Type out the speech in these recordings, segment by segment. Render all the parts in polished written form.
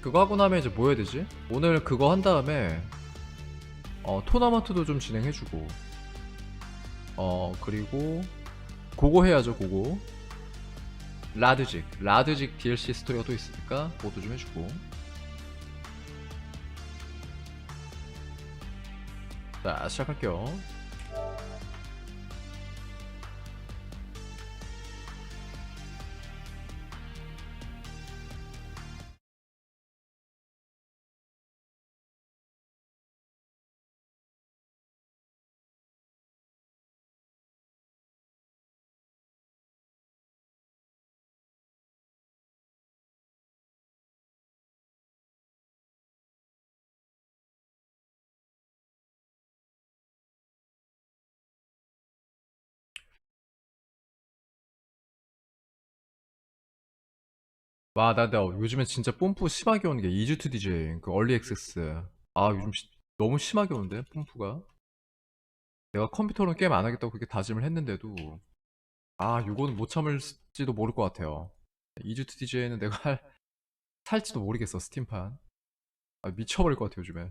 그거 하고 나면 이제 뭐 해야 되지? 오늘 그거 한 다음에 토너먼트도 좀 진행해주고 그리고 그거 해야죠. 그거 라드직 DLC 스토리가 또 있으니까 그것도 좀 해주고. 자, 시작할게요. 나 요즘에 진짜 뽐뿌 심하게 오는 게 이주투 DJ 그 얼리 액세스. 요즘 너무 심하게 오는데 뽐뿌가. 내가 컴퓨터로는 게임 안 하겠다고 그렇게 다짐을 했는데도 요거는 못 참을지도 모를 것 같아요. 이주투 DJ는 내가 살지도 모르겠어. 스팀판 미쳐버릴 것 같아 요즘에.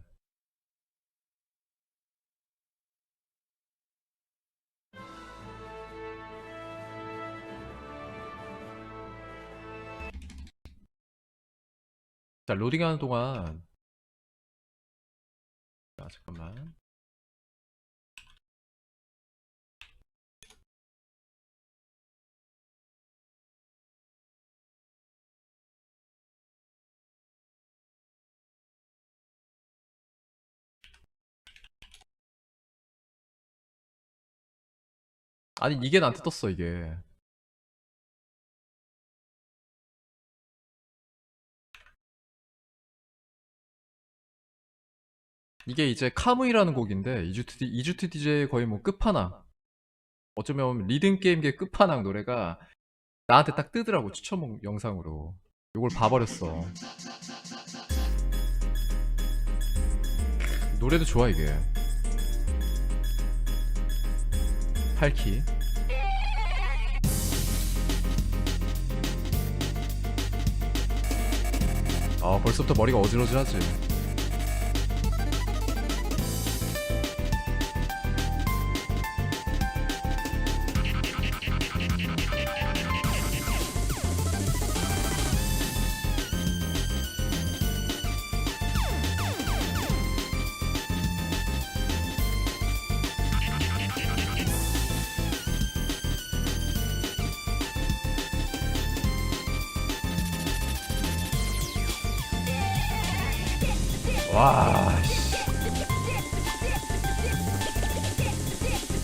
자, 로딩하는 동안. 자, 잠깐만. 아니 이게 나한테 떴어 이게. 이게 이제 카무이라는 곡인데 이주트 DJ의 거의 뭐 끝판왕. 어쩌면 리듬 게임계 끝판왕 노래가 나한테 딱 뜨더라고 추천 영상으로. 요걸 봐버렸어. 노래도 좋아 이게. 8키. 벌써부터 머리가 어질어질하지.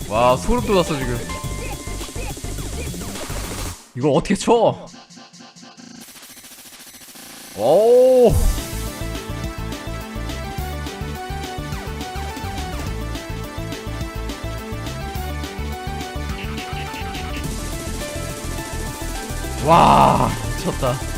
와, 소름 돋았어 지금. 이걸 어떻게 쳐? 오. 와, 미쳤다.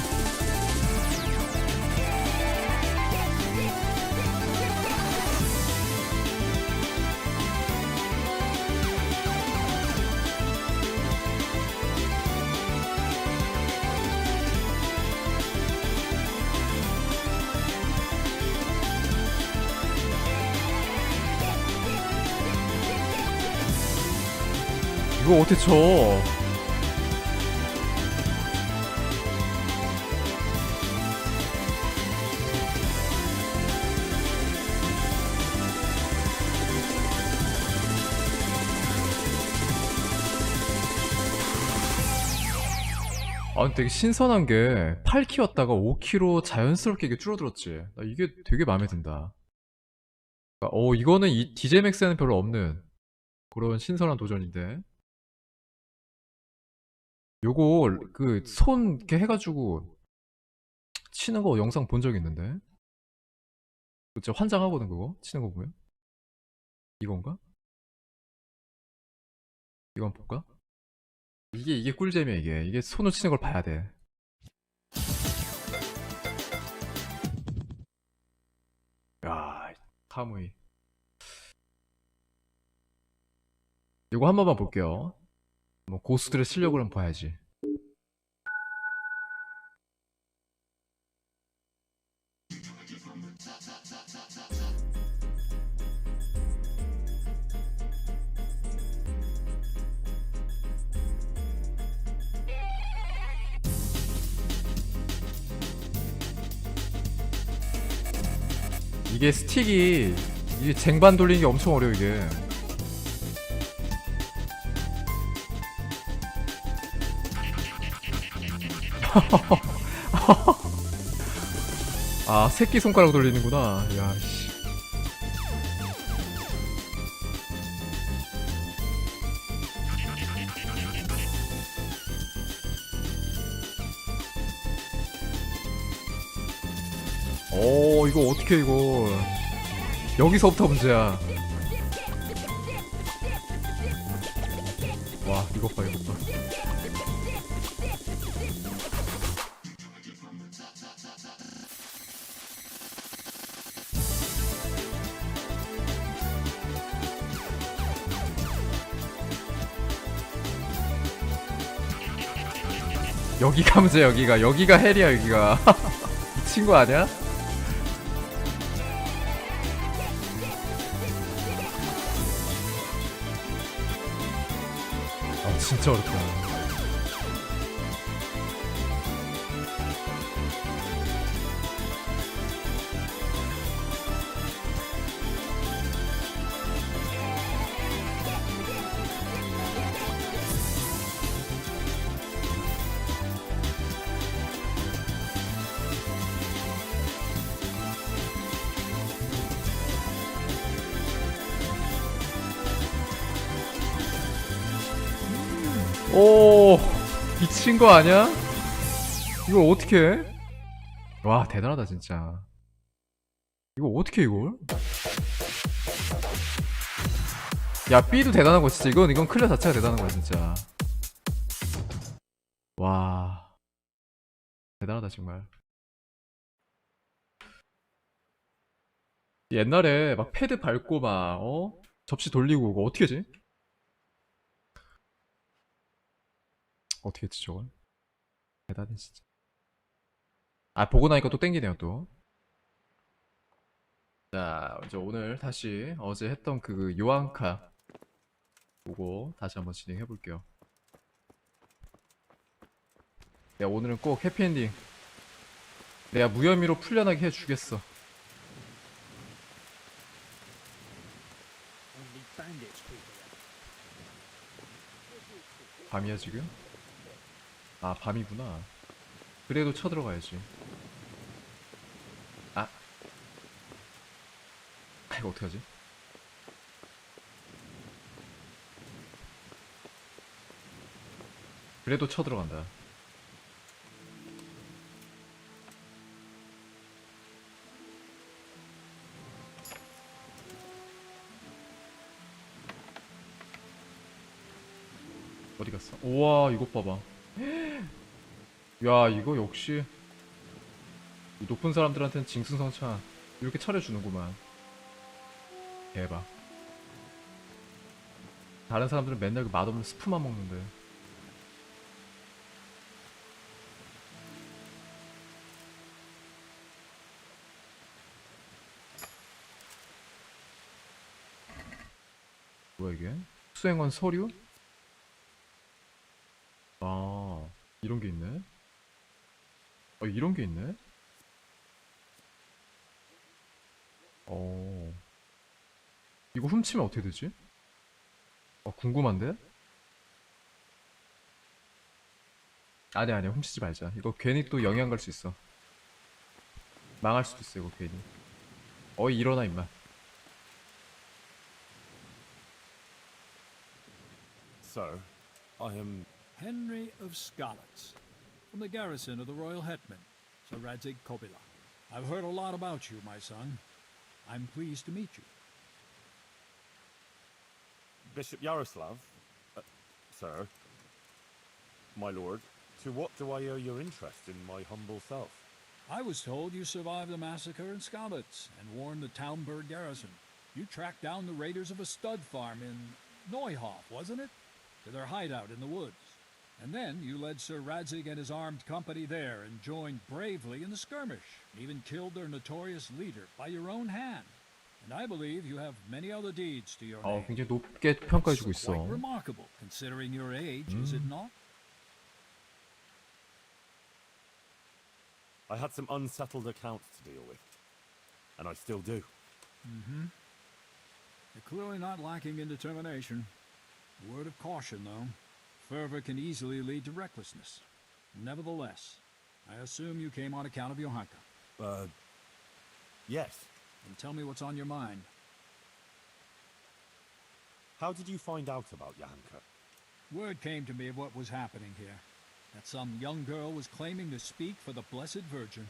이거 어떻게 쳐? 근데 되게 신선한 게 8키였다가 5키로 자연스럽게 이게 줄어들었지. 나 이게 되게 마음에 든다. 그러니까, 이거는 이 DJ 맥스에는 별로 없는 그런 신선한 도전인데. 요거 그 손 이렇게 해가지고 치는 거 영상 본 적 있는데. 진짜 환장하거든 그거 치는 거 보면. 이건가? 이건 볼까? 이게 꿀잼이야 이게 손으로 치는 걸 봐야 돼. 야, 카무이. 이거 한 번만 볼게요. 뭐 고수들의 실력을 한번 봐야지. 이게 스틱이 이게 쟁반 돌리는 게 엄청 어려워 이게. 아 새끼손가락 돌리는구나. 야 씨. 이거 어떻게 이거 여기서부터 문제야. 와 이것 봐 이것 봐. 여기가 문제야. 여기가 헬이야 여기가. 미친 거 아니야? 진짜 어렵다. 오 미친 거 아니야? 이걸 어떻게 해? 와 대단하다 진짜. 이거 어떻게 이걸? 야 B도 대단한 거 진짜. 이건 클리어 자체가 대단한 거야 진짜. 와 대단하다 정말. 옛날에 막 패드 밟고 막 접시 돌리고 그거 어떻게 하지? 어떻게 했지 저걸? 대단해 진짜. 아 보고 나니까 또 땡기네요 또. 자 이제 오늘 다시 어제 했던 그 요한카 보고 다시 한번 진행해 볼게요. 내가 오늘은 꼭 해피엔딩 내가 무혐의로 풀려나게 해주겠어. 밤이야 지금? 아 밤이구나. 그래도 쳐들어가야지. 아 이거 어떡하지? 그래도 쳐들어간다. 어디 갔어? 우와 이것 봐봐. 야 이거 역시 이 높은 사람들한테는 징승성찬 이렇게 차려주는구만. 대박. 다른 사람들은 맨날 그 맛없는 스프만 먹는데. 뭐야 이게? 수행원 서류? 아 이런 게 있네. 이런 게 있네. 이거 훔치면 어떻게 되지? 궁금한데? 아니야 훔치지 말자. 이거 괜히 또 영향 갈 수 있어. 망할 수도 있어 이거 괜히. 일어나 임마. Sir, I am Henry of Skalitz, from the garrison of the Royal Hetman, Sir Radzig Kobyla. I've heard a lot about you, my son. I'm pleased to meet you. Bishop Yaroslav. Sir, my lord, to what do I owe your interest in my humble self? I was told you survived the massacre in Skalitz and warned the Townburg garrison. You tracked down the raiders of a stud farm in Neuhof, wasn't it? To their hideout in the woods. And then you led Sir Radzig and his armed company there and joined bravely in the skirmish, and even killed their notorious leader by your own hand. And I believe you have many other deeds to your name. 굉장히 높게 평가해주고 It's 있어. quite remarkable, considering your age, is it not? I had some unsettled accounts to deal with, and I still do. You're clearly not lacking in determination. Word of caution, though. Fervor can easily lead to recklessness. Nevertheless, I assume you came on account of Johanka. Yes. Then tell me what's on your mind. How did you find out about Johanka? Word came to me of what was happening here. That some young girl was claiming to speak for the Blessed Virgin.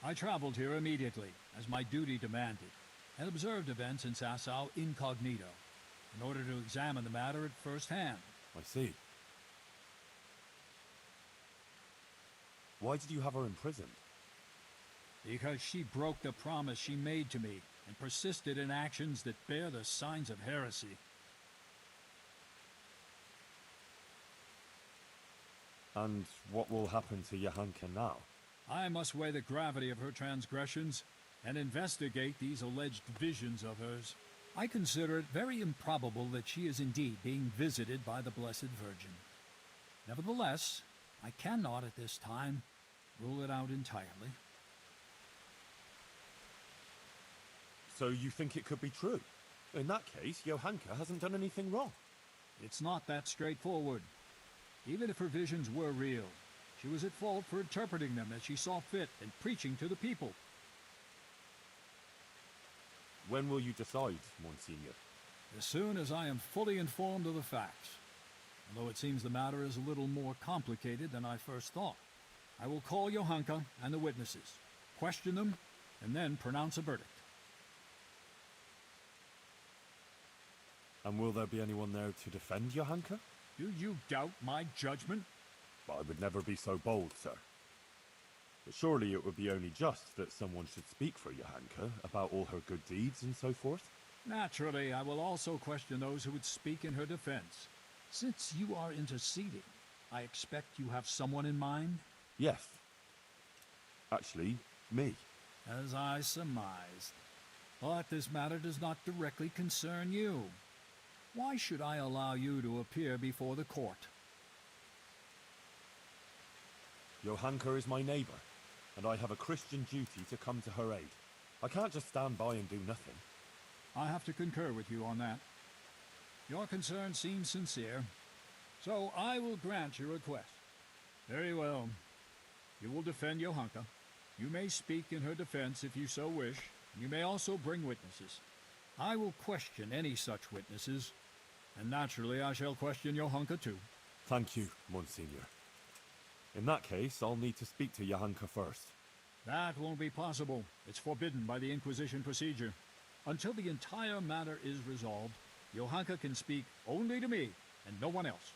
I traveled here immediately, as my duty demanded, and observed events in Sasau incognito, in order to examine the matter at first hand. I see. Why did you have her imprisoned? Because she broke the promise she made to me, and persisted in actions that bear the signs of heresy. And what will happen to Johanka now? I must weigh the gravity of her transgressions and investigate these alleged visions of hers. I consider it very improbable that she is indeed being visited by the Blessed Virgin. Nevertheless, I cannot at this time rule it out entirely. So you think it could be true? In that case, Johanka hasn't done anything wrong. It's not that straightforward. Even if her visions were real, she was at fault for interpreting them as she saw fit and preaching to the people. When will you decide, Monsignor? As soon as I am fully informed of the facts. Although it seems the matter is a little more complicated than I first thought. I will call Johanka and the witnesses, question them, and then pronounce a verdict. And will there be anyone there to defend Johanka? Do you doubt my judgment? I would never be so bold, sir. But surely it would be only just that someone should speak for Johanka about all her good deeds and so forth. Naturally, I will also question those who would speak in her defense. Since you are interceding, I expect you have someone in mind? Yes. Actually, me. As I surmised. But this matter does not directly concern you. Why should I allow you to appear before the court? Johanka is my neighbour, and I have a Christian duty to come to her aid. I can't just stand by and do nothing. I have to concur with you on that. Your concern seems sincere, so I will grant your request. Very well. You will defend Johanka. You may speak in her defense if you so wish. You may also bring witnesses. I will question any such witnesses, and naturally I shall question Johanka too. Thank you, Monsignor. In that case, I'll need to speak to Johanka first. That won't be possible. It's forbidden by the Inquisition procedure. Until the entire matter is resolved, Johanka can speak only to me and no one else.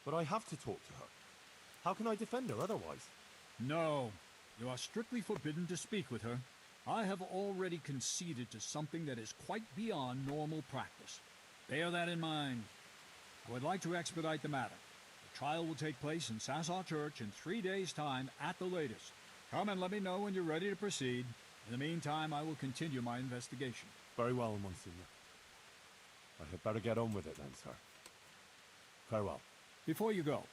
But I have to talk to her. How can I defend her otherwise? No, you are strictly forbidden to speak with her. I have already conceded to something that is quite beyond normal practice. Bear that in mind. I would like to expedite the matter. The trial will take place in Sasau Church in 3 days' time at the latest. Come and let me know when you're ready to proceed. In the meantime, I will continue my investigation. Very well, Monsignor. I had better get on with it then, sir. Farewell. Before you go,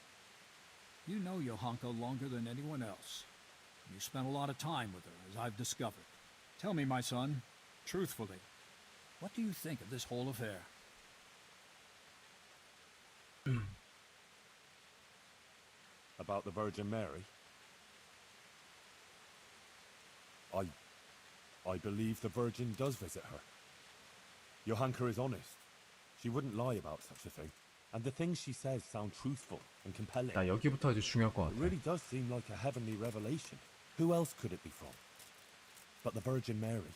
you know Johanka longer than anyone else. You spent a lot of time with her, as I've discovered. Tell me, my son, truthfully, what do you think of this whole affair? About the Virgin Mary? I believe the Virgin does visit her. Johanka is honest. She wouldn't lie about such a thing. And the things she says sound truthful and compelling. 나 여기부터 이제 중요할 것 It 같아. really does seem like a heavenly revelation. Who else could it be from? But the Virgin Mary.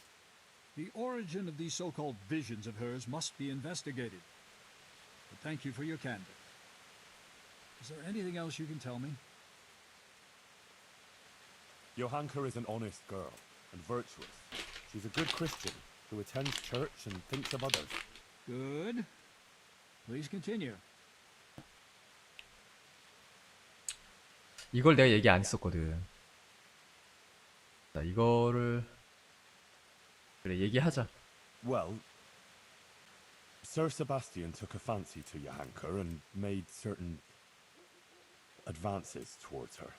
The origin of these so-called visions of hers must be investigated. But thank you for your candor. Is there anything else you can tell me? Johanka is an honest girl and virtuous. She's a good Christian who attends church and thinks of others. Good. Please continue. 이걸 내가 얘기 안 했었거든. 자, 이거를 그래 얘기하자. Well, Sir Sebastian took a fancy to Johanka and made certain advances towards her.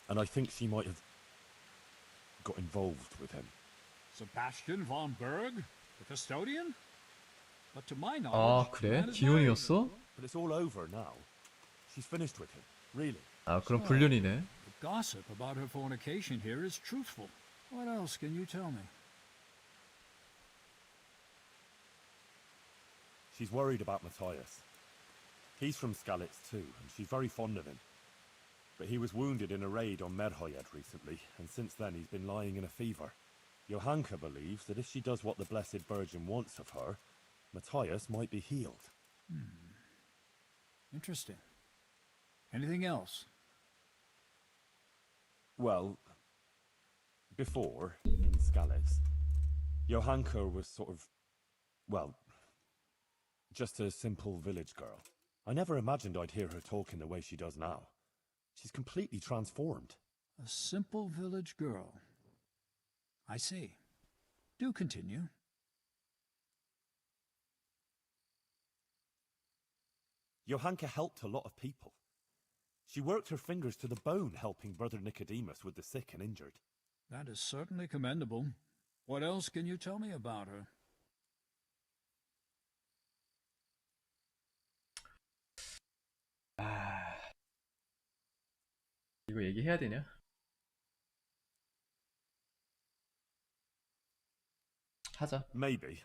And I think she might have got involved with him. Sebastian von Berg, the custodian? But to my 아, knowledge, the 그래? man is married. 기혼이었어? But it's all over now. She's finished with him, really. 아, 그럼 불륜이네. The gossip about her fornication here is truthful. What else can you tell me? She's worried about Matthias. He's from Skalitz too, and she's very fond of him. But he was wounded in a raid on Merhojed recently, and since then he's been lying in a fever. Johanka believes that if she does what the Blessed Virgin wants of her, Matthias might be healed. Interesting. Anything else? Well, before, in Skalitz, Johanka was sort of, well, just a simple village girl. I never imagined I'd hear her talking the way she does now. She's completely transformed. A simple village girl. I see. Do continue. Johanka helped a lot of people. She worked her fingers to the bone helping Brother Nicodemus with the sick and injured. That is certainly commendable. What else can you tell me about her? 아, 이거 얘기해야 되냐? 하자. Maybe.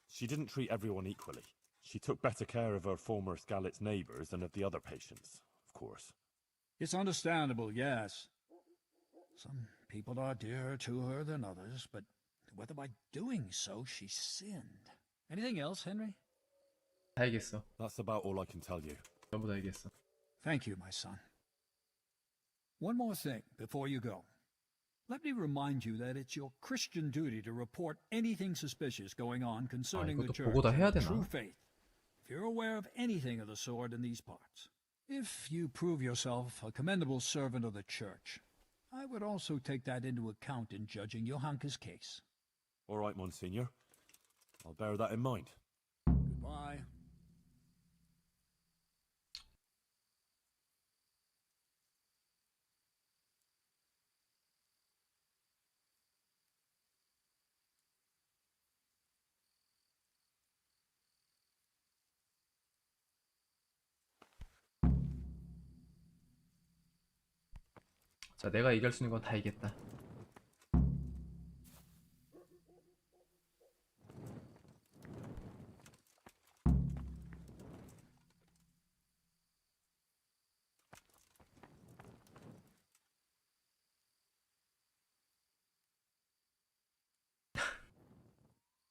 She didn't treat everyone equally. She took better care of her former Skalitz neighbors than of the other patients, of course. It's understandable, yes. Some people are dearer to her than others, but whether by doing so she sinned. Anything else, Henry? 다 얘기했어. That's about all I can tell you. 전부 다 얘기했어. Thank you, my son. One more thing before you go. Let me remind you that it's your Christian duty to report anything suspicious going on concerning the 이것도 church 보고 다 해야 and 되나? true faith. If you're aware of anything of the sort in these parts, if you prove yourself a commendable servant of the church, I would also take that into account in judging Johanka's case. All right, Monsignor. I'll bear that in mind. Goodbye. 자, 내가 얘기할 수 있는 건 다 얘기했다.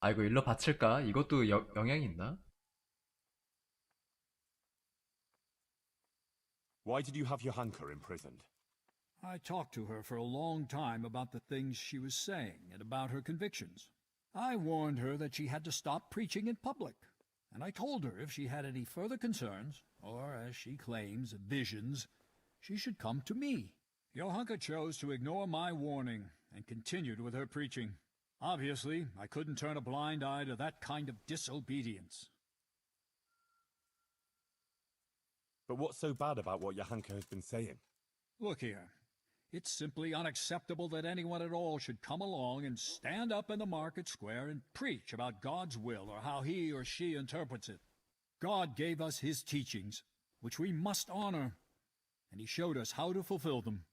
아, 이거 일러 바칠까? 이것도 영향이 있나? Why did you have Johanka imprisoned? I talked to her for a long time about the things she was saying and about her convictions. I warned her that she had to stop preaching in public, and I told her if she had any further concerns, or as she claims, visions, she should come to me. Johanka chose to ignore my warning and continued with her preaching. Obviously, I couldn't turn a blind eye to that kind of disobedience. But what's so bad about what Johanka has been saying? Look here. It's simply unacceptable that anyone at all should come along and stand up in the market square and preach about God's will or how he or she interprets it. God gave us his teachings, which we must honor, and he showed us how to fulfill them.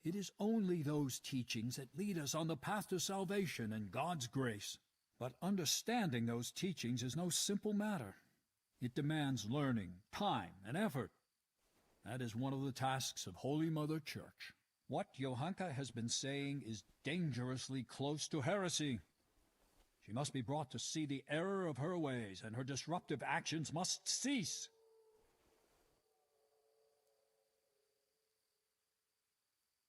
It is only those teachings that lead us on the path to salvation and God's grace. But understanding those teachings is no simple matter. It demands learning, time, and effort. That is one of the tasks of Holy Mother Church. What Johanka has been saying is dangerously close to heresy. She must be brought to see the error of her ways, and her disruptive actions must cease.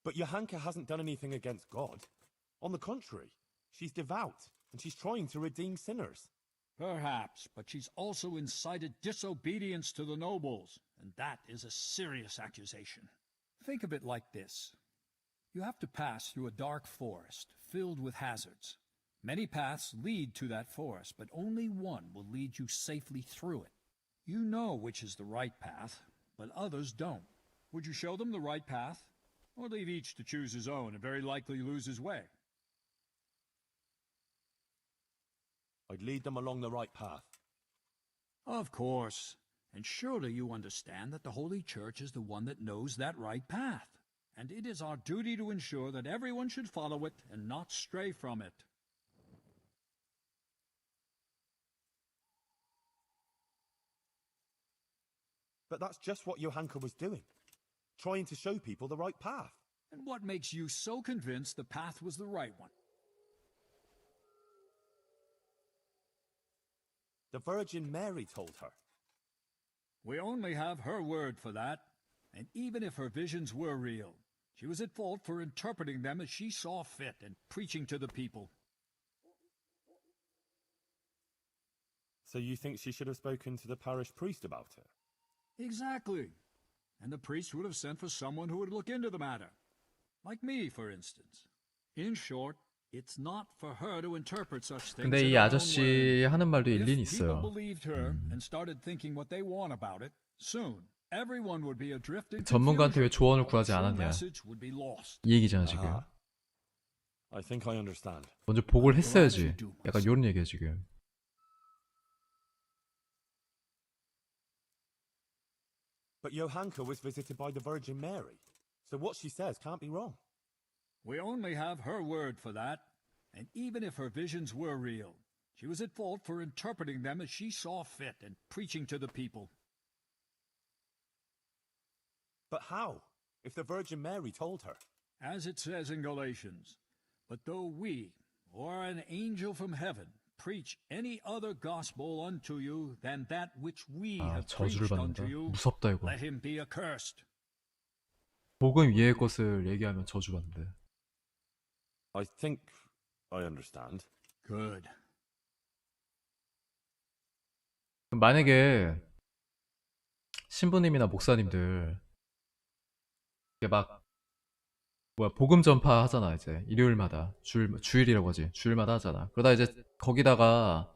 But Johanka hasn't done anything against God. On the contrary, she's devout, and she's trying to redeem sinners. Perhaps, but she's also incited disobedience to the nobles, and that is a serious accusation. Think of it like this. You have to pass through a dark forest filled with hazards. Many paths lead to that forest, but only one will lead you safely through it. You know which is the right path, but others don't. Would you show them the right path? or leave each to choose his own and very likely lose his way? I'd lead them along the right path. Of course. And surely you understand that the Holy Church is the one that knows that right path. And it is our duty to ensure that everyone should follow it and not stray from it. But that's just what Johanka was doing. Trying to show people the right path. And what makes you so convinced the path was the right one? The Virgin Mary told her. We only have her word for that. And even if her visions were real, she was at fault for interpreting them as she saw fit and preaching to the people. So you think she should have spoken to the parish priest about it? Exactly. And the priest would have sent for someone who would look into the matter. Like me, for instance. In short, it's not for her to interpret such things. 근데 in 이 her own 아저씨 way. 하는 말도 If 일리는 people 있어요. believed her and started thinking what they want about it, soon everyone would be adrift in 전문가한테 왜 confusion. 조언을 구하지 The true 않았냐. message would be lost. 이 얘기잖아 지금. I think I understand. 먼저 보고를 했어야지. 약간 요런 얘기야 지금. But Johanka was visited by the Virgin Mary. So what she says can't be wrong. We only have her word for that. And even if her visions were real, she was at fault for interpreting them as she saw fit and preaching to the people. But how? If the Virgin Mary told her? As it says in Galatians, but though we, or an angel from heaven, preach any other gospel unto you than that which we 아, have 저주를 preached unto 받는다. you, 무섭다 이거. let him be accursed. 복음 위의 것을 얘기하면 저주받는데. I think I understand. Good. 그럼 만약에 신부님이나 목사님들 이게 막 뭐야 복음 전파 하잖아 이제 일요일마다 주일이라고 하지 주일마다 하잖아. 그러다 이제 거기다가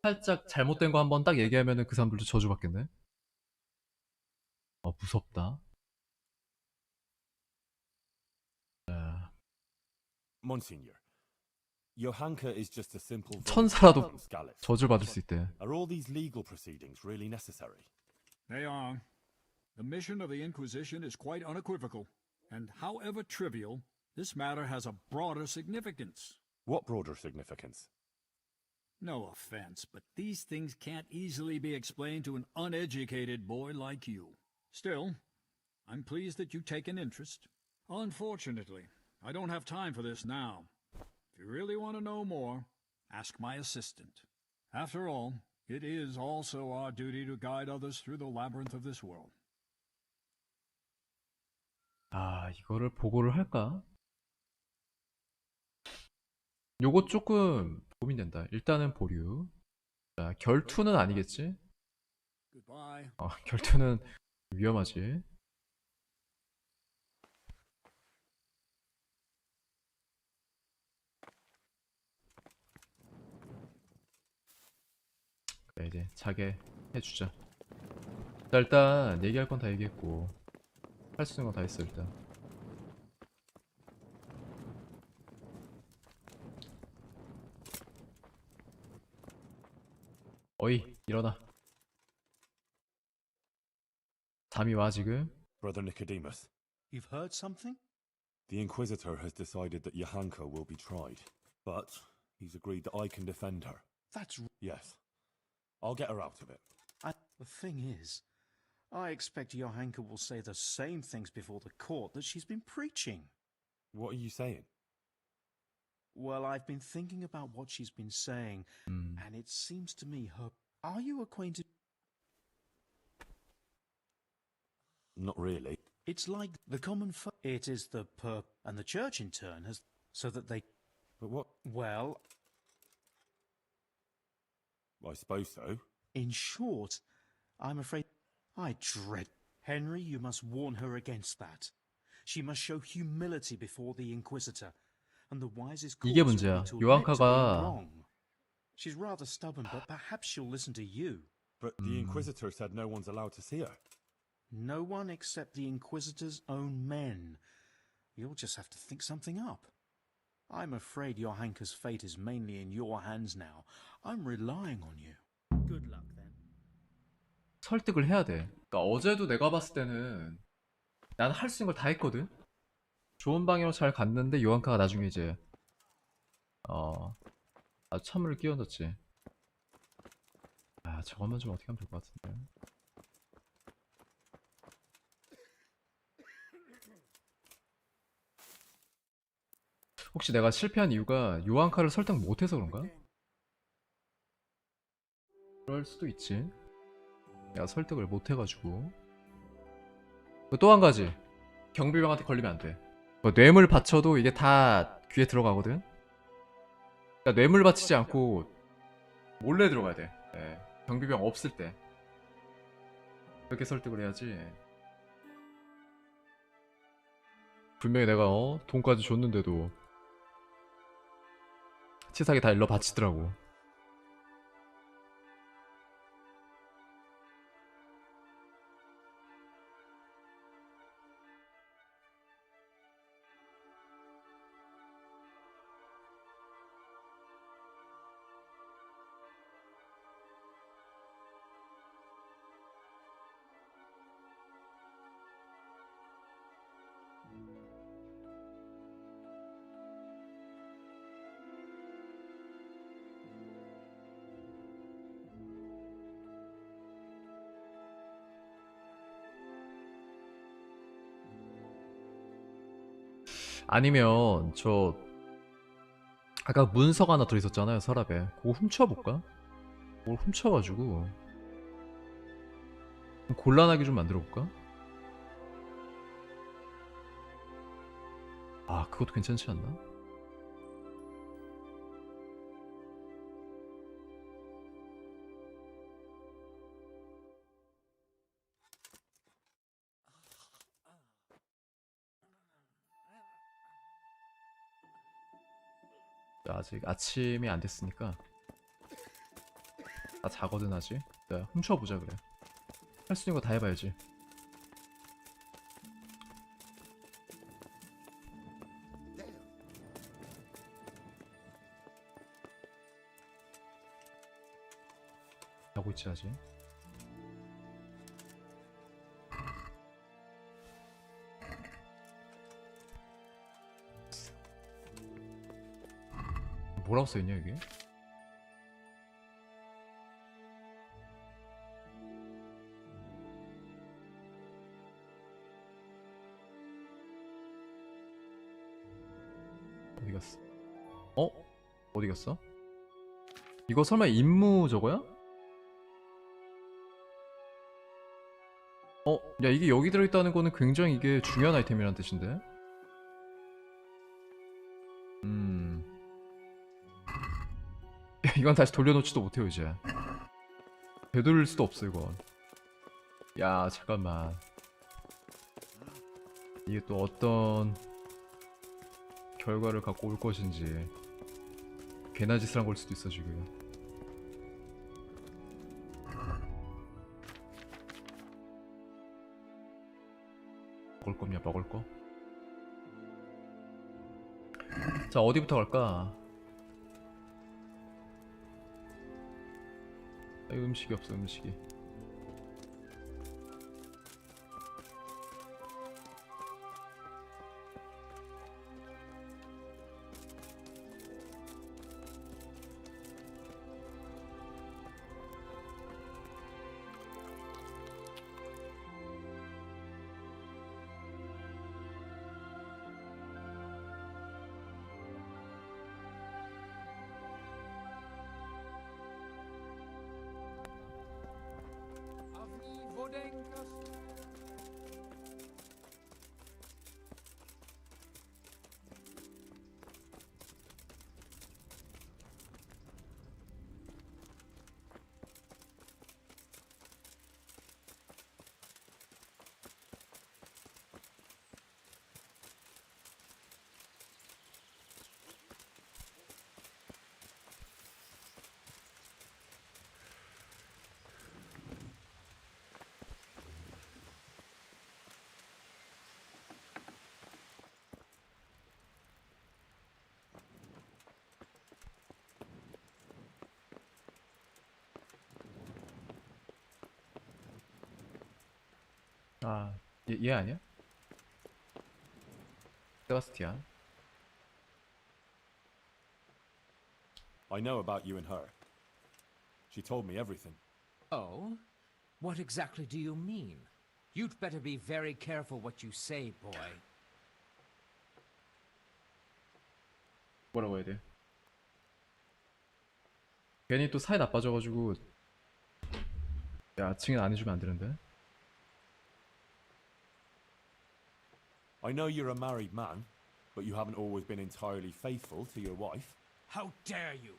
살짝 잘못된 거 한번 딱 얘기하면은 그 사람들도 저주받겠네. 무섭다. Monsignor, Johanka is just a simple 천사라도 from Skalitz. 저주받을 수 있대. Are all these legal proceedings really necessary? They are. The mission of the Inquisition is quite unequivocal, and however trivial, this matter has a broader significance. What broader significance? No offense, but these things can't easily be explained to an uneducated boy like you. Still, I'm pleased that you take an interest. Unfortunately, I don't have time for this now. If you really want to know more, ask my assistant. After all, it is also our duty to guide others through the labyrinth of this world. 이거를 보고를 할까? 요거 조금 고민된다. 일단은 보류. 자, 결투는 아니겠지? Goodbye. 결투는 위험하지. 그래, 이제 자게 해주자. 자, 일단 얘기할 건 다 얘기했고 할 수 있는 건 다 했어 일단. 어이, 일어나. 잠이 와 지금? Brother Nicodemus, You've heard something? the Inquisitor has decided that Johanka will be tried, but he's agreed that I can defend her. That's Yes. I'll get her out of it. the thing is, I expect Johanka will say the same things before the court that she's been preaching. What are you saying? Well, I've been thinking about what she's been saying, and it seems to me her... Are you acquainted? Not really. It's like the common It is the and the church in turn has... So that they... But what? Well, I suppose so. in short, I'm afraid... I dread... Henry, you must warn her against that. She must show humility before the Inquisitor, and the wisest course 이게 will 문제야. be to admit to being 요한카가 wrong. She's rather stubborn, but perhaps she'll listen to you. But the Inquisitor said no one's allowed to see her. No one except the Inquisitor's own men. You'll just have to think something up. I'm afraid your Hanker's fate is mainly in your hands now. I'm relying on you. Good luck then. 설득을 해야 돼. 그러니까 어제도 내가 봤을 때는 나는 할 수 있는 걸 다 했거든. 좋은 방향으로 잘 갔는데 요한카가 나중에 이제 아주 찬물을 끼얹었지. 아, 저것만 좀 어떻게 하면 될 것 같은데. 혹시 내가 실패한 이유가 요한카를 설득 못해서 그런가? 그럴 수도 있지. 내가 설득을 못해가지고. 또 한 가지, 경비병한테 걸리면 안 돼. 뭐 뇌물 바쳐도 이게 다 귀에 들어가거든. 그러니까 뇌물 바치지 않고 몰래 들어가야 돼. 네. 경비병 없을 때 그렇게 설득을 해야지. 분명히 내가 돈까지 줬는데도 치사하게 다 일러 바치더라고. 아니면 저 아까 문서가 하나 들어있었잖아요, 서랍에. 그거 훔쳐볼까? 그걸 훔쳐가지고 곤란하게 좀 만들어볼까? 아, 그것도 괜찮지 않나? 아직 아침이 안 됐으니까 나 자거든 아직. 야, 훔쳐보자 그래. 할 수 있는 거 다 해봐야지. 자고 있지 아직. 뭐라고 써있냐 이게? 어디 갔어? 어디 갔어? 이거 설마 임무 저거야? 야, 이게 여기 들어있다는 거는 굉장히 이게 중요한 아이템이란 뜻인데? 이건 다시 돌려놓지도 못해요 이제. 되돌릴 수도 없어 이건. 야, 잠깐만. 이게 또 어떤 결과를 갖고 올 것인지. 개나 짓을 한 걸 수도 있어 지금. 먹을 거냐 먹을 거? 자, 어디부터 갈까? 음식이 없어, 음식이. 아, 얘 아니야? 세바스티안. I know about you and her. She told me everything. Oh? What exactly do you mean? You'd better be very careful what you say, boy. 뭐라고 해야 돼? 괜히 또 사이 나빠져가지고 야, 증인 안 해주면 안 되는데? I know you're a married man, but you haven't always been entirely faithful to your wife. How dare you!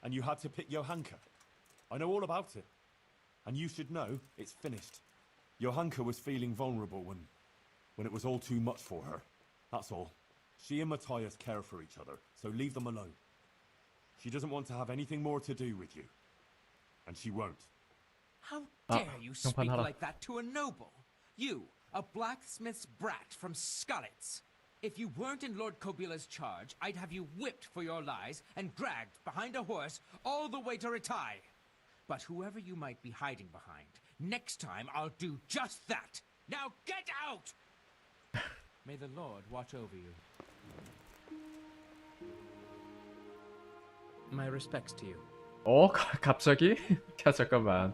And you had to pick Johanka. I know all about it. And you should know it's finished. Johanka was feeling vulnerable when it was all too much for her. That's all. She and Matthias care for each other, so leave them alone. She doesn't want to have anything more to do with you. And she won't. How dare you speak 평판하라. like that to a noble? You, a blacksmith's brat from Skalitz. If you weren't in Lord Kobila's charge, I'd have you whipped for your lies and dragged behind a horse all the way to Ratai. But whoever you might be hiding behind, next time I'll do just that. Now get out! May the Lord watch over you. My respects to you. 갑자기? 야, 잠깐만.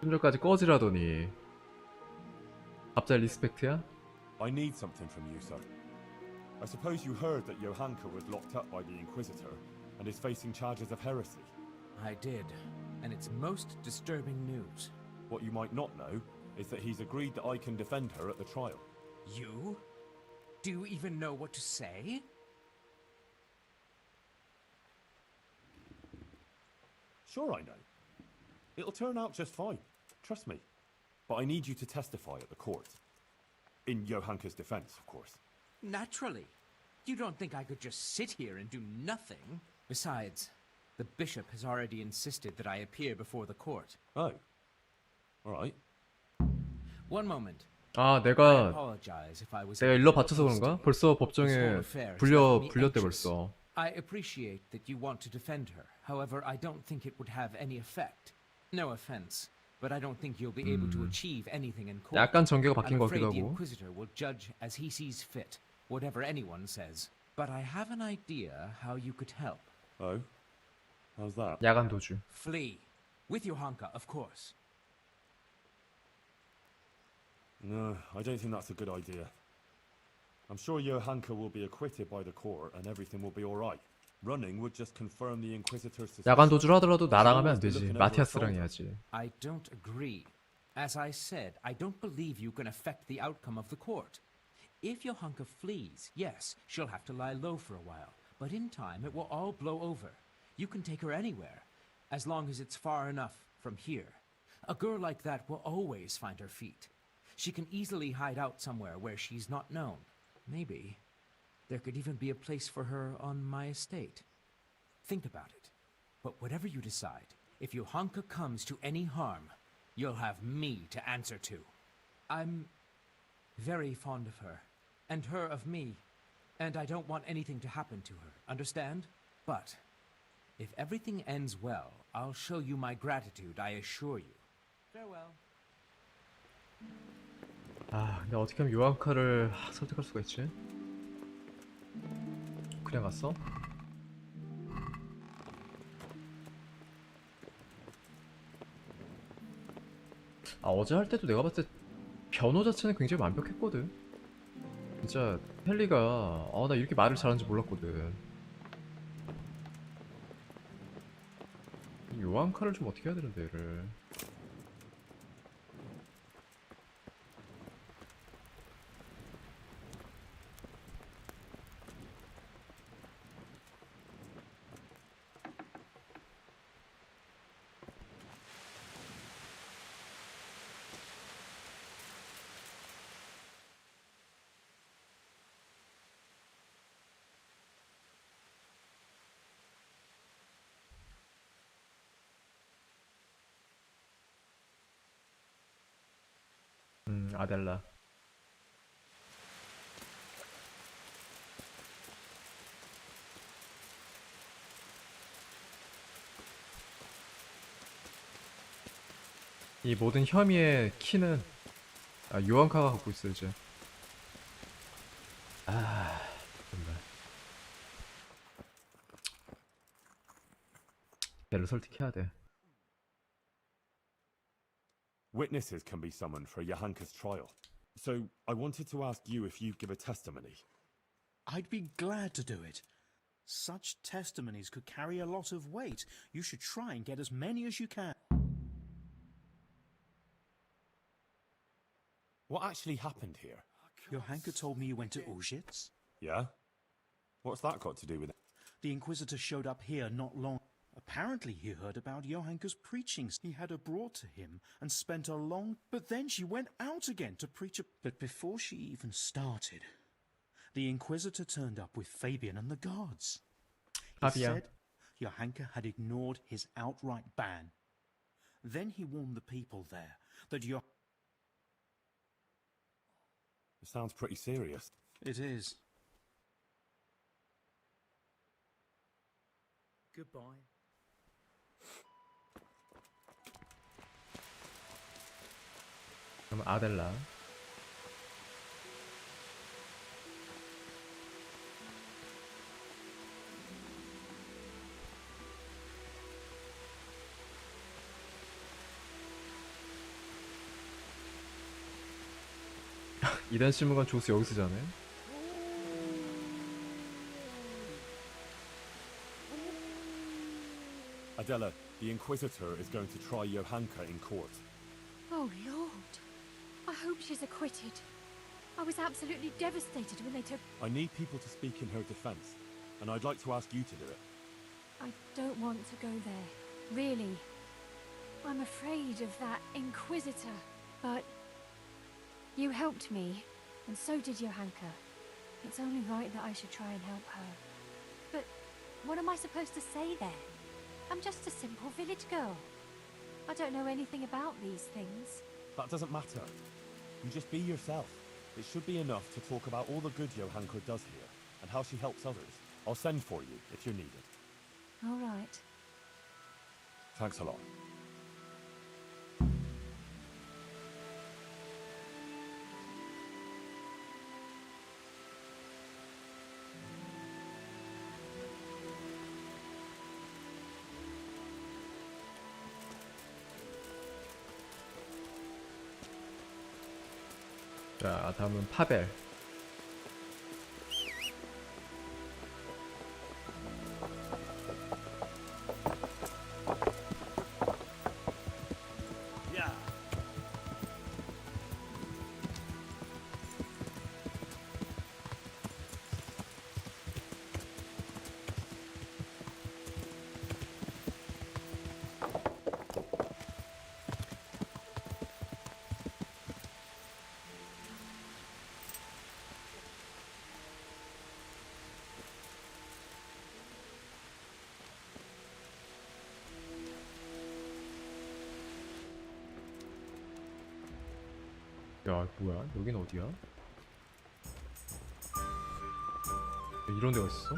좀 전까지 꺼지라더니 갑자기 리스펙트야? I need something from you, sir. I suppose you heard that Johanka was locked up by the Inquisitor and is facing charges of heresy. I did, and it's most disturbing news. What you might not know is that he's agreed that I can defend her at the trial. You? Do you even know what to say? Sure I know. It'll turn out just fine. Trust me. But I need you to testify at the court. In Johanka's defense, of course. Naturally. You don't think I could just sit here and do nothing? Besides, the bishop has already insisted that I appear before the court. Oh. Alright. One moment. 아, I 내가 apologize if I was 일러 바쳐서 그런가? 벌써 법정에 This whole affair has 불렸대 left me anxious. 벌써. I appreciate that you want to defend her. However, I don't think it would have any effect. No offense, but I don't think you'll be able to achieve anything in court. 약간 전개가 바뀐 I'm 것 afraid 같기도 the 하고. Inquisitor will judge as he sees fit, whatever anyone says. But I have an idea how you could help. Oh? How's that? 야간 도주. Flee. With Johanka, of course. No, I don't think that's a good idea. I'm sure Johanka will be acquitted by the court and everything will be alright. Running would just confirm the Inquisitor's suspicion. 야간 도주를 하더라도 나랑 하면 안 되지. 마티아스랑 해야지. I don't agree. As I said, I don't believe you can affect the outcome of the court. If Johanka flees, yes, she'll have to lie low for a while. But in time, it will all blow over. You can take her anywhere, as long as it's far enough from here. A girl like that will always find her feet. She can easily hide out somewhere where she's not known. Maybe there could even be a place for her on my estate. Think about it. But whatever you decide, if Johanka comes to any harm, you'll have me to answer to. I'm very fond of her, and her of me, and I don't want anything to happen to her, understand? But if everything ends well, I'll show you my gratitude, I assure you. Farewell. 아, 근데 어떻게 하면 요한카를 설득할 수가 있지? 그냥 갔어? 아, 어제 할 때도 내가 봤을 때 변호 자체는 굉장히 완벽했거든. 진짜 헨리가 나 이렇게 말을 잘하는지 몰랐거든. 이 요한카를 좀 어떻게 해야 되는데 얘를. 아델라. 이 모든 혐의의 키는 아, 요한카가 갖고 있어 이제. 아, 정말. 걔를 설득해야 돼. Witnesses can be summoned for Johanka's trial. So I wanted to ask you if you'd give a testimony. I'd be glad to do it. Such testimonies could carry a lot of weight. You should try and get as many as you can. What actually happened here? Johanka told me you went to Auschwitz. Yeah? What's that got to do with it? The Inquisitor showed up here not long. Apparently he heard about Johanka's preachings. He had her brought to him and spent a long... But then she went out again to preach a... But before she even started, the Inquisitor turned up with Fabian and the guards. He Fabian. said Johanka had ignored his outright ban. Then he warned the people there that It sounds pretty serious. It is. Goodbye. 그럼 아델라. 이단 실무관 조수 여기서 자네. Adela, the Inquisitor is going to try Johanka in court. Oh, Lord. I hope she's acquitted. I was absolutely devastated when they took... I need people to speak in her defense, and I'd like to ask you to do it. I don't want to go there. Really. I'm afraid of that Inquisitor. But you helped me, and so did Johanka. It's only right that I should try and help her. But what am I supposed to say then? I'm just a simple village girl. I don't know anything about these things. That doesn't matter. You just be yourself. It should be enough to talk about all the good Johanka does here, and how she helps others. I'll send for you if you're needed. All right. Thanks a lot. 자, 다음은 파벨. 야, 뭐야? 여긴 어디야? 이런 데가 있어?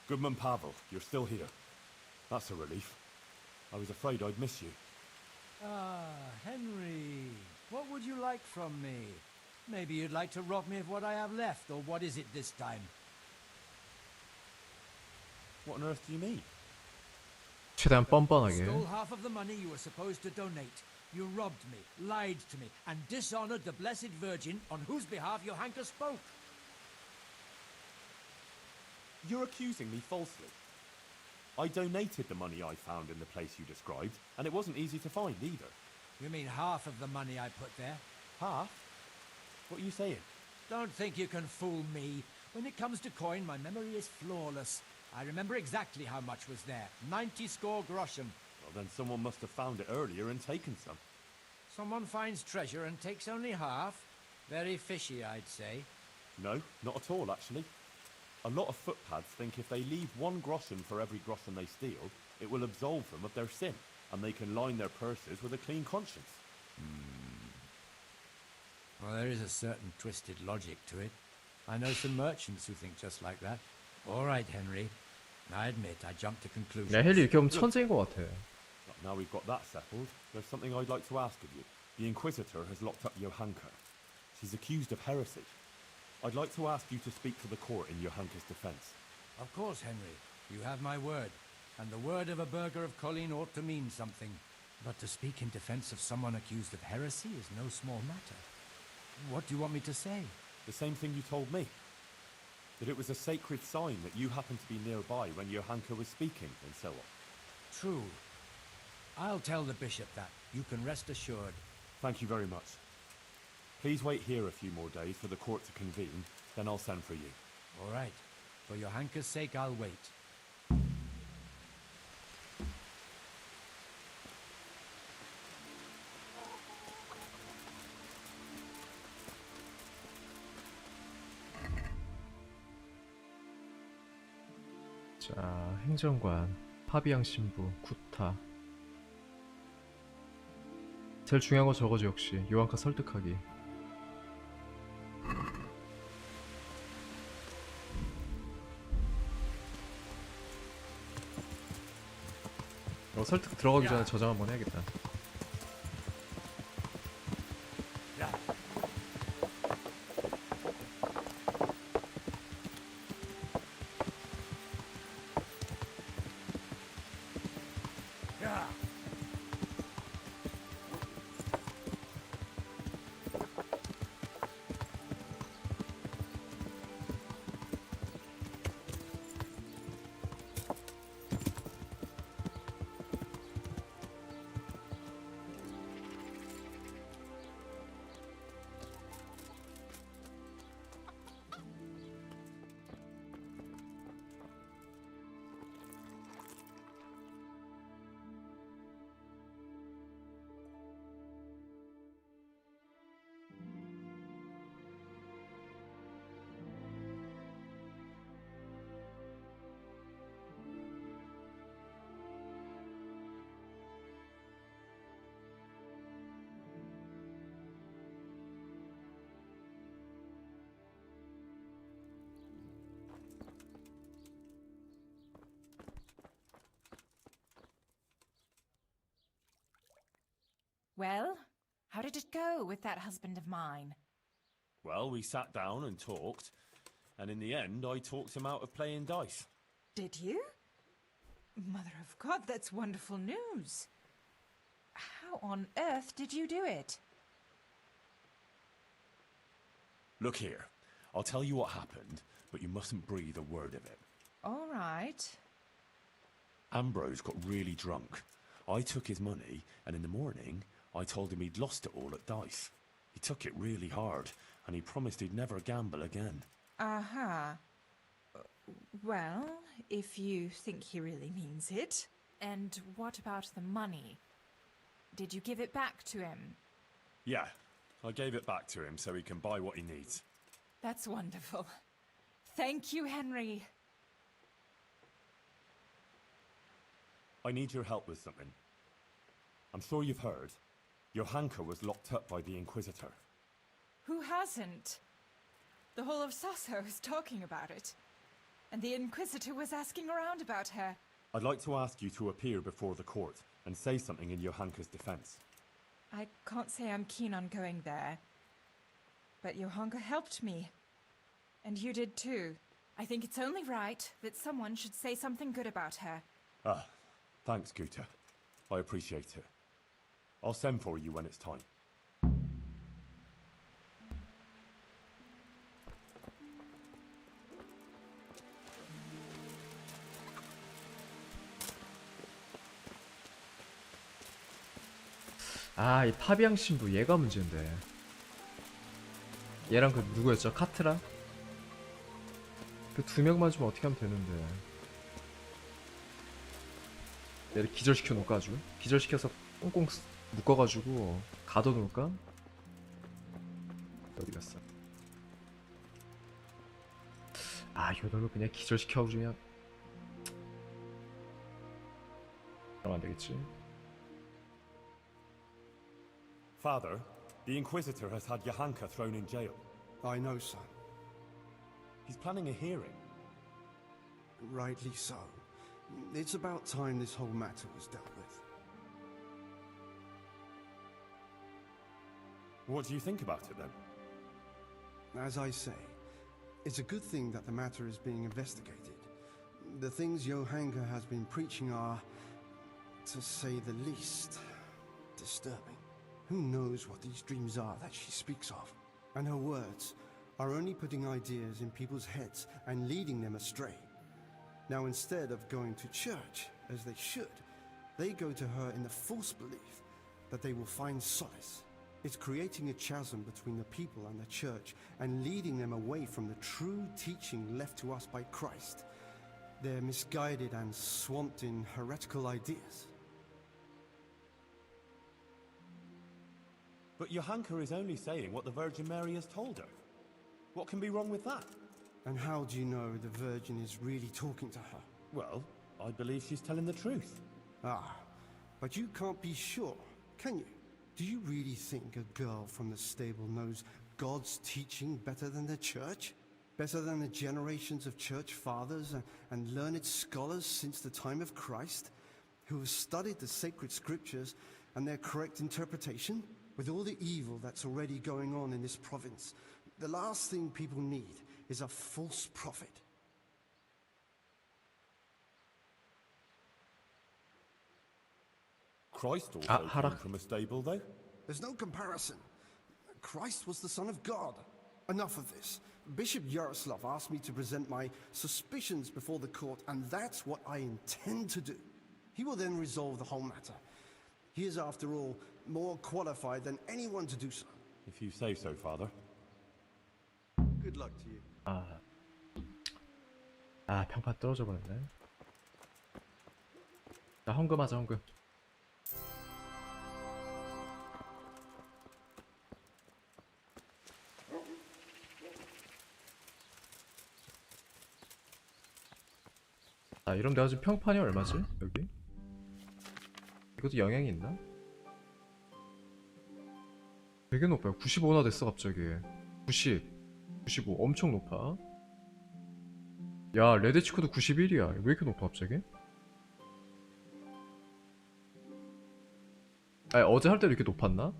Goodman Pavel, you're still here. That's a relief. I was afraid I'd miss you. Ah, Henry. What would you like from me? Maybe you'd like to rob me of what I have left, or what is it this time? What on earth do you mean? 최대한 뻔뻔하게. Stole half of the money you were supposed to donate. You robbed me, lied to me, and dishonored the Blessed Virgin on whose behalf Johanka spoke. You're accusing me falsely. I donated the money I found in the place you described, and it wasn't easy to find either. You mean half of the money I put there? Half? What are you saying? Don't think you can fool me. When it comes to coin, my memory is flawless. I remember exactly how much was there. 90 score groschen. Well, then someone must have found it earlier and taken some. Someone finds treasure and takes only half? Very fishy, I'd say. No, not at all, actually. A lot of footpads think if they leave 1 groschen for every groschen they steal, it will absolve them of their sin, and they can line their purses with a clean conscience. Well, there is a certain twisted logic to it. I know some merchants who think just like that. All right, Henry. I admit I jumped to conclusions. 야, 헨리 이렇게 보면 천재인 것 같아. Now we've got that settled, there's something I'd like to ask of you. The Inquisitor has locked up Johanka. She's accused of heresy. I'd like to ask you to speak to the court in Johanka's defense. Of course, Henry. You have my word. And the word of a burgher of Colleen ought to mean something. But to speak in defense of someone accused of heresy is no small matter. What do you want me to say? The same thing you told me. That it was a sacred sign that you happened to be nearby when Johanka was speaking, and so on. True. I'll tell the bishop that. You can rest assured. Thank you very much. Please wait here a few more days for the court to convene, then I'll send for you. All right. For Johanka's sake, I'll wait. 자, 행정관, 파비앙 신부, 쿠타. 제일 중요한 건 저거죠, 역시. 요한카 설득하기. 설득 들어가기 전에 저장 한번 해야겠다. Well, how did it go with that husband of mine? Well, we sat down and talked, and in the end, I talked him out of playing dice. Did you? Mother of God, that's wonderful news. How on earth did you do it? Look here, I'll tell you what happened, but you mustn't breathe a word of it. All right. Ambrose got really drunk. I took his money, and in the morning, I told him he'd lost it all at dice. He took it really hard, and he promised he'd never gamble again. Uh-huh. Well, if you think he really means it. And what about the money? Did you give it back to him? Yeah, I gave it back to him so he can buy what he needs. That's wonderful. Thank you, Henry. I need your help with something. I'm sure you've heard. Johanka was locked up by the Inquisitor. Who hasn't? The whole of Sasso is talking about it. And the Inquisitor was asking around about her. I'd like to ask you to appear before the court and say something in Johanka's defense. I can't say I'm keen on going there. But Johanka helped me. And you did too. I think it's only right that someone should say something good about her. Ah, thanks, Guta. I appreciate it. I'll send for you when it's time. 아, 이 파비앙 신부 얘가 문제인데. 얘랑 그 누구였죠? 카트라? 그 두 명만 주면 어떻게 하면 되는데. 얘를 기절시켜 놓을까 아주? 기절시켜서 꽁꽁 묶어가지고 가둬놓을까? 어디 갔어? 아, 요놈을 그냥 기절시켜가지고 그냥. 그러면 안 되겠지? Father, The Inquisitor has had Johanka thrown in jail. I know, son. He's planning a hearing. Rightly so. It's about time this whole matter was dealt with. What do you think about it, then? As I say, it's a good thing that the matter is being investigated. The things Johanka has been preaching are, to say the least, disturbing. Who knows what these dreams are that she speaks of? And her words are only putting ideas in people's heads and leading them astray. Now, instead of going to church, as they should, they go to her in the false belief that they will find solace. It's creating a chasm between the people and the church and leading them away from the true teaching left to us by Christ. They're misguided and swamped in heretical ideas. But Johanka is only saying what the Virgin Mary has told her. What can be wrong with that? And how do you know the Virgin is really talking to her? Well, I believe she's telling the truth. Ah, but you can't be sure, can you? Do you really think a girl from the stable knows God's teaching better than the church? Better than the generations of church fathers and learned scholars since the time of Christ, who have studied the sacred scriptures and their correct interpretation? With all the evil that's already going on in this province, the last thing people need is a false prophet. Christ also came from a stable, though. There's no comparison. Christ was the Son of God. Enough of this. Bishop Yaroslav asked me to present my suspicions before the court, and that's what I intend to do. He will then resolve the whole matter. He is, after all, more qualified than anyone to do so. If you say so, Father. Good luck to you. 평판 떨어져 버렸네. 자, 헌금하자, 헌금. 자, 이러면 내가 지금 평판이 얼마지? 여기? 이것도 영향이 있나? 되게 높아요. 95나 됐어 갑자기. 90, 95 엄청 높아. 야, 레드치코도 91이야. 왜 이렇게 높아 갑자기? 아니, 어제 할 때도 이렇게 높았나?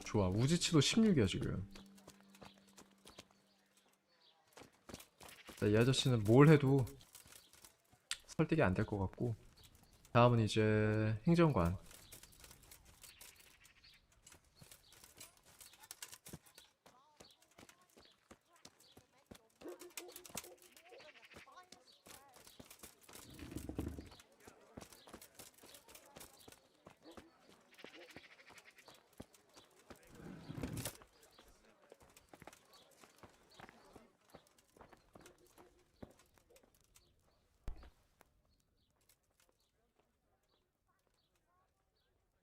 좋아, 우지치도 16이야 지금. 자, 이 아저씨는 뭘 해도 설득이 안 될 것 같고, 다음은 이제 행정관.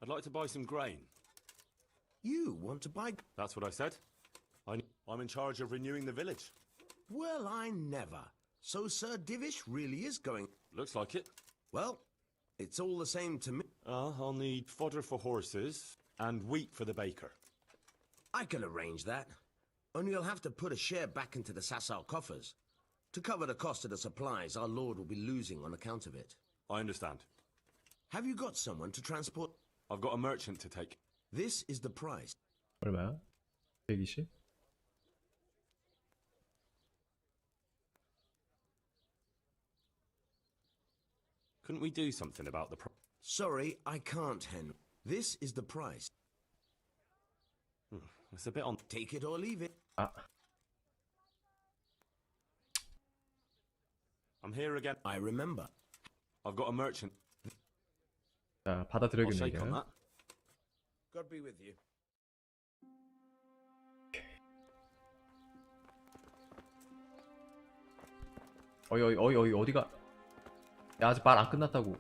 I'd like to buy some grain. You want to buy... That's what I said. I'm in charge of renewing the village. Well, I never. So Sir Divish really is going... Looks like it. Well, it's all the same to me. I'll need fodder for horses and wheat for the baker. I can arrange that. Only you'll have to put a share back into the Sasau coffers. To cover the cost of the supplies our lord will be losing on account of it. I understand. Have you got someone to transport... I've got a merchant to take. This is the price. 얼마야? 120? Couldn't we do something about the Sorry, I can't, Henry. This is the price. It's a bit on... Take it or leave it. I'm here again. I remember. I've got a merchant. 자, I'll 받아들여야겠네 shake on 이게. that. God be with you. 어디가? 야, 아직 말 안 끝났다고.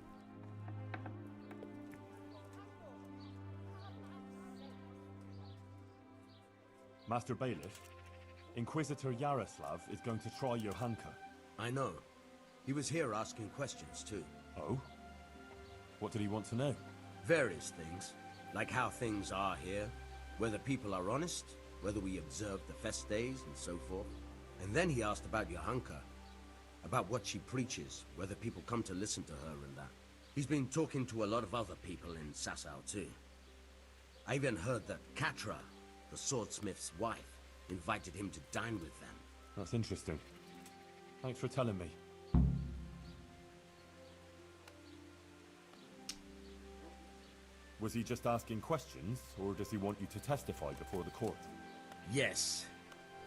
Master Bailiff, Inquisitor Yaroslav is going to try Johanka. I know. He was here asking questions, too. Oh? What did he want to know? Various things, like how things are here, whether people are honest, whether we observe the fest days, and so forth. And then he asked about Johanka, about what she preaches, whether people come to listen to her and that. He's been talking to a lot of other people in Sasau too. I even heard that Katra, the swordsmith's wife, invited him to dine with them. That's interesting. Thanks for telling me. Was he just asking questions, or does he want you to testify before the court? Yes,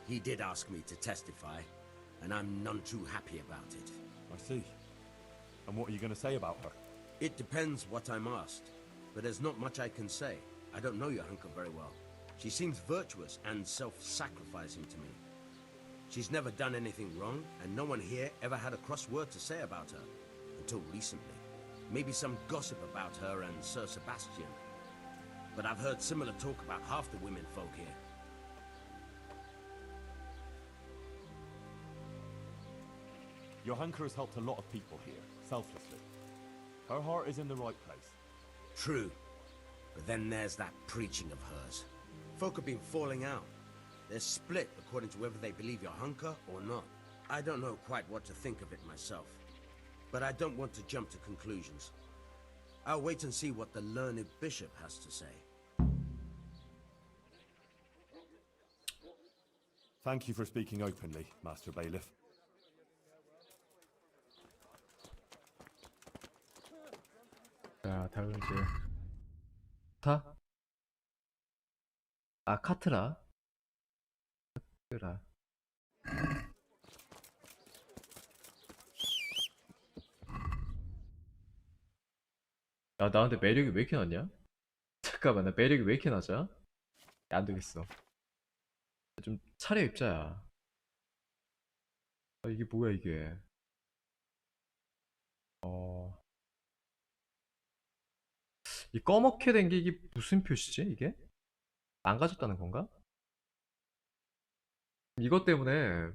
he did ask me to testify, and I'm none too happy about it. I see. And what are you going to say about her? It depends what I'm asked, but there's not much I can say. I don't know Johanka very well. She seems virtuous and self-sacrificing to me. She's never done anything wrong, and no one here ever had a cross word to say about her. Until recently. Maybe some gossip about her and Sir Sebastian. But I've heard similar talk about half the women folk here. Johanka has helped a lot of people here, selflessly. Her heart is in the right place. True. But then there's that preaching of hers. Folk have been falling out. They're split according to whether they believe Johanka or not. I don't know quite what to think of it myself. But I don't want to jump to conclusions. I'll wait and see what the learned bishop has to say. Thank you for speaking openly, Master Bailiff. 자, 다음 이제 타? 아, 카트라. 카트라. 야, 나 근데 매력이 왜 이렇게 낮냐? 잠깐만, 나 매력이 왜 이렇게 낮아? 야, 안 되겠어. 좀 차려입자야. 아, 이게 뭐야, 이게. 이 꺼멓게 된 게 이게 무슨 표시지, 이게? 망가졌다는 건가? 이것 때문에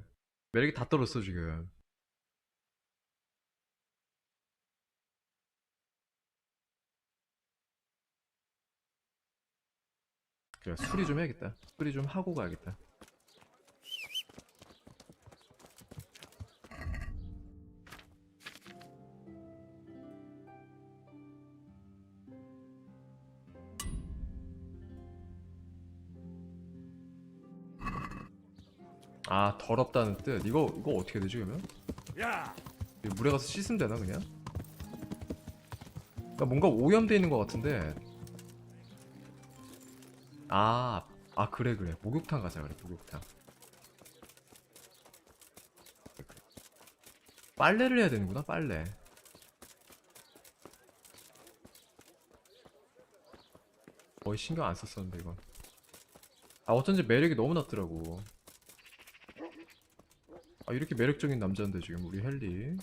매력이 다 떨어졌어, 지금. 그래, 수리 좀 해야겠다. 수리 좀 하고 가야겠다. 아, 더럽다는 뜻. 이거 어떻게 되지, 그러면? 이거 물에 가서 씻으면 되나, 그냥? 그러니까 뭔가 오염돼 있는 것 같은데. 아, 그래. 목욕탕 가자, 그래, 목욕탕. 빨래를 해야 되는구나, 빨래. 거의 신경 안 썼었는데, 이건. 아, 어쩐지 매력이 너무 낮더라고. 아, 이렇게 매력적인 남자인데, 지금, 우리 헨리.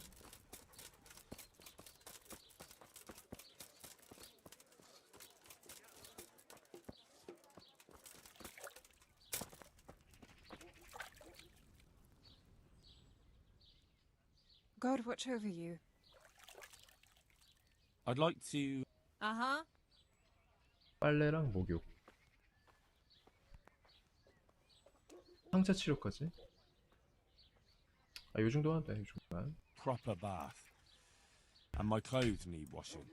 God watch over you. I'd like to... Uh-huh. 빨래랑 목욕. 상처 치료까지. 아, 요 정도 하면 돼, 요 정도만. proper bath. And my clothes need washing.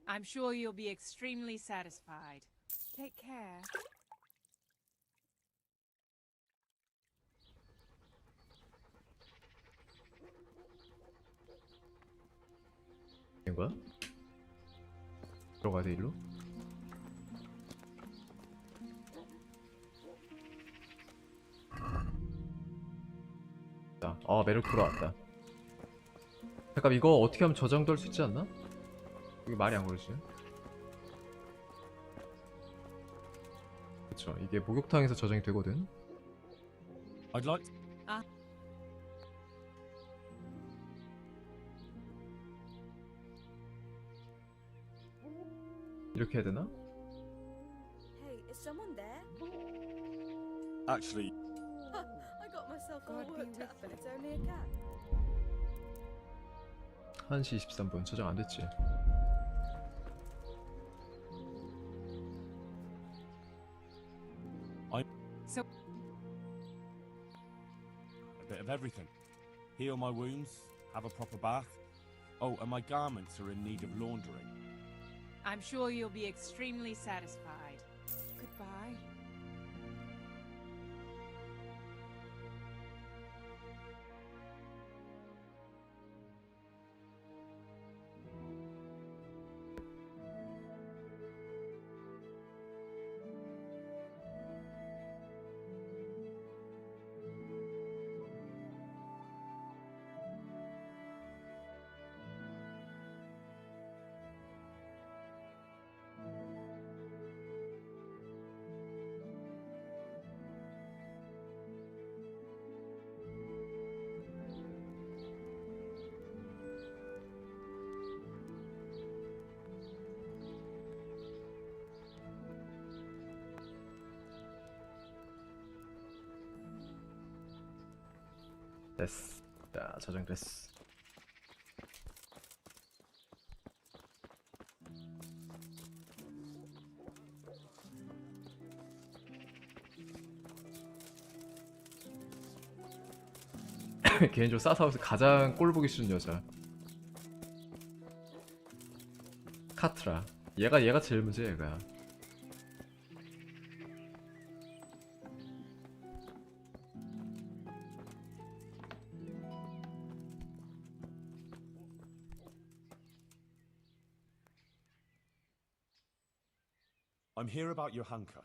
I'm sure you'll be extremely satisfied. Take care. 된 거야? 들어가야 돼, 일로? 아, 매력 돌아왔다. 잠깐, 이거 어떻게 하면 저장도 할 수 있지 않나? 이게 말이 안 그러지? 그쵸, 이게 목욕탕에서 저장이 되거든. I'd like... 이렇게 해야 되나? Hey, is someone there? Actually, I got myself all God be worked with up, but you. it's only a cat. 1시 23분 저장 안 됐지. bit of everything. Heal my wounds, have a proper bath. Oh, and my garments are in need of laundering. I'm sure you'll be extremely satisfied. Goodbye. 됐어. 자, 저장됐어. 개인적으로 사사우스 가장 꼴보기 싫은 여자 카트라. 얘가 제일 문제야. 얘가. I'm here about Johanka.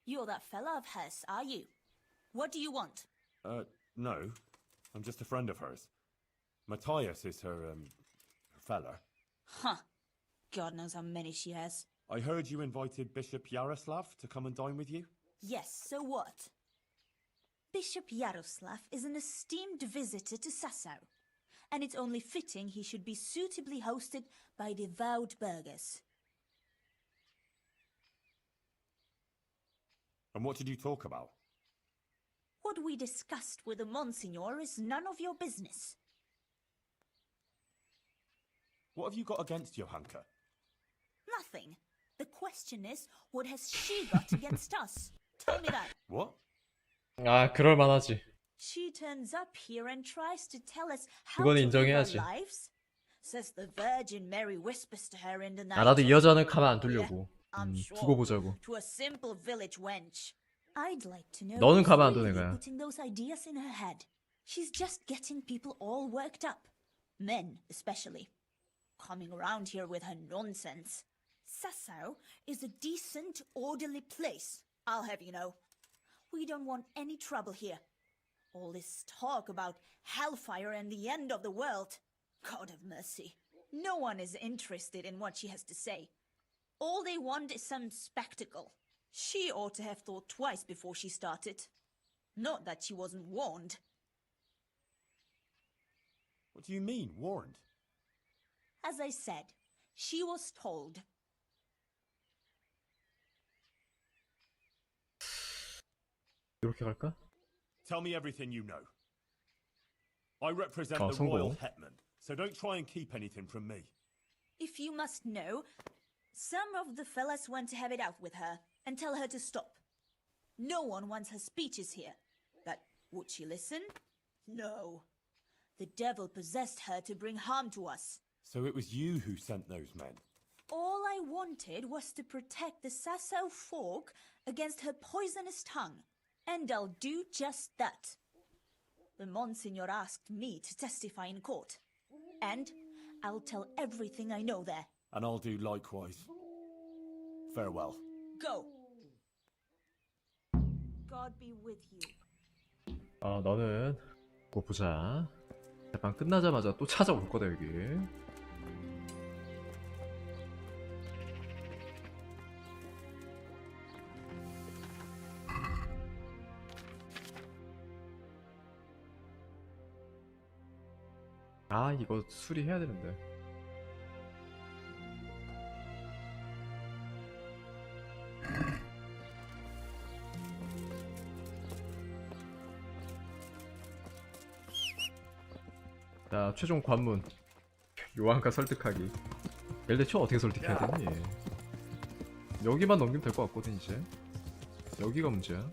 You're that fella of hers, are you? What do you want? No. I'm just a friend of hers. Matthias is her fella. Huh. God knows how many she has. I heard you invited Bishop Yaroslav to come and dine with you? Yes, so what? Bishop Yaroslav is an esteemed visitor to Sassau, and it's only fitting he should be suitably hosted by devout burghers. And what did you talk about? What we discussed with the Monsignor is none of your business. What have you got against Johanka? Nothing. The question is, what has she got against us? Tell me that. What? 아, 그럴 만하지. She turns up here and tries to tell us how 그건 to live our 인정해야지. lives. Says the Virgin Mary whispers to her in the night. 아, 나도 이 여자는 가만 안 두려고. I'm sure. 두고 보자고. To a simple village wench. I'd like to know 너는 who's 가만 안 둬, really 내가. putting those ideas in her head. She's just getting people all worked up. Men, especially. Coming around here with her nonsense. Sassau is a decent, orderly place, I'll have you know. We don't want any trouble here. All this talk about hellfire and the end of the world. God have mercy. No one is interested in what she has to say. All they want is some spectacle. She ought to have thought twice before she started. Not that she wasn't warned. What do you mean, warned? As I said, she was told. 이렇게 갈까? Tell me everything you know. I represent 아, the royal 성공. hetman, so don't try and keep anything from me. If you must know, some of the fellas want to have it out with her and tell her to stop. No one wants her speeches here. But would she listen? No. The devil possessed her to bring harm to us. So it was you who sent those men? All I wanted was to protect the Sassau folk against her poisonous tongue. And I'll do just that. The Monsignor asked me to testify in court. And I'll tell everything I know there. And I'll do likewise. Farewell. Go. God be with you. 너는 뭐 보자. 재판 끝나자마자 또 찾아올 거다 여기. 아, 이거 수리해야 되는데. 자, 최종 관문. 요한카 설득하기. 얘를 대체 어떻게 설득해야 되니? 여기만 넘기면 될 것 같거든 이제. 여기가 문제야.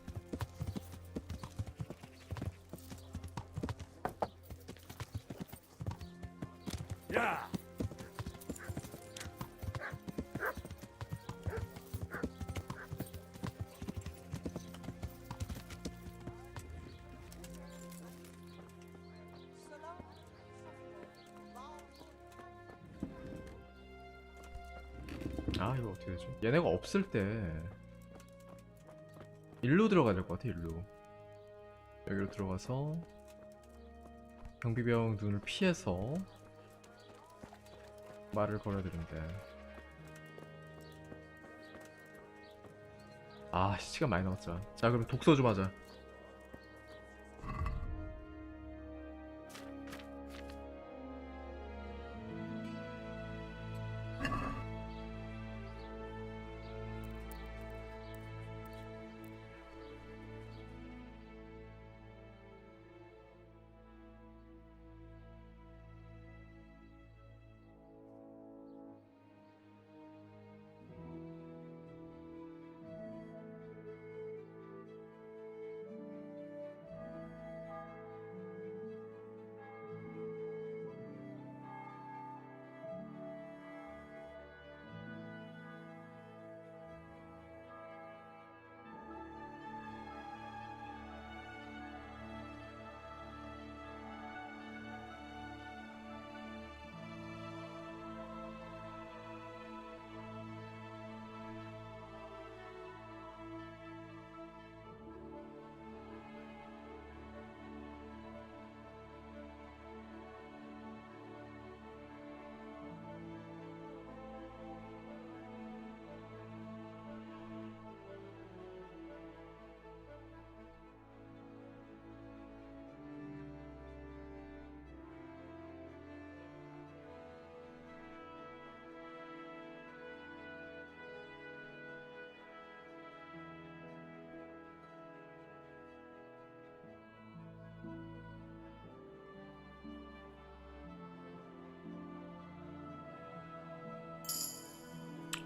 아 이거 어떻게 되죠? 얘네가 없을 때 일로 들어가야 될 것 같아. 일로 여기로 들어가서 경비병 눈을 피해서 말을 걸어야 되는데 아 시간 많이 남았잖아. 자 그럼 독서 좀 하자.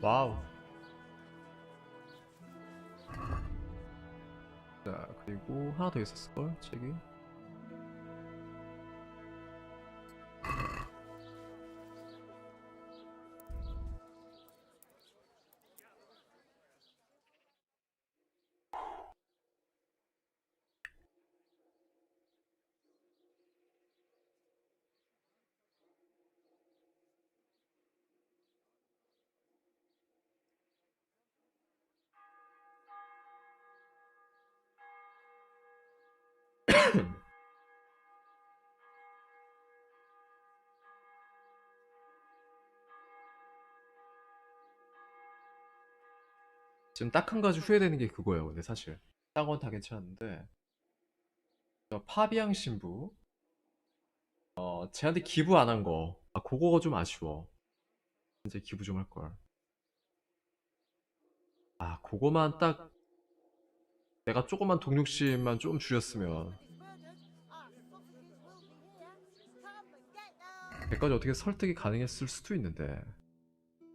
와우. 자 그리고 하나 더 있었을걸 책이. 지금 딱 한 가지 후회되는 게 그거예요. 근데 사실 딴 건 다 괜찮은데 저 파비앙 신부 쟤한테 기부 안 한 거, 아 그거가 좀 아쉬워. 이제 기부 좀 할 걸. 아 그거만 딱 내가 조금만 동력심만 좀 줄였으면 100까지 어떻게 설득이 가능했을 수도 있는데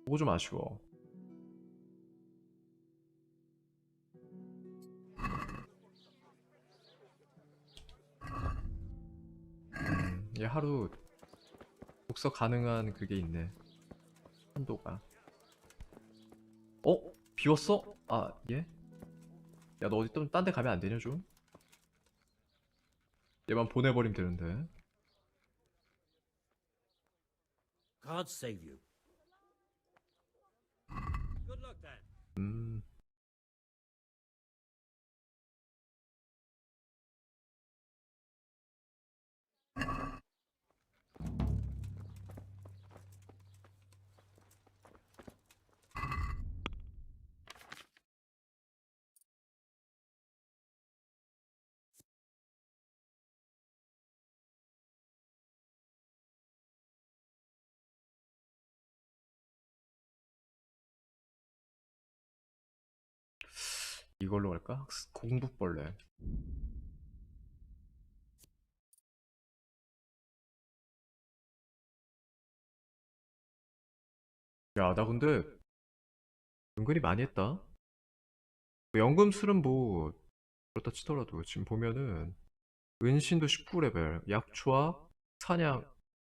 그거 좀 아쉬워. 얘 하루 독서 가능한 그게 있네. 한도가. 비웠어? 아 얘? 야 너 어디 또 딴 데 가면 안 되냐 좀? 얘만 보내버리면 되는데. God save you. Good luck then. 이걸로 갈까? 공북벌레. 야 나 근데 은근히 많이 했다. 연금술은 뭐 그렇다 치더라도 지금 보면은 은신도 19레벨, 약초와 사냥,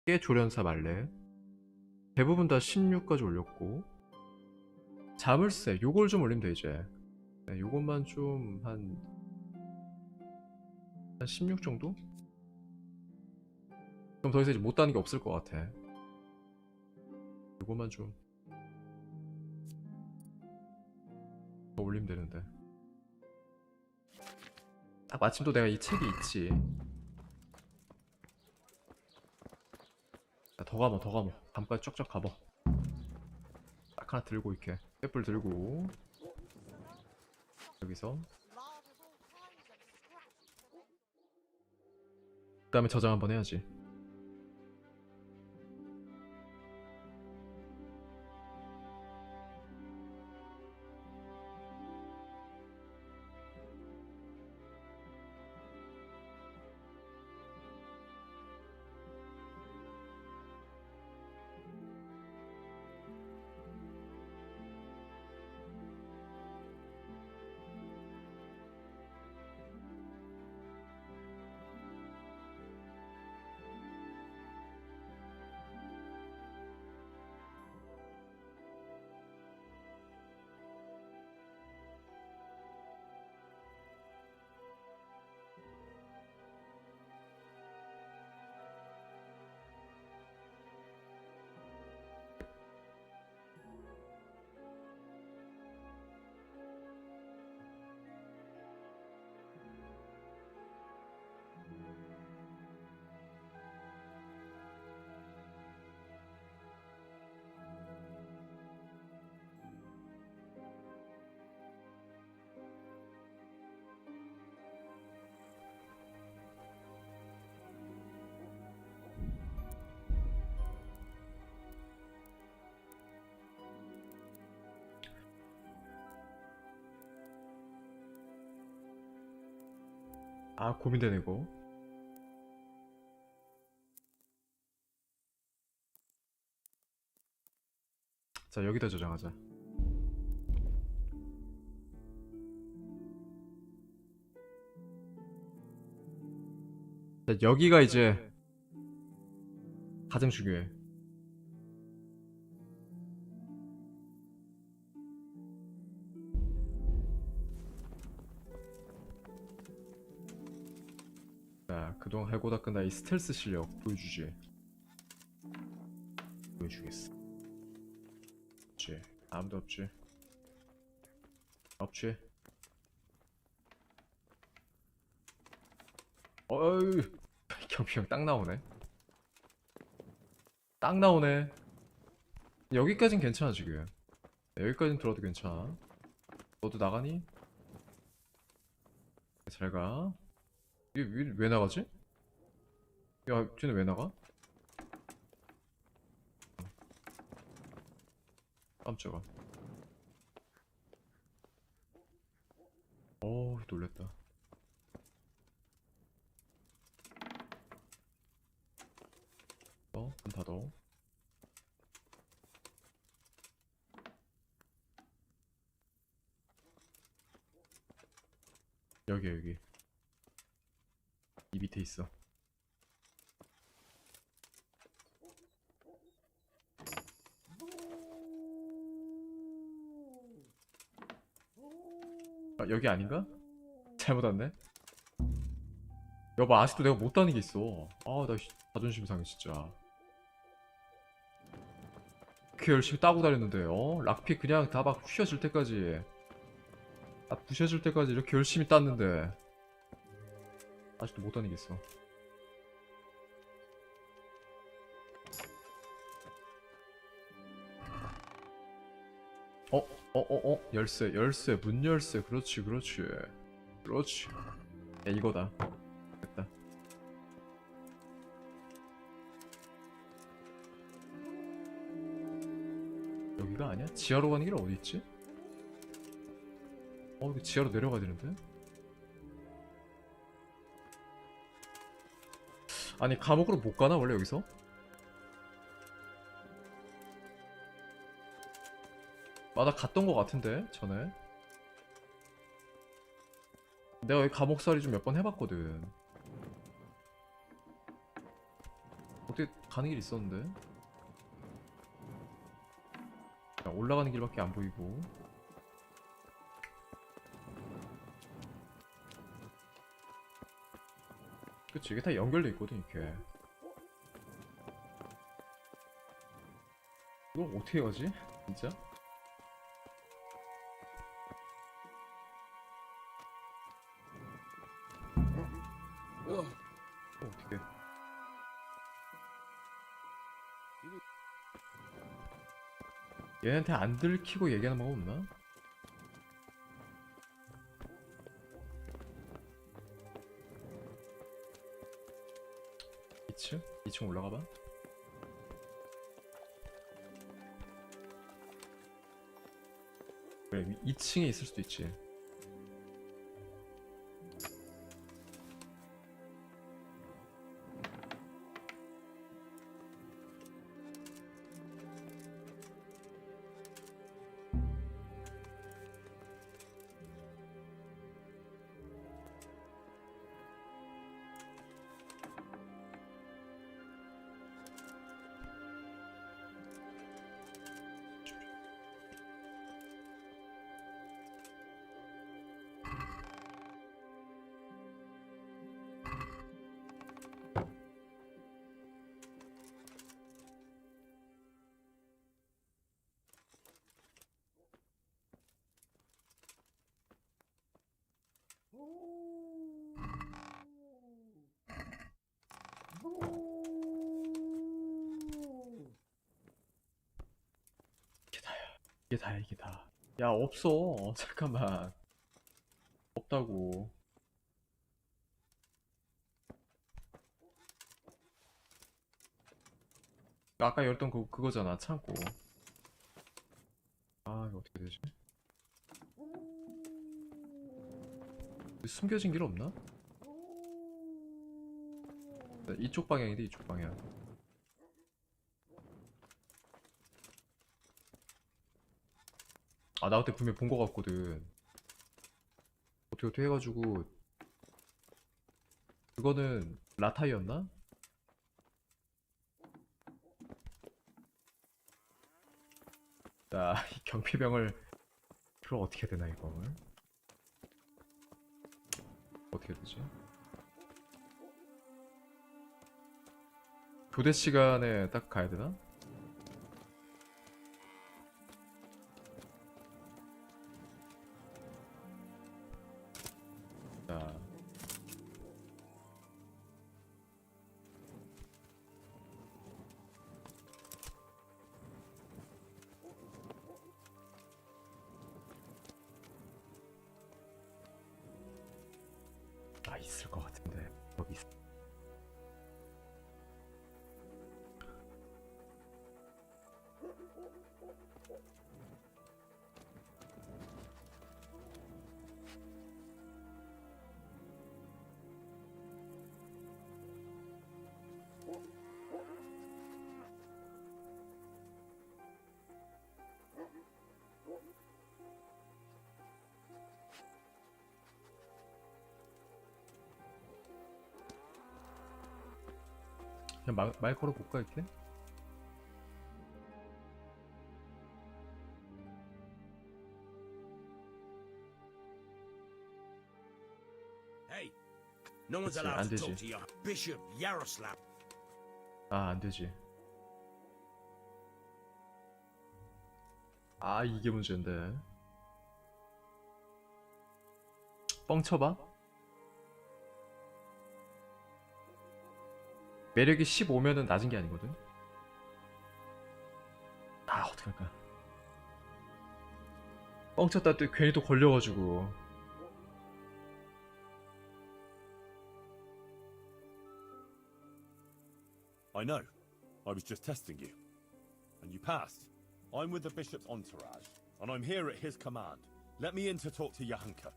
깨조련사 말레 대부분 다 16까지 올렸고 자물쇠 요걸 좀 올리면 돼 이제. 네, 요것만 좀 한 16 정도? 그럼 더 이상 이제 못다는 게 없을 것 같아. 요것만 좀 더 올리면 되는데. 딱 마침 또 내가 이 책이 있지. 야, 더 감어 더 감어. 감까지 쫙쫙 감어. 딱 하나 들고 이렇게 횃불 들고 여기서 그 다음에 저장 한번 해야지. 아 고민되네 이거. 자 여기다 저장하자. 자, 여기가 이제 가장 중요해. 자, 그동안 할고 닦은 나의 스텔스 실력 보여주지. 보여주겠어. 없지. 아무도 없지. 없지. 어이 경비형 딱 나오네. 딱 나오네. 여기까진 괜찮아 지금. 여기까진 들어도 괜찮아. 너도 나가니? 잘 가. 이게 왜 나가지? 야, 쟤네 왜 나가? 깜짝아. 놀랬다. 문 닫어. 여기. 이 밑에 있어. 아, 여기 아닌가? 잘못 왔네? 여보 아직도 내가 못 다는 게 있어. 아 나 자존심 상해 진짜. 그렇게 열심히 따고 다녔는데 락피 그냥 다 막 휘어질 때까지 부셔질 때까지 이렇게 열심히 땄는데 아직도 못 다니겠어. 열쇠 문 열쇠. 그렇지 야 이거다. 됐다. 여기가 아니야? 지하로 가는 길 어디 있지? 이거 지하로 내려가야 되는데? 아니 감옥으로 못 가나 원래 여기서? 나 갔던 거 같은데 전에. 내가 여기 감옥살이 좀 몇 번 해봤거든. 어떻게 가는 길 있었는데? 올라가는 길밖에 안 보이고. 그치 이게 다 연결돼 있거든 이렇게. 이거 어떻게 가지? 진짜? 어떻게? 얘한테 안 들키고 얘기하는 방법 없나? 2층? 2층 올라가봐. 그래, 2층에 있을 수도 있지. 이게 다야. 이게 다야, 이게 다. 야, 없어. 잠깐만. 없다고. 아까 열던 그거잖아, 창고. 아, 이거 어떻게 되지? 숨겨진 길 없나? 이쪽 방향인데, 이쪽 방향. 아, 나 그때 분명 본 거 같거든. 어떻게 해가지고. 그거는 라타이였나? 자, 이 경비병을 그럼 어떻게 해야 되나, 이걸? 어떻게 해야 되지? 교대 시간에 딱 가야 되나? 자, 있을 것 같은데 여기 있어. 그냥 말 걸어볼까 이렇게? Hey, no one's 그치, allowed 안 to talk 되지. to your Bishop Yaroslav. 아, 안 되지. 아, 이게 문제인데. 뻥쳐봐. 매력이 15면은 낮은 게 아니거든. 아, 어떡할까. 뻥쳤다 또 괜히 또 걸려가지고. I know. I was just testing you. And you passed. I'm with the bishop's entourage, and I'm here at his command. Let me in to talk to Johanka.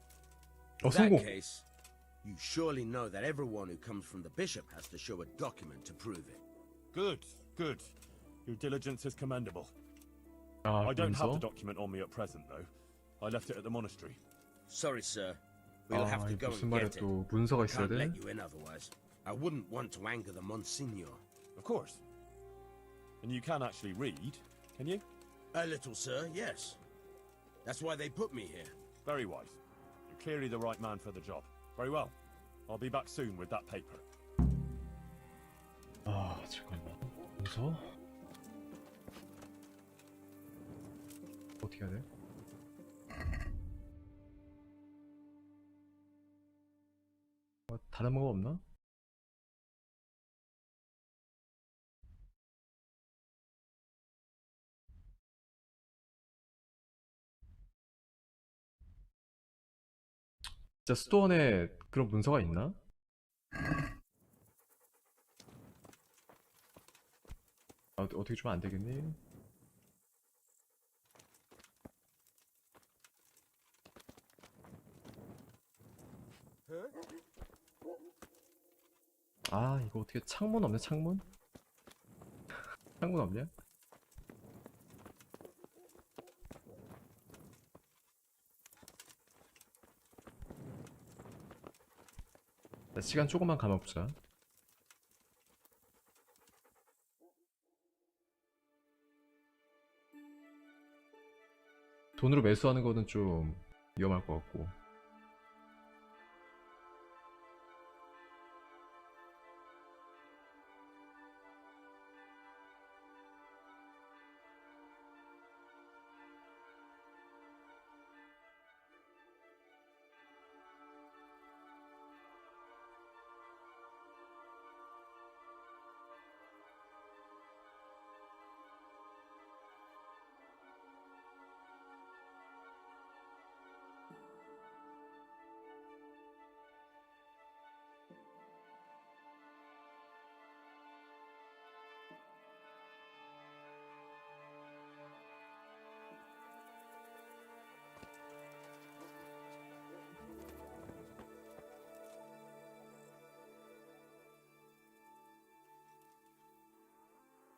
In that 성공. case, you surely know that everyone who comes from the bishop has to show a document to prove it. Good, good. Your diligence is commendable. 아, I don't have the 그러면서? document on me at present, though. I left it at the monastery. Sorry, sir. We'll have 아, to 이 go 무슨 and 말에 get it. 또 문서가 있어야 Can't 돼? let you in otherwise. I wouldn't want to anger the Monsignor. Of course. And you can actually read, can you? A little, sir, yes. That's why they put me here. Very wise. You're clearly the right man for the job. Very well. I'll be back soon with that paper. 아, 잠깐만. 문서? 어떻게 해야 돼? 다른 방법 없나? 진짜 수도원에 그런 문서가 있나? 아, 어떻게 주면 안 되겠니? 아, 이거 어떻게 창문 없냐, 창문? 창문 없냐? 자, 시간 조금만 감아보자. 돈으로 매수하는 거는 좀 위험할 것 같고.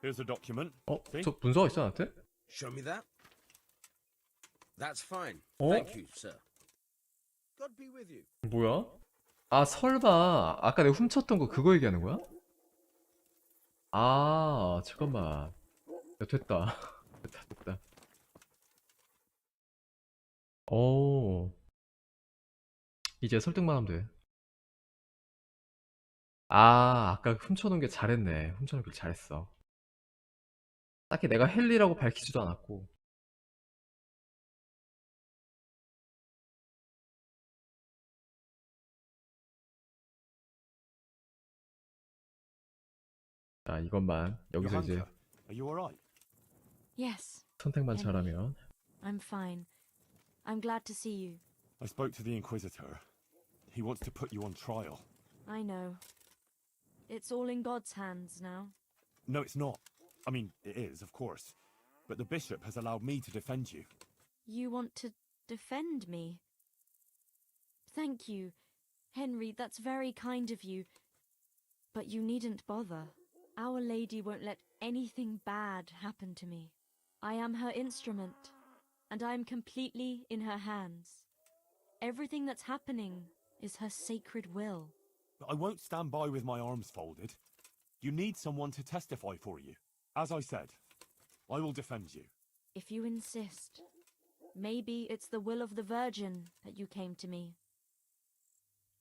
Here's a document. 저 문서가 있어, 나한테? Show me that. That's fine. 어? Thank you, sir. God be with you. 뭐야? 아, 설마 아까 내가 훔쳤던 거 그거 얘기하는 거야? 아, 잠깐만. 야, 됐다. 됐다. 오. 이제 설득만 하면 돼. 아, 아까 훔쳐놓은 게 잘했네. 훔쳐놓길 잘했어. 딱히 내가 헨리라고 밝히지도 않았고. 자, 이것만 여기서 이제 Johanka, are you alright? Yes, 선택만 Henry. 잘하면. I'm fine. I'm glad to see you. I spoke to the Inquisitor. He wants to put you on trial. I know. It's all in God's hands now. No, it's not. I mean, it is, of course. But the bishop has allowed me to defend you. You want to defend me? Thank you, Henry, that's very kind of you. But you needn't bother. Our Lady won't let anything bad happen to me. I am her instrument, and I am completely in her hands. Everything that's happening is her sacred will. But I won't stand by with my arms folded. You need someone to testify for you. As I said, I will defend you. If you insist. Maybe it's the will of the Virgin that you came to me.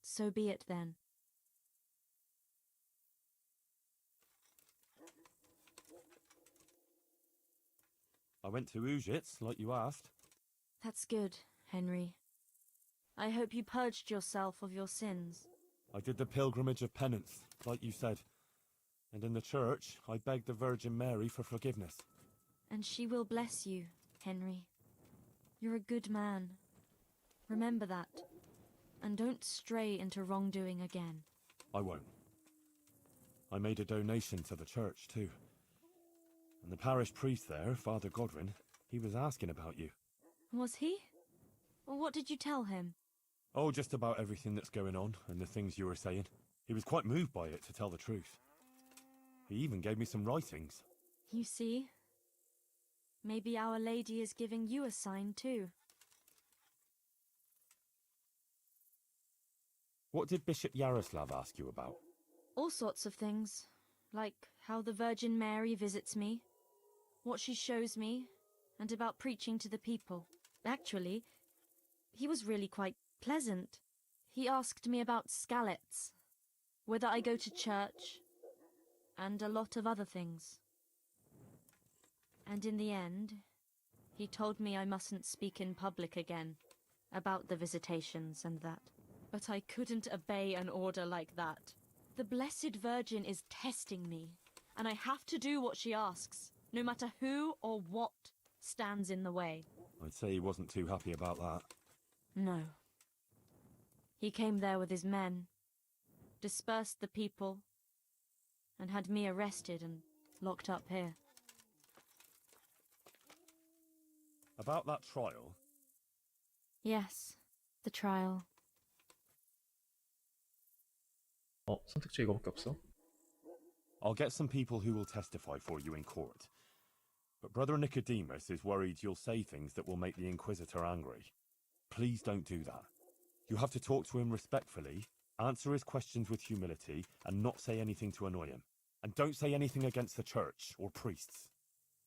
So be it then. I went to Ujits, like you asked. That's good, Henry. I hope you purged yourself of your sins. I did the pilgrimage of penance, like you said. And in the church, I begged the Virgin Mary for forgiveness. And she will bless you, Henry. You're a good man. Remember that. And don't stray into wrongdoing again. I won't. I made a donation to the church, too. And the parish priest there, Father Godwin, he was asking about you. Was he? What did you tell him? Oh, just about everything that's going on and the things you were saying. He was quite moved by it, to tell the truth. He even gave me some writings. You see? Maybe Our Lady is giving you a sign too. What did Bishop Yaroslav ask you about? All sorts of things. Like how the Virgin Mary visits me, what she shows me, and about preaching to the people. Actually, he was really quite pleasant. He asked me about Skalitz, whether I go to church, and a lot of other things. And in the end, he told me I mustn't speak in public again about the visitations and that. But I couldn't obey an order like that. The Blessed Virgin is testing me, and I have to do what she asks, no matter who or what stands in the way. I'd say he wasn't too happy about that. No. He came there with his men, dispersed the people, and had me arrested and locked up here. About that trial, Yes, the trial. 선택지 이거밖에 없어? I'll get some people who will testify for you in court. But Brother Nicodemus is worried you'll say things that will make the Inquisitor angry. Please don't do that. You have to talk to him respectfully, answer his questions with humility, and not say anything to annoy him. And don't say anything against the church or priests.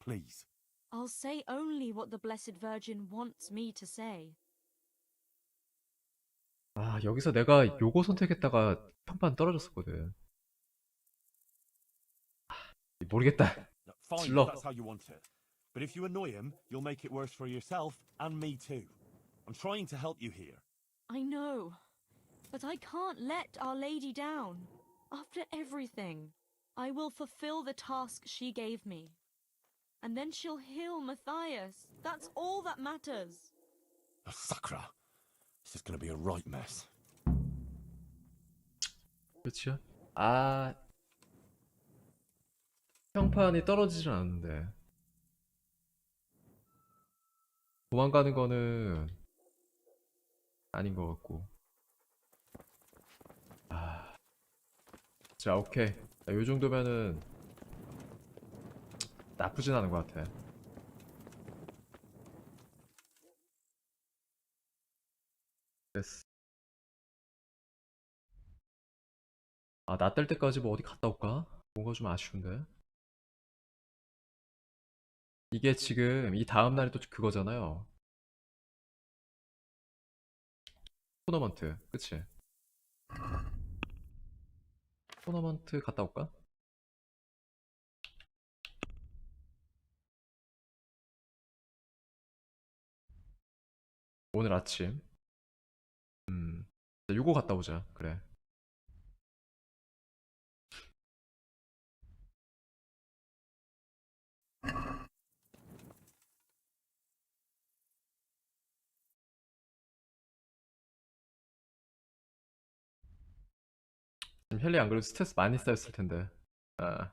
Please. I'll say only what the Blessed Virgin wants me to say. 아, 여기서 내가 요거 선택했다가 평판 떨어졌었거든. 모르겠다. Fine, 질러. if that's how you want it. But if you annoy him, you'll make it worse for yourself and me too. I'm trying to help you here. I know, but I can't let Our Lady down. After everything, I will fulfill the task she gave me. And then she'll heal Matthias. That's all that matters. Sakra. This is going to be a right mess. 그렇죠? 아, 평판이 떨어지진 않는데 도망가는 거는 아닌 것 같고. 자, 오케이. 요 정도면은 나쁘진 않은 것 같아. 됐어. 아, 나 뗄 때까지 뭐 어디 갔다 올까? 뭔가 좀 아쉬운데. 이게 지금 이 다음 날이 또 그거잖아요. 토너먼트, 그치? 토너먼트 갔다 올까? 오늘 아침. 요거 갔다 오자. 그래. 지금 헬리 안 그래도 스트레스 많이 쌓였을 텐데. 아.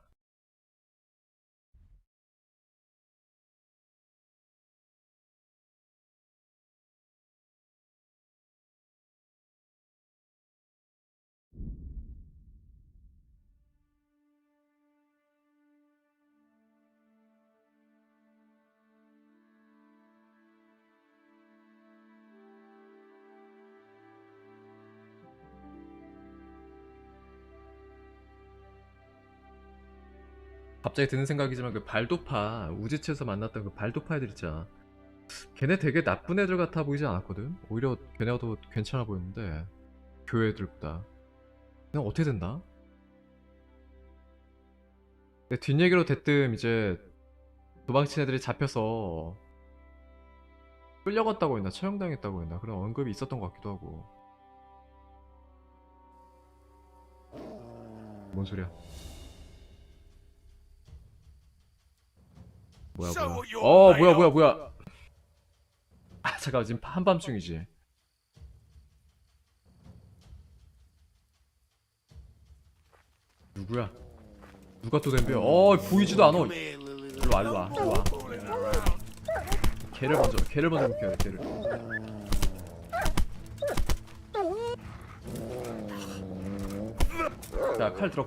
갑자기 드는 생각이지만 그 발도파 우지치에서 만났던 그 발도파 애들 있잖아. 걔네 되게 나쁜 애들 같아 보이지 않았거든. 오히려 걔네가 더 괜찮아 보였는데 교회 애들보다. 그냥 어떻게 된다? 근데 뒷얘기로 대뜸 이제 도망친 애들이 잡혀서 끌려갔다고 했나 처형당했다고 했나 그런 언급이 있었던 것 같기도 하고. 뭔 소리야? 뭐야. 뭐야. 아, 잠깐 지금 한밤중이지. 누구야? 누가 또 덤벼? 보이지도 않아. 일로와. 걔를 먼저 묶여야 돼. 걔를. 자, 칼 들어.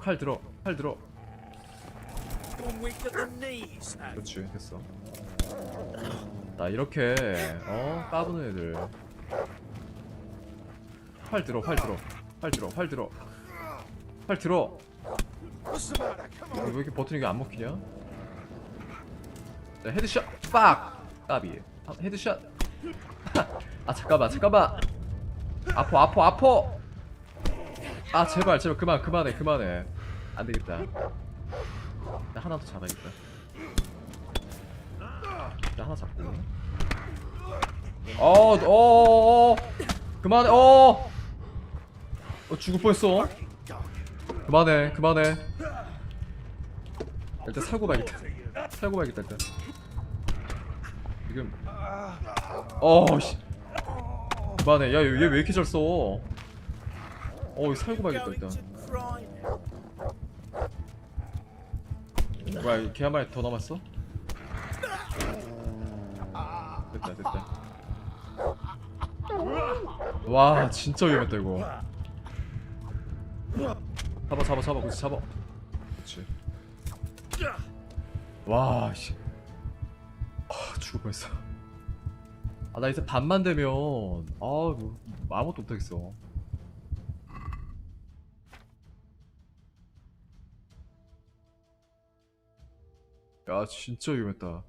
그렇지, 됐어. 나 이렇게 까부는 애들. 활 들어. 왜 이렇게 버튼이 안 먹히냐? 자, 헤드샷 빡! 까비. 헤드샷. 아, 잠깐만. 아파. 아, 제발 그만해. 안 되겠다. 나 하나 더 잡아야겠다. 나 하나 잡고. 그만해. 죽을 뻔했어. 그만해. 일단 살고 봐야겠다. 일단. 지금. 씨. 그만해. 야, 얘 왜 이렇게 잘 써? 이거 살고 봐야겠다 일단. 뭐야, 걔 한 마리 더 남았어? 됐다 됐다. 와 진짜 위험했다 이거. 잡아 그렇지 잡아. 그렇지. 와 씨. 죽을 뻔했어. 나 이제 밤만 되면 뭐 아무것도 못하겠어. 야 진짜 위험했다.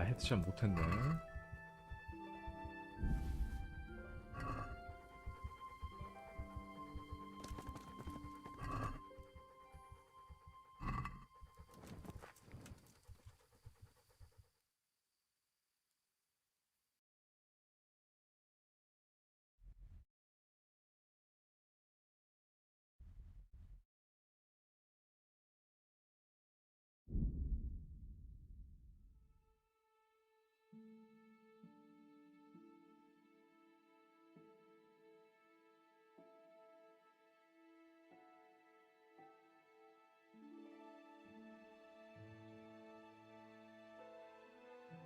헤드샷 못했네.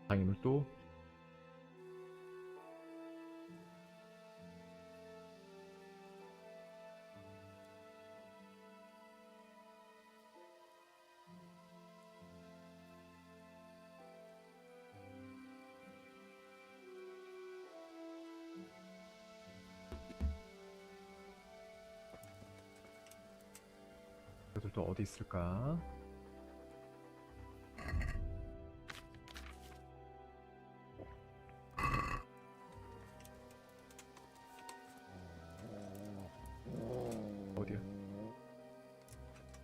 방임을 또 얘들 또 어디 있을까?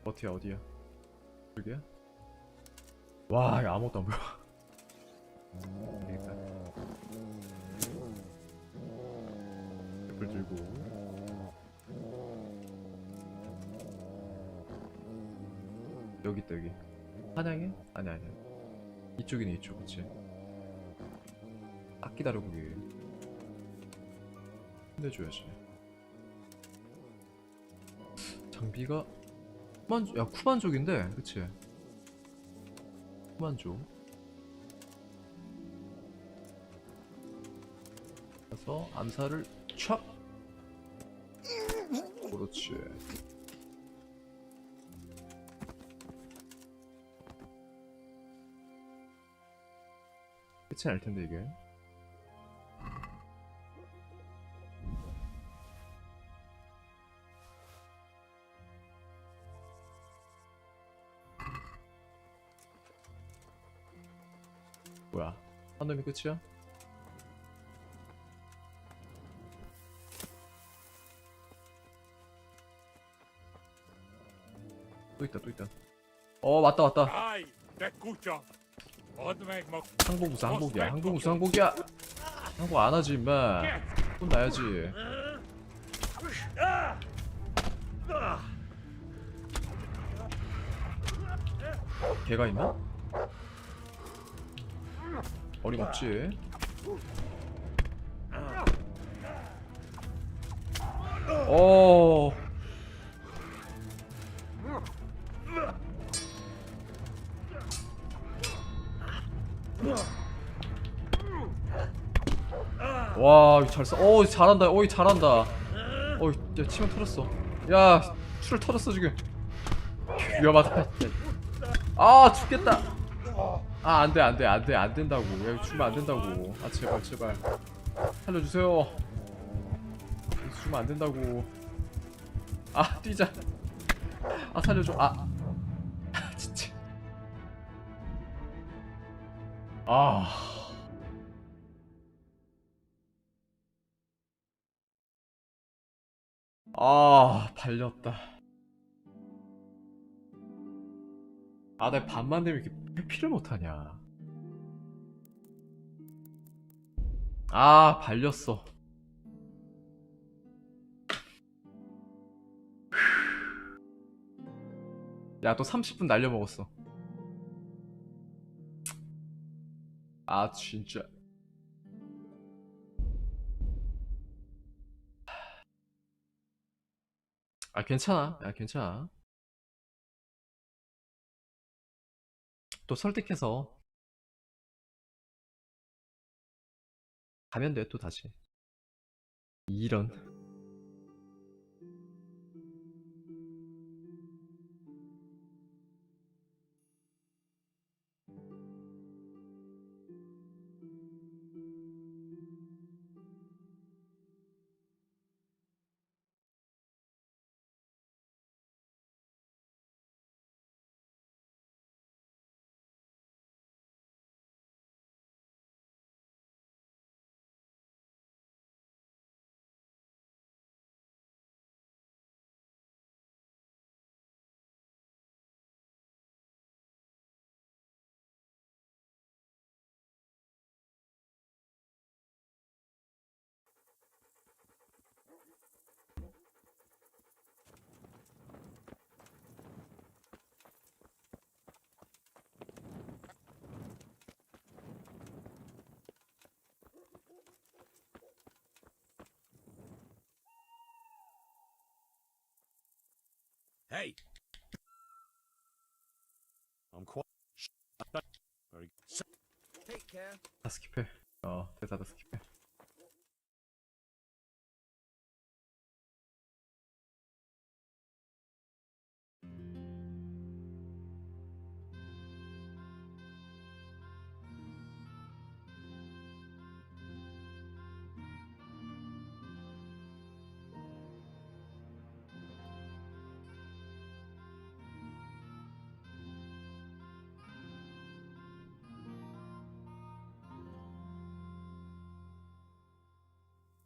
어디야? 어디야? 여기야? 와, 이거 아무것도 안 보여. 되겠다. 벽을 들고. 여기 있다, 여기. 사냥해? 아니야. 이쪽이네, 이쪽. 그치? 딱 기다려보기. 혼내줘야지. 장비가 쿠만족인데, 그치? 쿠만족. 가서 암살을 촥. 그렇지. 끝이 날 텐데 이게. 뭐야? 한 놈이 끝이야? 또 있다. 왔다. 항복이야. 항복 안 하지 임마. 혼나야지. 개가 있나? 어림없지. 와, 잘 쏴. 잘한다. 잘한다. 야, 치명 터졌어. 야, 추를 터졌어 지금. 위험하다. 죽겠다. 안 된다고. 야, 죽으면 안 된다고. 제발. 살려주세요. 죽으면 안 된다고. 뛰자. 살려줘. 진짜. 아, 발렸다. 아, 나 밤만 되면 이렇게 회피를 못하냐. 아, 발렸어. 야, 또 30분 날려먹었어. 아, 진짜. 아, 괜찮아. 야, 괜찮아. 또 설득해서 가면 돼, 또 다시. 이런. Hey! I'm quite. Very Take care. 다 스킵해. 대사 다 스킵해.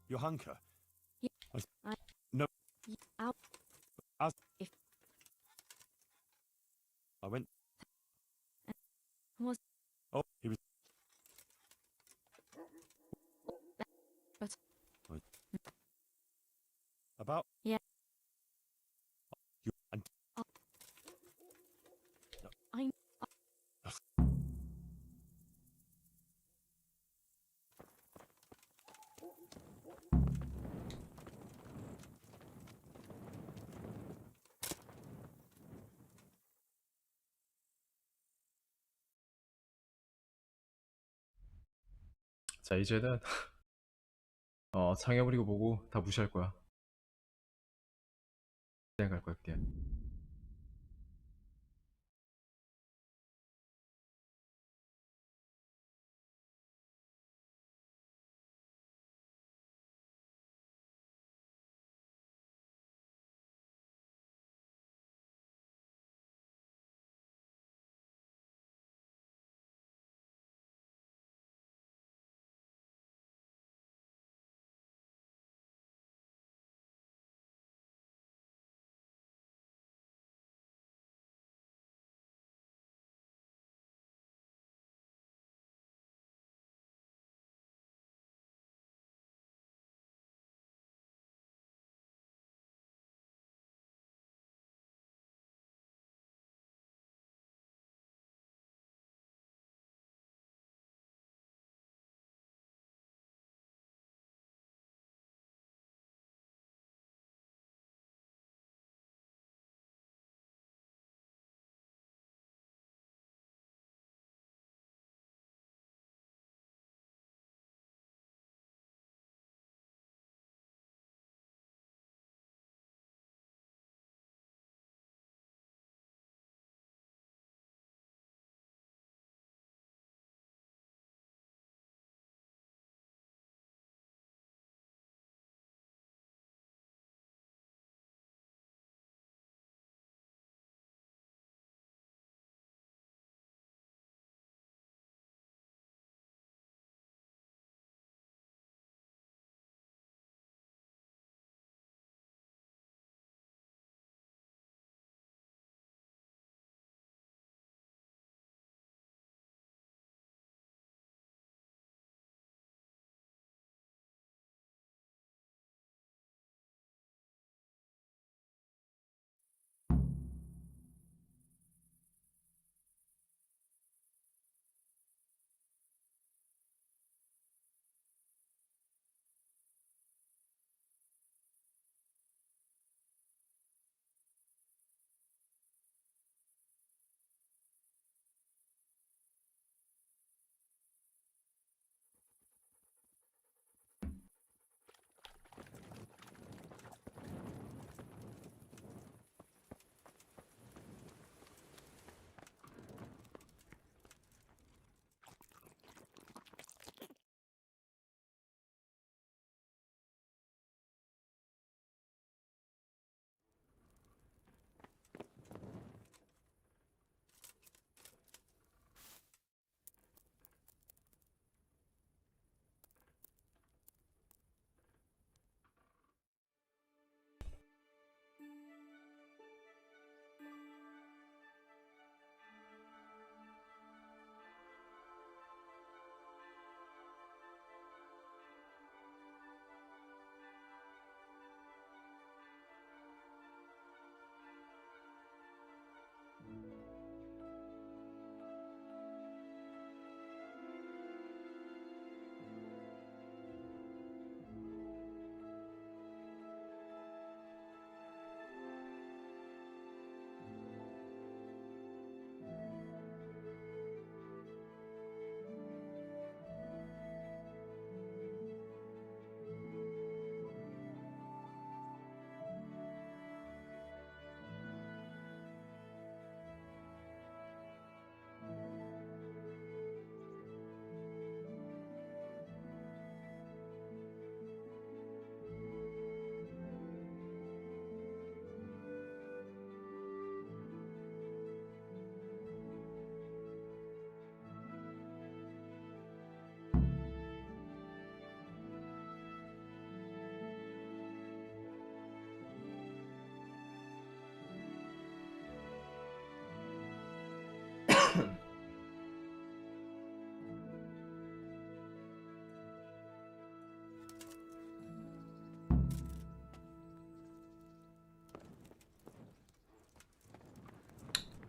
Johanka. I- No. I'll- As if- I went. Was- Oh, he was. But- Right. About. Yeah. You and. I 자, 이제는 장애물이고 뭐고 다 무시할 거야. 그냥 갈 거야, 그냥.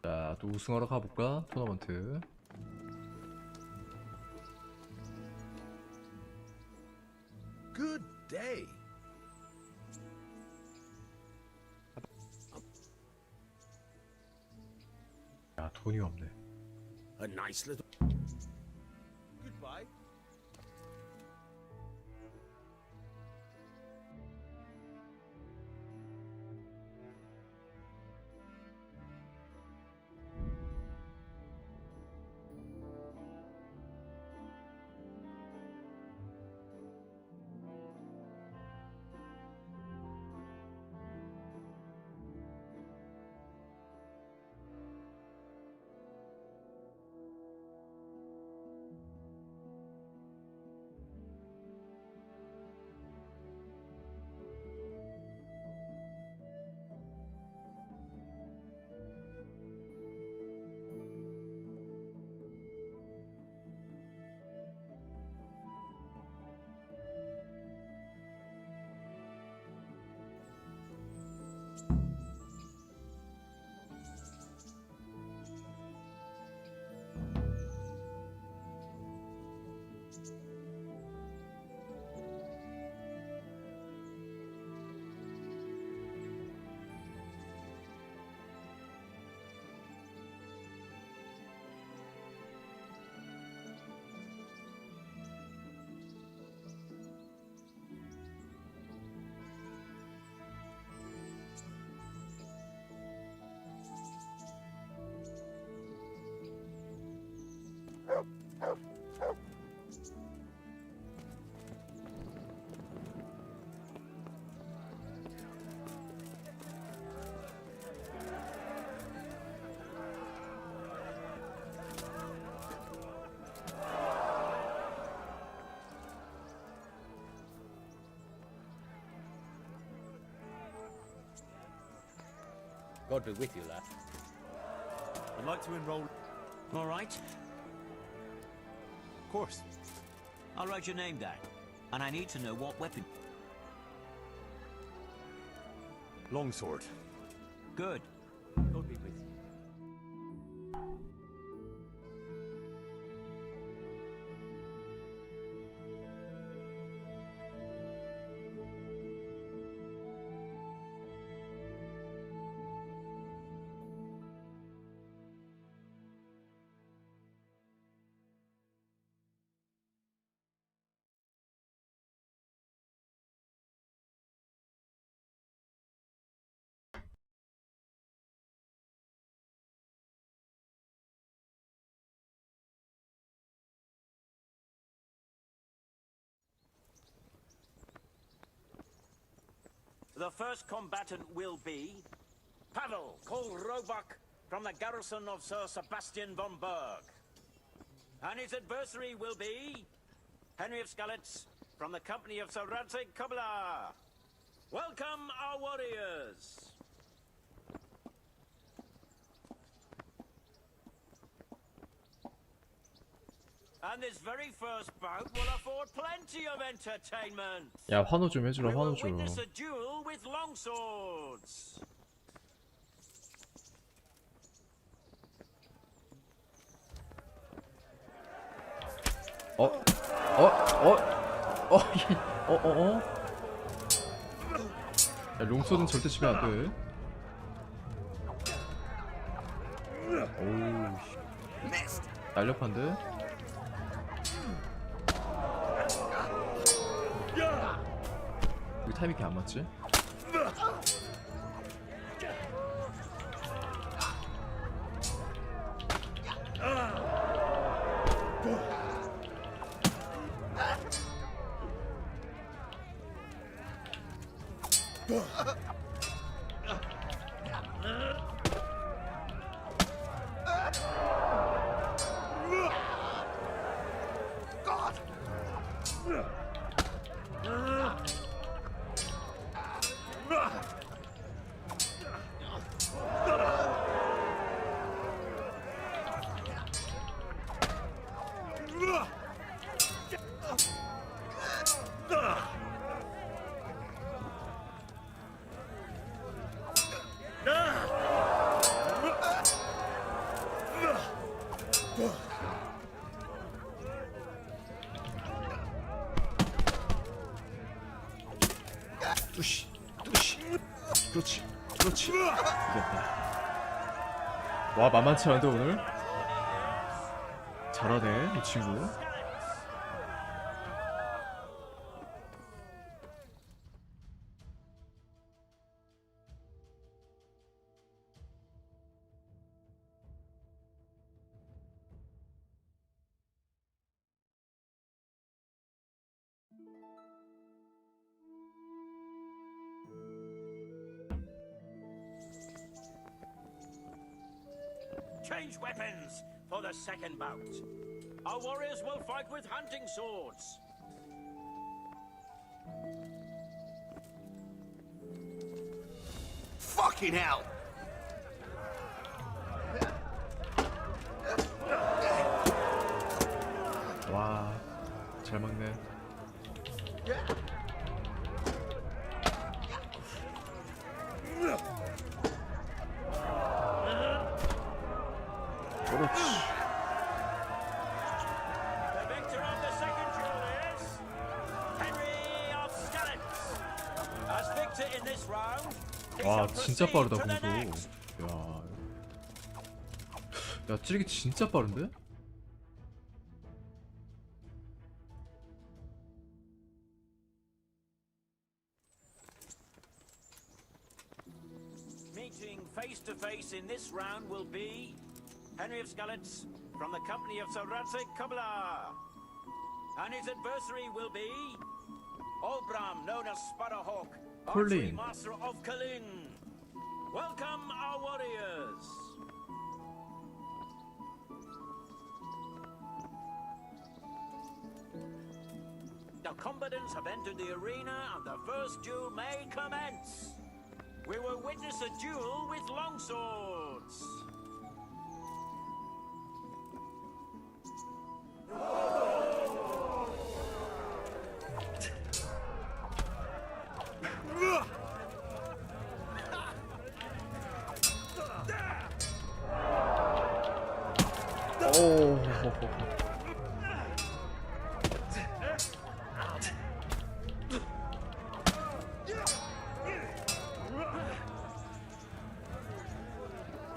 자, 또 우승하러 가볼까? 토너먼트. Good day. 야, 돈이 없네. A nice little. Goodbye. God be with you, lad. I'd like to enroll. All right. Of course. I'll write your name down, and I need to know what weapon. Longsword. Good. God be with you. The first combatant will be Pavel, called Roebuck, from the garrison of Sir Sebastian von Berg. And his adversary will be Henry of Skalitz, from the company of Sir Radzig Kobyla. Welcome, our warriors! And this very first bout will afford plenty of entertainment. 야, 환호 좀 해주라, We will 환호 좀. witness a duel with longswords. 야, 롱소는 절대 치면 안 돼. 오우, 날렵한데? 왜 타이밍이 이렇게 안 맞지? 뚜시 뚜시. 그렇지 그렇지. 이겼다. 와 만만치 않은데 오늘. 잘하네 이 친구. Change weapons for the second bout. Our warriors will fight with hunting swords. Fucking hell! 와, 잘 막네. 그렇지. The victor of the second duel is Henry of Skallets. As victor in this round, he 와, shall 진짜 proceed 빠르다 to the 공도. next. 야, 찌르기 진짜 빠른데? Meeting face to face in this round will be Henry of Skallets from the company of Sir Radzik Kubla. And his adversary will be Olbram, known as Sparrowhawk, archery Colin. master of Kalin. Welcome, our warriors. The combatants have entered the arena and the first duel may commence. We will witness a duel with longswords. 오.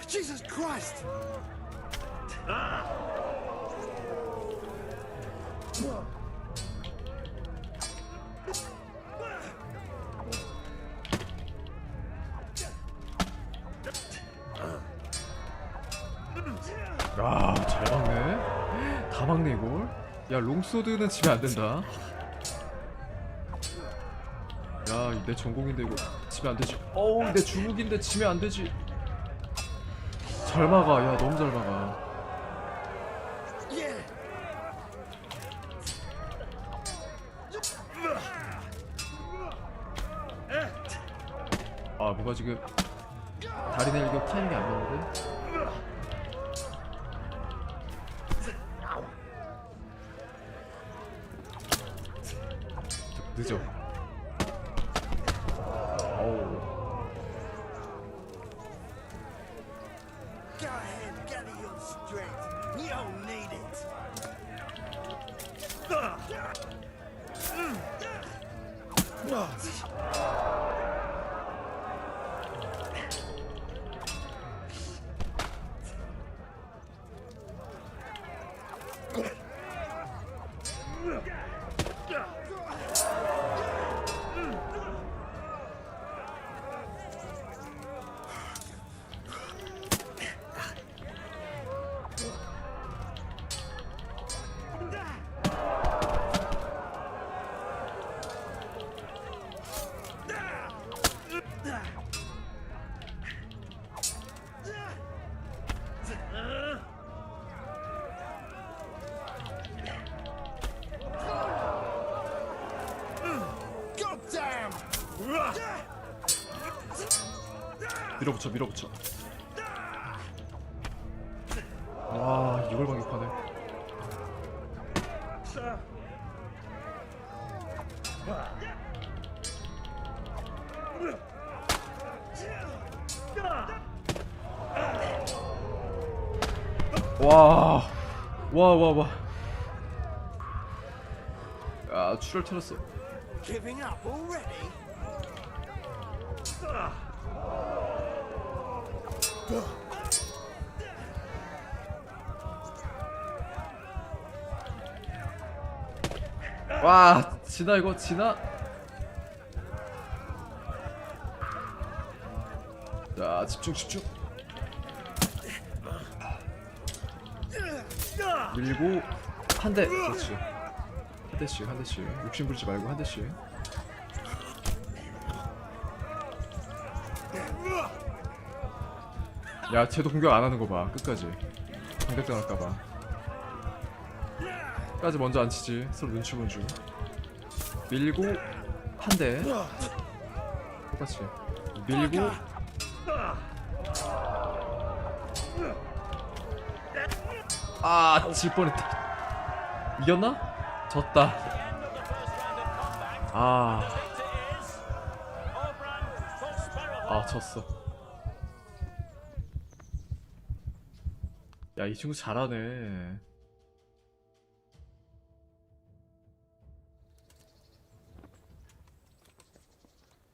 Jesus Christ! 야, 잘 막네. 다 막네 이걸. 야, 롱소드는 지면 안 된다. 야, 내 전공인데 이거 지면 안 되지. 어우, 내 주북인데 지면 안 되지. 잘 막아. 야, 너무 잘 막아. 아, 뭔가 지금 다리 내리고 타이밍이 안 맞는데? 늦어. 어우. Go ahead, gather your strength. You don't need it. 밀어붙여, 밀어붙여. 와, 이걸 반격하네. 와, 와. 야, 출혈 터졌어. Giving up already? 와, 지나 이거 지나? 자, 집중 집중. 밀고 한 대. 그렇지. 한 대씩 한 대씩. 욕심 부리지 말고 한 대씩. 야, 쟤도 공격 안 하는 거 봐. 끝까지. 공격당할까 봐. 끝까지 먼저 안 치지. 서로 눈치 보는 중. 밀고 한 대. 똑같이. 밀고 아, 질 뻔했다. 이겼나? 졌다. 아, 졌어. 야, 이 친구 잘하네.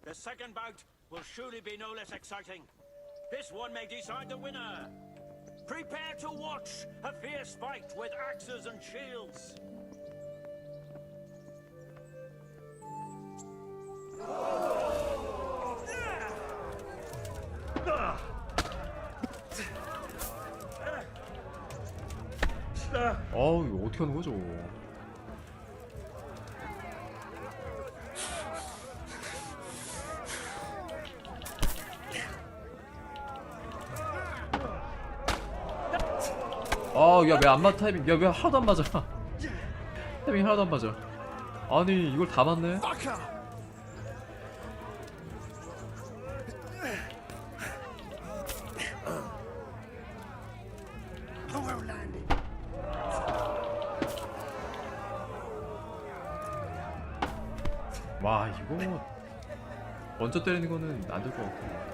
The second bout will surely be no less exciting. This one may decide the winner. Prepare to watch a fierce fight with axes and shields. 어우, 이거 어떻게 하는 거죠? 아, 야, 왜 안 맞아 타이밍? 야, 왜 하나도 안 맞아? 타이밍 하나도 안 맞아. 아니, 이걸 다 맞네? 와, 이거 먼저 때리는 거는 안 될 것 같고.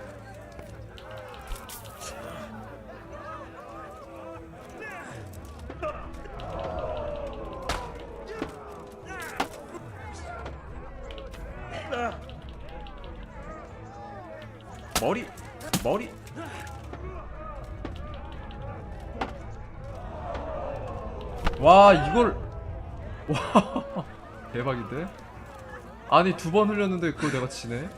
머리. 와, 이걸 와, 대박인데? 아니, 2번 흘렸는데 그걸 내가 치네.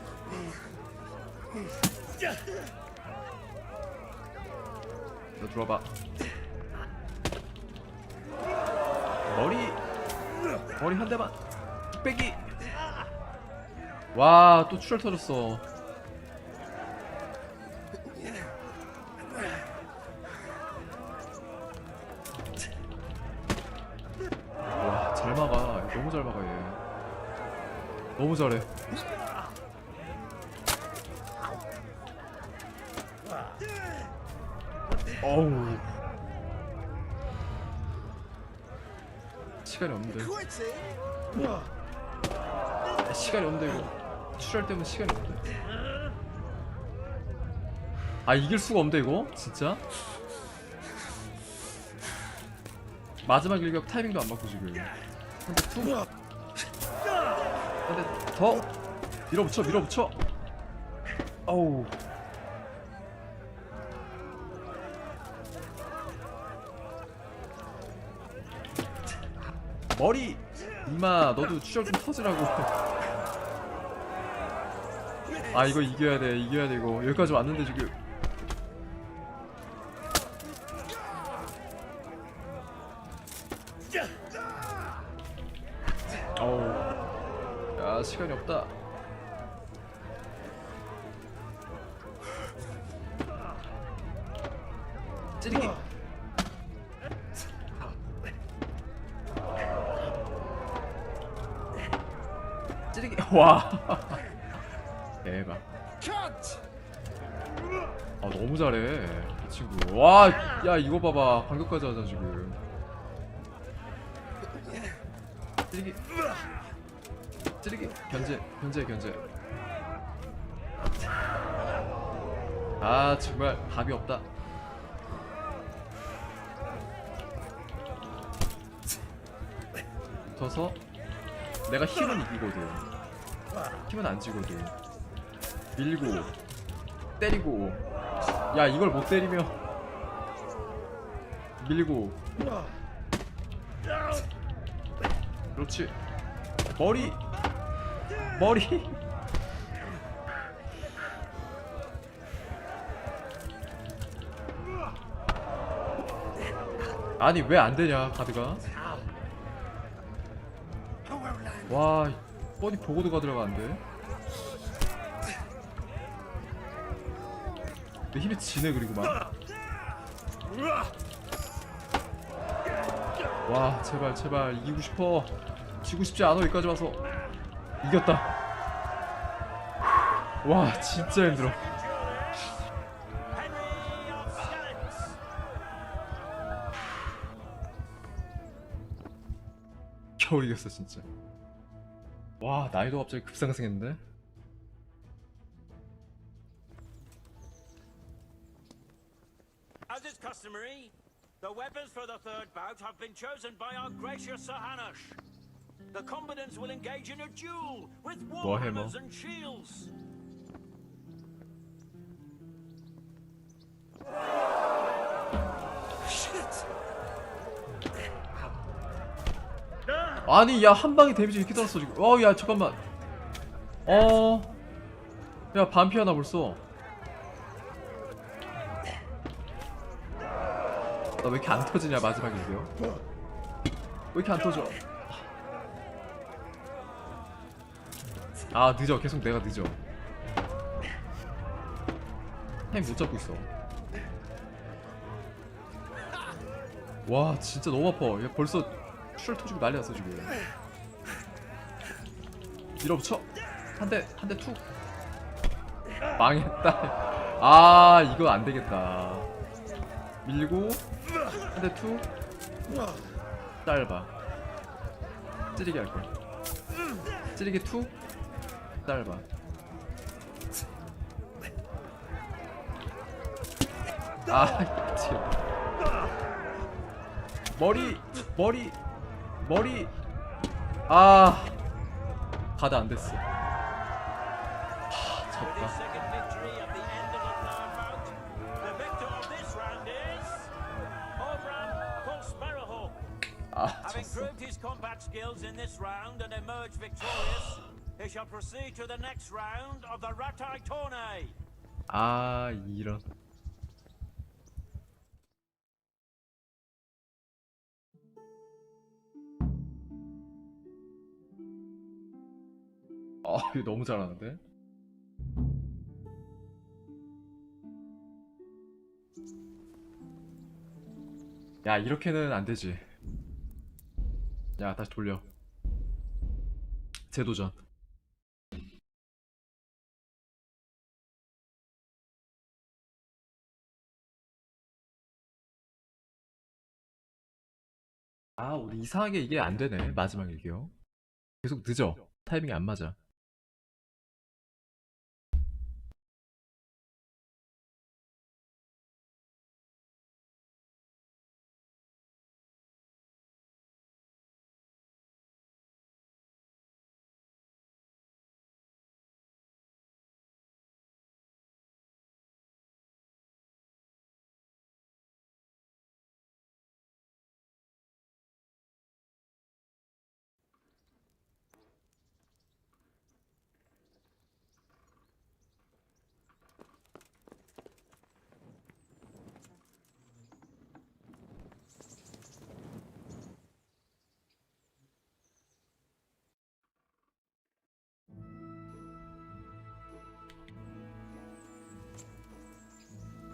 너 들어봐. 머리 한 대만. 빼기. 와, 또 출혈 터졌어. 와, 잘 막아. 너무 잘 막아 얘. 너무 잘해. 어우, 시간이 없는데. 시간이 없는데 이거. 출혈 때문에 시간이 없는데. 아, 이길 수가 없는데 이거? 진짜? 마지막 일격 타이밍도 안 맞고 지금. 한 대 툭. 한 대 더. 밀어붙여. 어우. 머리! 임마, 너도 출혈 좀 터지라고. 아, 이거 이겨야 돼 이거. 여기까지 왔는데 지금. 어우. 야, 시간이 없다. 찌르기. 와. 대박. 아, 너무 잘해 이 친구. 와, 야, 이거 봐봐. 반격까지 하자 지금. 찌르기. 견제. 아, 정말 답이 없다. 붙어서 내가 힘은 이기거든. 힘은 안 지거든. 밀고 때리고. 야 이걸 못 때리면 밀고. 그렇지. 머리. 아니 왜 안 되냐 카드가. 와 뻔히 보고도가 들어가는데. 내 힘이 지네. 그리고 막 와 제발 이기고 싶어. 지고 싶지 않아. 여기까지 와서 이겼다. 와 진짜 힘들어. 겨우 이겼어 진짜. 와 난이도 갑자기 급상승했는데. As is customary, the weapons for the third bout have been chosen by our gracious Sir Hanush. The combatants will engage in a duel with warhammers and shields. 아니 야 한방에 데미지 이렇게 들었어 지금. 야 잠깐만. 야 반피하나 벌써. 나 왜 이렇게 안 터지냐 마지막에 이게요. 왜 이렇게 안 터져. 아 늦어. 계속 내가 늦어. 타임 못 잡고 있어. 와 진짜 너무 아파. 야 벌써 출 터지고 난리 났어 지금. 밀어붙여. 한 대 툭. 망했다. 아 이거 안 되겠다. 밀고 한 대 툭. 짧아. 찌르게 할 거야. 찌르게 툭. 짧아. 아 미치겠다. 머리. 아 가드 안 됐어. 졌다. Having proved his combat skills in this round and emerged victorious, he shall proceed to the next round of the Ratai tourney. 아 이런. 이거 너무 잘하는데? 야 이렇게는 안 되지. 야 다시 돌려. 재도전. 우리 이상하게 이게 안 되네. 마지막 일기요. 계속 늦어. 타이밍이 안 맞아.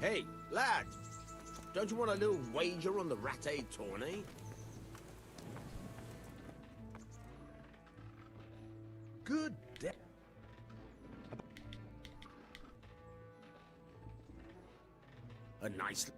Hey, lad! Don't you want a little wager on the Rattay tourney? Good day. A nice...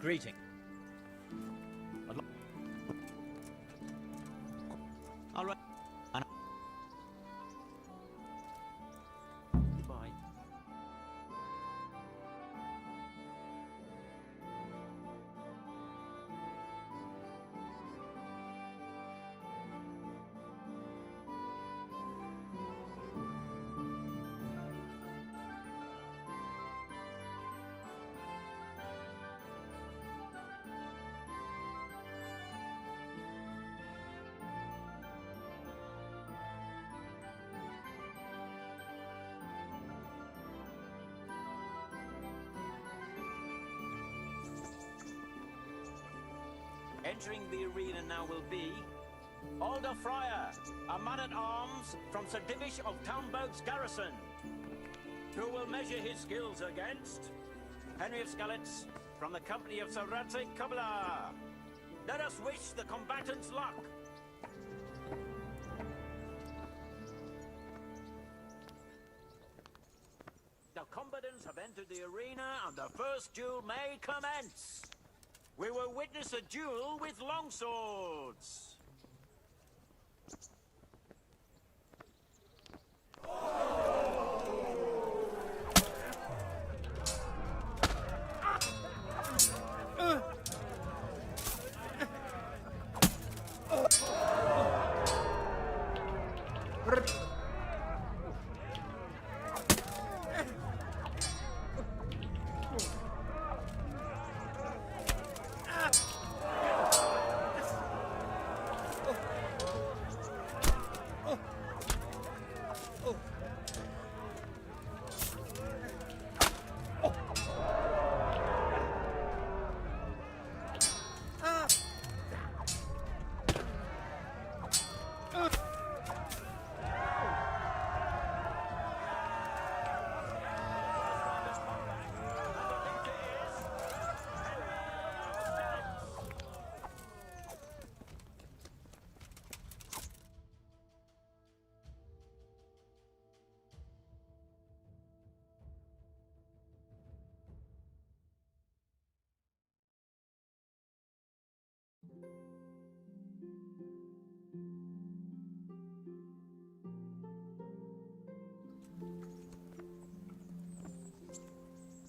Greeting. All right. Goodbye. Entering the arena now will be Alder Fryer, a man-at-arms from Sir Divish of Townburg's garrison, who will measure his skills against Henry of Skalitz from the company of Sir Radzik Kubla. Let us wish the combatants luck. The combatants have entered the arena and the first duel may commence. We will witness a duel with longswords.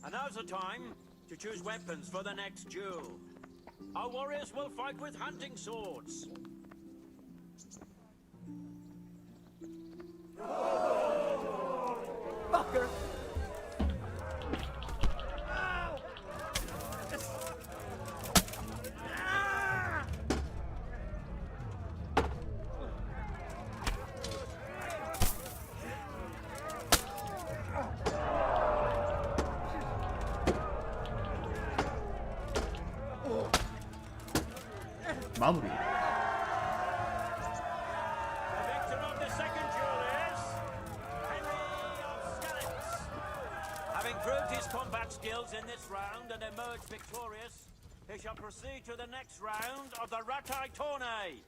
And now's the time to choose weapons for the next duel. Our warriors will fight with hunting swords. Fucker! 마무리. The victor of the second duel is Henry of Skalitz. Having proved his combat skills in this round and emerged victorious, he shall proceed to the next round of the Ratai tourney.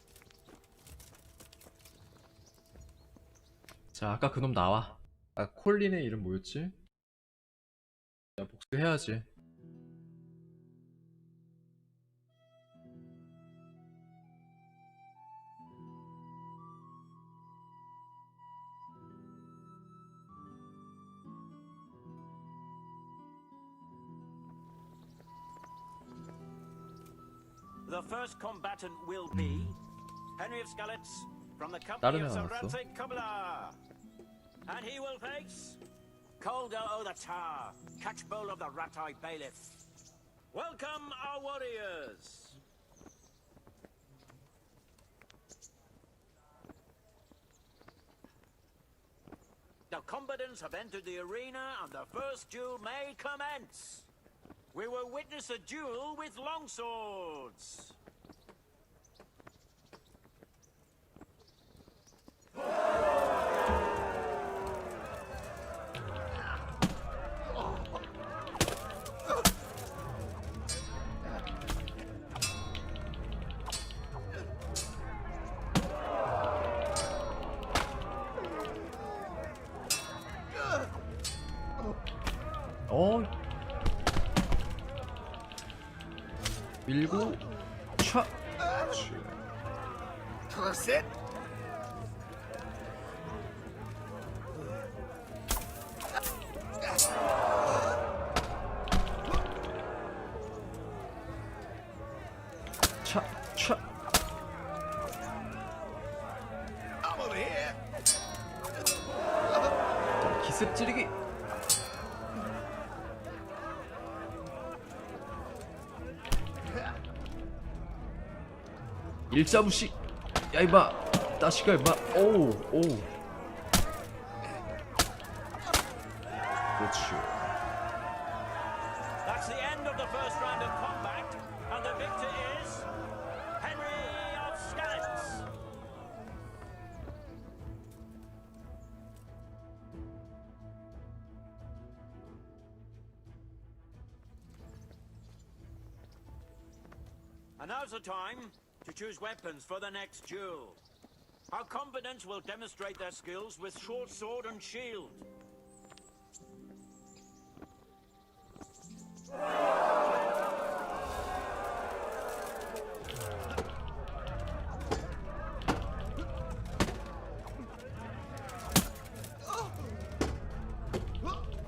자, 아까 그놈 나와. 아, 콜린의 이름 뭐였지? 야, 복수해야지. The first combatant will be Henry of Skalitz from the company of Sir Radzik Kubla. And he will face Kolda o' the Tar, catchbowl of the Ratai Bailiff. Welcome, our warriors! The combatants have entered the arena and the first duel may commence. We will witness a duel with longswords. 밀고 촥. That's 촥, 촥. I'm over here. 자, 기습 찌르기. 일자무시. 야 임마, 따시가 임마. 오우 오우. 그렇지. That's the end of the first round of combat, and the victor is Henry of Skalitz. And now's the time to choose weapons for the next duel. Our combatants will demonstrate their skills with short sword and shield.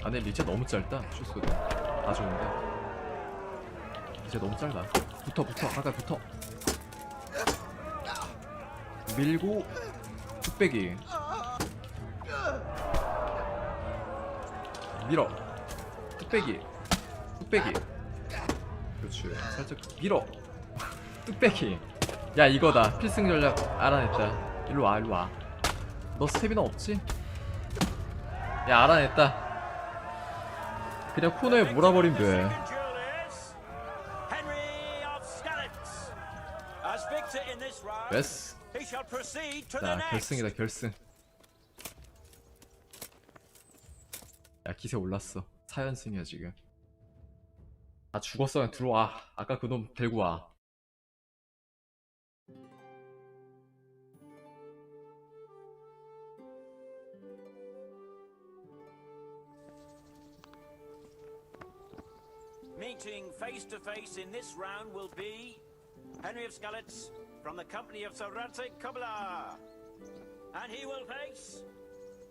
아, 근데 리체 너무 짧다. 슛소리 다 좋은데 리체 너무 짧아. 붙어 가까이 붙어. 밀고 뚝배기. 밀어. 뚝배기. 그렇지. 살짝 밀어. 뚝배기. 야, 이거다. 필승 전략 알아냈다. 일로 와. 너 스태미나 없지? 야, 알아냈다. 그냥 코너에 몰아버리면 돼. 됐어. 자, 결승이다, 결승. 야, 기세 올랐어. 4연승이야 지금. 아, 죽었어. 그냥 들어와. 아까 그놈 데리고 와. Meeting face to face in this round will be Henry of Skalitz from the company of Sir Radzig Kobyla. And he will face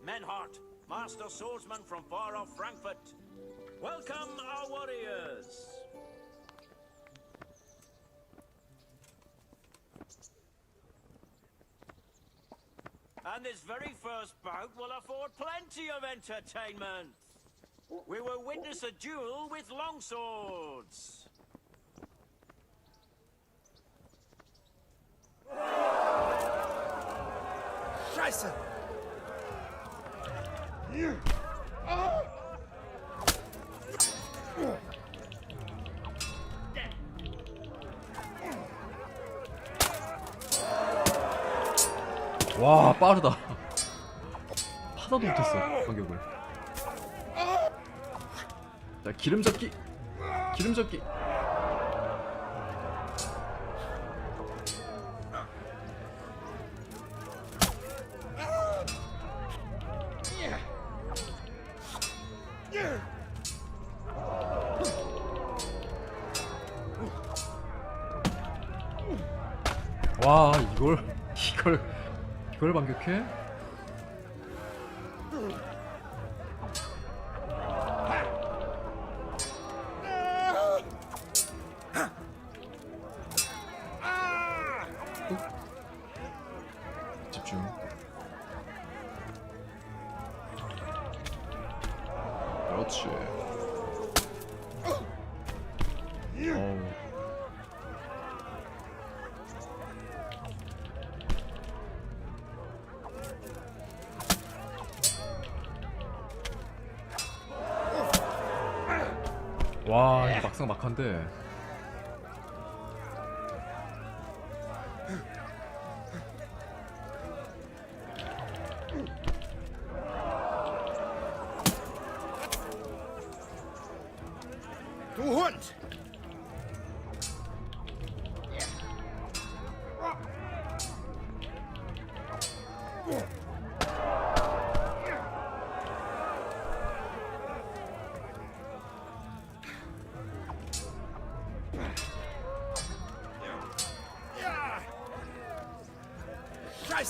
Menhart, master swordsman from far off Frankfurt. Welcome, our warriors. And this very first bout will afford plenty of entertainment. We will witness a duel with longswords. Scheiße! 와, 빠르다. 하나도 못했어 공격을. 자, 기름잡기. 와, 이걸 반격해? 집중. 그렇지. 어우. 와, 이거 막상 막한데. Du Hund!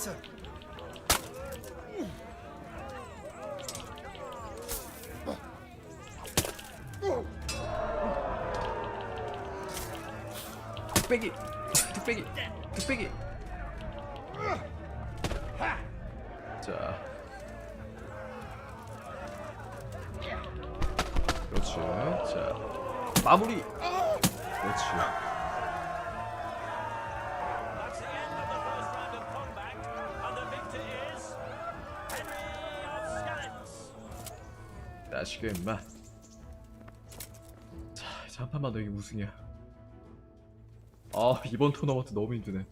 sir. 뚝배기 뚝배기 뚝배기. 자 그렇지. 자 마무리. 그렇지. That's the end of the first round of combat, and the victor is Henry of Skalitz. 자식아 임마. 자 이제 한 판만 더 이게 우승이야. 아 이번 토너먼트 너무 힘드네.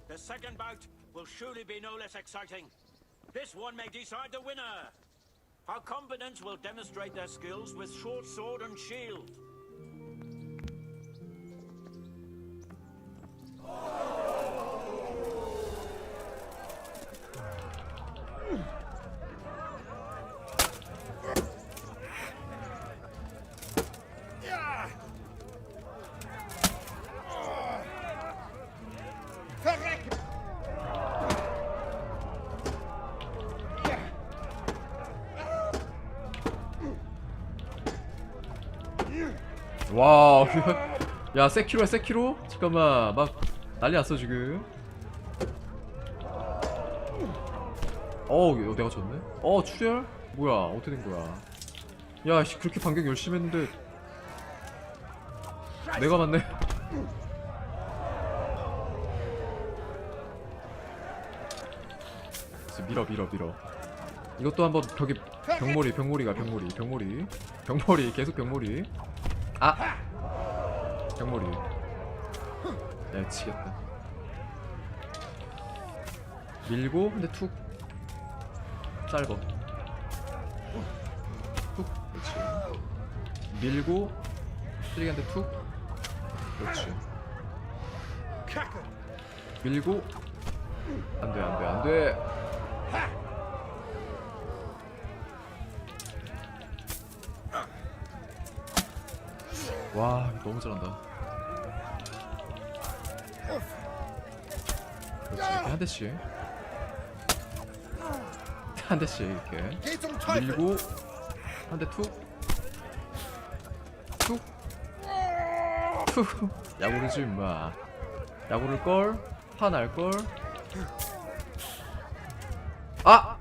The second bout will surely be no less exciting. This one may decide the winner. Our combatants will demonstrate their skills with short sword and shield. 와, 야 세키로야 세키로? 잠깐만 막 난리 났어 지금. 내가 졌네? 출혈? 뭐야 어떻게 된 거야? 야 씨, 그렇게 반격 열심히 했는데 내가 맞네. 밀어 이것도 한번 벽에 병몰이가 병몰이 계속 병몰이. 아! 병몰이. 야 치겠다. 밀고 근데 툭 짧아. 툭 그렇지. 밀고 쓰리한테 툭 그렇지. 밀고 안돼. 와 너무 잘한다. 그렇지 이렇게 한 대씩 이렇게 밀고 한 대 툭 야구르지 임마. 야구를 화날걸. 아!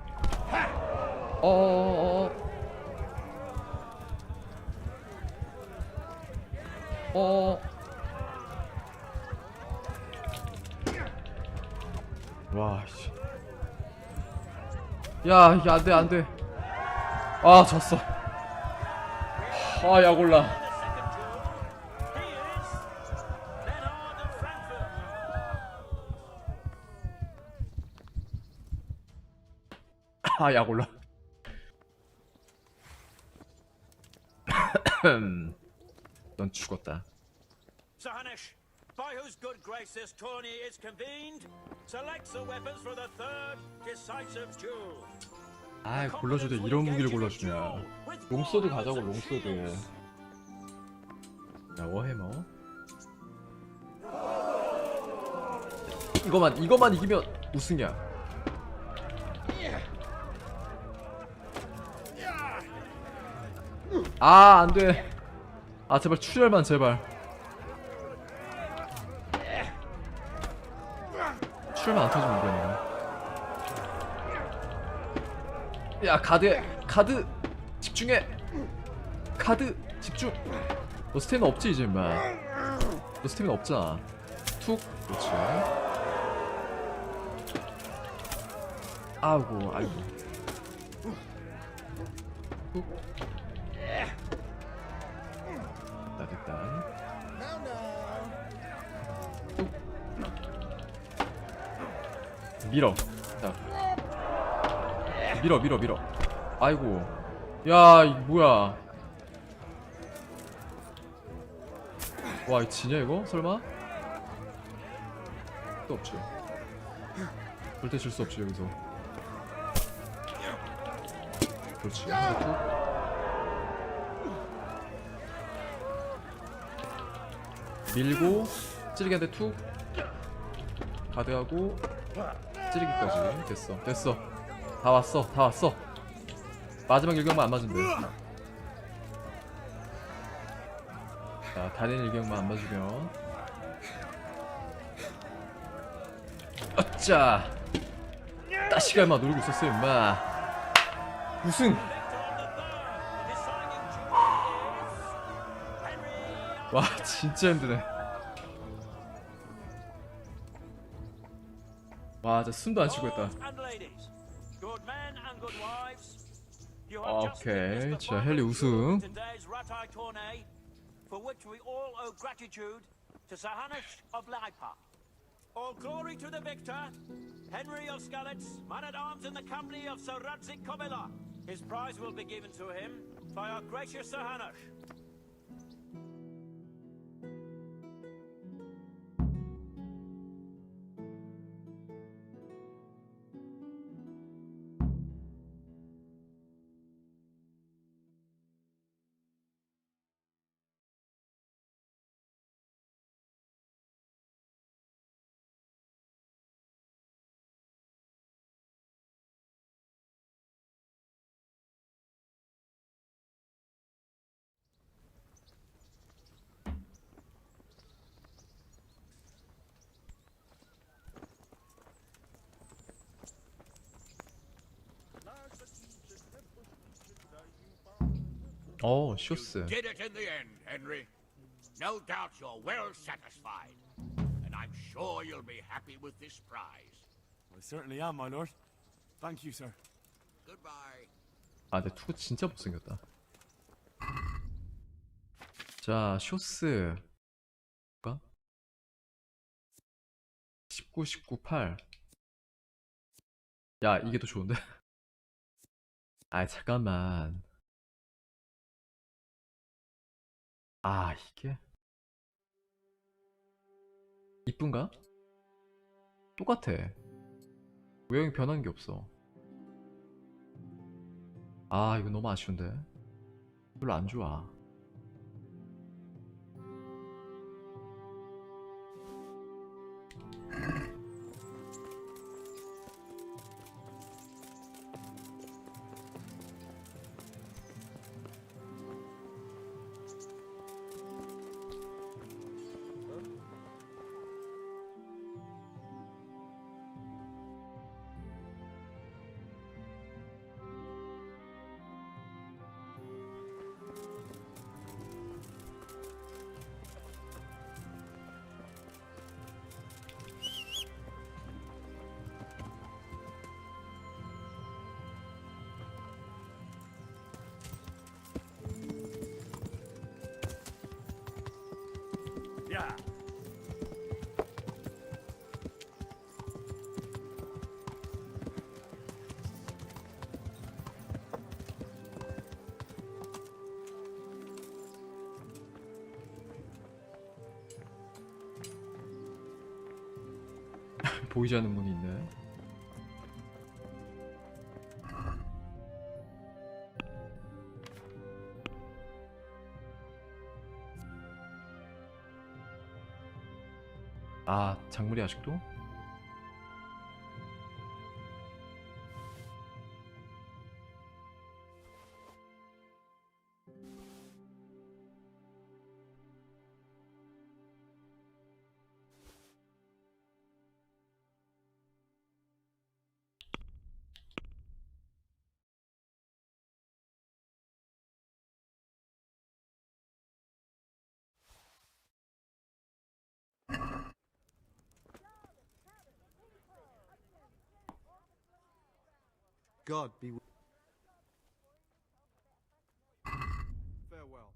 와, 씨. 야, 이게 안 돼. 아, 졌어. 야골라. 야골라. 넌 죽었다. Sahanish, by whose good grace this tourney is convened, selects the weapons for the third decisive duel. 골라주대 이런 무기를 골라주냐. 롱소드 가자고 롱소드. 야 워해머. 이거만 이기면 우승이야. 안돼. 제발 출혈만 제발. 출혈만 안 터지면 이겨. 야 가드 집중해. 가드 집중. 너 스태미나 없지 이제 임마. 너 스태미나 없잖아. 툭 그렇지. 아이고 툭. 됐다. 툭. 밀어. 자. 밀어. 아이고. 야, 이거 뭐야? 와, 이거 지냐 이거? 설마? 또 없지. 절대 질 수 없지 여기서. 그렇지. 밀고 찌르게 한대 툭. 가드하고 찌르기까지. 됐어. 다 왔어. 마지막 일격만 안 맞으면 돼. 자, 다른 일격만 안 맞으면. 어짜! 따시가 얼마 노리고 있었어, 임마. 우승! 와, 진짜 힘드네. 와, 진짜 숨도 안 쉬고 했다. 오케이. 자, 헨리 우승. For which we all owe gratitude to Sir Hanush of Laipa. All glory to the victor, Henry of Skalitz, man-at-arms in the company of Sir Radzik Kobila. His prize will be given to him by our gracious Sir Hanush. 쇼스. Did it in the end, Henry. No doubt you're well satisfied. And I'm sure you'll be happy with this prize. I certainly am, my lord. Thank you, sir. Goodbye. 아, 근데 투구 진짜 못생겼다. 자, 쇼스. 뭐가? 19, 19, 8. 야, 이게 더 좋은데? 아, 잠깐만. 아, 이게 이쁜가? 똑같아. 외형이 변한 게 없어. 아, 이거 너무 아쉬운데. 별로 안 좋아. Yeah. 보이지 않는 문이 있네. 아, 작물이 아직도? God be with farewell.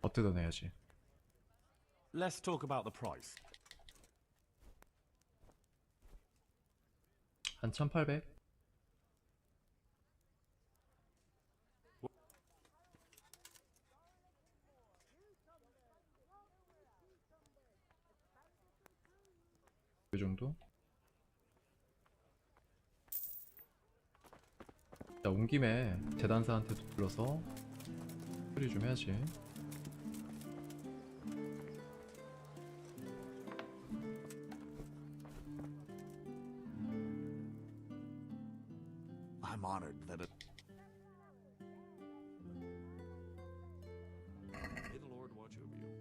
어떻게 내야지. Let's talk about the price. 한 1800? 그 정도? 자, 온 김에 재단사한테도 불러서 소리 좀 해야지. I'm honored that it... May the Lord watch over you.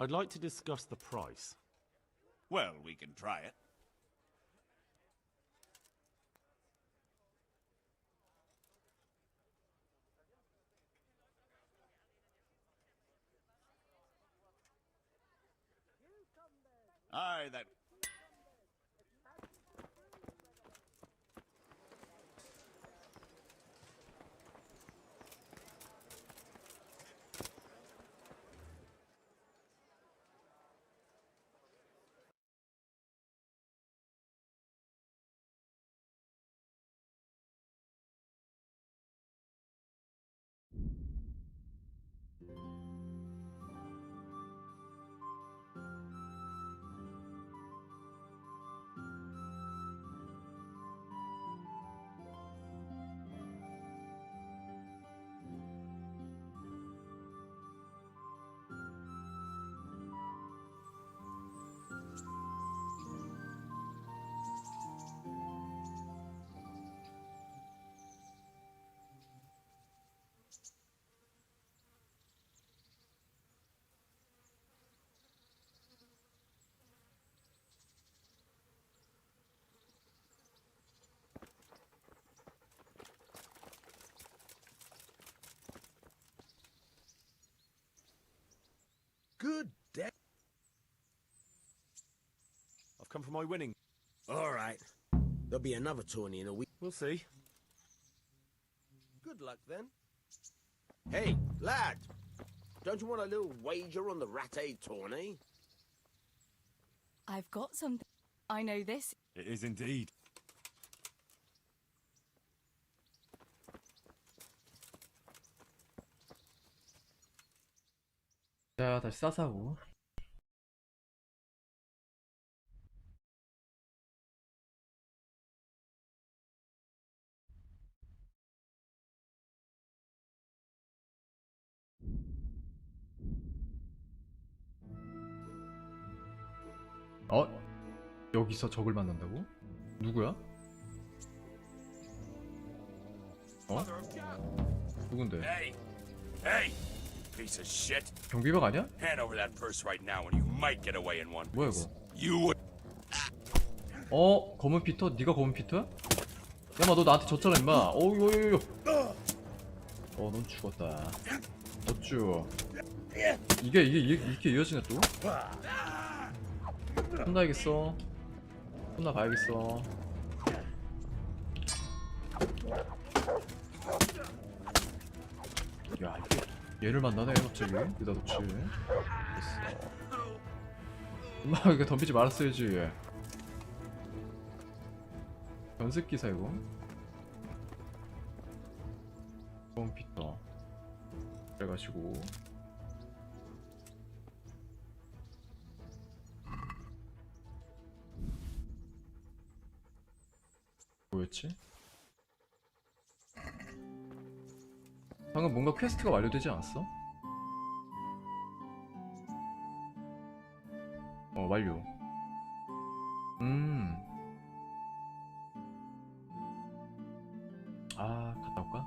I'd like to discuss the price. Well, we can try it. Aye, that... Good day. I've come for my winning. All right. There'll be another tourney in a week. We'll see. Good luck then. Hey, lad. Don't you want a little wager on the Ratte tourney? I've got something. I know this. It is indeed. 자, 다시 싸사고. 여기서 적을 만난다고? 누구야? 누군데? Hey! Hey! Piece of shit! 경비병 아니야? Hand over that purse right now and you might get away in one 뭐야 piece. 이거? You would... 검은 피터? 네가 검은 피터야? 야마 너 나한테 졌잖아 임마. 어이구. 넌 죽었다. 어쭈. 이게 이렇게 이어지네 또? 혼나야겠어. 혼나봐야겠어. 야, 이게 얘를 만나네 갑자기. 느닷없이. 됐어. 엄마 이거 덤비지 말았어야지. 연습기사 이거. 컴퓨터. 그래가지고 뭐였지? 방금 뭔가 퀘스트가 완료되지 않았어? 완료. 갔다 올까?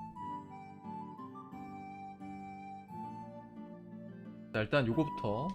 자, 일단 요거부터.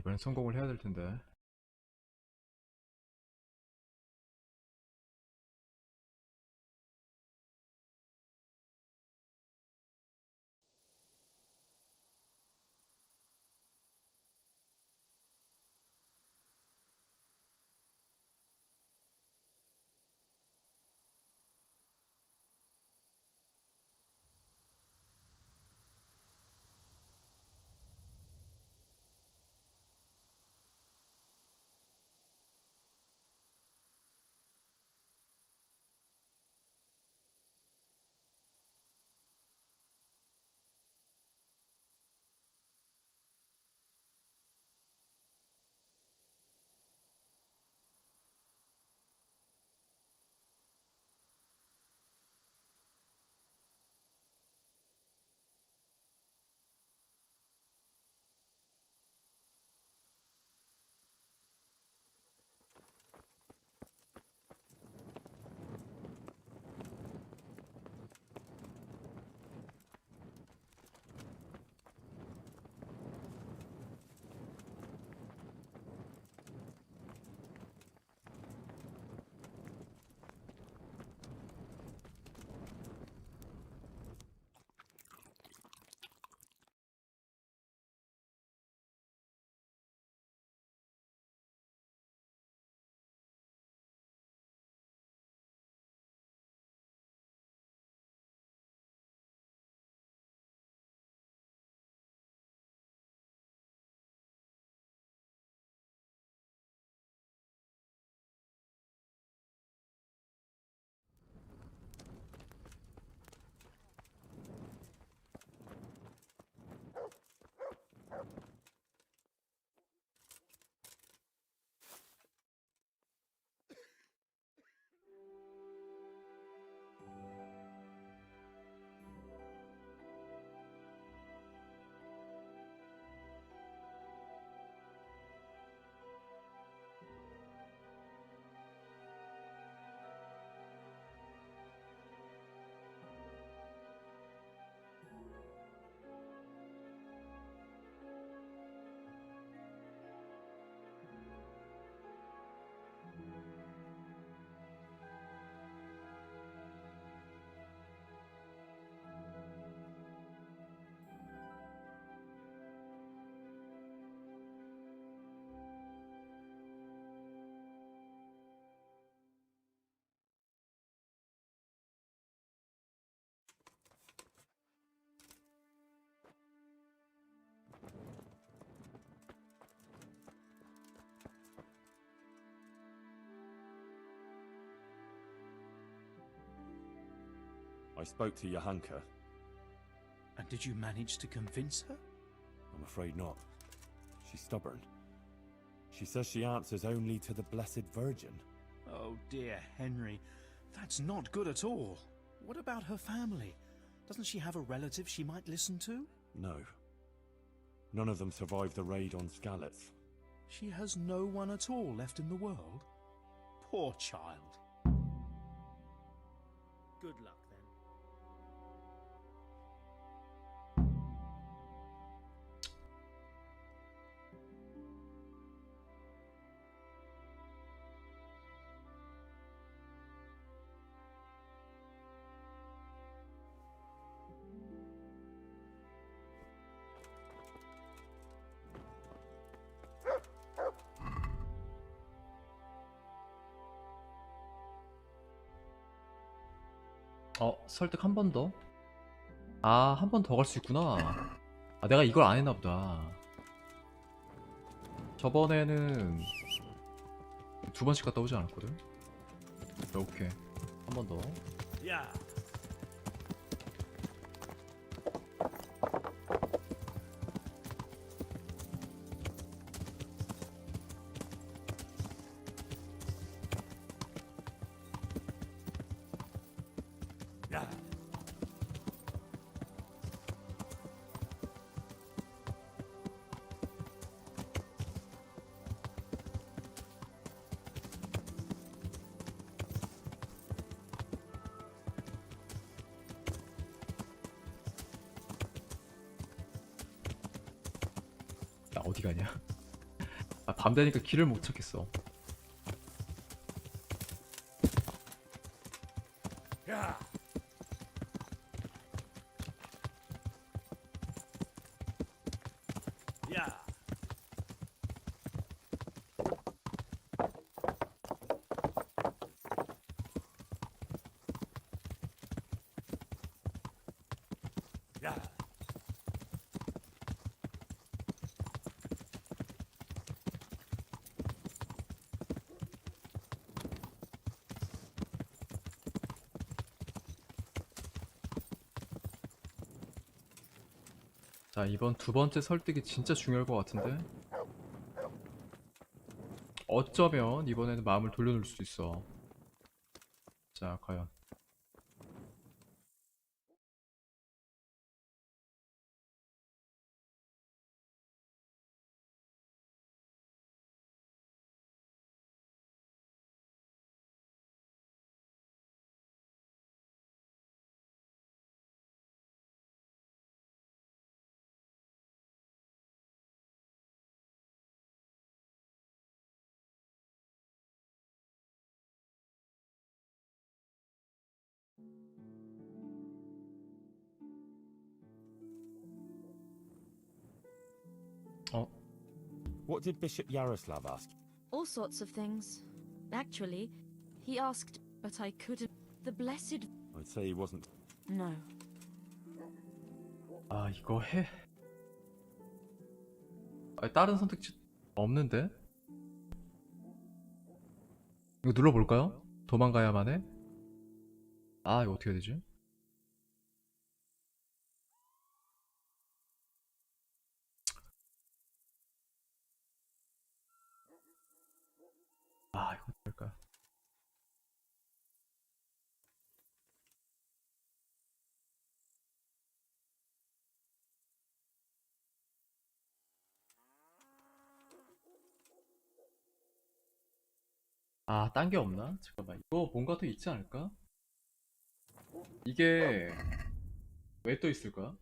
이번엔 성공을 해야 될 텐데. I spoke to Johanka. And did you manage to convince her? I'm afraid not. She's stubborn. She says she answers only to the Blessed Virgin. Oh dear, Henry. That's not good at all. What about her family? Doesn't she have a relative she might listen to? No. None of them survived the raid on Skalitz. She has no one at all left in the world? Poor child. Good luck, then. 설득 한 번 더? 아, 한 번 더 갈 수 있구나. 아, 내가 이걸 안 했나 보다. 저번에는 두 번씩 갔다 오지 않았거든? 오케이. 한 번 더. 야. 나 어디 가냐? 아, 밤 되니까 길을 못 찾겠어. Yeah. Yeah. Yeah. 자, 이번 두 번째 설득이 진짜 중요할 것 같은데. 어쩌면 이번에는 마음을 돌려놓을 수도 있어. 자, 과연. What did Bishop Yaroslav ask? All sorts of things. Actually, he asked, but I couldn't. The blessed. I'd say he wasn't. No. 아, 이거 해. 아니, 다른 선택지 없는데? 이거 눌러볼까요? 도망가야만 해? 아, 이거 어떻게 해야 되지? 아, 이거 어떨까? 아, 딴 게 없나? 잠깐만, 이거 뭔가 더 있지 않을까? 이게 왜 또 있을까?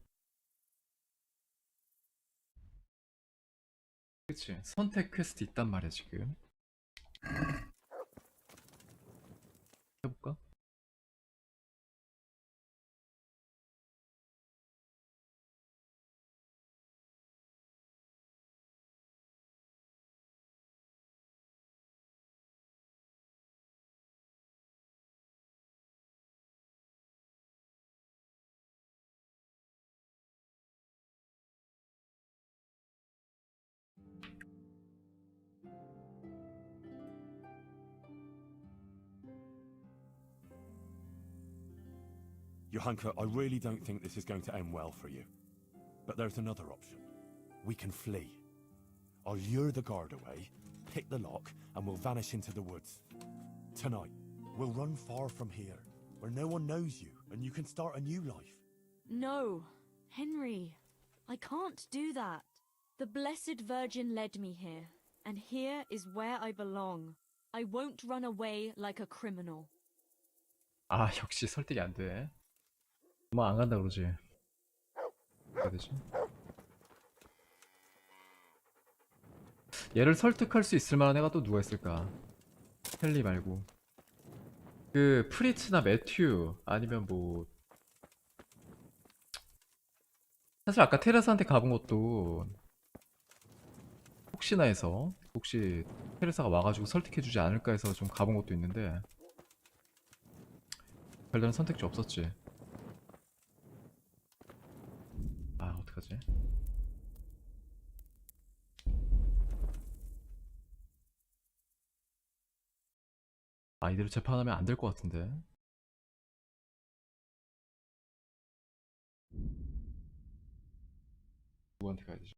그치, 선택 퀘스트 있단 말이야 지금. 해볼까? Johanka, I really don't think this is going to end well for you. But there's another option. We can flee. I'll lure the guard away, pick the lock, and we'll vanish into the woods. Tonight, we'll run far from here, where no one knows you, and you can start a new life. No, Henry. I can't do that. The Blessed Virgin led me here, and here is where I belong. I won't run away like a criminal. 아, 역시 설득이 안 돼. 엄마 안 간다 그러지. 어떻게 되지? 얘를 설득할 수 있을 만한 애가 또 누가 있을까? 헨리 말고. 그 프리츠나 매튜 아니면 뭐 사실 아까 테레사한테 가본 것도 혹시나 해서 혹시 테레사가 와가지고 설득해주지 않을까 해서 좀 가본 것도 있는데 별다른 선택지 없었지. 아, 어떡하지? 아, 이대로 재판하면 안 될 것 같은데. 누구한테 가야 되지?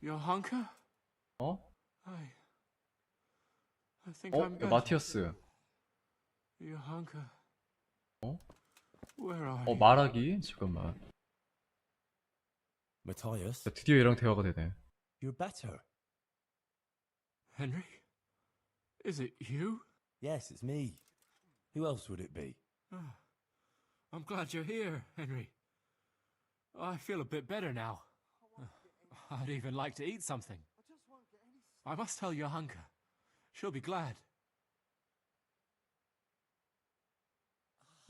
Johanka? 어? I think I'm better. 마티아스. Johanka. 어? Where are you? 말하기? 잠깐만. Matthias, 드디어 얘랑 대화가 되네. you're better. Henry? Is it you? Yes, it's me. Who else would it be? Ah, I'm glad you're here, Henry. I feel a bit better now. I'd even like to eat something. I must tell Johanka. She'll be glad.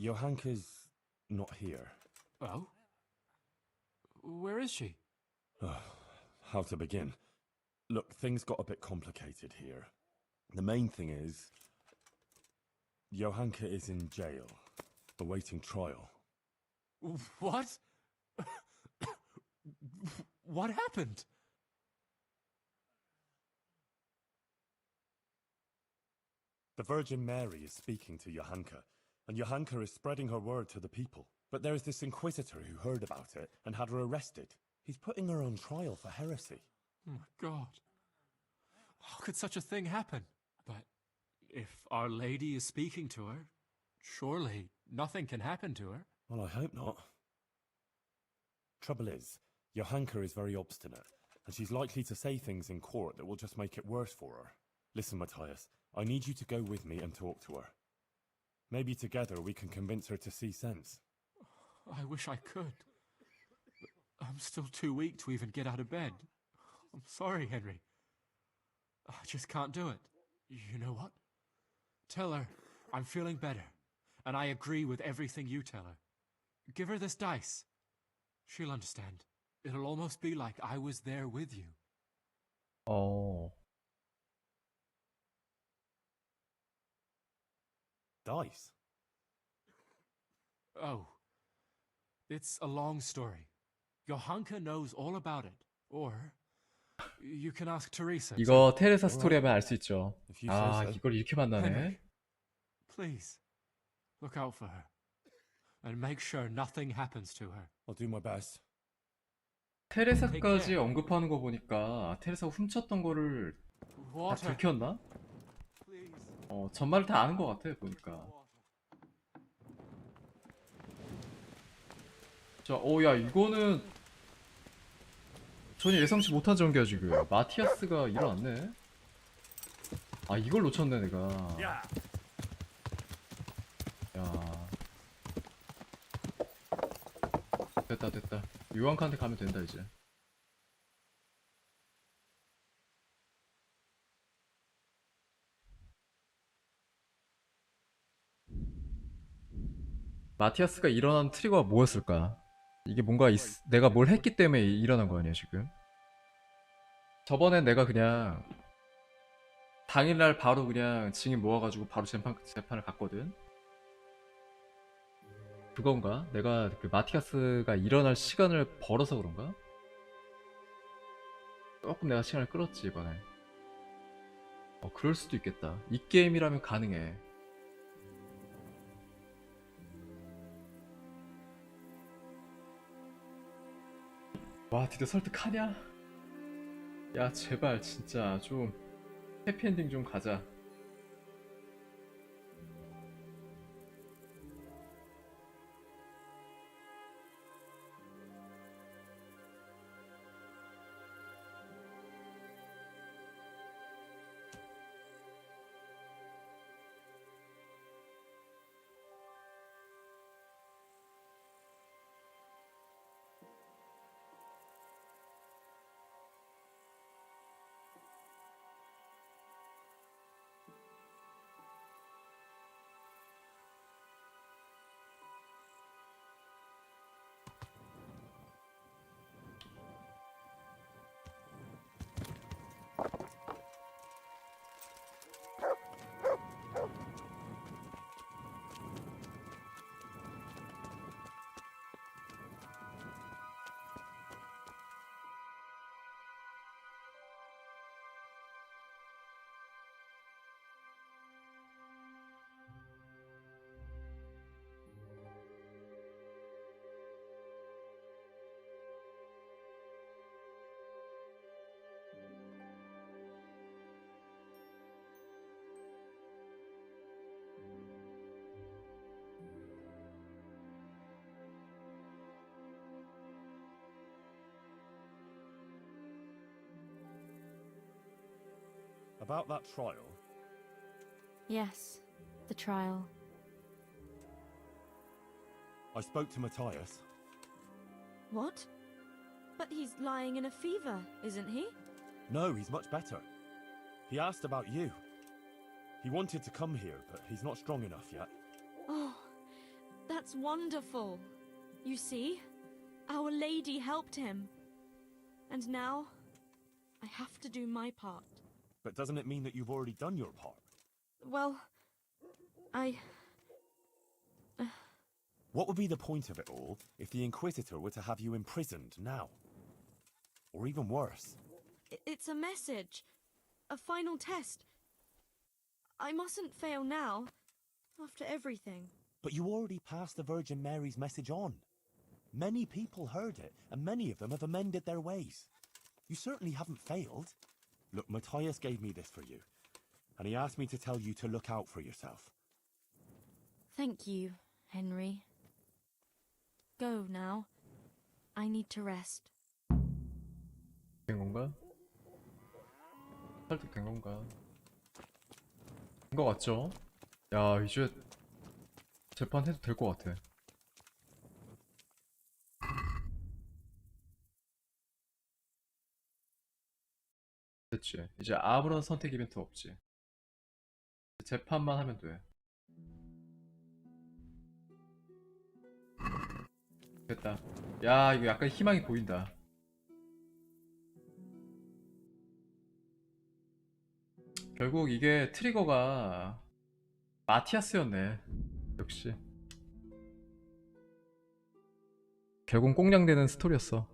Johanka's not here. Oh? Where is she? How to begin? Look, things got a bit complicated here. The main thing is, Johanka is in jail, awaiting trial. What? What happened? The Virgin Mary is speaking to Johanka, and Johanka is spreading her word to the people. But there is this inquisitor who heard about it and had her arrested. He's putting her on trial for heresy. Oh my God. How could such a thing happen? But if Our Lady is speaking to her, surely nothing can happen to her. Well, I hope not. Trouble is, Johanka is very obstinate, and she's likely to say things in court that will just make it worse for her. Listen, Matthias, I need you to go with me and talk to her. Maybe together we can convince her to see sense. I wish I could. But I'm still too weak to even get out of bed. I'm sorry, Henry. I just can't do it. You know what? Tell her I'm feeling better, and I agree with everything you tell her. Give her this dice. She'll understand. It'll almost be like I was there with you. Dice? Oh. It's a long story. Johanka knows all about it. Or you can ask Teresa. 이거 테레사 스토리 하면 알 수 있죠. 아, 이걸 이렇게 만나네. Henry, please look out for her and make sure nothing happens to her. I'll do my best. 테레사까지 언급하는 거 보니까 테레사가 훔쳤던 거를 다 들켰나? 전말을 다 아는 것 같아 보니까. 자, 야, 이거는 전혀 예상치 못한 전개야 지금. 마티아스가 일어났네. 아, 이걸 놓쳤네 내가. 야. 됐다. 요한카한테 가면 된다 이제. 마티아스가 일어난 트리거가 뭐였을까? 이게 뭔가 내가 뭘 했기 때문에 일어난 거 아니야 지금? 저번엔 내가 그냥 당일날 바로 그냥 증인 모아가지고 바로 재판을 갔거든? 그건가? 내가 그 마티아스가 일어날 시간을 벌어서 그런가? 조금 내가 시간을 끌었지 이번에. 그럴 수도 있겠다. 이 게임이라면 가능해. 와, 드디어 설득하냐? 야, 제발 진짜 좀 해피엔딩 좀 가자. About that trial, Yes, the trial. I spoke to Matthias. What? But he's lying in a fever, isn't he? No, he's much better. He asked about you. He wanted to come here, but he's not strong enough yet. Oh, that's wonderful. You see, Our Lady helped him. And now, I have to do my part. But doesn't it mean that you've already done your part? Well, What would be the point of it all if the Inquisitor were to have you imprisoned now? Or even worse? It's a message. A final test. I mustn't fail now, after everything. But you already passed the Virgin Mary's message on. Many people heard it, and many of them have amended their ways. You certainly haven't failed. Look, Matthias gave me this for you, and he asked me to tell you to look out for yourself. Thank you, Henry. Go now. I need to rest. 된 건가? 설득된 건가? 된 거 같죠? 야, 이제 재판해도 될 것 같아. 됐지. 이제 아무런 선택 이벤트 없지. 재판만 하면 돼. 됐다. 야, 이거 약간 희망이 보인다. 결국 이게 트리거가 마티아스였네. 역시. 결국 꽁냥대는 스토리였어.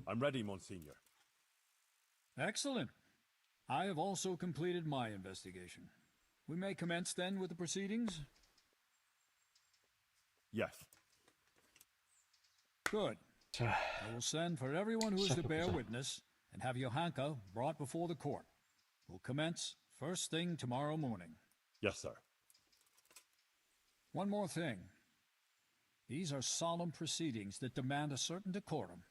I'm ready, Monsignor. Excellent. I have also completed my investigation. We may commence then with the proceedings? Yes. Good. I will send for everyone who is to bear witness and have Johanka brought before the court. We'll commence first thing tomorrow morning. Yes, sir. One more thing. These are solemn proceedings that demand a certain decorum.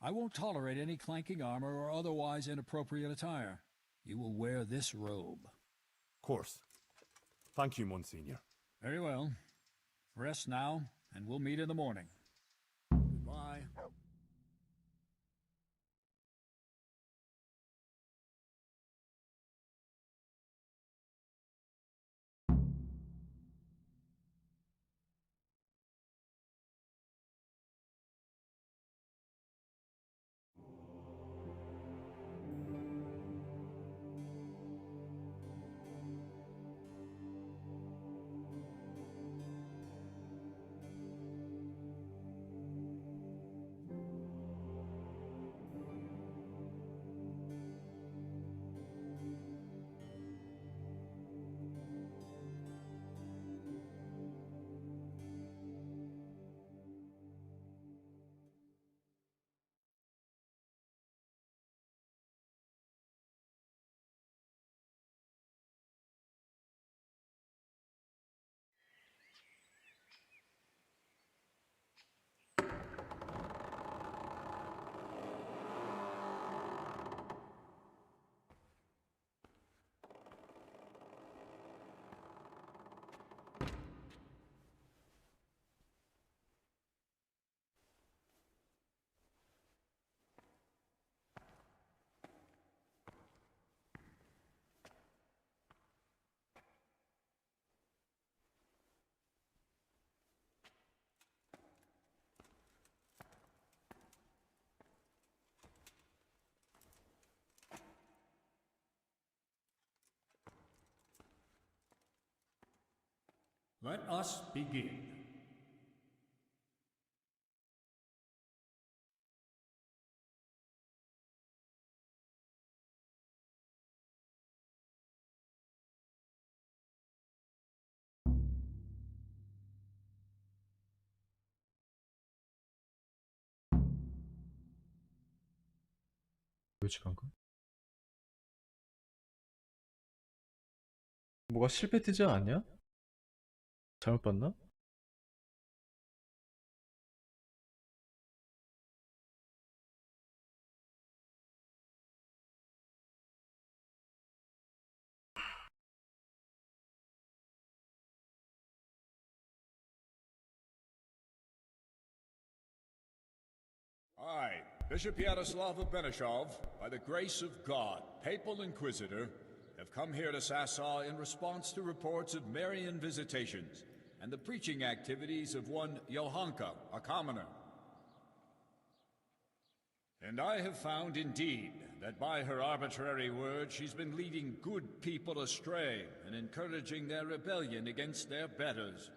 I won't tolerate any clanking armor or otherwise inappropriate attire. You will wear this robe. Of course. Thank you, Monsignor. Very well. Rest now, and we'll meet in the morning. Goodbye. Let us begin. 묘지간 거? 뭐가 실패 뜨지 않냐? 잘못 봤나? I, Bishop Yaroslav of Benishov, by the grace of God, Papal Inquisitor, have come here to Sassaw in response to reports of Marian visitations and the preaching activities of one Johanka, a commoner. And I have found indeed that by her arbitrary words she's been leading good people astray and encouraging their rebellion against their betters.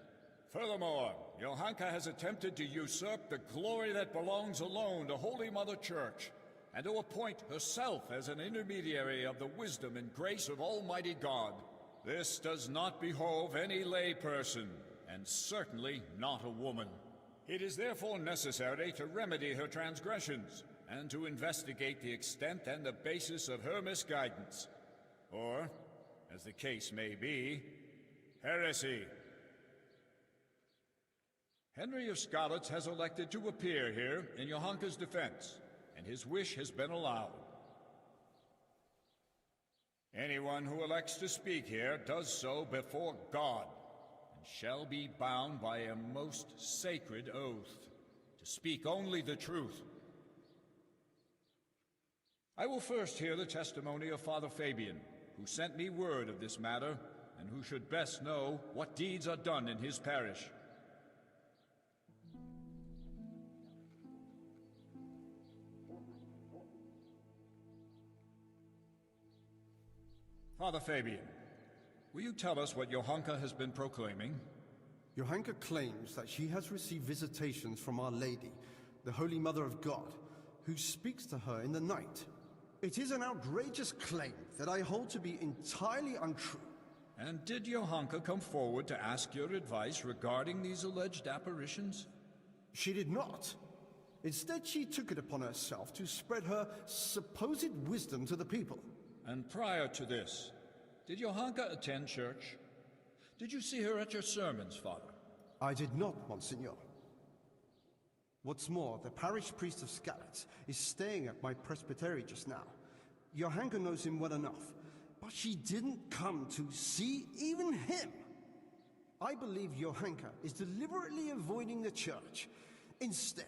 Furthermore, Johanka has attempted to usurp the glory that belongs alone to Holy Mother Church, and to appoint herself as an intermediary of the wisdom and grace of Almighty God. This does not behove any lay person, and certainly not a woman. It is therefore necessary to remedy her transgressions, and to investigate the extent and the basis of her misguidance. Or, as the case may be, heresy. Henry of Skalitz has elected to appear here in Johanka's defense, and his wish has been allowed. Anyone who elects to speak here does so before God, and shall be bound by a most sacred oath, to speak only the truth. I will first hear the testimony of Father Fabian, who sent me word of this matter, and who should best know what deeds are done in his parish. Father Fabian, will you tell us what Johanka has been proclaiming? Johanka claims that she has received visitations from Our Lady, the Holy Mother of God, who speaks to her in the night. It is an outrageous claim that I hold to be entirely untrue. And did Johanka come forward to ask your advice regarding these alleged apparitions? She did not. Instead, she took it upon herself to spread her supposed wisdom to the people. And prior to this, did Johanka attend church? Did you see her at your sermons, Father? I did not, Monsignor. What's more, the parish priest of Skalitz is staying at my presbytery just now. Johanka knows him well enough, but she didn't come to see even him. I believe Johanka is deliberately avoiding the church. Instead,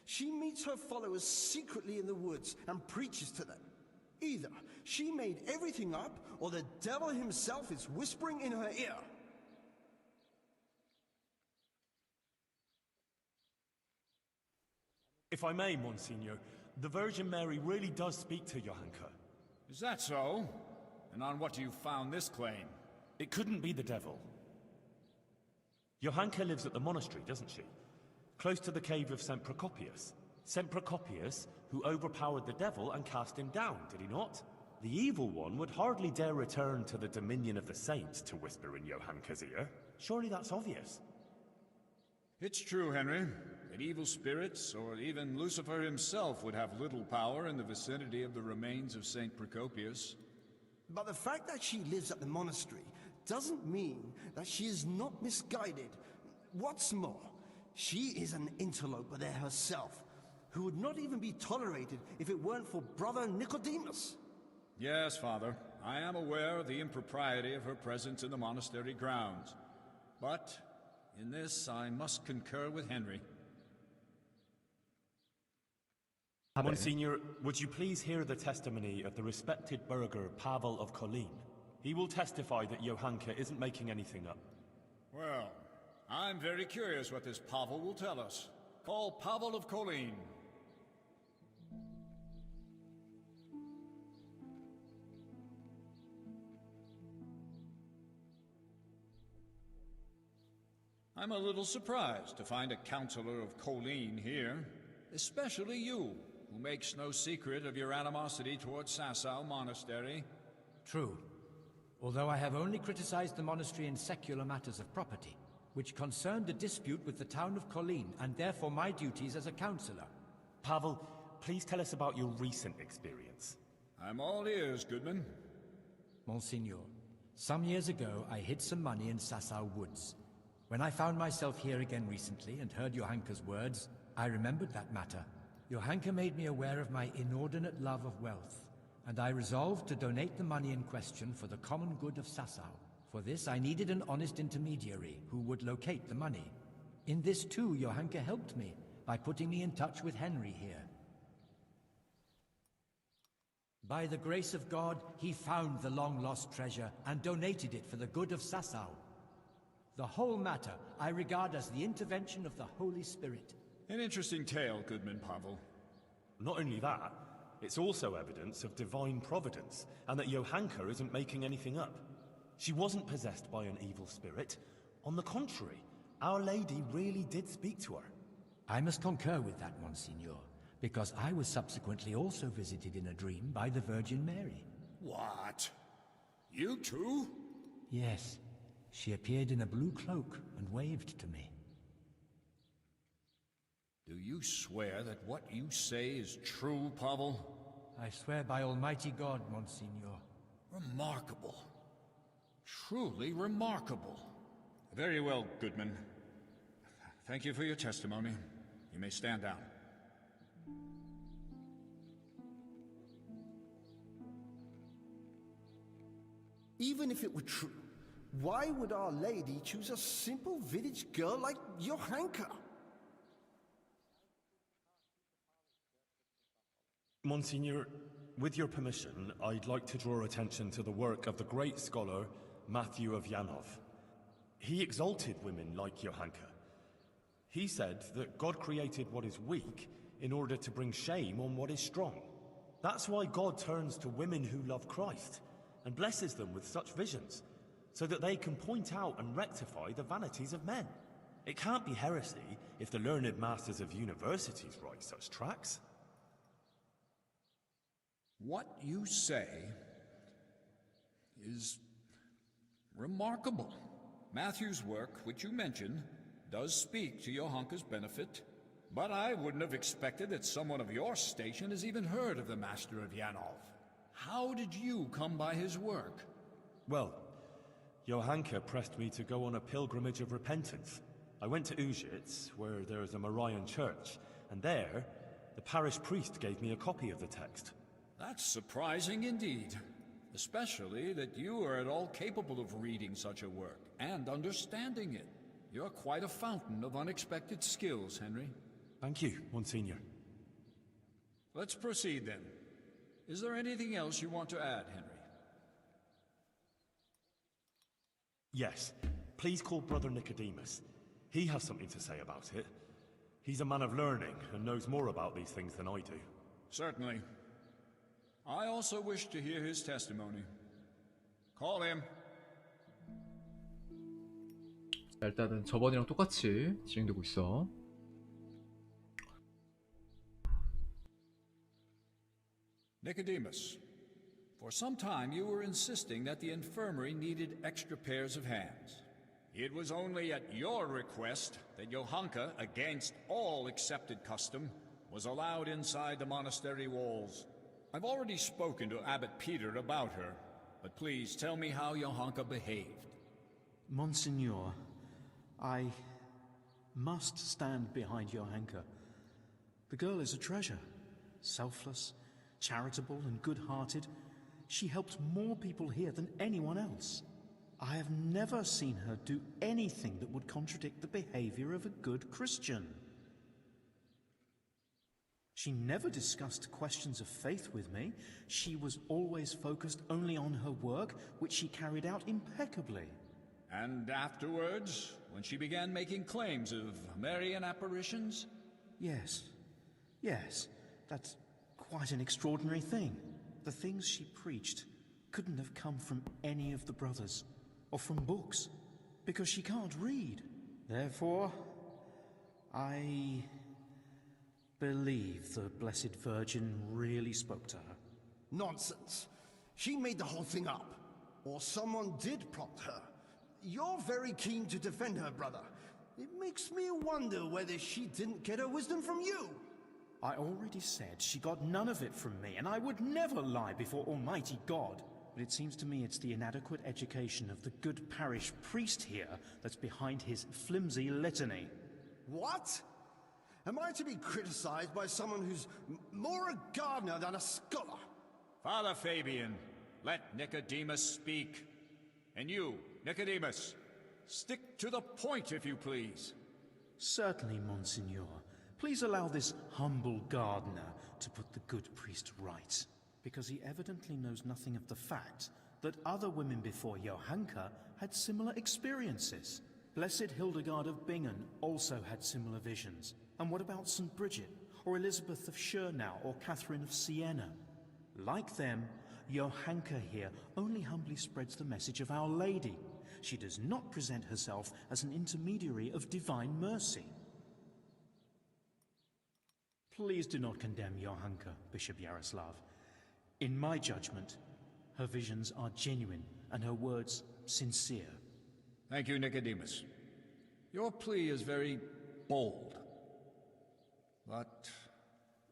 she meets her followers secretly in the woods and preaches to them. Either she made everything up, or the devil himself is whispering in her ear. If I may, Monsignor, the Virgin Mary really does speak to Johanka. Is that so? And on what do you found this claim? It couldn't be the devil. Johanka lives at the monastery, doesn't she? Close to the cave of St. Procopius. St. Procopius, who overpowered the devil and cast him down, did he not? The evil one would hardly dare return to the dominion of the saints to whisper in Johanka's ear. Surely that's obvious. It's true, Henry, that evil spirits, or even Lucifer himself, would have little power in the vicinity of the remains of St. Procopius. But the fact that she lives at the monastery doesn't mean that she is not misguided. What's more, she is an interloper there herself, who would not even be tolerated if it weren't for Brother Nicodemus. Yes, Father, I am aware of the impropriety of her presence in the monastery grounds. But in this, I must concur with Henry. Monsignor, would you please hear the testimony of the respected burgher Pavel of Kolin? He will testify that Johanka isn't making anything up. Well, I'm very curious what this Pavel will tell us. Call Pavel of Kolin. I'm a little surprised to find a counselor of Kolin here, especially you, who makes no secret of your animosity towards Sasau Monastery. True. Although I have only criticized the monastery in secular matters of property, which concerned a dispute with the town of Kolin, and therefore my duties as a counselor. Pavel, please tell us about your recent experience. I'm all ears, Goodman. Monsignor, some years ago I hid some money in Sasau woods. When I found myself here again recently and heard Johanka's words, I remembered that matter. Johanka made me aware of my inordinate love of wealth, and I resolved to donate the money in question for the common good of Sasau. For this, I needed an honest intermediary who would locate the money. In this too, Johanka helped me by putting me in touch with Henry here. By the grace of God, he found the long-lost treasure and donated it for the good of Sasau. The whole matter I regard as the intervention of the Holy Spirit. An interesting tale, Goodman Pavel. Not only that, it's also evidence of divine providence, and that Johanka isn't making anything up. She wasn't possessed by an evil spirit. On the contrary, Our Lady really did speak to her. I must concur with that, Monsignor, because I was subsequently also visited in a dream by the Virgin Mary. What? You too? Yes. She appeared in a blue cloak and waved to me. Do you swear that what you say is true, Pavel? I swear by Almighty God, Monsignor. Remarkable. Truly remarkable. Very well, Goodman. Thank you for your testimony. You may stand down. Even if it were true, why would Our Lady choose a simple village girl like Johanka? Monsignor, with your permission, I'd like to draw attention to the work of the great scholar Matthew of Yanov. He exalted women like Johanka. He said that God created what is weak in order to bring shame on what is strong. That's why God turns to women who love Christ and blesses them with such visions, so that they can point out and rectify the vanities of men. It can't be heresy if the learned masters of universities write such tracts. What you say is remarkable. Matthew's work, which you mentioned, does speak to Johanka's benefit, but I wouldn't have expected that someone of your station has even heard of the Master of Yanov. How did you come by his work? Well, Johanka pressed me to go on a pilgrimage of repentance. I went to Uzhitz, where there is a Marian church, and there, the parish priest gave me a copy of the text. That's surprising indeed, especially that you are at all capable of reading such a work and understanding it. You're quite a fountain of unexpected skills, Henry. Thank you, Monsignor. Let's proceed then. Is there anything else you want to add, Henry? Yes, please call Brother Nicodemus. He has something to say about it. He's a man of learning and knows more about these things than I do. Certainly. I also wish to hear his testimony. Call him. 자, 일단은 저번이랑 똑같이 진행되고 있어. Nicodemus, for some time you were insisting that the infirmary needed extra pairs of hands. It was only at your request that Johanka, against all accepted custom, was allowed inside the monastery walls. I've already spoken to Abbot Peter about her, but please tell me how Johanka behaved. Monsignor, I must stand behind Johanka. The girl is a treasure. Selfless, charitable and good-hearted. She helped more people here than anyone else. I have never seen her do anything that would contradict the behavior of a good Christian. She never discussed questions of faith with me. She was always focused only on her work, which she carried out impeccably. And afterwards, when she began making claims of Marian apparitions? Yes. Yes, that's quite an extraordinary thing. The things she preached couldn't have come from any of the brothers, or from books, because she can't read. Therefore, I believe the Blessed Virgin really spoke to her. Nonsense. She made the whole thing up. Or someone did prompt her. You're very keen to defend her, brother. It makes me wonder whether she didn't get her wisdom from you. I already said she got none of it from me, and I would never lie before Almighty God. But it seems to me it's the inadequate education of the good parish priest here that's behind his flimsy litany. What? Am I to be criticized by someone who's more a gardener than a scholar? Father Fabian, let Nicodemus speak. And you, Nicodemus, stick to the point if you please. Certainly, Monsignor. Please allow this humble gardener to put the good priest right, because he evidently knows nothing of the fact that other women before Johanka had similar experiences. Blessed Hildegard of Bingen also had similar visions. And what about St. Bridget, or Elizabeth of Schurnau, or Catherine of Siena? Like them, Johanka here only humbly spreads the message of Our Lady. She does not present herself as an intermediary of divine mercy. Please do not condemn Johanka, Bishop Yaroslav. In my judgment, her visions are genuine and her words sincere. Thank you, Nicodemus. Your plea is very bold. But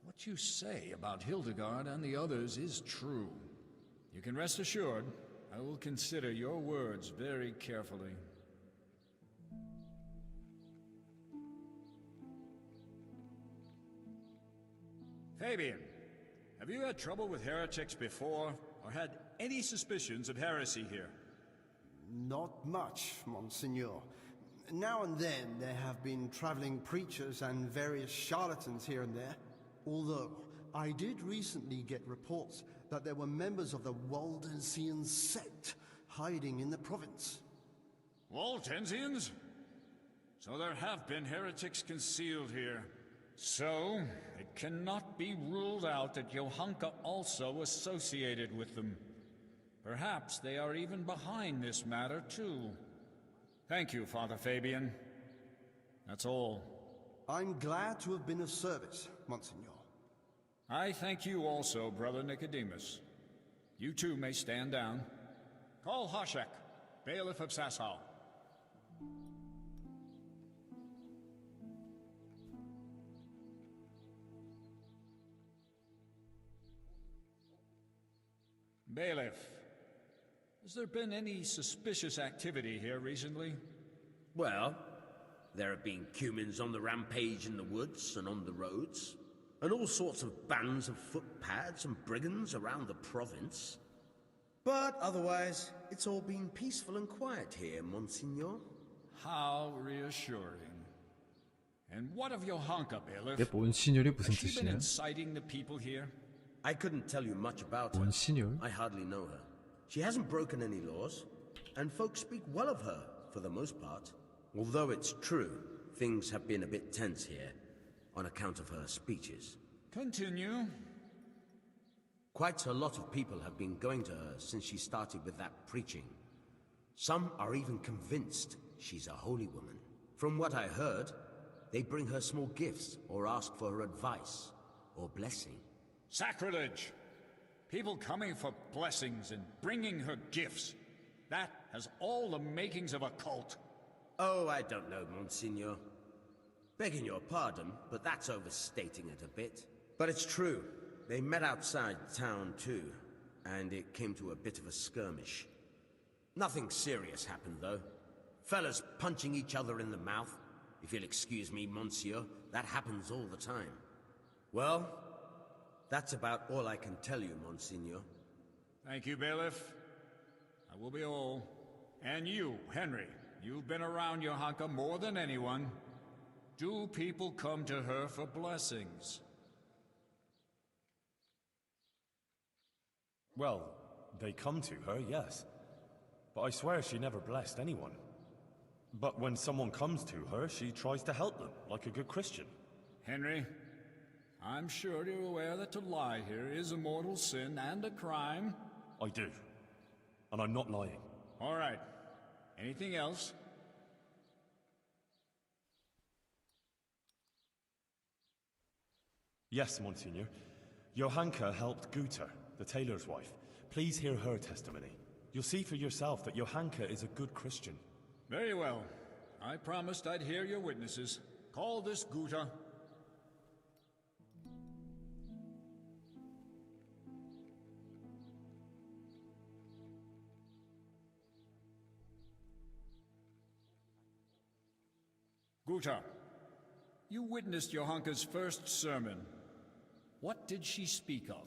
what you say about Hildegard and the others is true. You can rest assured I will consider your words very carefully. Fabian, have you had trouble with heretics before, or had any suspicions of heresy here? Not much, Monsignor. Now and then there have been traveling preachers and various charlatans here and there. Although, I did recently get reports that there were members of the Waldensian sect hiding in the province. Waldensians? So there have been heretics concealed here. So, it cannot be ruled out that Johanka also associated with them. Perhaps they are even behind this matter, too. Thank you, Father Fabian. That's all. I'm glad to have been of service, Monsignor. I thank you also, Brother Nicodemus. You too may stand down. Call Hoshek, bailiff of Sasau. Bailiff, has there been any suspicious activity here recently? Well, there have been cumins on the rampage in the woods and on the roads, and all sorts of bands of footpads and brigands around the province. But otherwise, it's all been peaceful and quiet here, Monsignor. How reassuring. And what of Johanka, bailiff? 이게 몬시뇰이 무슨 Has she been 뜻이냐? inciting the people here? I couldn't tell you much about her. 몬시뇰? I hardly know her. She hasn't broken any laws, and folks speak well of her, for the most part. Although it's true, things have been a bit tense here, on account of her speeches. Continue. Quite a lot of people have been going to her since she started with that preaching. Some are even convinced she's a holy woman. From what I heard, they bring her small gifts or ask for her advice or blessing. Sacrilege! People coming for blessings and bringing her gifts. That has all the makings of a cult. Oh, I don't know, Monsignor. Begging your pardon, but that's overstating it a bit. But it's true. They met outside town, too, and it came to a bit of a skirmish. Nothing serious happened, though. Fellas punching each other in the mouth. If you'll excuse me, Monsieur, that happens all the time. Well, that's about all I can tell you, Monsignor. Thank you, bailiff. I will be all. And you, Henry, you've been around Johanka more than anyone. Do people come to her for blessings? Well, they come to her, yes. But I swear she never blessed anyone. But when someone comes to her, she tries to help them, like a good Christian. Henry, I'm sure you're aware that to lie here is a mortal sin and a crime. I do. And I'm not lying. All right. Anything else? Yes, Monsignor. Johanka helped Guter, the tailor's wife. Please hear her testimony. You'll see for yourself that Johanka is a good Christian. Very well. I promised I'd hear your witnesses. Call this Guter. Guter, you witnessed Johanka's first sermon. What did she speak of?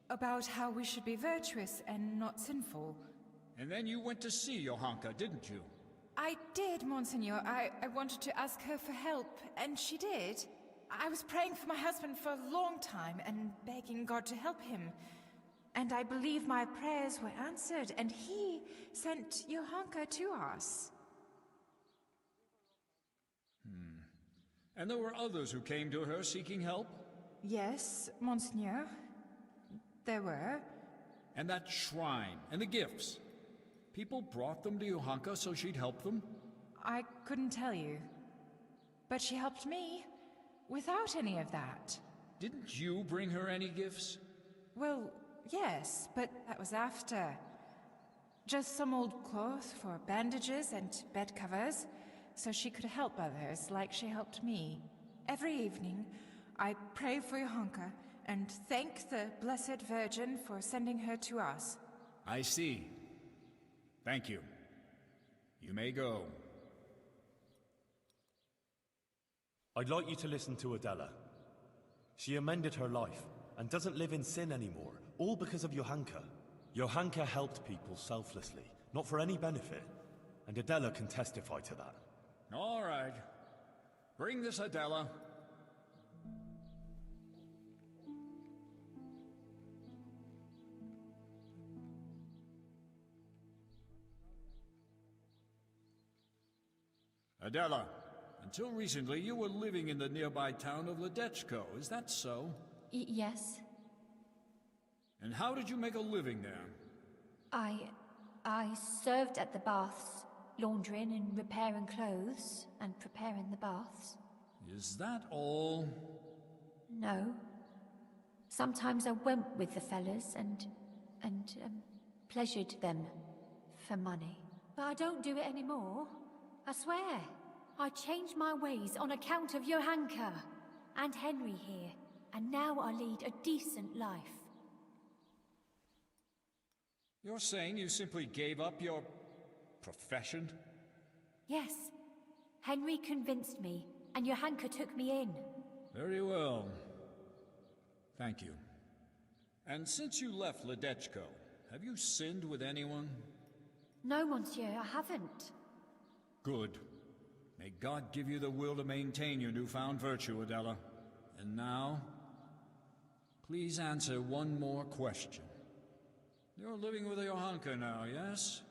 About how we should be virtuous and not sinful. And then you went to see Johanka, didn't you? I did, Monsignor. I wanted to ask her for help, and she did. I was praying for my husband for a long time and begging God to help him. And I believe my prayers were answered, and he sent Johanka to us. And there were others who came to her seeking help? Yes, Monsignor. There were. And that shrine, and the gifts. People brought them to Johanka so she'd help them? I couldn't tell you. But she helped me, without any of that. Didn't you bring her any gifts? Well, yes, but that was after. Just some old cloth for bandages and bed covers, so she could help others like she helped me. Every evening, I pray for Johanka and thank the Blessed Virgin for sending her to us. I see. Thank you. You may go. I'd like you to listen to Adela. She amended her life and doesn't live in sin anymore, all because of Johanka. Johanka helped people selflessly, not for any benefit, and Adela can testify to that. All right. Bring this Adela. Adela, until recently you were living in the nearby town of Ledechko, is that so? Yes. And how did you make a living there? I served at the baths, laundering and repairing clothes and preparing the baths. Is that all? No. Sometimes I went with the fellas and pleasured them for money. But I don't do it anymore. I swear. I changed my ways on account of Johanka and Henry here, and now I lead a decent life. You're saying you simply gave up your profession? Yes. Henry convinced me, and Johanka took me in. Very well. Thank you. And since you left Ledechko, have you sinned with anyone? No, monsieur, I haven't. Good. May God give you the will to maintain your newfound virtue, Adela. And now, please answer one more question. You're living with Johanka now, yes?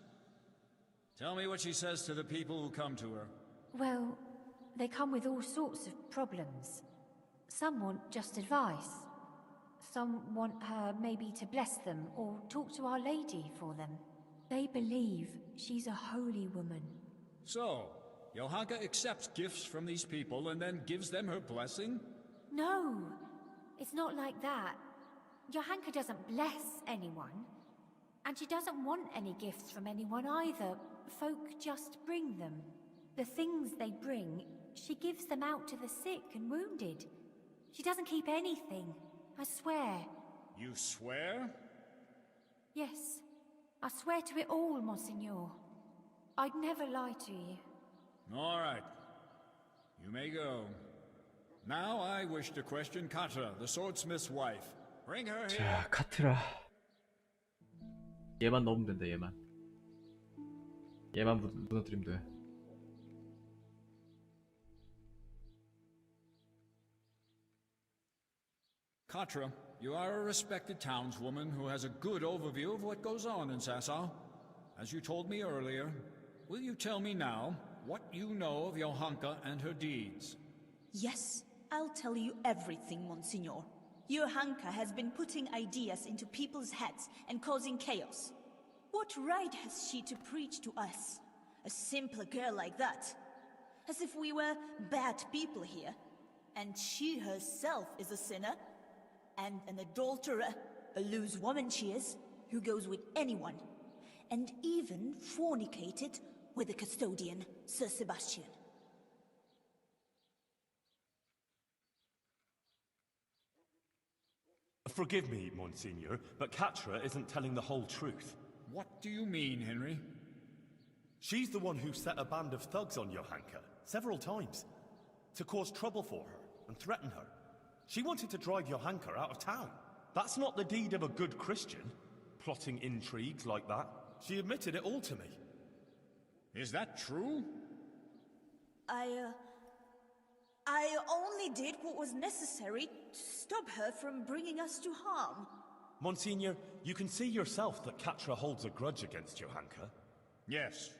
Tell me what she says to the people who come to her. Well, they come with all sorts of problems. Some want just advice. Some want her maybe to bless them or talk to Our Lady for them. They believe she's a holy woman. So, Johanka accepts gifts from these people and then gives them her blessing? No, it's not like that. Johanka doesn't bless anyone. And she doesn't want any gifts from anyone either. Folk just bring them. The things they bring, she gives them out to the sick and wounded. She doesn't keep anything, I swear. You swear? Yes, I swear to it all, Monseigneur. I'd never lie to you. All right. You may go. Now I wish to question Katra, the swordsmith's wife. Bring her here. 자, 카트라. 얘만 넣으면 된다, 얘만. 얘만 무너뜨리면 돼. Katra, you are a respected townswoman who has a good overview of what goes on in Sasau. As you told me earlier, will you tell me now what you know of Johanka and her deeds? Yes, I'll tell you everything, Monsignor. Johanka has been putting ideas into people's heads and causing chaos. What right has she to preach to us? A simple girl like that. As if we were bad people here. And she herself is a sinner. And an adulterer. A loose woman she is, who goes with anyone. And even fornicated with the custodian, Sir Sebastian. Forgive me, Monsignor, but Katra isn't telling the whole truth. What do you mean, Henry? She's the one who set a band of thugs on Johanka several times to cause trouble for her and threaten her. She wanted to drive Johanka out of town. That's not the deed of a good Christian, plotting intrigues like that. She admitted it all to me. Is that true? I only did what was necessary to stop her from bringing us to harm. Monsignor, you can see yourself that Katra holds a grudge against Johanka. Yes,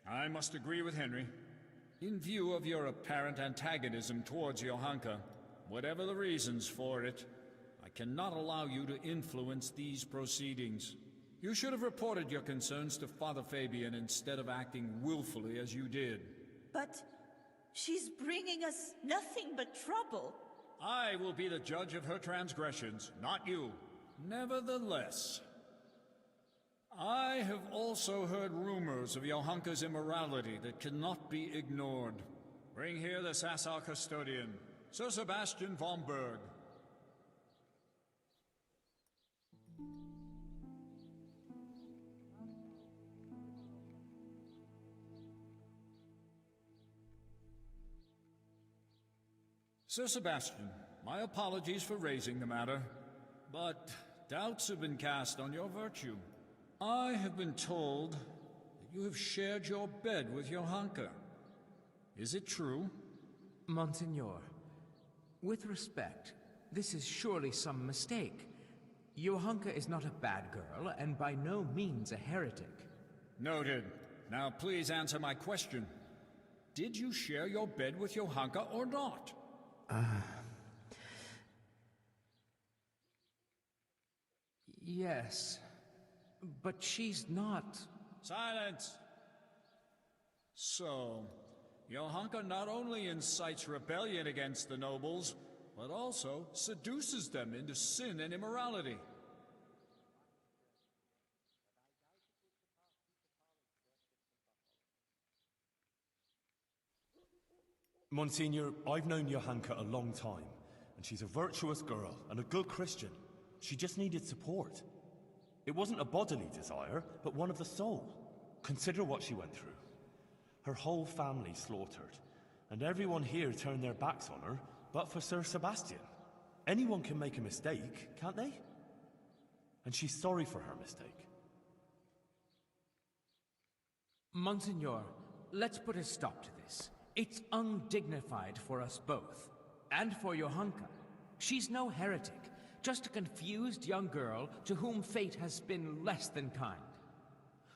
I must agree with Henry. In view of your apparent antagonism towards Johanka, whatever the reasons for it, I cannot allow you to influence these proceedings. You should have reported your concerns to Father Fabian instead of acting willfully as you did. But she's bringing us nothing but trouble. I will be the judge of her transgressions, not you. Nevertheless, I have also heard rumors of Johanka's immorality that cannot be ignored. Bring here the Sasau custodian, Sir Sebastian von Berg. Sir Sebastian, my apologies for raising the matter, but doubts have been cast on your virtue. I have been told that you have shared your bed with Johanka. Is it true? Monsignor, with respect, this is surely some mistake. Johanka is not a bad girl, and by no means a heretic. Noted. Now please answer my question. Did you share your bed with Johanka or not? Yes, but she's not... Silence! So, Johanka not only incites rebellion against the nobles, but also seduces them into sin and immorality. Monsignor, I've known Johanka a long time, and she's a virtuous girl and a good Christian. She just needed support. It wasn't a bodily desire, but one of the soul. Consider what she went through. Her whole family slaughtered, and everyone here turned their backs on her, but for Sir Sebastian. Anyone can make a mistake, can't they? And she's sorry for her mistake. Monsignor, let's put a stop to this. It's undignified for us both. And for Johanka. She's no heretic, just a confused young girl to whom fate has been less than kind.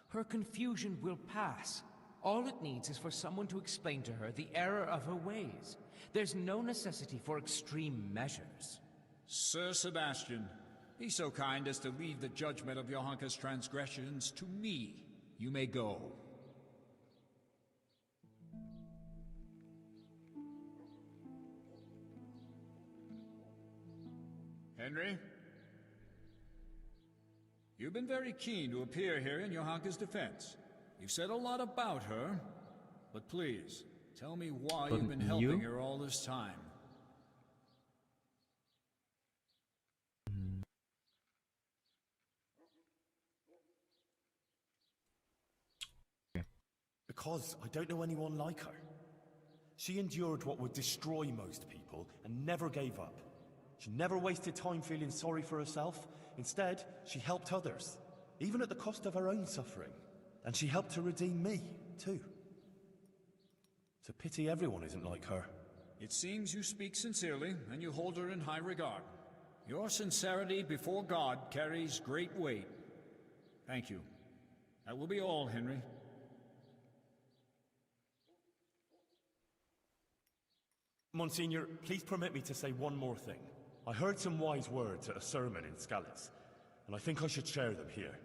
Her confusion will pass. All it needs is for someone to explain to her the error of her ways. There's no necessity for extreme measures. Sir Sebastian, be so kind as to leave the judgment of Johanka's transgressions to me. You may go. Henry? You've been very keen to appear here in Johanka's defense. You've said a lot about her, but please, tell me why you've been helping her all this time. Because I don't know anyone like her. She endured what would destroy most people and never gave up. She never wasted time feeling sorry for herself. Instead, she helped others, even at the cost of her own suffering. And she helped to redeem me, too. It's a pity everyone isn't like her. It seems you speak sincerely, and you hold her in high regard. Your sincerity before God carries great weight. Thank you. That will be all, Henry. Monsignor, please permit me to say one more thing. I heard some wise words at a sermon in Skalitz, and I think I should share them here.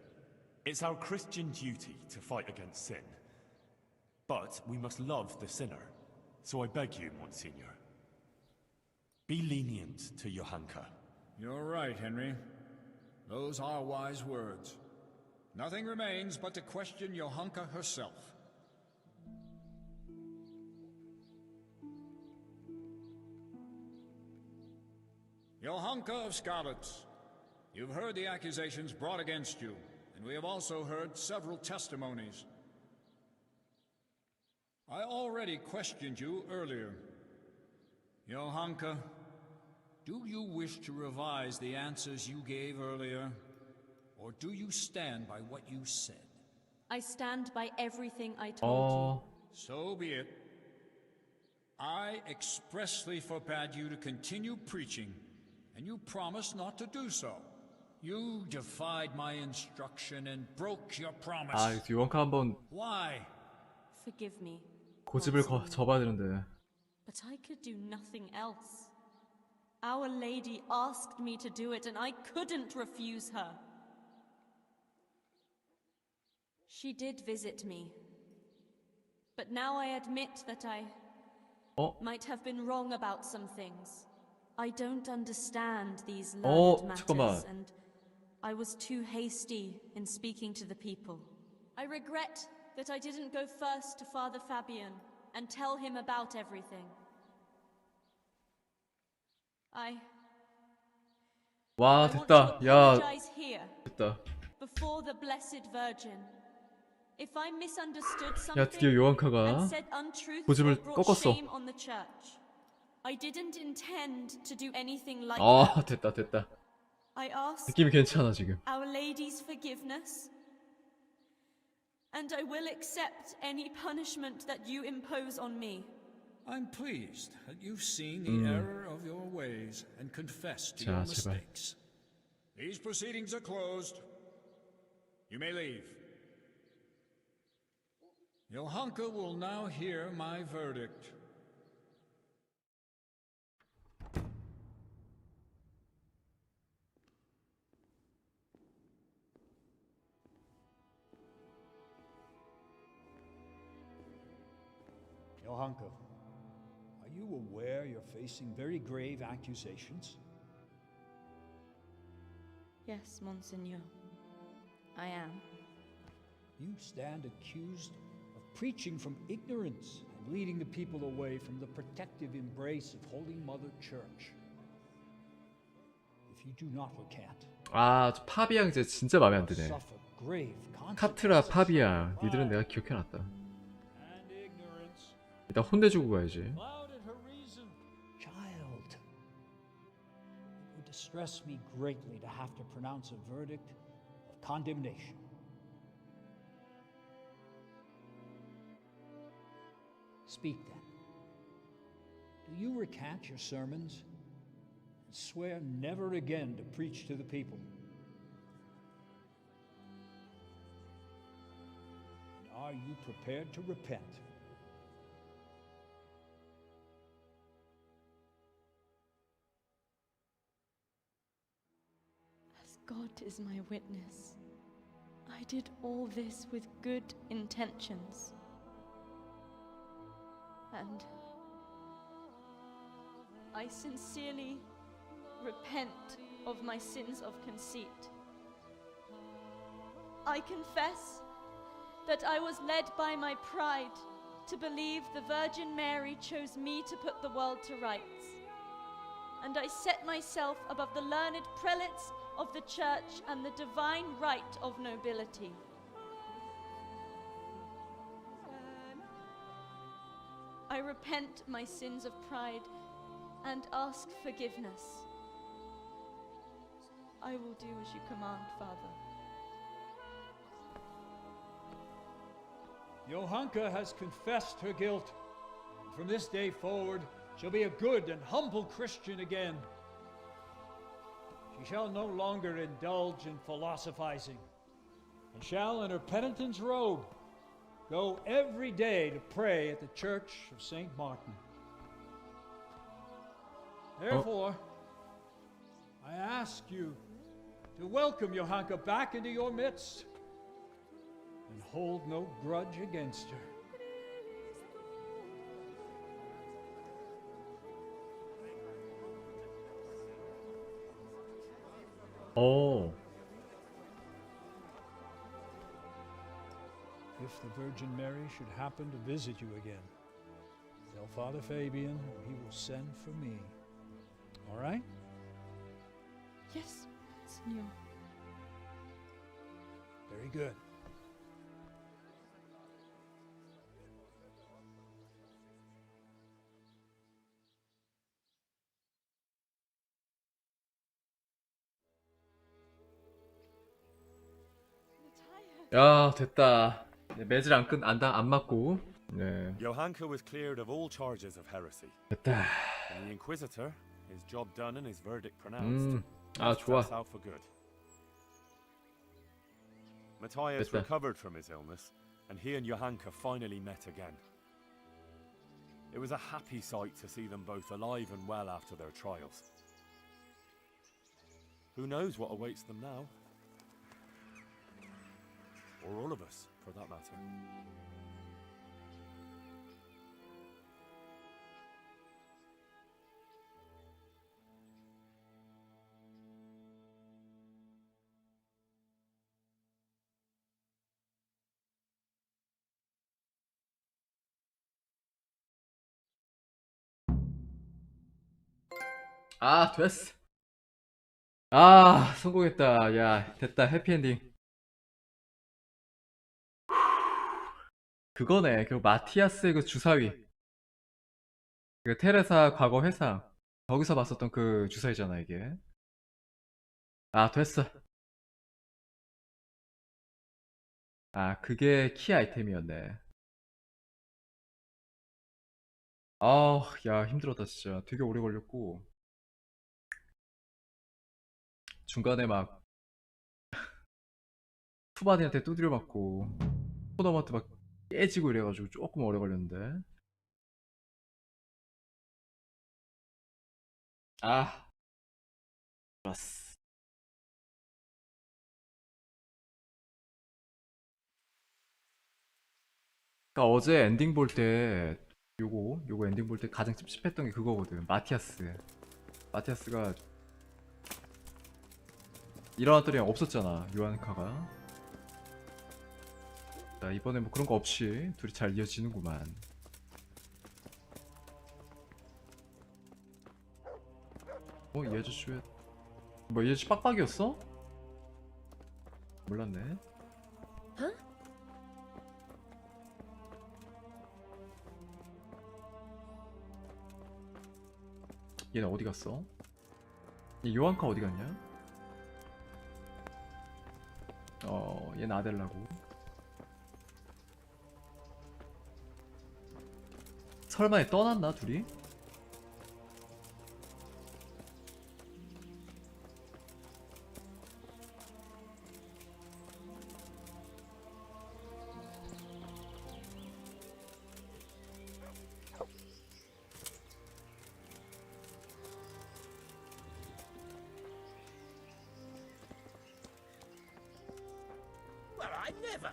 It's our Christian duty to fight against sin. But we must love the sinner. So I beg you, Monsignor, be lenient to Johanka. You're right, Henry. Those are wise words. Nothing remains but to question Johanka herself. Johanka of Skalitz, you've heard the accusations brought against you, and we have also heard several testimonies. I already questioned you earlier. Johanka, do you wish to revise the answers you gave earlier, or do you stand by what you said? I stand by everything I told you. So be it. I expressly forbade you to continue preaching, and you promised not to do so. You defied my instruction and broke your promise. 아, 요한카 한번 Why? Forgive me. 고집을 접어야 되는데. But I could do nothing else. Our Lady asked me to do it, and I couldn't refuse her. She did visit me. But now I admit that I might have been wrong about some things. I don't understand these learned matters, and I was too hasty in speaking to the people. I regret that I didn't go first to Father Fabian and tell him about everything. 와, 됐다. 야, 됐다. Before the Blessed Virgin. If I misunderstood 야, 드디어 something 요한카가 and said untruths or 고집을 brought 꺾었어. shame on the church, I didn't intend to do anything like 아, that. 됐다. I ask 느낌이 괜찮아 지금. Our Lady's forgiveness, and I will accept any punishment that you impose on me. I'm pleased that you've seen the error of your ways and confessed to your 제발. mistakes. These proceedings are closed. You may leave. Johanka will now hear my verdict. Johanka, are you aware you're facing very grave accusations? Yes, Monseigneur. I am. You stand accused of preaching from ignorance and leading the people away from the protective embrace of Holy Mother Church. If you do not recant, 아, 저 파비앙 이제 진짜 마음에 안 드네. suffer grave 카트라 consequences. 파비앙 니들은 내가 기억해놨다. 일단 혼내주고 가야지. Clouded her reason. Child, it would distress me greatly to have to pronounce a verdict of condemnation. Speak then. Do you recant your sermons and swear never again to preach to the people? And are you prepared to repent? As God is my witness, I did all this with good intentions. And I sincerely repent of my sins of conceit. I confess that I was led by my pride to believe the Virgin Mary chose me to put the world to rights. And I set myself above the learned prelates of the Church and the divine right of nobility. I repent my sins of pride and ask forgiveness. I will do as you command, Father. Johanka has confessed her guilt. And from this day forward, she'll be a good and humble Christian again. She shall no longer indulge in philosophizing, and shall, in her penitent's robe, go every day to pray at the Church of St. Martin. Therefore, I ask you to welcome Johanka back into your midst and hold no grudge against her. 오. If the Virgin Mary should happen to visit you again, tell Father Fabian he will send for me. All right? Yes, Signor. Very good. 야, 됐다. 네, 매질 안 맞고. 네. Johanka was cleared of all charges of heresy. 됐다. And the Inquisitor, his job done and his verdict pronounced. 아, 좋아. That's out for good. Matthias 됐다. recovered from his illness, and he and Johanka finally met again. It was a happy sight to see them both alive and well after their trials. Who knows what awaits them now? Or all of us, for that matter. 아, 됐어. 아, 성공했다. 야, 됐다. 해피엔딩. 그거네. 그 마티아스의 그 주사위. 그 테레사 과거 회상. 거기서 봤었던 그 주사위잖아, 이게. 아, 됐어. 아, 그게 키 아이템이었네. 아, 야, 힘들었다, 진짜. 되게 오래 걸렸고. 중간에 막 투바디한테 두드려 맞고 토너먼트 막 깨지고 이래가지고 조금 오래 걸렸는데. 아, 좋았어. 그러니까 어제 엔딩 볼 때 요거 엔딩 볼 때 가장 찝찝했던 게 그거거든. 마티아스가 일어났더니 없었잖아, 요한카가. 자, 이번에 뭐 그런 거 없이 둘이 잘 이어지는구만. 이 아저씨 왜... 뭐 이 아저씨 빡빡이었어? 몰랐네. 얘는 어디 갔어? 얘 요한카 어디 갔냐? 얘는 아델라고. 설마 떠났나 둘이? Well, I never.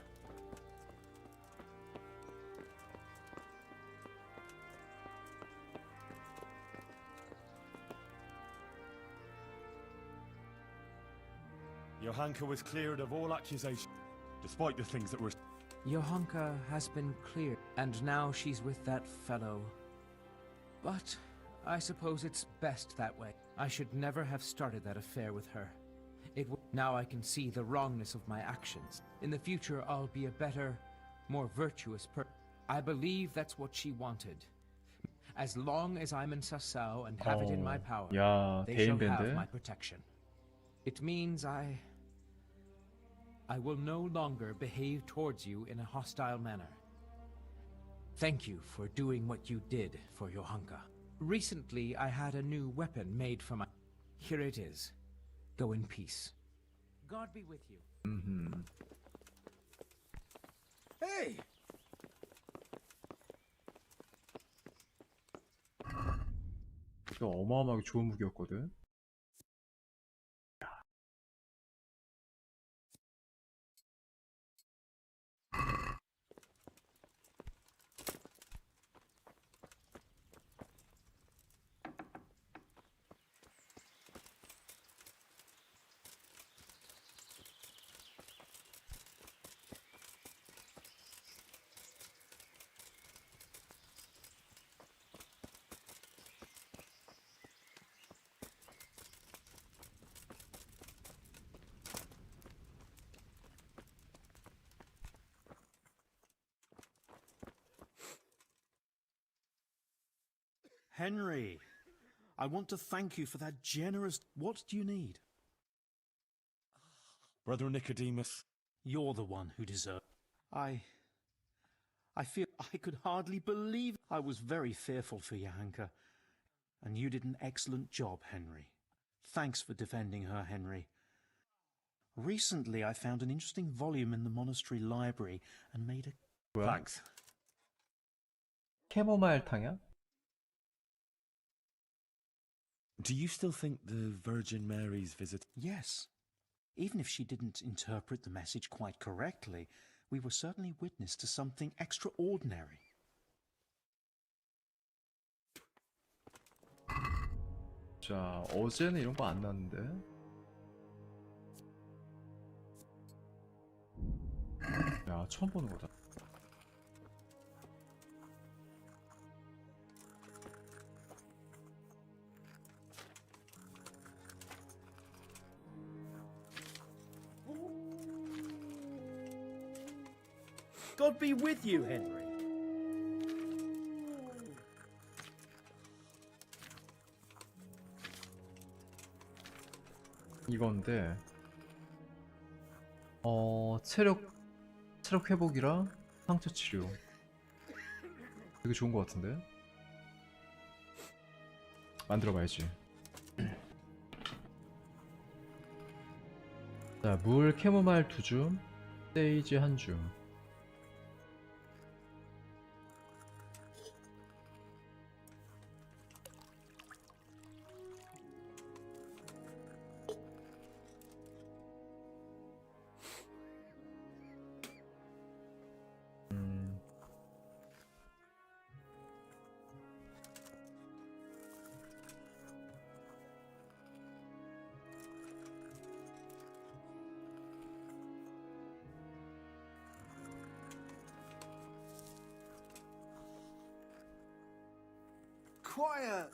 Johanka was cleared of all accusation, despite the things that were... Johanka has been cleared, and now she's with that fellow. But I suppose it's best that way. I should never have started that affair with her. Now I can see the wrongness of my actions. In the future, I'll be a better, more virtuous person. I believe that's what she wanted. As long as I'm in Sasau and have it in my power, 야, they shall 대인 have 밴드. my protection. It means I will no longer behave towards you in a hostile manner. Thank you for doing what you did for Johanka. Recently, I had a new weapon made for my... Here it is. Go in peace. God be with you. Hey! 이거 어마어마하게 좋은 무기였거든. Henry, I want to thank you for that generous... What do you need? Brother Nicodemus. You're the one who deserves... I feel I could hardly believe... I was very fearful for Johanka, and you did an excellent job, Henry. Thanks for defending her, Henry. Recently, I found an interesting volume in the monastery library and made a... 뭐야? Thanks. 캐모마일 탕이야? Do you still think the Virgin Mary's visit... Yes. Even if she didn't interpret the message quite correctly, we were certainly witness to something extraordinary. 자, 어제는 이런 거 안 났는데. 야, 처음 보는 거다. God be with you, Henry. 이건데, 체력 회복이랑 상처 치료. 되게 좋은 거 같은데? 만들어봐야지. 자, 물 캐모마일 2줌, 세이지 1줌. quiet.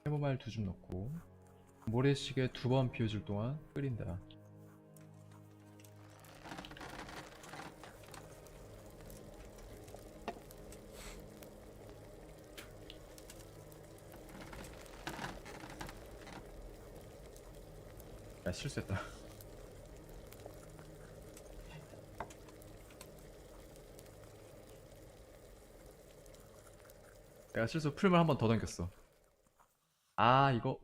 캐모마일 2줌 넣고 모래시계 2번 비워줄 동안 끓인다. 야, 실수했다. 내가 실수 풀물 한 번 더 당겼어. 아, 이거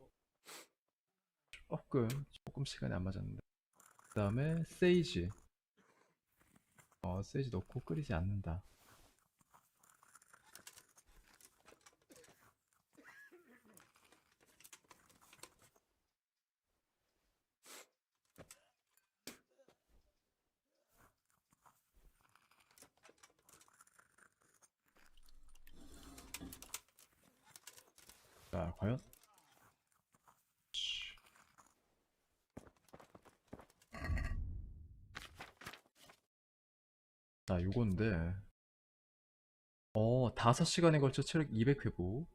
조금 시간이 안 맞았는데. 그 다음에 세이지. 세이지 넣고 끓이지 않는다. 자, 과연? 자, 요건데 5시간에 걸쳐 체력 200회복.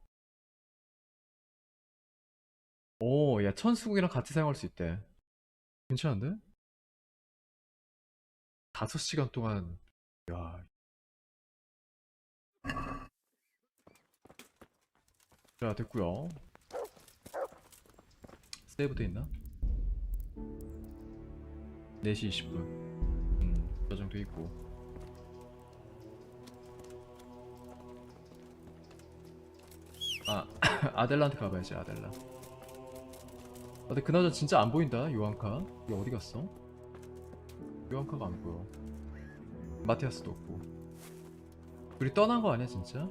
야, 천수국이랑 같이 사용할 수 있대. 괜찮은데? 5시간 동안. 야. 자, 됐고요. 세이브 돼 있나? 4시 20분. 저장돼 있고. 아델라한테 가봐야지. 아델라. 근데 그나저나 진짜 안 보인다. 요한카 이게 어디 갔어? 요한카가 안 보여. 마티아스도 없고. 우리 떠난 거 아니야 진짜?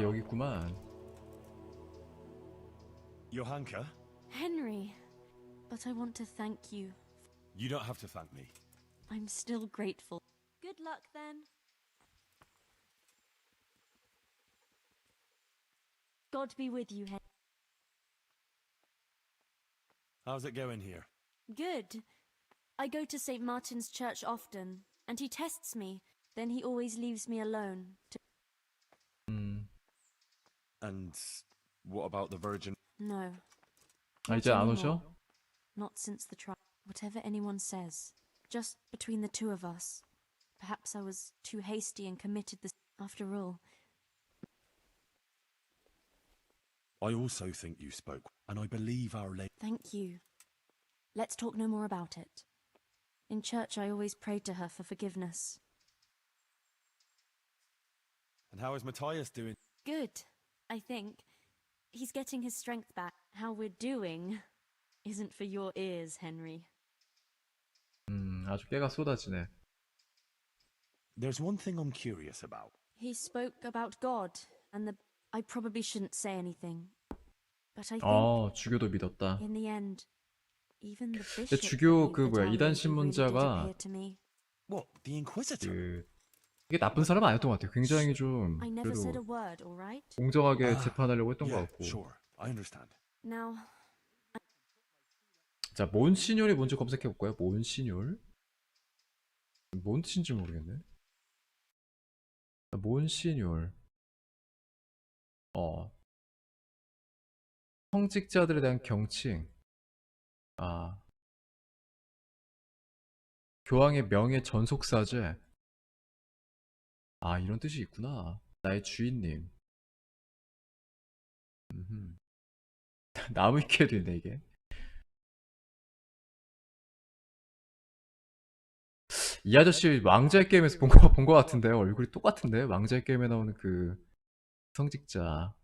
여기 있구만. Johanka? Henry, but I want to thank you. You don't have to thank me. I'm still grateful. Good luck then. God be with you, Henry. How's it going here? Good. I go to St. Martin's Church often, and he tests me. Then he always leaves me alone. And what about the Virgin? No. 이제 안 오셔? Not since the trial. Whatever anyone says, just between the two of us. Perhaps I was too hasty and committed this. After all, I also think you spoke, and I believe Our Lady. thank you. Let's talk no more about it. In church, I always prayed to her for forgiveness. And how is Matthias doing? Good, I think. He's getting his strength back. How we're doing isn't for your ears, Henry. 아주 깨가 쏟아지네. There's one thing I'm curious about. He spoke about God and the. I probably shouldn't say anything, but I think 주교도 믿었다. in the end, even the 근데 bishop. 주교 believed that 이단 Our Lady really did 신문자가 appear to me. What, the Inquisitor? 이게 나쁜 사람은 아니었던 것 같아요. 굉장히 좀 I never said a 그래도 word, all right? 공정하게 재판하려고 했던 것 Yeah, 같고. sure. I understand. Now, 자, 몬시뇰이 뭔지 검색해 볼까요? 몬시뇰. 뭔 뜻인지 모르겠네. 몬시뇰. 성직자들에 대한 경칭. 교황의 명예 전속사제. 이런 뜻이 있구나. 나의 주인님. 나무 위키에도 있네 이게. 이 아저씨 왕자의 게임에서 본 거 같은데. 얼굴이 똑같은데. 왕자의 게임에 나오는 그 성직자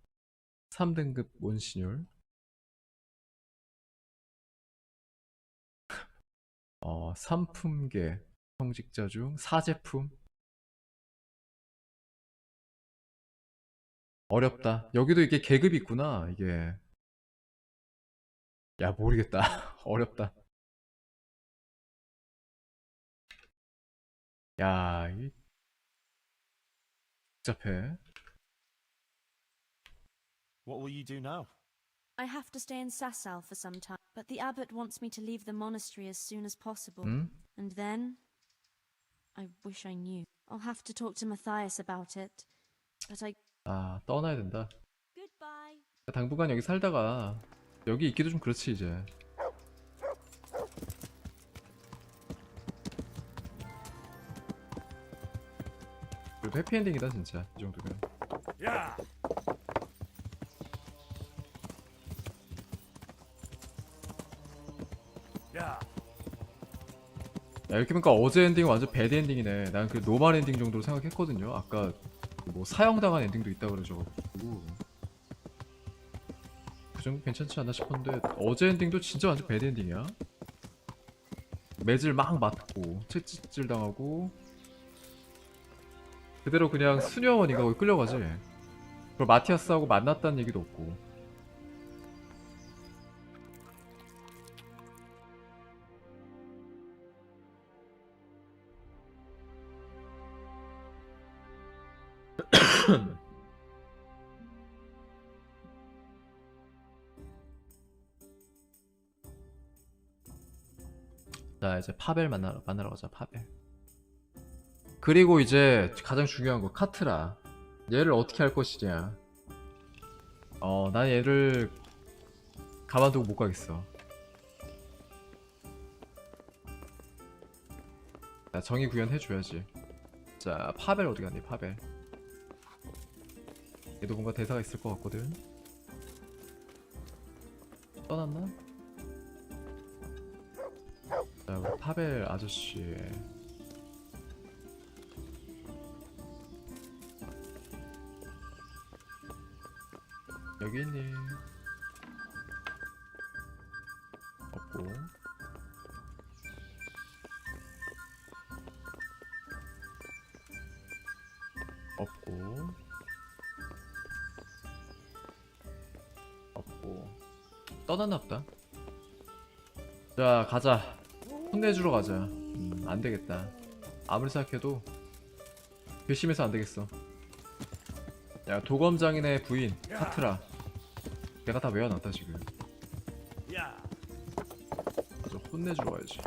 3등급 몬시뇰. 삼품계 성직자 중 4제품. 어렵다. 여기도 이게 계급이 있구나. 이게. 야, 모르겠다. 어렵다. 야, 이 복잡해. What will you do now? I have to stay in Sasau for some time, but the abbot wants me to leave the monastery as soon as possible. And then I wish I knew. I'll have to talk to Matthias about it. But I... 아, 떠나야 된다. Goodbye. 당분간 여기 살다가 여기 있기도 좀 그렇지 이제. 그래도 해피엔딩이다 진짜 이 정도면. 야! 야! 야, 이렇게 보니까 어제 엔딩은 완전 배드 엔딩이네. 난 그 노멀 엔딩 정도로 생각했거든요. 아까 뭐 사형당한 엔딩도 있다 그러셔가지고 그 정도 괜찮지 않나 싶었는데 어제 엔딩도 진짜 완전 배드 엔딩이야. 매질 막 맞고 채찍질 당하고 그대로 그냥 수녀원인가 거기 끌려가지. 그걸 마티아스하고 만났다는 얘기도 없고. 자, 이제 파벨 만나러 가자. 파벨. 그리고 이제 가장 중요한 거 카트라. 얘를 어떻게 할 것이냐. 난 얘를 가만두고 못 가겠어. 자, 정의 구현해줘야지. 자, 파벨 어디 갔니? 파벨. 얘도 뭔가 대사가 있을 것 같거든. 떠났나? 자, 우리 파벨 아저씨. 여기 있니? 없고. 없고. 없고. 떠났나보다. 자, 가자. 혼내주러 가자. 안되겠다. 아무리 생각해도 괘씸해서 안되겠어. 야, 도검장인의 부인 카트라. 내가 다 외워놨다 지금. 아주 혼내주러 가야지.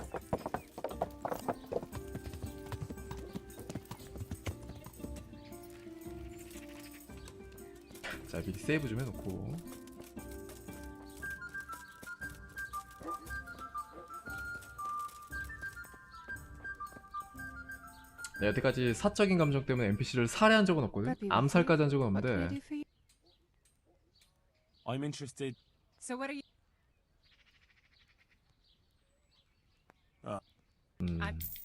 자, 미리 세이브 좀 해놓고. 네, 여태까지 사적인 감정 때문에 NPC를 살해한 적은 없거든? 암살까지 한 적은 없는데 I'm interested. So what are you?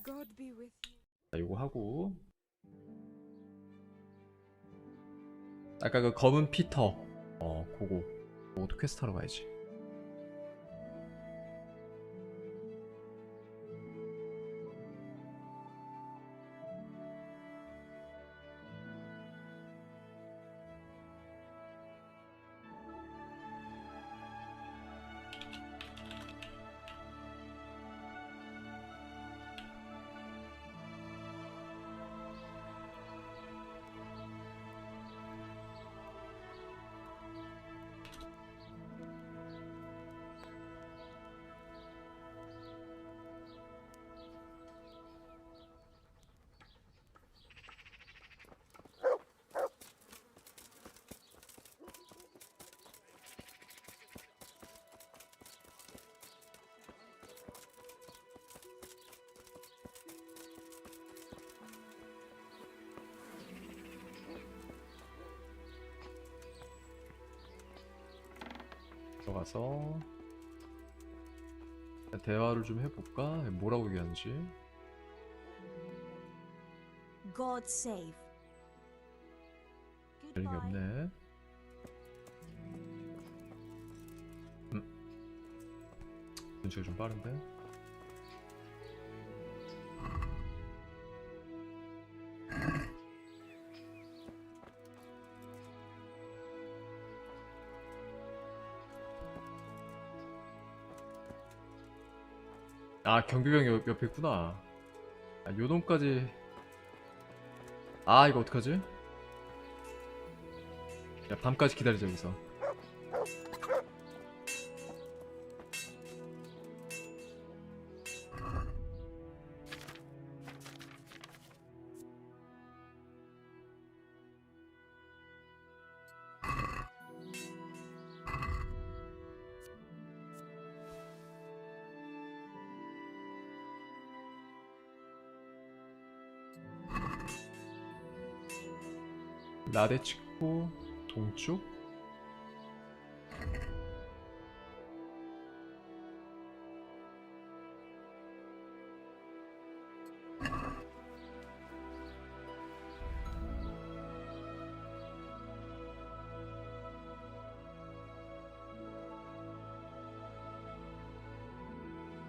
God be with you. 자, 요거 하고 아까 그 검은 피터 그거도 퀘스트 하러 가야지. 들어가서 대화를 좀 해볼까? 뭐라고 얘기하는지. God save. 별 얘기 없네. 눈치가 좀 빠른데? 아, 경비병 옆에 있구나. 아, 요놈까지. 아, 이거 어떡하지? 야, 밤까지 기다리자 여기서. 라데치코 동쪽?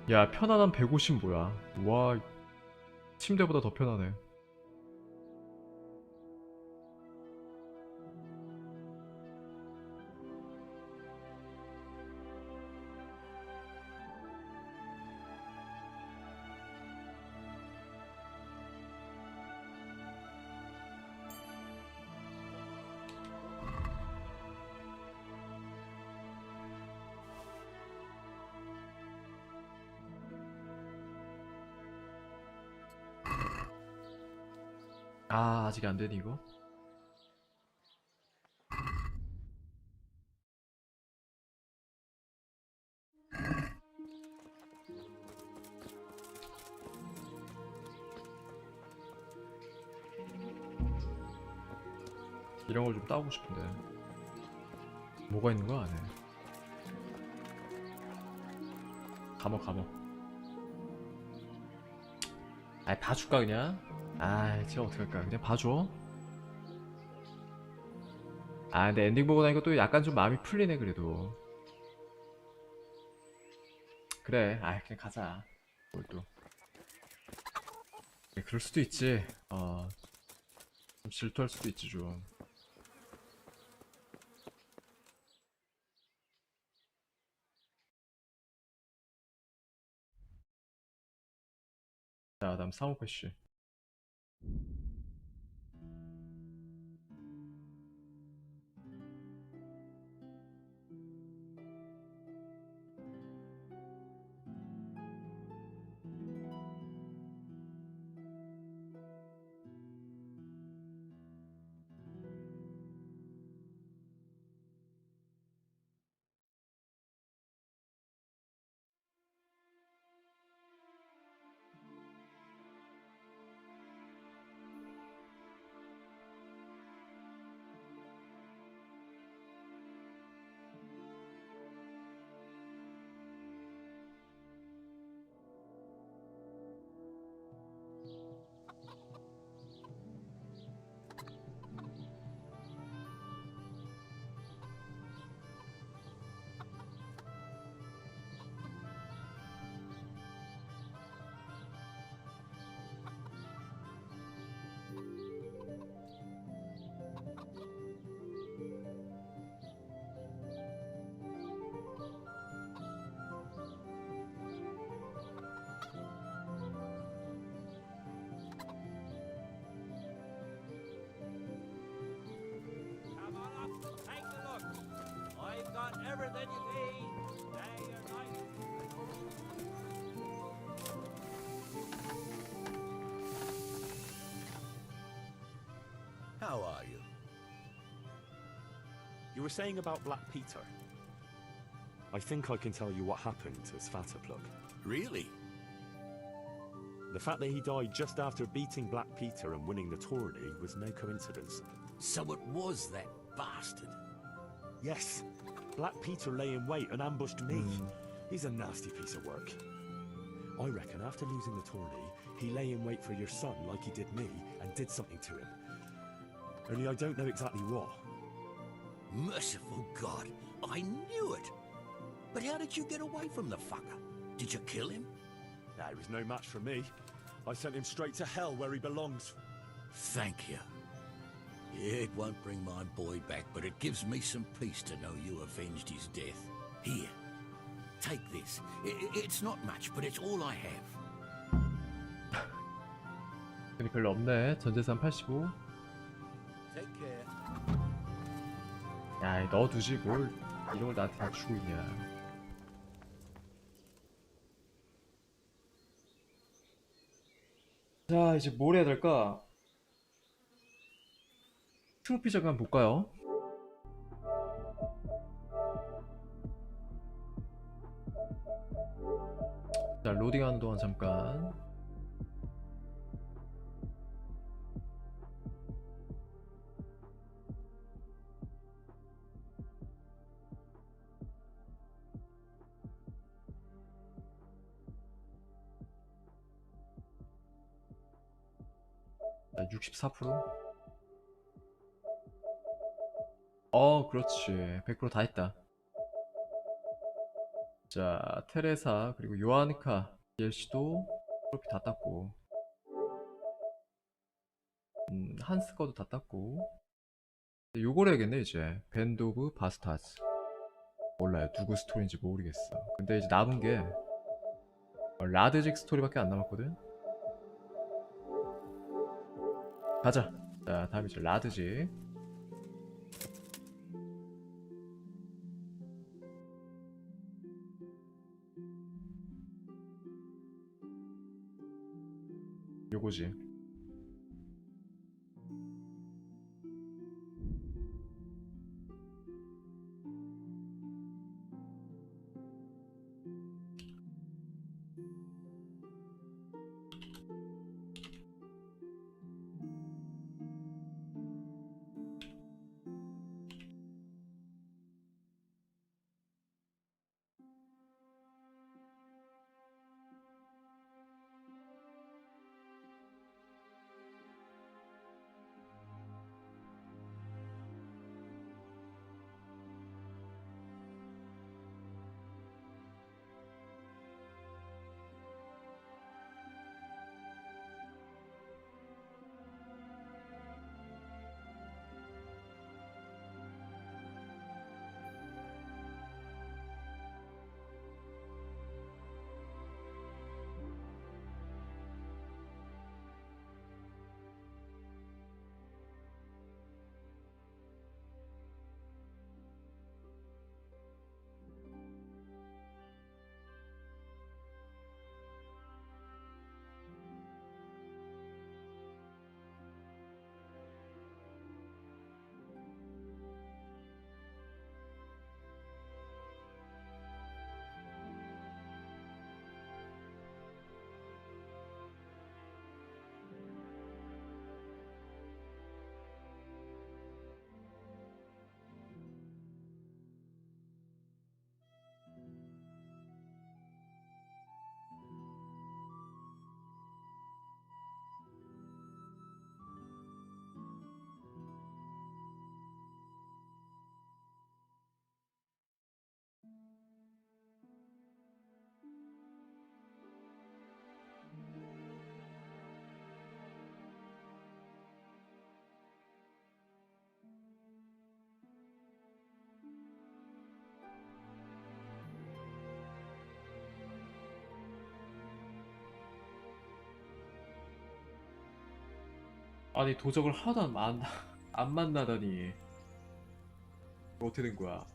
야, 편안한 150 뭐야. 와, 침대보다 더 편하네. 아, 아직 안 되니 이거? 이런 걸 좀 따고 싶은데 뭐가 있는 거야 안에? 감옥. 아이, 봐줄까 그냥? 아이, 제가 어떡할까? 그냥 봐줘. 아, 근데 엔딩 보고 나니까 또 약간 좀 마음이 풀리네 그래도. 그래, 아이, 그냥 가자. 뭘 또. 네, 그럴 수도 있지. 좀 질투할 수도 있지 좀. 자, 다음 사모 패시. Everything you need, day or night. How are you? You were saying about Black Peter. I think I can tell you what happened to Svatopluk. Really? The fact that he died just after beating Black Peter and winning the tourney was no coincidence. So it was that bastard. Yes. Black Peter lay in wait and ambushed me. He's a nasty piece of work. I reckon after losing the tourney, he lay in wait for your son like he did me and did something to him. Only I don't know exactly what. Merciful God, I knew it. But how did you get away from the fucker? Did you kill him? Nah, he was no match for me. I sent him straight to hell where he belongs. Thank you. It won't bring my boy back, but it gives me some peace to know you avenged his death. Here, take this. It's not much, but it's all I have. 근데 별로 없네. 전재산 85. Take care. 야, 넣어두지 뭘 이런 걸 나한테 다 주고 있냐. 자, 이제 뭘 해야 될까? 트로피 잠깐 볼까요? 자, 로딩하는 동안 잠깐. 자, 64%. 그렇지. 100% 다 했다. 자, 테레사 그리고 요하니카 DLC도 트로피 다 땄고, 한스 거도 다 땄고. 요걸 해야겠네 이제. 밴드 오브 바스타즈. 몰라요, 누구 스토리인지 모르겠어. 근데 이제 남은 게 라드직 스토리밖에 안 남았거든. 가자. 자, 다음 이제 라드직. 요거지. 아니, 도적을 하나도 안 만나다니. 어떻게 된 거야?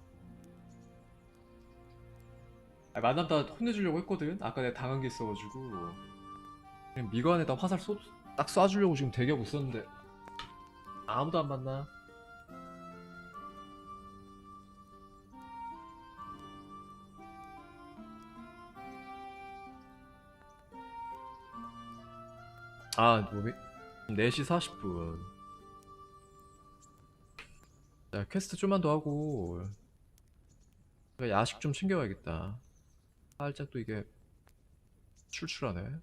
아니, 만남다 혼내주려고 했거든? 아까 내가 당한 게 있어가지고. 그냥 미관에다 화살 딱 쏴주려고 지금 대기하고 있었는데 아무도 안 만나. 뭐지? 4시 40분. 자, 퀘스트 좀만 더 하고 야식 좀 챙겨와야겠다. 살짝 또 이게 출출하네.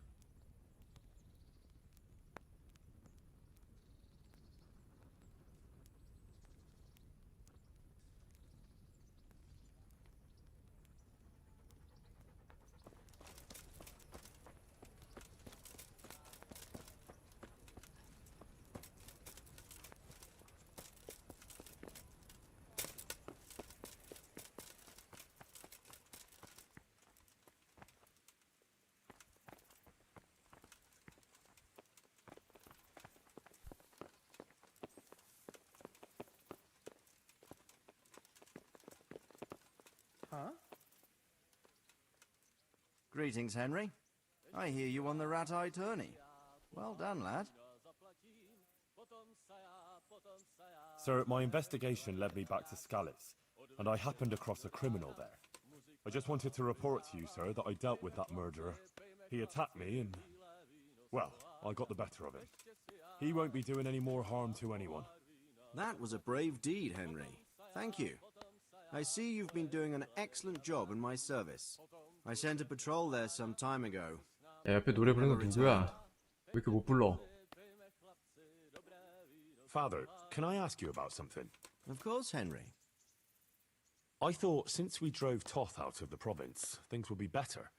Huh? Greetings, Henry. I hear you won the rat-eye tourney. Well done, lad. Sir, my investigation led me back to Skalitz, and I happened across a criminal there. I just wanted to report to you, sir, that I dealt with that murderer. He attacked me and, well, I got the better of him. He won't be doing any more harm to anyone. That was a brave deed, Henry. Thank you. I see you've been doing an excellent job in my service. I sent a patrol there some time ago. 야, 옆에 노래 부르는 거 누구야? 왜 이렇게 못 불러? Father, can I ask you about something? Of course, Henry. I thought since we drove Toth out of the province, things would be better.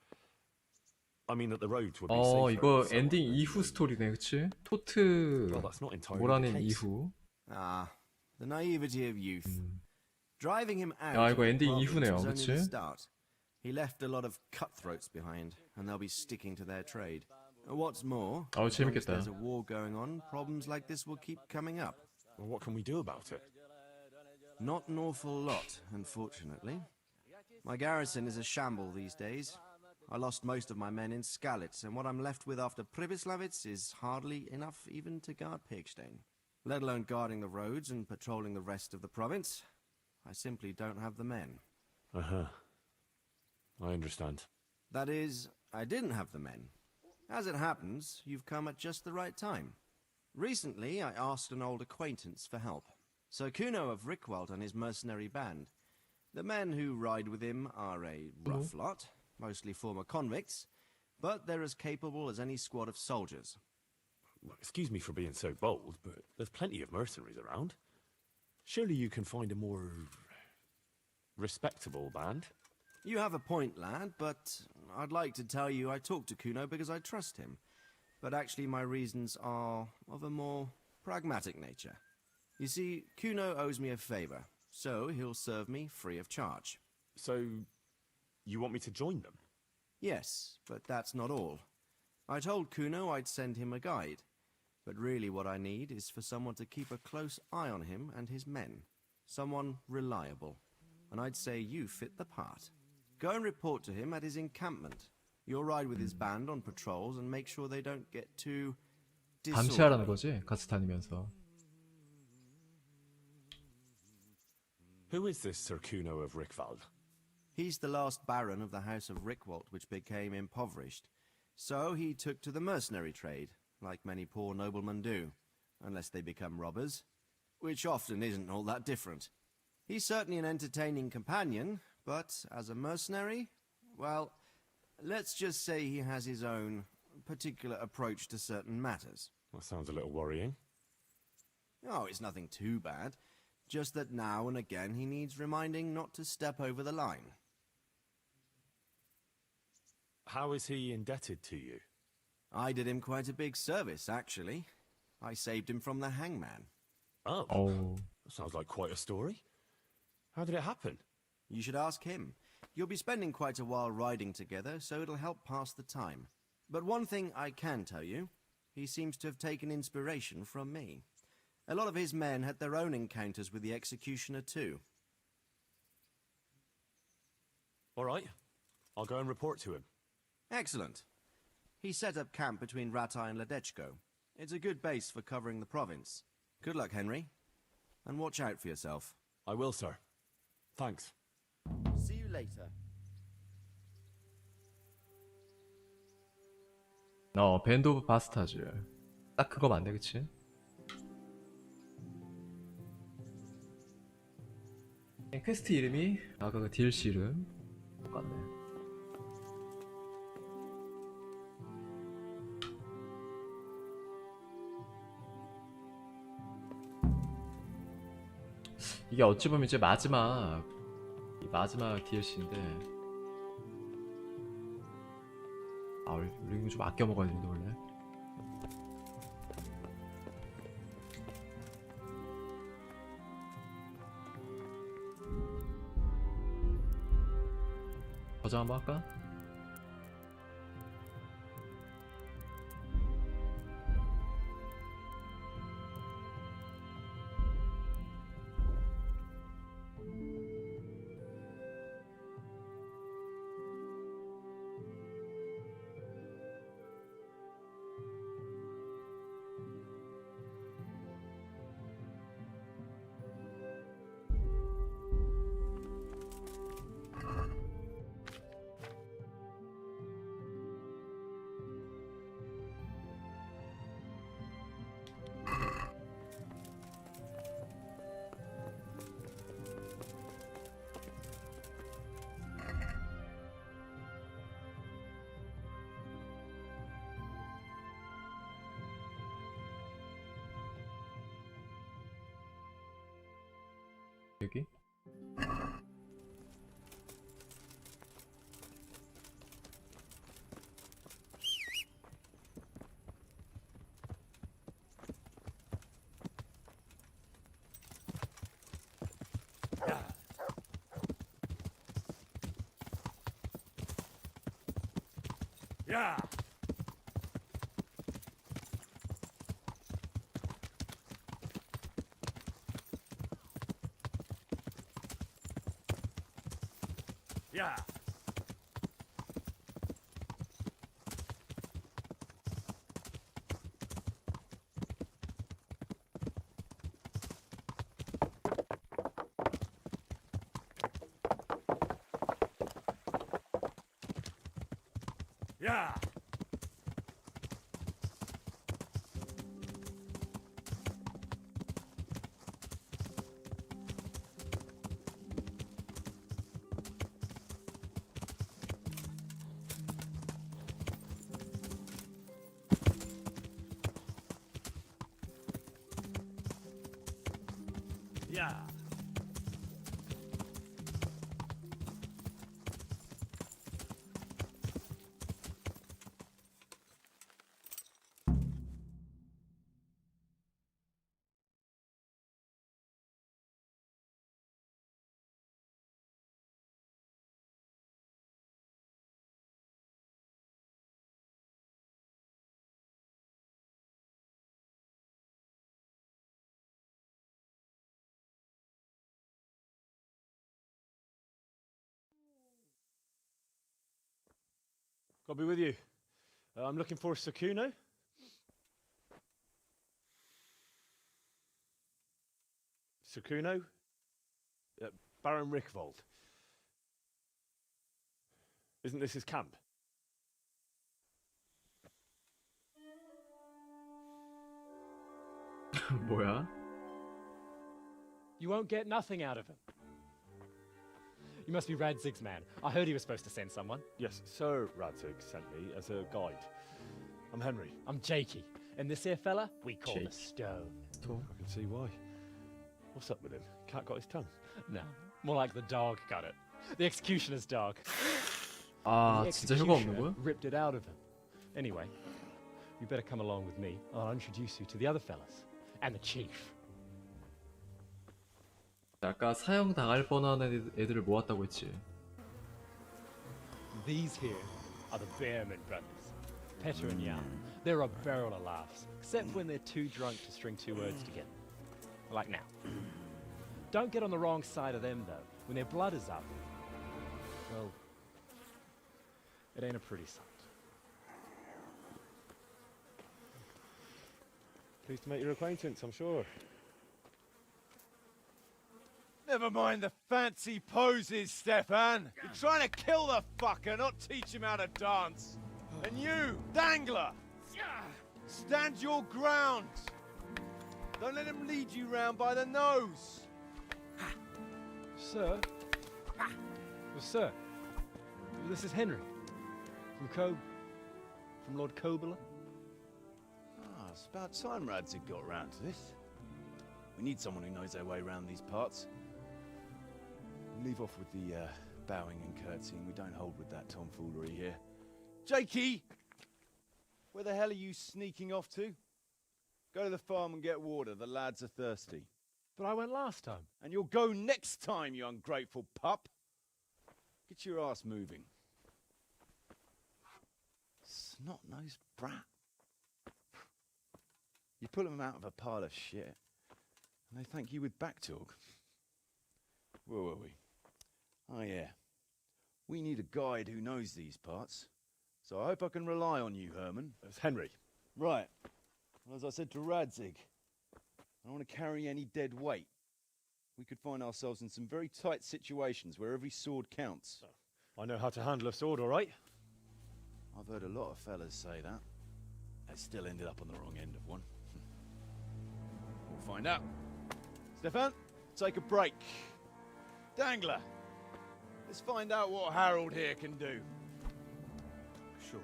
I mean that the roads would be safer. 이거 and so on. 엔딩 이후 스토리네, 그치? 토트 Well, that's not entirely 모란임 the case. 이후. Ah, the naivety of youth. Driving him out 야, of 이거 the 엔딩 province 이후네요, was only the 그치? start. He left a lot of cutthroats behind, and they'll be sticking to their trade. What's more, as long as 재밌겠다. there's a war going on, problems like this will keep coming up. Well, what can we do about it? Not an awful lot, unfortunately. My garrison is a shamble these days. I lost most of my men in Skalitz, and what I'm left with after Pribyslavitz is hardly enough even to guard Pigstein, let alone guarding the roads and patrolling the rest of the province. I simply don't have the men. Uh-huh. I understand. That is, I didn't have the men. As it happens, you've come at just the right time. Recently, I asked an old acquaintance for help. Sir Kuno of Rickwald and his mercenary band. The men who ride with him are a rough lot, mostly former convicts, but they're as capable as any squad of soldiers. Excuse me for being so bold, but there's plenty of mercenaries around. Surely you can find a more respectable band? You have a point, lad, but I'd like to tell you I talked to Kuno because I trust him. But actually my reasons are of a more pragmatic nature. You see, Kuno owes me a favor, so he'll serve me free of charge. So, you want me to join them? Yes, but that's not all. I told Kuno I'd send him a guide, but really what I need is for someone to keep a close eye on him and his men. Someone reliable. And I'd say you fit the part. Go and report to him at his encampment. You'll ride with his band on patrols and make sure they don't get too 감시하라는 disorderly. 거지? 같이 다니면서. Who is this Sir Kuno of Rickwald? He's the last baron of the House of Rickwald, which became impoverished. So he took to the mercenary trade, like many poor noblemen do, unless they become robbers, which often isn't all that different. He's certainly an entertaining companion, but as a mercenary, well, let's just say he has his own particular approach to certain matters. That sounds a little worrying. Oh, it's nothing too bad. Just that now and again he needs reminding not to step over the line. How is he indebted to you? I did him quite a big service, actually. I saved him from the hangman. Oh. That sounds like quite a story. How did it happen? You should ask him. You'll be spending quite a while riding together, so it'll help pass the time. But one thing I can tell you, he seems to have taken inspiration from me. A lot of his men had their own encounters with the executioner too. All right. I'll go and report to him. Excellent. He set up camp between Ratai and Ledechko. It's a good base for covering the province. Good luck, Henry. And watch out for yourself. I will, sir. Thanks. See you later. 밴드 오브 바스타즈. 딱 그거 맞네, 그치? 퀘스트 이름이 아까 그 DLC 이름 똑같네. 이게 어찌 보면 이제 마지막 DLC인데 우리 이거 좀 아껴 먹어야 되는데 원래. 저장 한번 할까? 여기? Yeah. Yeah. Yeah. Yeah. I'll be with you. I'm looking for Sakuno. Sakuno? Baron Rickvold. Isn't this his camp? 뭐야? You won't get nothing out of him. You must be Radzig's man. I heard he was supposed to send someone. Yes, Sir Radzig sent me as a guide. I'm Henry. I'm Jakey. And this here fella, we call the Jake. Stone. I can see why. What's up with him? Cat got his tongue? No, more like the dog got it. The executioner's dog. 아, The 진짜 혀가 없는 executioner 거야? ripped it out of him. Anyway, you better come along with me. I'll introduce you to the other fellas. And the chief. 아까 사형 당할 뻔한 애들을 모았다고 했지. These here are the Bearman brothers. Petter and Jan. They're a barrel of laughs, except when they're too drunk to string two words together. Like now. Don't get on the wrong side of them, though. When their blood is up, well, it ain't a pretty sight. Pleased to make your acquaintance, I'm sure. Never mind the fancy poses, Stefan. You're trying to kill the fucker, not teach him how to dance. And you, Dangler, stand your ground. Don't let him lead you round by the nose. Sir? Well, sir, this is Henry. From Lord Kobler. Ah, it's about time Radzig got round to this. We need someone who knows their way around these parts. Leave off with the bowing and curtsying. We don't hold with that tomfoolery here. Jakey! Where the hell are you sneaking off to? Go to the farm and get water. The lads are thirsty. But I went last time. And you'll go next time, you ungrateful pup. Get your ass moving. Snot-nosed brat. You pull them out of a pile of shit, and they thank you with back talk. Where were we? Oh, yeah. We need a guide who knows these parts. So I hope I can rely on you, Herman. It's Henry. Right. Well, as I said to Radzig, I don't want to carry any dead weight. We could find ourselves in some very tight situations where every sword counts. I know how to handle a sword, all right? I've heard a lot of fellas say that. They still ended up on the wrong end of one. We'll find out. Stefan, take a break. Dangler, let's find out what Harold here can do. Sure.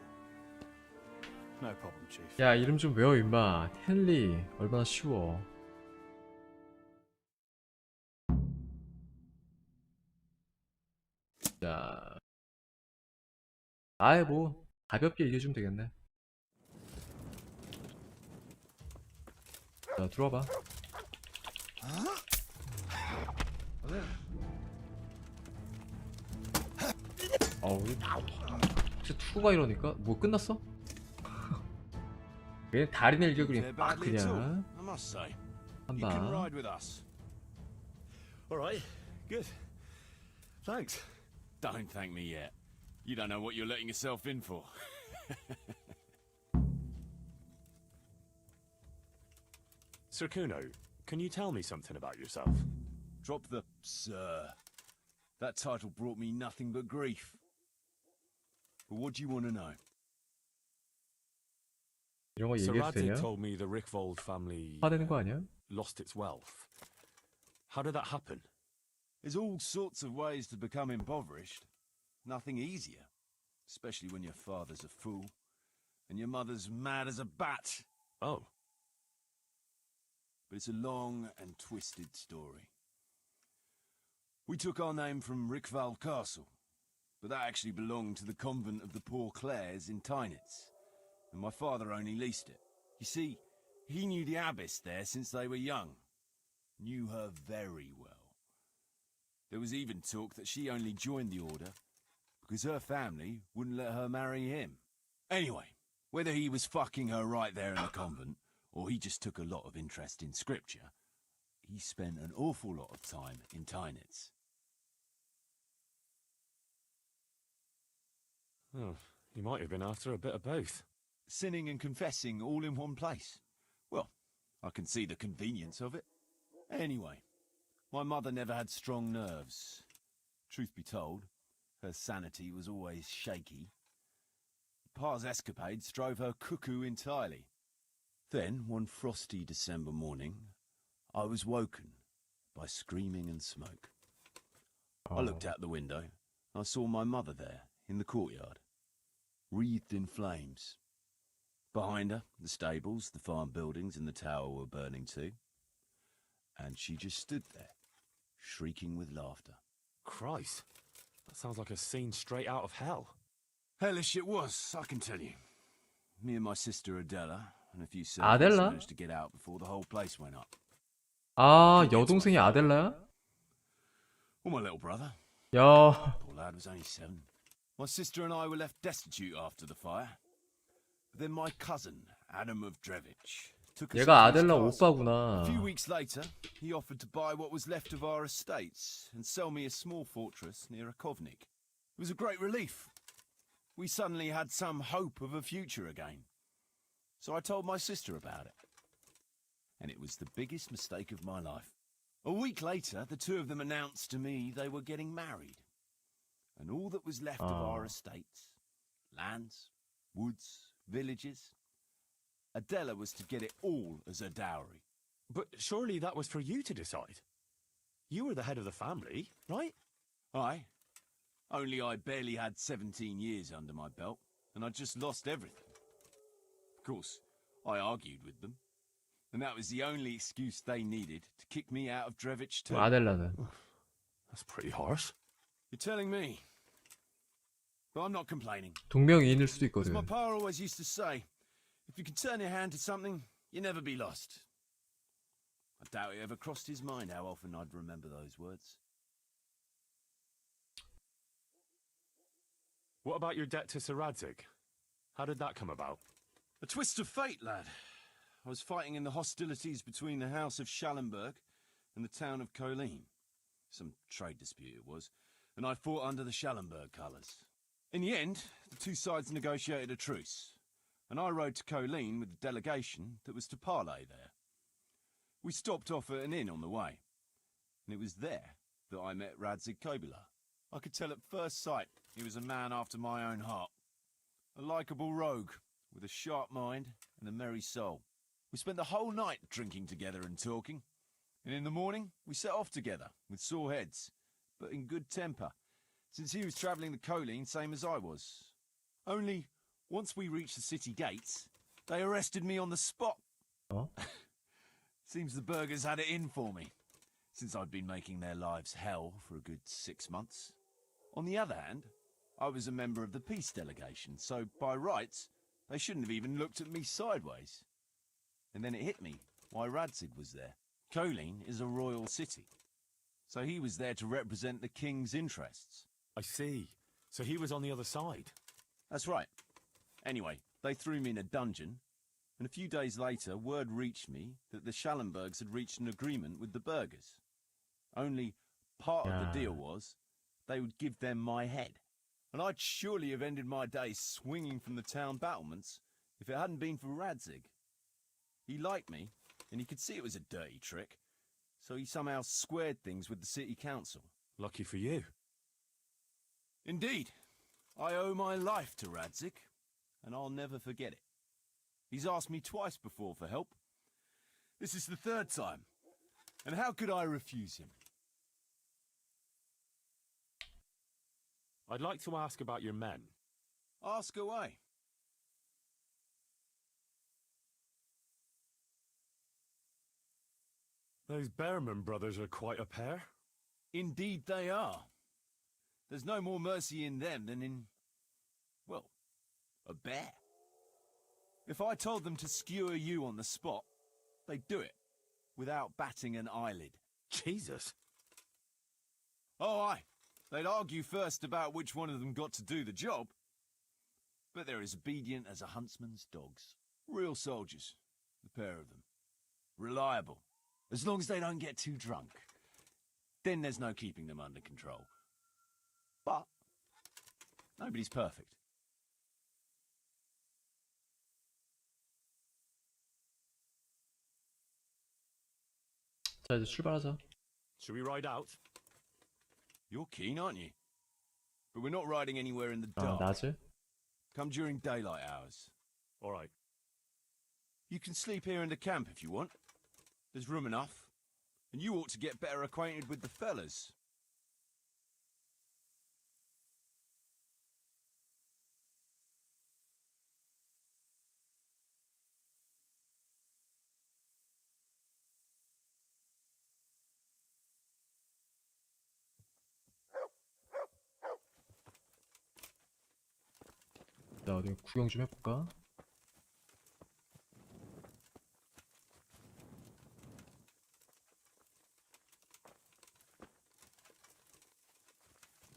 No problem, Chief. 야, 이름 좀 외워 임마. 헨리 얼마나 쉬워. 자, 아이 뭐 가볍게 얘기해주면 되겠네. 자, 들어와봐. 혹시 투가 이러니까 뭐 끝났어? 얘 달인 일격을 빡 그냥 한방. All right, good. Thanks. Don't thank me yet. You don't know what you're letting yourself in for. Sir Kuno, can you tell me something about yourself? Drop the sir. That title brought me nothing but grief. But what do you want to know? 이런 거 Sir 얘기해도 되냐? Radzik told me the Rickvold family 화되는 거 아니야? lost its wealth. How did that happen? There's all sorts of ways to become impoverished. Nothing easier. Especially when your father's a fool and your mother's mad as a bat. Oh. But it's a long and twisted story. We took our name from Rickvald Castle, but that actually belonged to the convent of the Poor Clares in Tynitz, and my father only leased it. You see, he knew the abbess there since they were young. Knew her very well. There was even talk that she only joined the order because her family wouldn't let her marry him. Anyway, whether he was fucking her right there in the convent, or he just took a lot of interest in scripture, he spent an awful lot of time in Tynitz. Oh, he might have been after a bit of both. Sinning and confessing all in one place. Well, I can see the convenience of it. Anyway, my mother never had strong nerves. Truth be told, her sanity was always shaky. Pa's escapades drove her cuckoo entirely. Then, one frosty December morning, I was woken by screaming and smoke. I looked out the window. I saw my mother there, in the courtyard, wreathed in flames. Behind her, the stables, the farm buildings, and the tower were burning too. And she just stood there, shrieking with laughter. Christ, that sounds like a scene straight out of hell. Hellish it was, I can tell you. Me and my sister Adela and a few Adela? servants managed to get out before the whole place went up. 아, 여동생이 아델라야? Well, my little brother. 야. Poor lad was only 7. My sister and I were left destitute after the fire. But then my cousin, Adam of Drevich, took us 얘가 to his 아델라 castle. 오빠구나. A few weeks later, he offered to buy what was left of our estates and sell me a small fortress near Akovnik. It was a great relief. We suddenly had some hope of a future again. So I told my sister about it. And it was the biggest mistake of my life. A week later, the two of them announced to me they were getting married. And all that was left of our estates, lands, woods, villages, Adela was to get it all as a dowry. But surely that was for you to decide. You were the head of the family, right? Aye. Only I barely had 17 years under my belt, and I'd just lost everything. Of course, I argued with them, and that was the only excuse they needed to kick me out of Drevich too. 아델라는. That's pretty harsh. You're telling me. But I'm not complaining. 동명이인일 수도 As 있거든. my pa always used to say, if you can turn your hand to something, you'll never be lost. I doubt it ever crossed his mind how often I'd remember those words. What about your debt to Sir Radzik? How did that come about? A twist of fate, lad. I was fighting in the hostilities between the House of Schallenberg and the town of Colleen. Some trade dispute it was, and I fought under the Schallenberg colours. In the end, the two sides negotiated a truce, and I rode to Colleen with the delegation that was to parley there. We stopped off at an inn on the way, and it was there that I met Radzik Kobula. I could tell at first sight he was a man after my own heart. A likeable rogue, with a sharp mind and a merry soul. We spent the whole night drinking together and talking, and in the morning we set off together, with sore heads, but in good temper, since he was travelling the Colleen same as I was. Only, once we reached the city gates, they arrested me on the spot. Oh? Seems the burghers had it in for me, since I'd been making their lives hell for a good 6 months. On the other hand, I was a member of the peace delegation, so by rights, they shouldn't have even looked at me sideways. And then it hit me why Radzig was there. Colleen is a royal city, so he was there to represent the king's interests. I see. So he was on the other side. That's right. Anyway, they threw me in a dungeon, and a few days later, word reached me that the Schallenbergs had reached an agreement with the burghers. Only part of the deal was they would give them my head. And I'd surely have ended my days swinging from the town battlements if it hadn't been for Radzig. He liked me, and he could see it was a dirty trick, so he somehow squared things with the city council. Lucky for you. Indeed. I owe my life to Radzig, and I'll never forget it. He's asked me twice before for help. This is the third time. And how could I refuse him? I'd like to ask about your men. Ask away. Those Behrman brothers are quite a pair. Indeed they are. There's no more mercy in them than in, well, a bear. If I told them to skewer you on the spot, they'd do it, without batting an eyelid. Jesus. Oh, aye. They'd argue first about which one of them got to do the job. But they're as obedient as a huntsman's dogs. Real soldiers, the pair of them. Reliable, as long as they don't get too drunk. Then there's no keeping them under control. But nobody's perfect. 자, 이제 출발하자. Should we ride out? You're keen, aren't you? But we're not riding anywhere in the dark. 낮에? Come during daylight hours. All right. You can sleep here in the camp if you want. There's room enough. And you ought to get better acquainted with the fellas. 자, 어디 구경 좀 해볼까?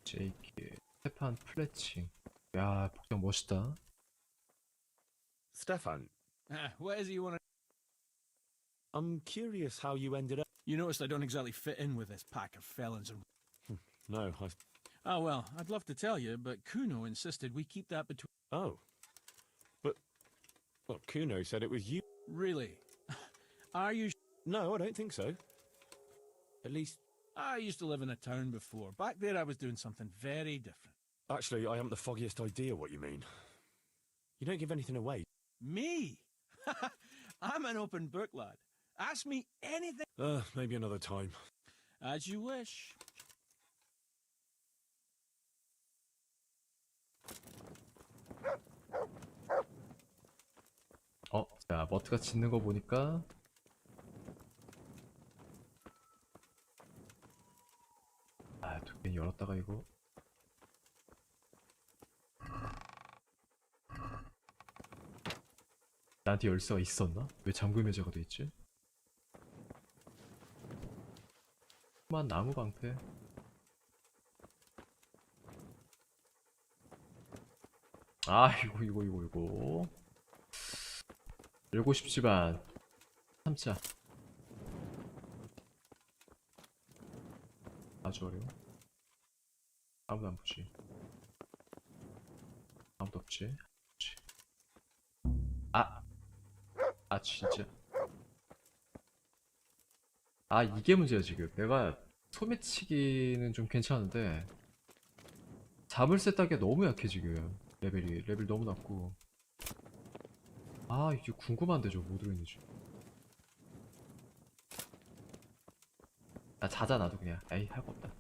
제이키, 스테판 플래칭. 야, 복장 멋있다. Stefan. What is it you want to... I'm curious how you ended up... You noticed I don't exactly fit in with this pack of felons and... No, I... Oh, well, I'd love to tell you, but Kuno insisted we keep that between... Oh. But... Well, Kuno said it was you... Really? Are you... No, I don't think so. At least... I used to live in a town before. Back there I was doing something very different. Actually, I haven't the foggiest idea what you mean. You don't give anything away. Me? I'm an open book, lad. Ask me anything. Maybe another time. As you wish. 자, 머트가 짖는 거 보니까 아, 두 개 열었다가 이거 나한테 열쇠가 있었나? 왜 잠금 해제가 돼 있지? 만 나무 방패. 아, 이거 열고 싶지만 참자. 아주 어려워. 아무도 안 보지. 아무도 없지. 아 진짜. 아, 이게 문제야 지금. 내가 소매치기는 좀 괜찮은데 잡을 새 따기가 너무 약해 지금. 레벨 너무 낮고. 아, 이게 궁금한데 저거 뭐 들어있는지. 아, 자자 나도 그냥. 에이, 할 거 없다.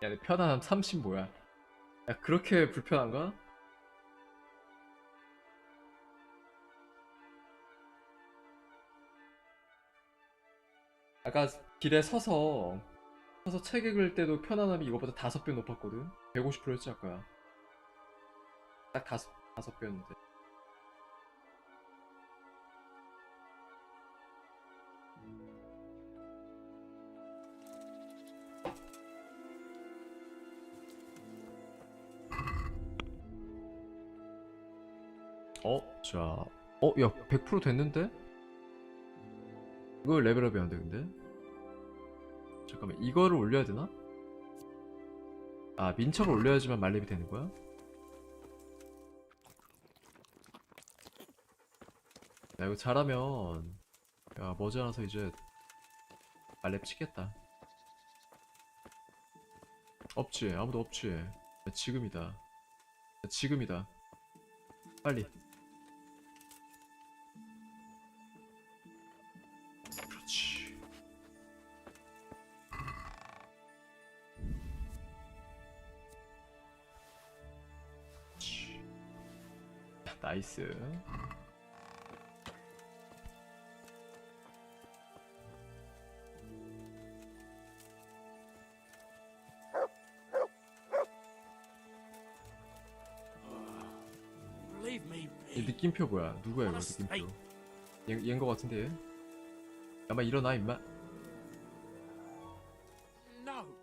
야, 내 편안함 30 뭐야? 야, 그렇게 불편한가? 아까 길에 서서 책 읽을 때도 편안함이 이거보다 5배 높았거든? 150%였지 아까. 딱 5배였는데. 자, 야, 100% 됐는데? 이거 레벨업이 안 돼, 근데? 잠깐만, 이거를 올려야 되나? 아, 민첩을 올려야지만 말렙이 되는 거야? 야, 이거 잘하면, 야, 머지않아서 이제, 말렙 치겠다. 없지, 아무도 없지. 야, 지금이다. 야, 지금이다. 빨리. 그렇지. 나이스. 이 느낌표 뭐야? 누구야 이거 느낌표? 얘인 거 같은데. 아마 일어나 임마.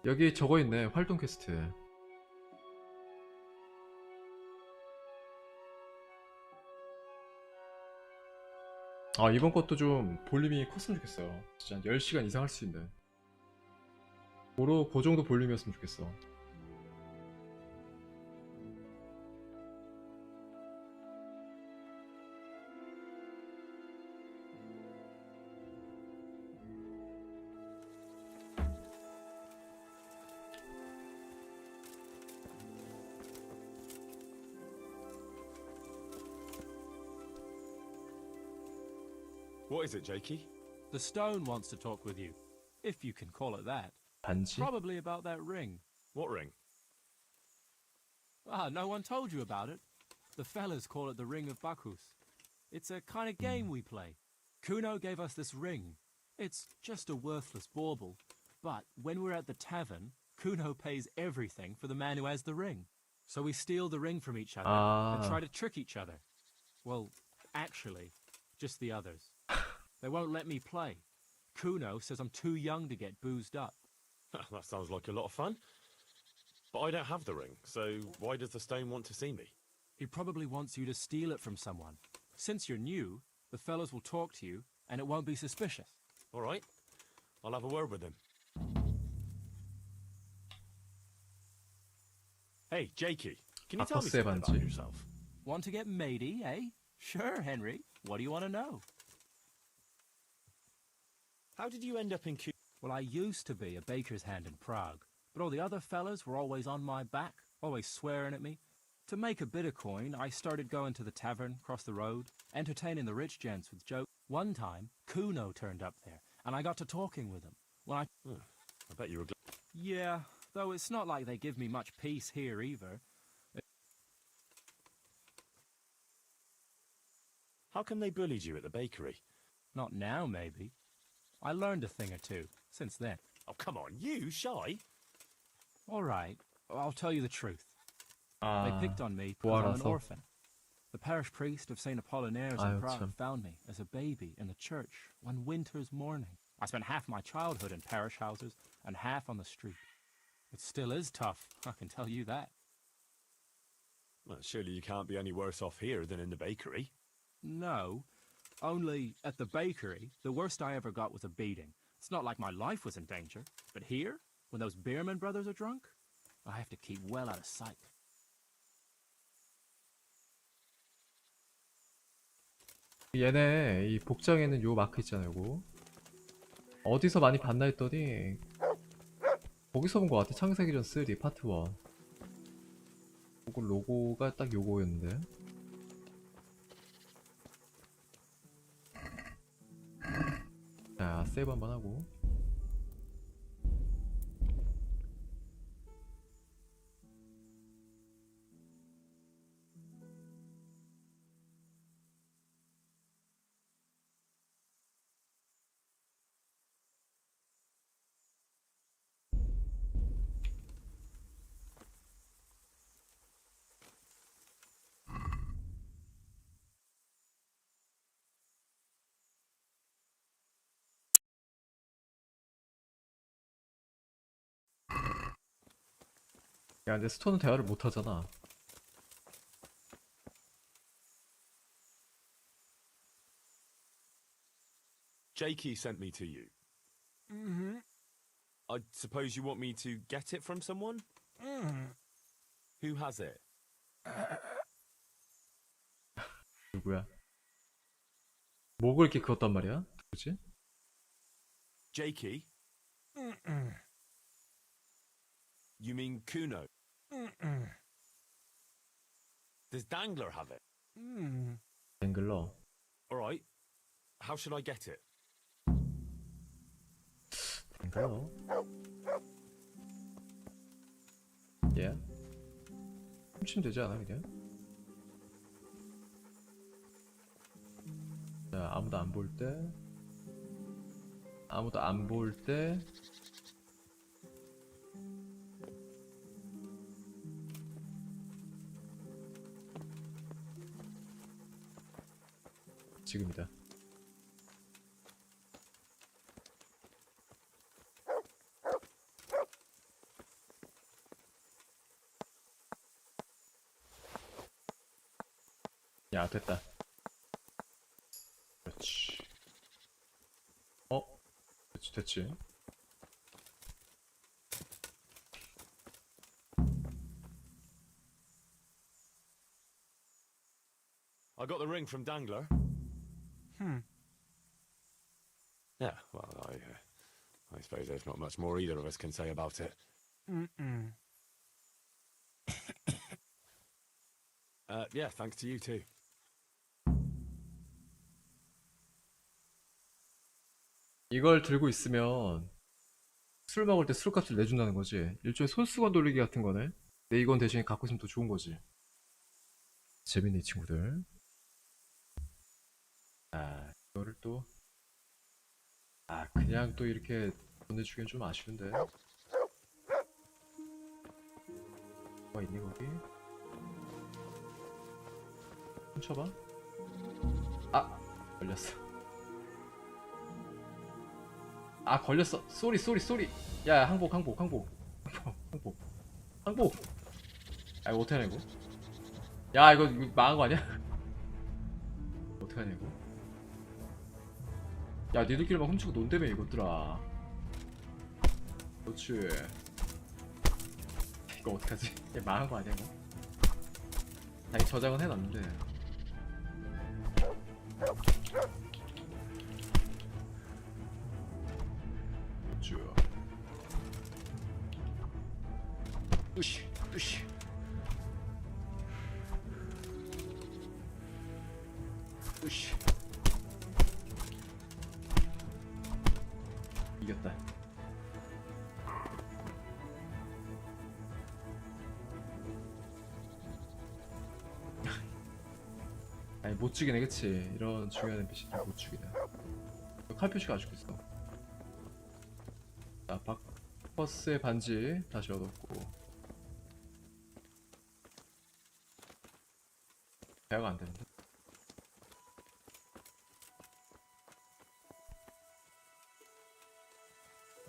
여기 적어 있네. 활동 퀘스트. 아, 이번 것도 좀 볼륨이 컸으면 좋겠어요. 진짜 한 10시간 이상 할 수 있는. 그 정도 볼륨이었으면 좋겠어. What is it, Jakey? The stone wants to talk with you, if you can call it that. 반지? Probably about that ring. What ring? Ah, no one told you about it. The fellas call it the Ring of Bacchus. It's a kind of game we play. Kuno gave us this ring. It's just a worthless bauble. But when we're at the tavern, Kuno pays everything for the man who has the ring. So we steal the ring from each other and try to trick each other. Well, actually, just the others. They won't let me play. Kuno says I'm too young to get boozed up. That sounds like a lot of fun. But I don't have the ring, so why does the stone want to see me? He probably wants you to steal it from someone. Since you're new, the fellows will talk to you, and it won't be suspicious. All right. I'll have a word with him. Hey, Jakey, can you tell me something about yourself? Want to get matey, eh? Sure, Henry. What do you want to know? How did you end up in Well, I used to be a baker's hand in Prague, but all the other fellas were always on my back, always swearing at me. To make a bit of coin, I started going to the tavern across the road, entertaining the rich gents with jokes. One time, Kuno turned up there, and I got to talking with him. When I bet you were Yeah, though it's not like they give me much peace here either. How come they bullied you at the bakery? Not now, maybe. I learned a thing or two since then. Oh, come on, you shy? All right, I'll tell you the truth. They picked on me because I'm an orphan. The parish priest of St. Apollinaires in Prague found me as a baby in the church one winter's morning. I spent half my childhood in parish houses and half on the street. It still is tough, I can tell you that. Well, surely you can't be any worse off here than in the bakery. No, only at the bakery, the worst I ever got was a beating. It's not like my life was in danger, but here, when those Bierman brothers are drunk, I have to keep well out of sight. 얘네 이 복장에는 요 마크 있잖아요. 요거 어디서 많이 봤나 했더니 거기서 본 것 같아. 창세기전 3 파트 1. 요거 로고가 딱 요거였는데. 자, 세이브 한번 하고. 야 근데 스톤은 대화를 못하잖아. Jakey sent me to you. Mm-hmm. I suppose you want me to get it from someone? Who has it? 누구야? 목을 이렇게 그었단 말이야? 누구지? Jakey? You mean Kuno? Does Dangler have it? 앵글러. Alright. How should I get it? 앵글러. 예. 훔치면 되지 않아 그냥? 자, 아무도 안 볼 때. 아무도 안 볼 때. 지금이다. 야, 됐다. 그렇지. 됐지. I got the ring from Dangler. Yeah, well, I suppose there's not much more either of us can say about it. Yeah, thanks to you too. 이걸 들고 있으면 술 먹을 때 술값을 내준다는 거지. 일종의 손수건 돌리기 같은 거네. 근데 이건 대신에 갖고 있으면 더 좋은 거지. 재밌네, 이 친구들. 아, 이거를 또. 아, 그냥 또 이렇게 보내주기엔 좀 아쉬운데. 뭐가 있니, 거기? 훔쳐봐. 아! 걸렸어. 아, 걸렸어. 쏘리. 야, 항복. 아, 이거 어떡하냐, 이거. 야, 이거 망한 거 아니야? 어떡하냐, 이거. 야, 니들끼리 막 훔치고 논다며, 이것들아. 그렇지. 이거 어떡하지? 얘 망한 거 아니야, 이거? 다행히 저장은 해놨는데. 으쌰. 이겼다. 아니 못 죽이네, 그치? 이런 중요한 NPC들 못 죽이네. 칼 표시가 아직도 있어. 자, 박버스의 반지 다시 얻었고. 대화가 안 되는데.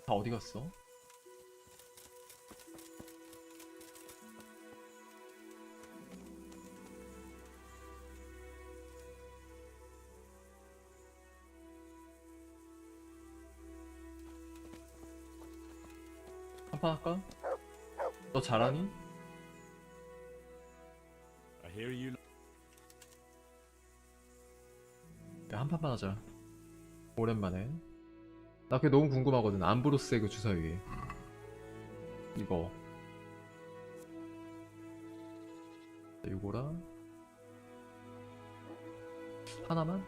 다 어디 갔어? 한판 할까? 너 잘하니? I hear you. 야, 한 판만 하자. 오랜만에. 나 그게 너무 궁금하거든. 암브로스의 그 주사위. 이거. 이거랑 하나만?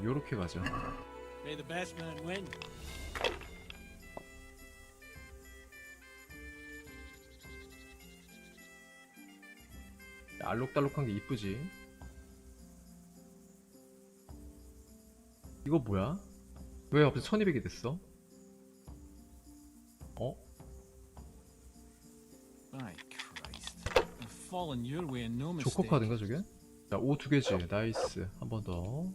요렇게 가자. May the best man win. 알록달록한 게 이쁘지. 이거 뭐야? 왜 갑자기 1200이 됐어? 어? My Christ. I've fallen your way in no mistake. 조커 카드인가 저게? 자, 오 2개지. 나이스. 한 번 더.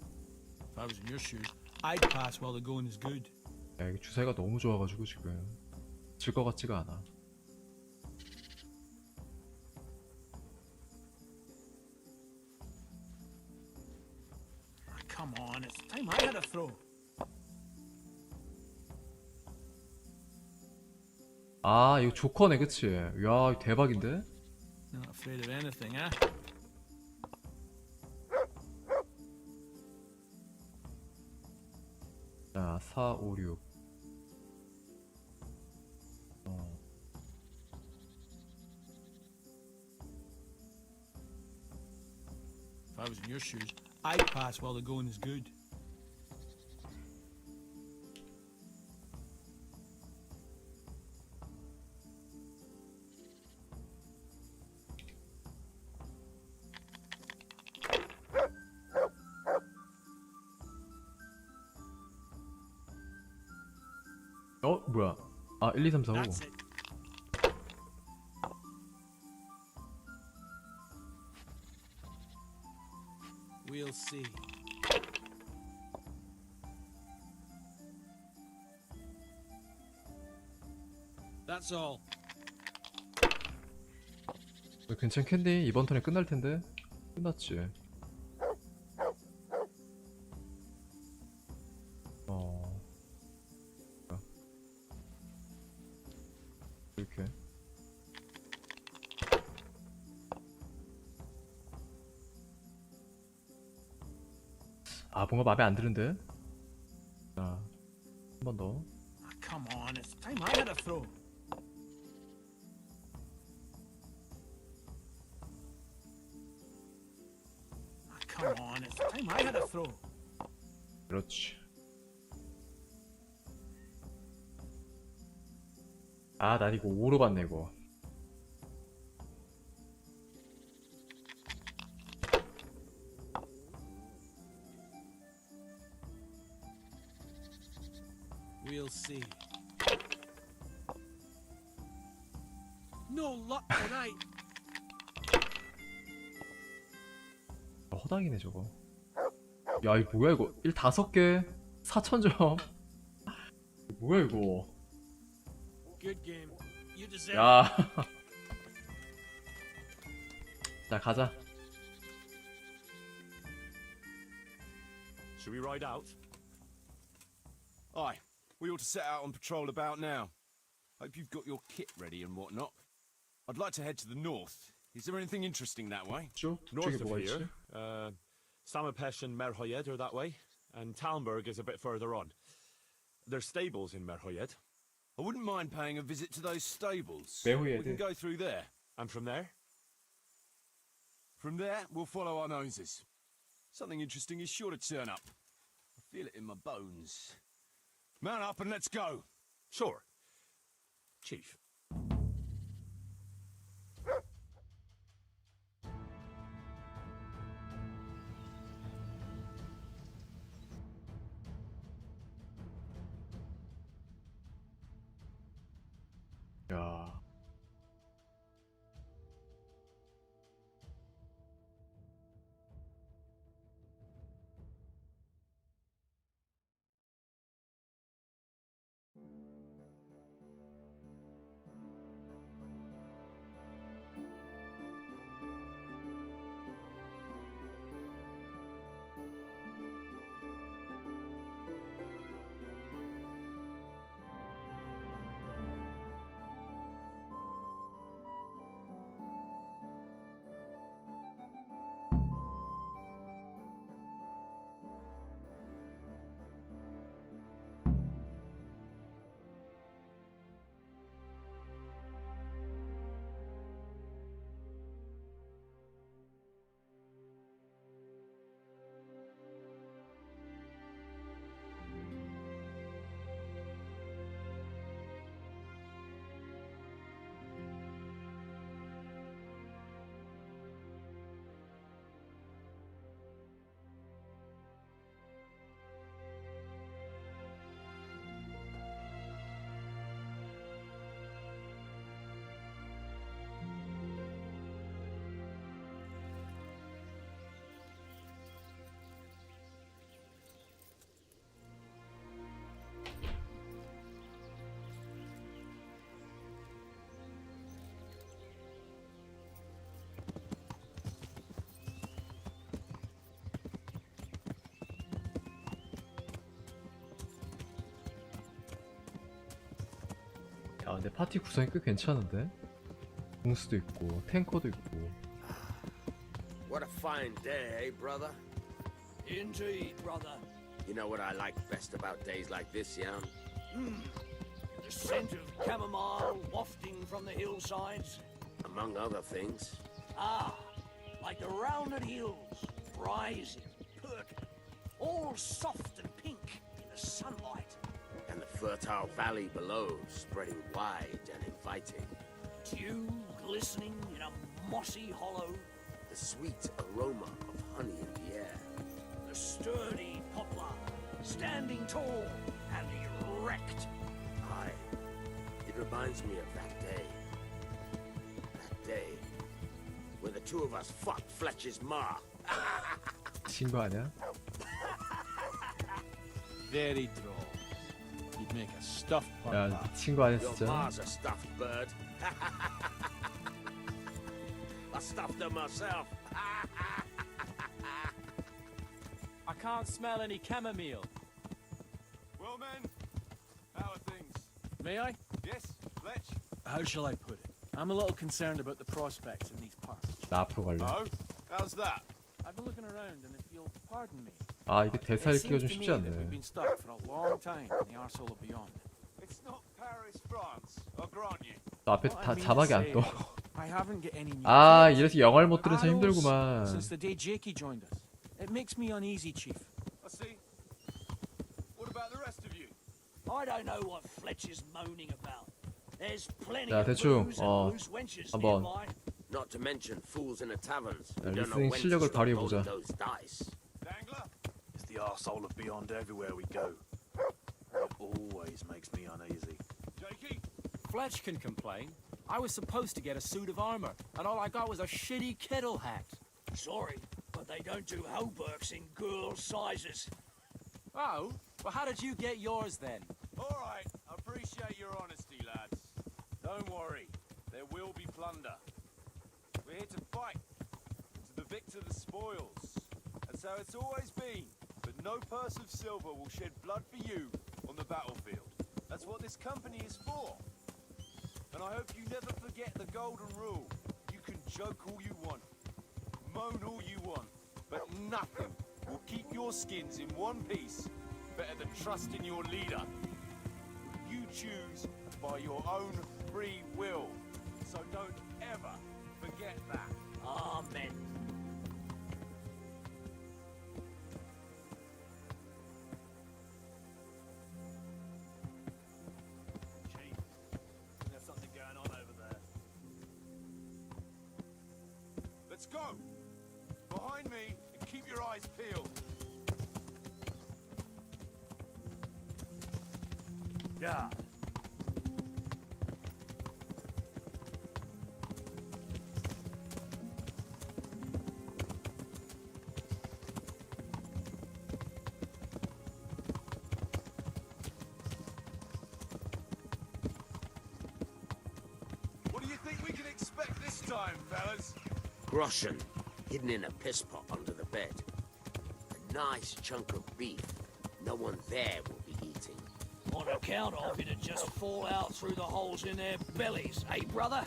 If I was in your shoes, I'd pass while the going is good. 야, 이게 주사위가 너무 좋아가지고 지금 질 것 같지가 않아. Come on, it's time I had a throw. 아, 이거 조커네, 그치? 야, 대박인데? Not afraid of anything, eh? 자, 4, 5, 6. If I was in your shoes, I'd pass while the going is good. 뭐야? 아, 1, 2, 3, 4, 5. That's it. We'll see. That's all. 괜찮겠니? 이번 턴에 끝날 텐데. 끝났지. 이렇게. 아, 뭔가 마음에 안 드는데. 자, 한 번 더. Come on, it's time I had a throw. Come on, it's time I had a throw. 그렇지. 아, 난 이거 5로 봤네, 이거. We'll see. No luck tonight. 허당이네, 저거. 야, 이거 뭐야, 이거. 1 5개. 4,000점. 뭐야, 이거. Good game. You deserve 야. it. 자, 가자. Should we ride out? Aye, we ought to set out on patrol about now. Hope you've got your kit ready and whatnot. I'd like to head to the north. Is there anything interesting that way? North of here, Samapesh and Merhoyed are that way, and Talmberg is a bit further on. There's stables in Merhoyed. I wouldn't mind paying a visit to those stables. Merhoyed. We can go through there. And from there? From there, we'll follow our noses. Something interesting is sure to turn up. I feel it in my bones. Mount up and let's go. Sure. Chief. 야. 근데 파티 구성이 꽤 괜찮은데? 공수도 있고 탱커도 있고. What a fine day, eh, brother? Indeed, brother. You know what I like best about days like this, Jan? The scent of chamomile wafting from the hillsides. Among other things. Ah, like the rounded hills, rising, perking, all soft and pink in the sunlight. And the fertile valley below, spreading wide and inviting. Dew glistening in a mossy hollow. The sweet aroma of honey in the air. The sturdy poplar, standing tall and erect. Aye, it reminds me of that day. That day when the two of us fucked Fletcher's ma. 친구 아니야? Very droll. You'd make a stuffed 야, pug. 친구 아니야 Your 진짜? ma's a stuffed bird. I stuffed her myself. I can't smell any chamomile. Well, men, how are things? May I? Yes, Fletch? How shall I put it? I'm a little concerned about the prospects in these parts. 나 앞으로 갈래. Oh, how's that? I've been looking around, and if you'll pardon me, 아 이게 대사 it 읽기가 seems 좀 to me 쉽지 that we've 않네. been stuck for a long time in the arsehole of beyond. It's not Paris, France, I'll grant you. 너 앞에 What I 다 mean to 자막이 안 say 떠. is, I haven't got any new 아 friends. 이래서 영어를 못 들으면 참 Arrows, 힘들구만. Since the day Jakey joined us, it makes me uneasy, Chief. I see. What about the rest of you? I don't know what Fletcher's moaning about. There's plenty 자 of 대충 booze and loose wenches 한번 nearby. Not to mention fools in the taverns. 야, who don't know 리스닝 when to 실력을 stop 발휘해 rolling 보자. those dice. Dangler? It's the arsehole of beyond everywhere we go. It always makes me uneasy. Jakey? Fletch can complain. I was supposed to get a suit of armor, and all I got was a shitty kettle hat. Sorry, but they don't do hauberks in girl sizes. Oh, well, how did you get yours then? All right, I appreciate your honesty, lads. Don't worry, there will be plunder. We're here to fight. To the victor the spoils. That's how it's always been. But no purse of silver will shed blood for you on the battlefield. That's what this company is for. And I hope you never forget the golden rule. You can joke all you want, moan all you want, but nothing will keep your skins in one piece better than trusting your leader. You choose by your own free will. So don't ever forget that. Amen. Chief, there's something going on over there. Let's go! Behind me and keep your eyes peeled. Yeah. What do you think we can expect this time, fellas? Groschen, hidden in a piss pot under the bed. A nice chunk of beef no one there will be eating. On account of it'd just fall out through the holes in their bellies, eh, brother?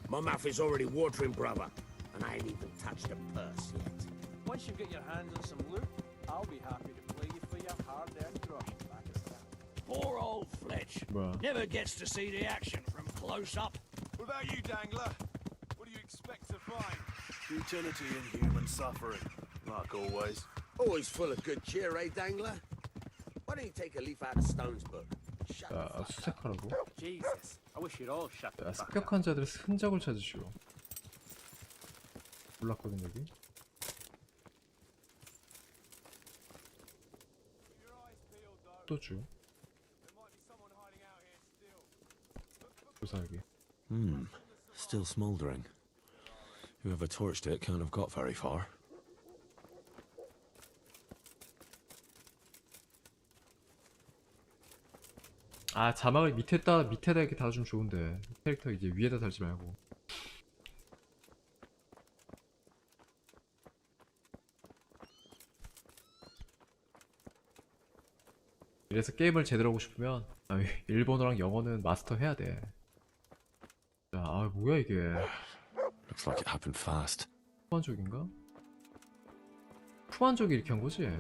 My mouth is already watering, brother, and I ain't even touched a purse yet. Once you get your hands on some loot, I'll be happy to play you for your hard-earned groschen back at town. Poor old Fletch. 뭐야? Never gets to see the action from close up. What about you, Dangler? What do you expect to find? Futility in human suffering, like always. Always full of good cheer, eh, Dangler? Why don't you take a leaf out of Stone's book? Shut the 자 fuck up. 수색하라고? Jesus, I wish you'd all shut the 자 fuck up. 습격한 자들의 흔적을 찾으시오. 몰랐거든 여기. 또주. 조사하기. Still smouldering. Whoever torched it can't have got very far. 아 자막을 밑에다 이렇게 달아주면 좋은데 캐릭터 이제 위에다 달지 말고. 이래서 게임을 제대로 하고 싶으면 일본어랑 영어는 마스터해야 돼. 자, 아 뭐야 이게? Looks like it happened fast. 푸만족인가? 푸만족이 이렇게 한 거지?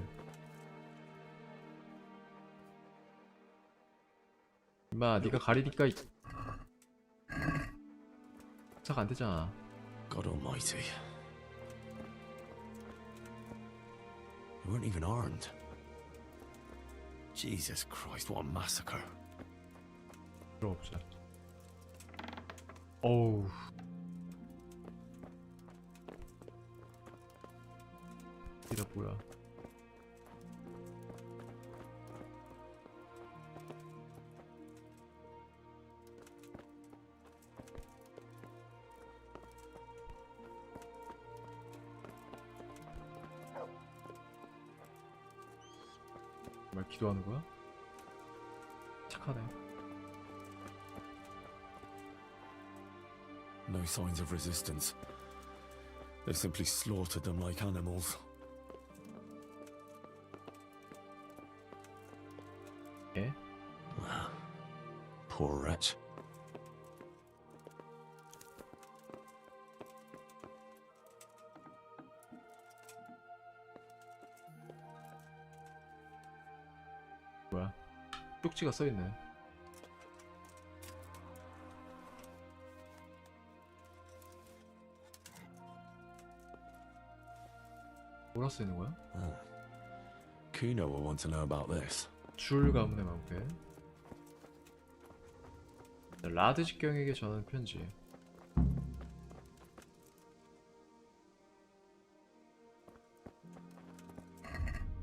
임마, 네가 가리니까 착 안 되잖아. God Almighty. They weren't even armed. Jesus Christ, what a massacre. 들어봅시다. 어우. 이게 뭐야? 정말 기도하는 거야? 착하네. No signs of resistance. They simply slaughtered them like animals. 예? Poor wretch. 뭐야? 쪽지가 써있네. 뭐라 써있는 거야? Kuno will want to know about this. 줄 가문의 망패. 라드 직경에게 전하는 편지.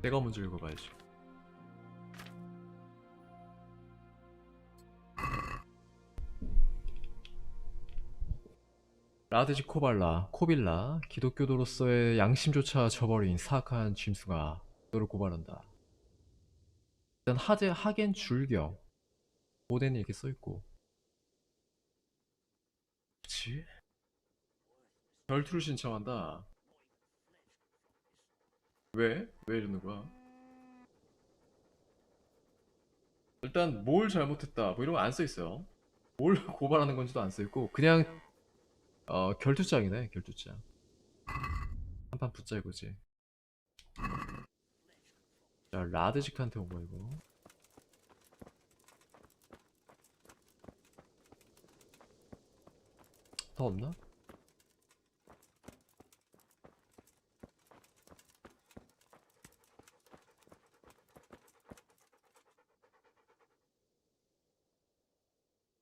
내가 먼저 읽어봐야지. 라드지 코빌라, 기독교도로서의 양심조차 저버린 사악한 짐승아, 너를 고발한다. 일단 하겐 줄경 모덴이 이렇게 써있고, 그치? 결투를 신청한다. 왜? 왜 이러는 거야? 일단 뭘 잘못했다 뭐 이런 거 안 써있어요. 뭘 고발하는 건지도 안 써있고, 그냥 결투장이네. 결투장. 한판 붙자 이거지. 자, 라드직한테 온 거야 이거. 더 없나?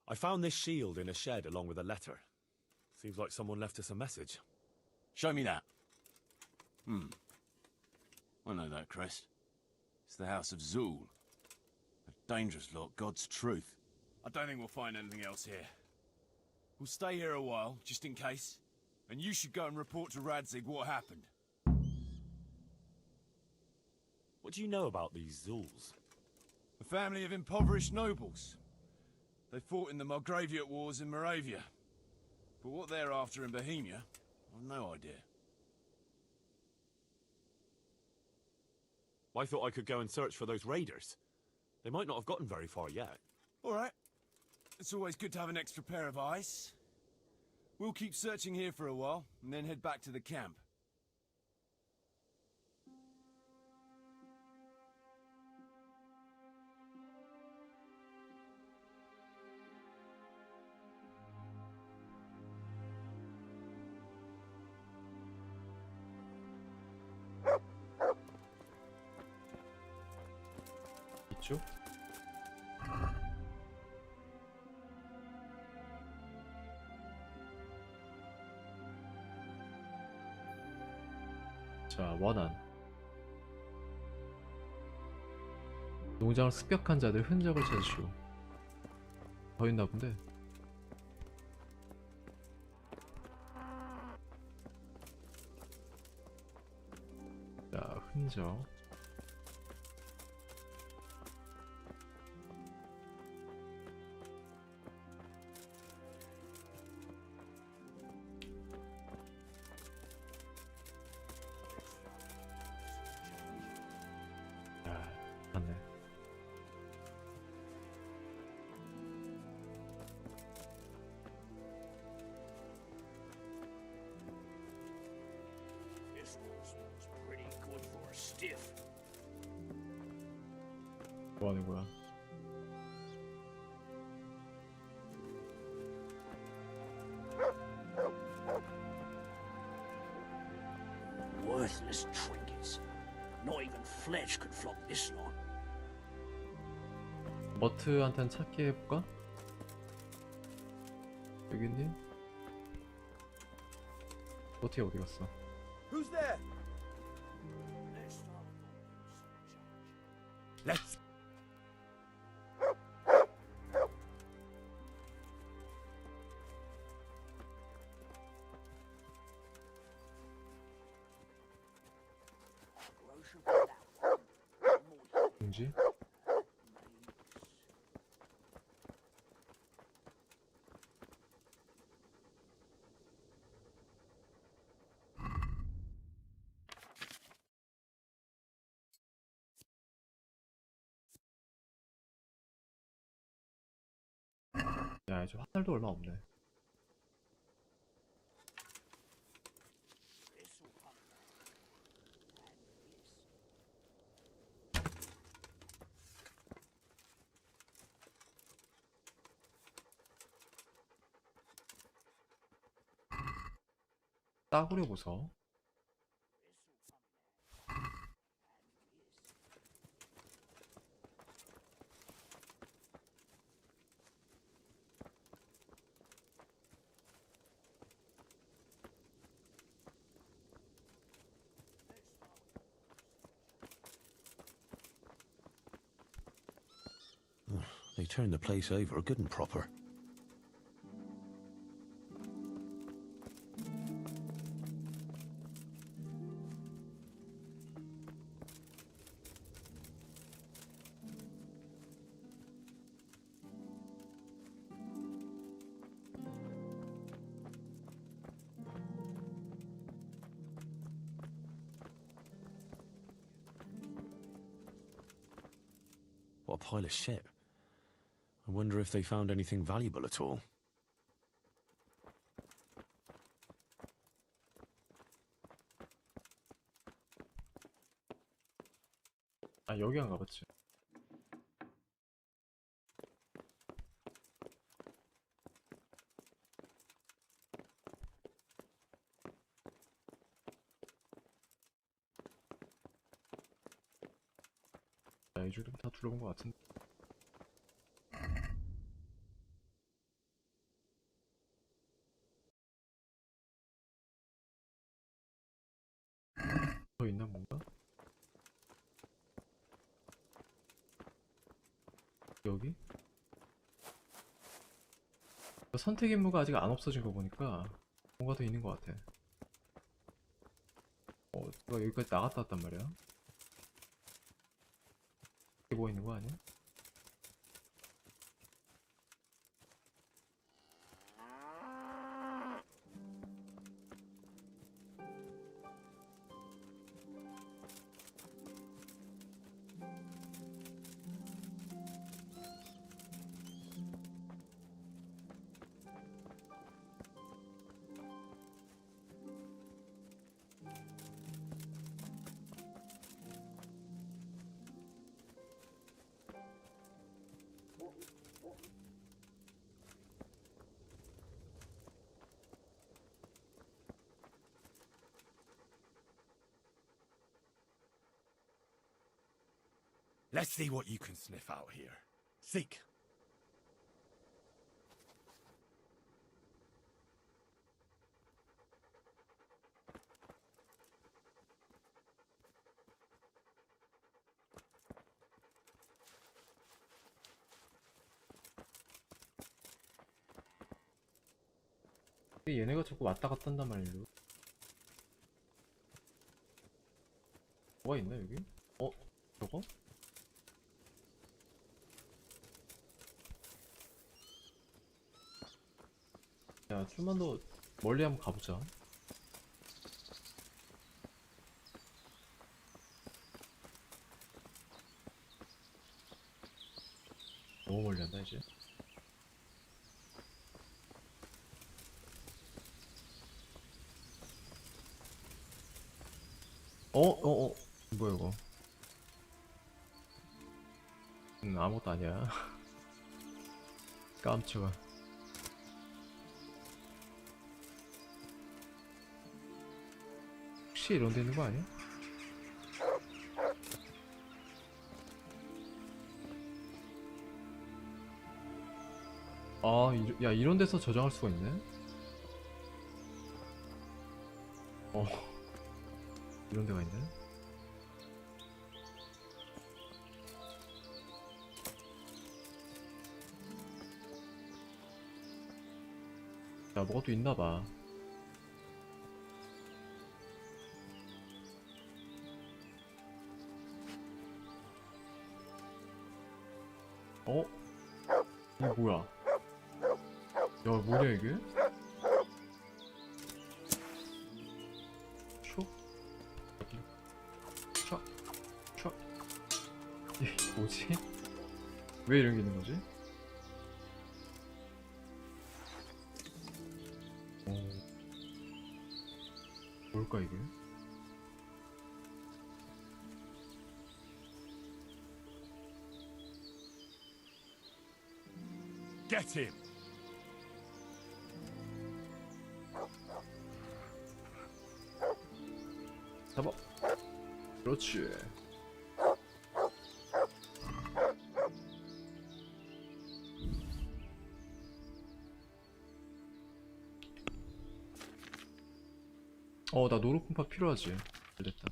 I found this shield in a shed along with a letter. Seems like someone left us a message. Show me that. I know that crest. It's the House of Zool. A dangerous lot, God's truth. I don't think we'll find anything else here. We'll stay here a while, just in case. And you should go and report to Radzig what happened. What do you know about these Zools? A family of impoverished nobles. They fought in the Margraviate Wars in Moravia. But what they're after in Bohemia, I've no idea. I thought I could go and search for those raiders. They might not have gotten very far yet. All right. It's always good to have an extra pair of eyes. We'll keep searching here for a while, and then head back to the camp. 있죠? 자, 원한. 농장을 습격한 자들 흔적을 찾으시오. 더 있나 본데. 자, 흔적. 맞네. 뭐 하는 거야? Worthless trinkets. Not even flesh could flop this lot. 머트한테는 찾기 해볼까? 여기 있니? 머트 어디 갔어? Who's there? Let's. 뭔지? 야, 이제 화살도 얼마 없네. 싸구려 보소. They turned the place over good and proper. What a pile of shit. I wonder if they found anything valuable at all. 아, 여기 안 가봤지. 야, 이 정도면 다 둘러본 것 같은데. 더 있나 뭔가? 여기? 선택 임무가 아직 안 없어진 거 보니까 뭔가 더 있는 것 같아. 누가 여기까지 나갔다 왔단 말이야. 이게 뭐 있는 거 아니야? Let's see what you can sniff out here. Seek. 얘네가 자꾸 왔다 갔다 한단 말이야. 뭐가 있나 여기? 저거? 야, 좀만 더 멀리 한번 가보자. 너무 멀리 한다 이제. 뭐야 이거. 아무것도 아니야. 깜짝아. 혹시 이런 데 있는 거 아니야? 아, 야, 이런 데서 저장할 수가 있네? 이런 데가 있네? 야, 뭐가 또 있나봐. 이게 뭐야? 야, 뭐냐 이게? 슉? 여기 슉? 슉? 이게 뭐지? 왜 이런 게 있는 거지? 뭘까 이게? Get him! 잡아. 그렇지. 나 노루kum파 필요하지. 됐다.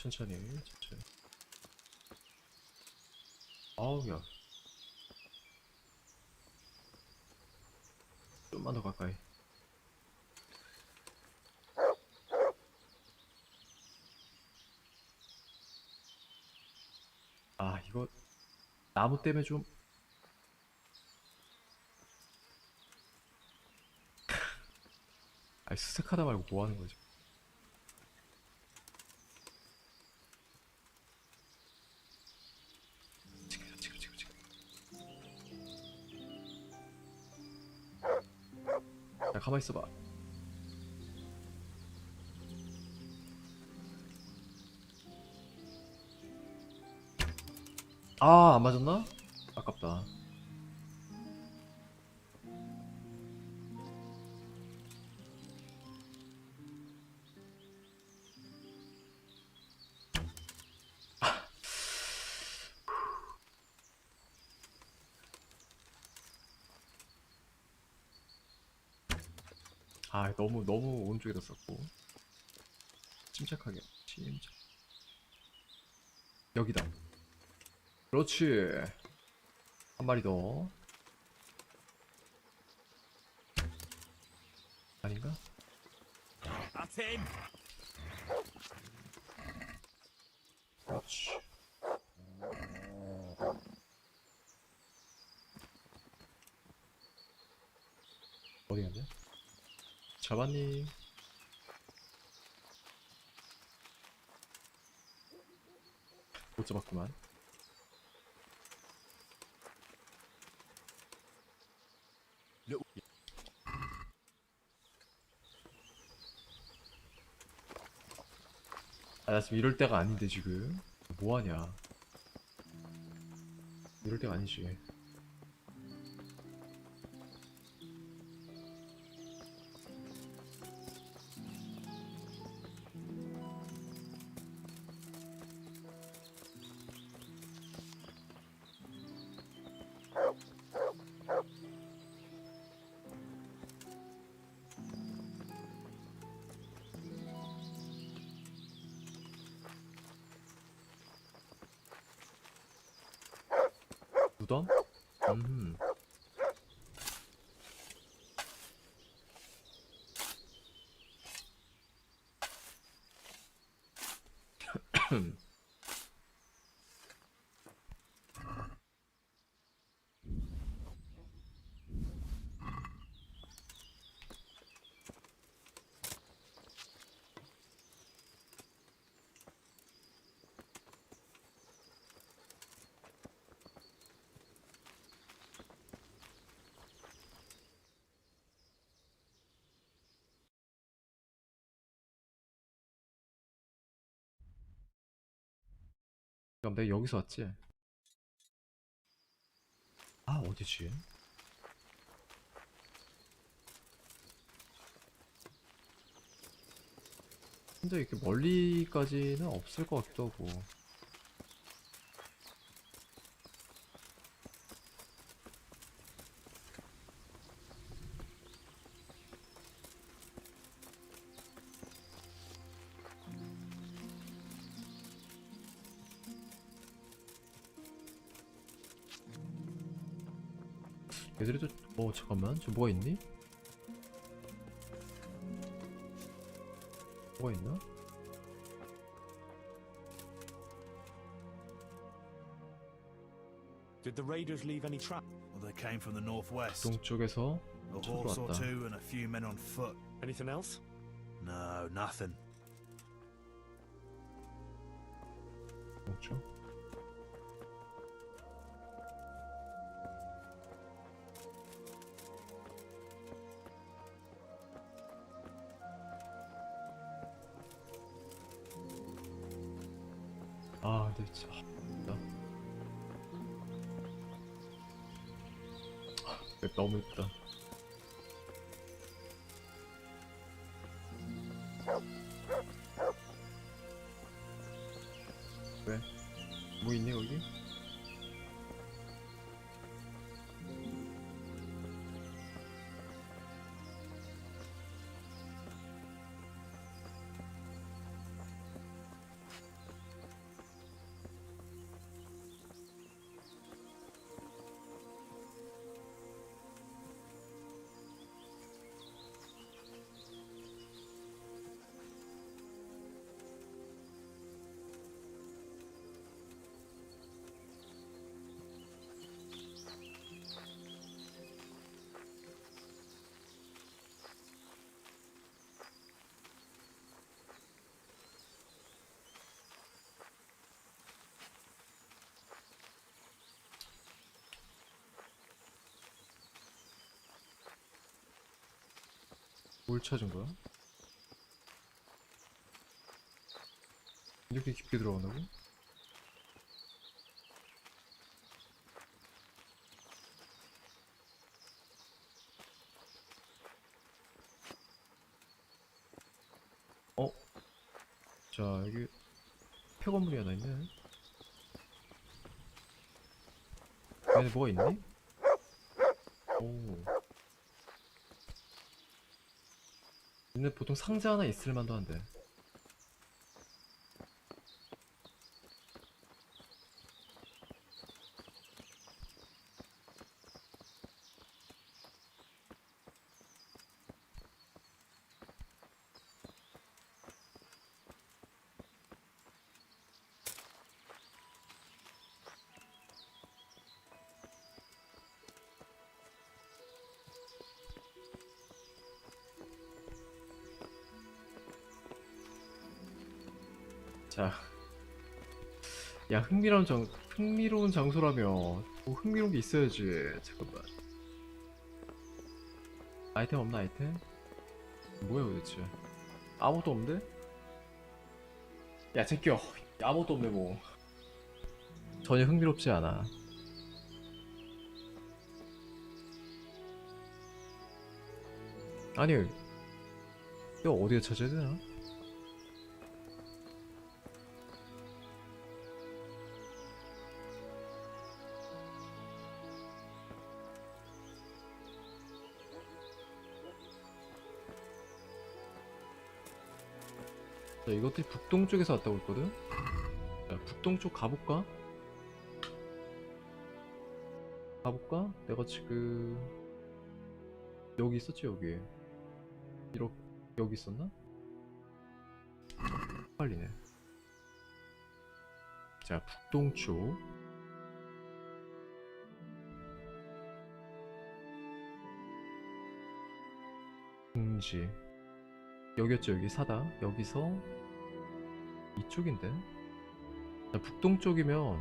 천천히. 아우, 야. 좀만 더 가까이. 아, 이거 나무 때문에 좀 아니, 수색하다 말고 뭐 하는 거지? 야, 가만히 있어봐. 아, 안 맞았나? 아깝다. 아, 너무 오른쪽에다 썼고. 침착하게. 침착. 여기다. 그렇지. 한 마리 더. 아닌가? That's him! 그렇지. 어디 갔냐? 잡았니? 못 잡았구만. 아, 나 지금 이럴 때가 아닌데 지금 뭐하냐. 이럴 때가 아니지. 무덤? 그럼 내가 여기서 왔지? 아, 어디지? 근데 이렇게 멀리까지는 없을 것 같기도 하고. 얘들도 잠깐만, 저 뭐가 있니? 뭐가 있나? Did the raiders leave any trap? Well, they came from the northwest. 동쪽에서 A horse or 쳐들어왔다. two and a few men on foot. Anything else? No, nothing. 동쪽. 아, 근데 진짜 맵 너무 예쁘다. 왜? 뭐 있니 거기? 뭘 찾은 거야? 이렇게 깊게 들어간다고? 자, 여기 폐건물이 하나 있네. 안에 뭐가 있니? 오. 근데 보통 상자 하나 있을 만도 한데. 자, 야, 흥미로운 장소라며 뭐 흥미로운 게 있어야지. 잠깐만. 아이템 없나, 아이템? 뭐야 도대체? 아무것도 없는데? 야, 제껴. 아무것도 없네 뭐. 전혀 흥미롭지 않아. 아니, 이거 어디에 찾아야 되나? 자, 이것들이 북동쪽에서 왔다고 했거든? 자, 북동쪽 가볼까? 가볼까? 내가 지금 여기 있었지, 여기. 이렇게 여기 있었나? 헷갈리네. 자, 북동쪽. 궁지. 여기였죠, 여기 사다. 여기서 이쪽인데? 자, 북동쪽이면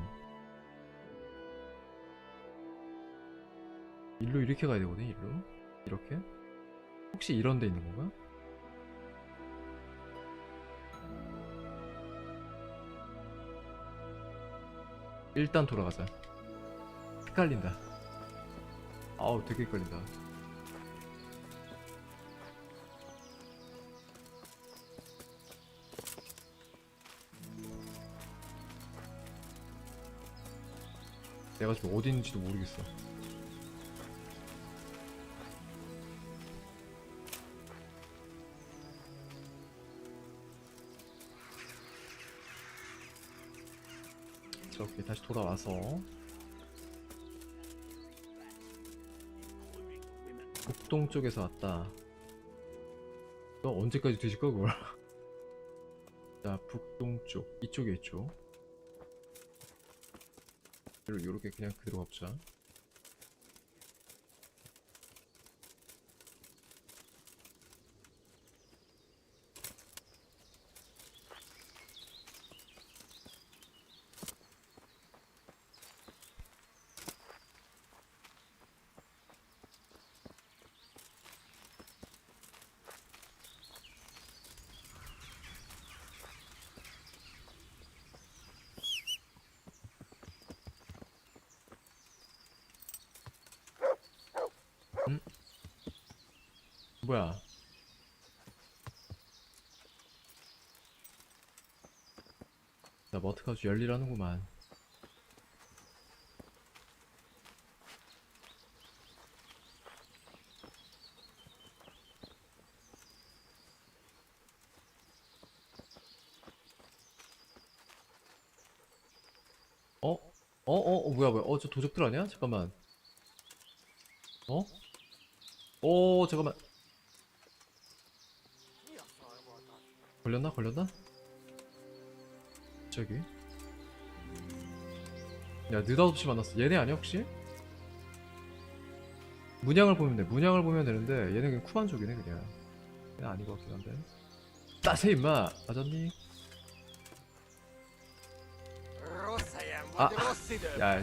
일로 이렇게 가야 되거든, 일로. 이렇게. 혹시 이런 데 있는 건가? 일단 돌아가자. 헷갈린다. 아우 되게 헷갈린다. 내가 지금 어디 있는지도 모르겠어. 저렇게 다시 돌아와서 북동쪽에서 왔다. 너 언제까지 뒤질 거야 그걸? 자, 북동쪽 이쪽에 있죠. 요렇게 그냥 그대로 가보자. 뭐야? 나 머트가 열일하는구만. 뭐야? 저 도적들 아니야? 잠깐만. 잠깐만. 걸렸나? 저기. 야, 느닷없이 만났어. 얘네 아니야 혹시? 문양을 보면 돼. 문양을 보면 되는데 얘네 그냥 쿠만족이네 그냥. 얘네 아닌 것 같긴 한데. 따세 임마. 맞았니? 야.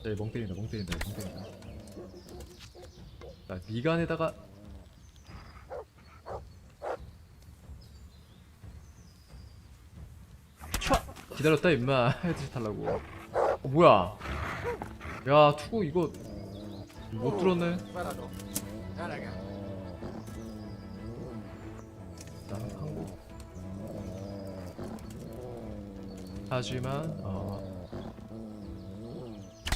얘 멍 때린다. 자, 미간에다가 촤! 기다렸다 임마. 헤드샷 달라고. 뭐야? 야, 투구 이거 못 들었네. 나는 한국. 하지만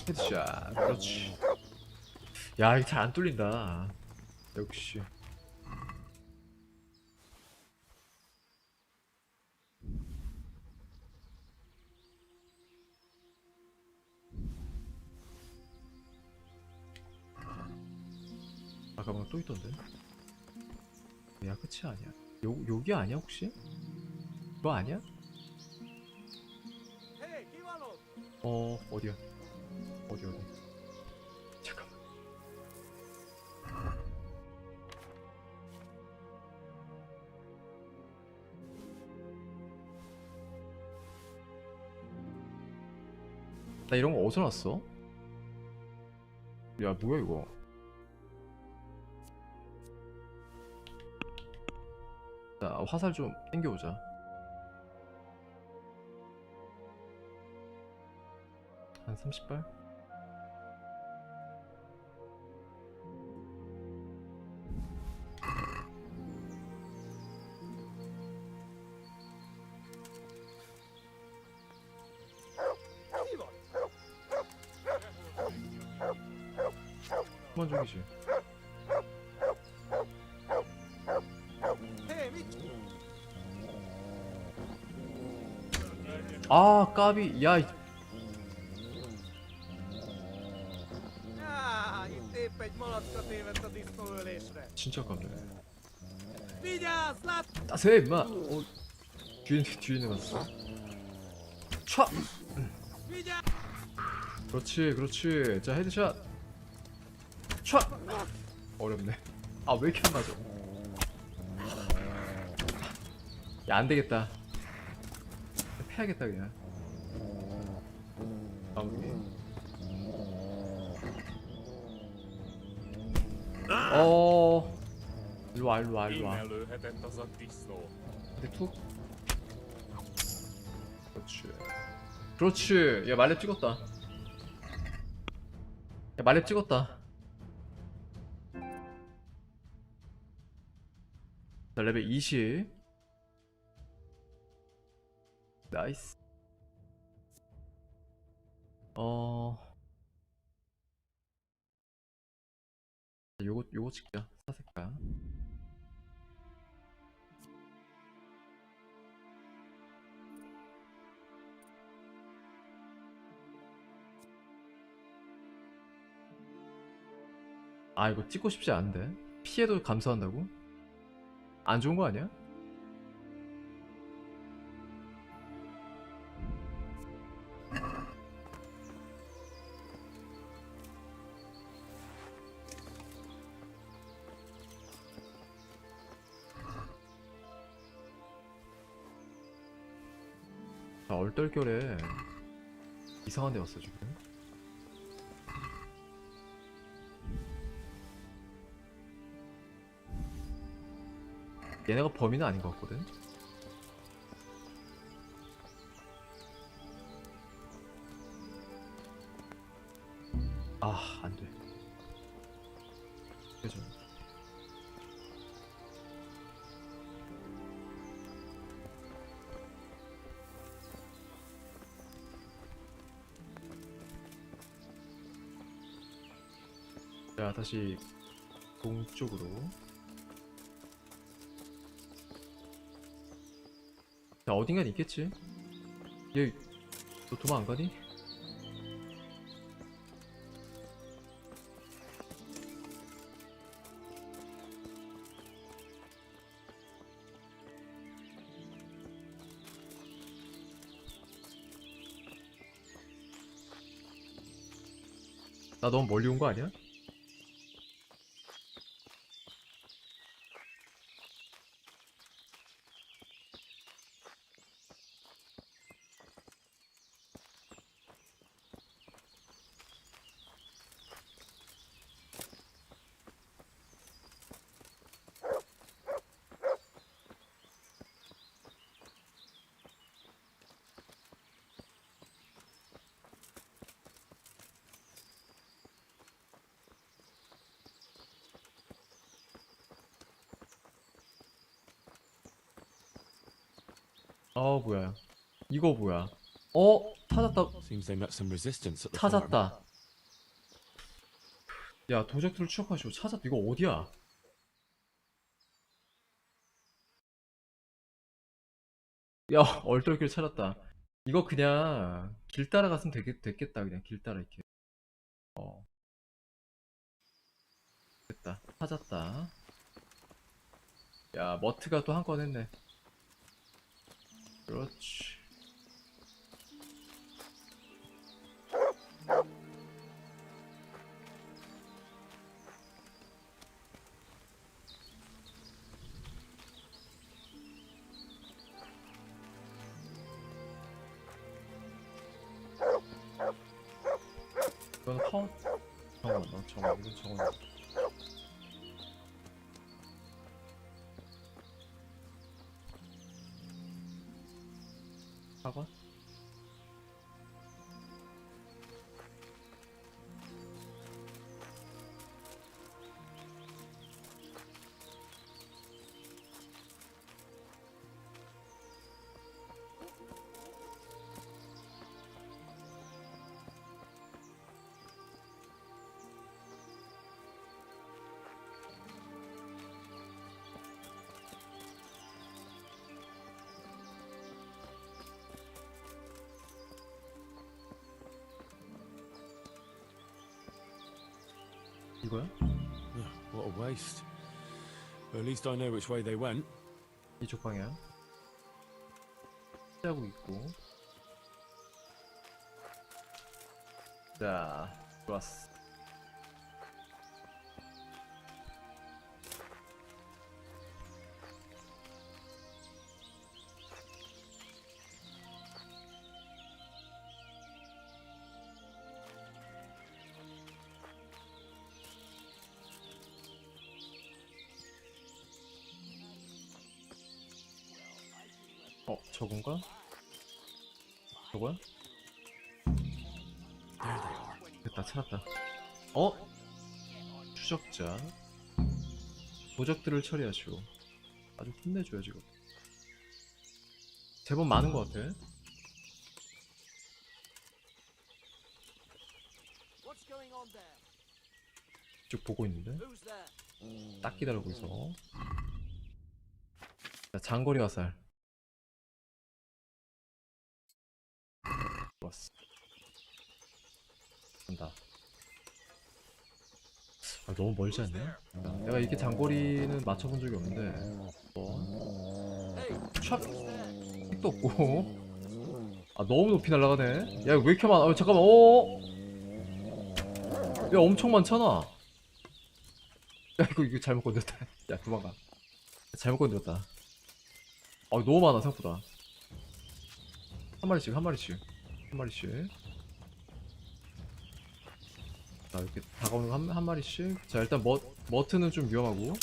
헤드샷. 그렇지. 야, 이거 잘 안 뚫린다. 역시. 아까 또 있던데. 야, 끝이 아니야. 여기 아니야 혹시? 너 아니야? 어디야? 어디? 잠깐만. 나 이런 거 어디서 났어? 야, 뭐야 이거? 자, 화살 좀 땡겨오자. 한 30발? 그만 죽이지. 아, 까비. 야, 진짜 깝네. 따세 임마. 뒤에 내놨어. 촤. 그렇지. 자, 헤드샷. 촤. 어렵네. 아, 왜 이렇게 안 맞아? 야, 안 되겠다. 패야겠다 그냥. 일로와. 근데 툭. 그렇지. 그렇지. 야 말렙 찍었다. 야 말렙 찍었다. 자 레벨 20. 나이스. 요거 찍자. 사색가. 아 이거 찍고 싶지 않은데. 피해도 감소한다고? 안 좋은 거 아니야? 자, 얼떨결에 이상한 데 왔어 지금. 얘네가 범인은 아닌 것 같거든. 아, 안 돼. 그죠. 자, 다시 동쪽으로. 자, 어딘간 있겠지? 얘, 너 도망 안 가니? 나 너무 멀리 온 거 아니야? 뭐야. 이거 뭐야. 찾았다. Seems they met some resistance at the farm. 찾았다. 야, 도적들을 추적하시오. 찾았다. 이거 어디야? 야, 얼떨결 찾았다. 이거 그냥 길 따라 갔으면 됐겠다. 그냥 길 따라 이렇게. 됐다. 찾았다. 야, 머트가 또 한 건 했네. 그렇지. 이건 파워. 잠깐만, 이건 정원. 사과? 이거야? What a waste. At least I know which way they went. 이쪽 방향. 하고 있고. 자, 좋았어. 저건가? 저거야? 됐다, 찾았다. 어? 추적자. 도적들을 처리하시오. 아주 혼내줘요 지금. 제법 많은 것 같아. 쭉 보고 있는데? 딱 기다리고 있어. 자, 장거리 화살. 좋았어. 간다. 아, 너무 멀지 않냐? 야, 내가 이렇게 장거리는 맞춰본 적이 없는데 촥! 도 없고. 아, 너무 높이 날아가네. 야, 왜 이렇게 많아? 아, 잠깐만. 야, 엄청 많잖아. 야, 이거 잘못 건드렸다. 야, 도망가. 잘못 건드렸다. 아, 너무 많아 생각보다. 한 마리씩. 자, 이렇게 다가오는 거 한 마리씩. 자, 일단 머트는 좀 위험하고.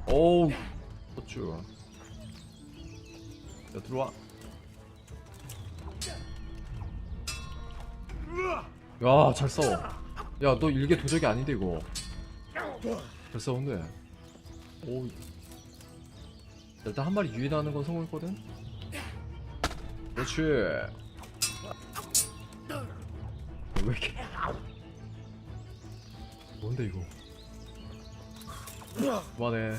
오우, 어쭈. 자, 들어와. 야, 잘 싸워. 야, 너 일개 도적이 아닌데 이거. 잘 싸운데. 오. 일단 한 마리 유인하는 건 성공했거든. 그렇지. 왜 이렇게? 뭔데 이거? 그만해.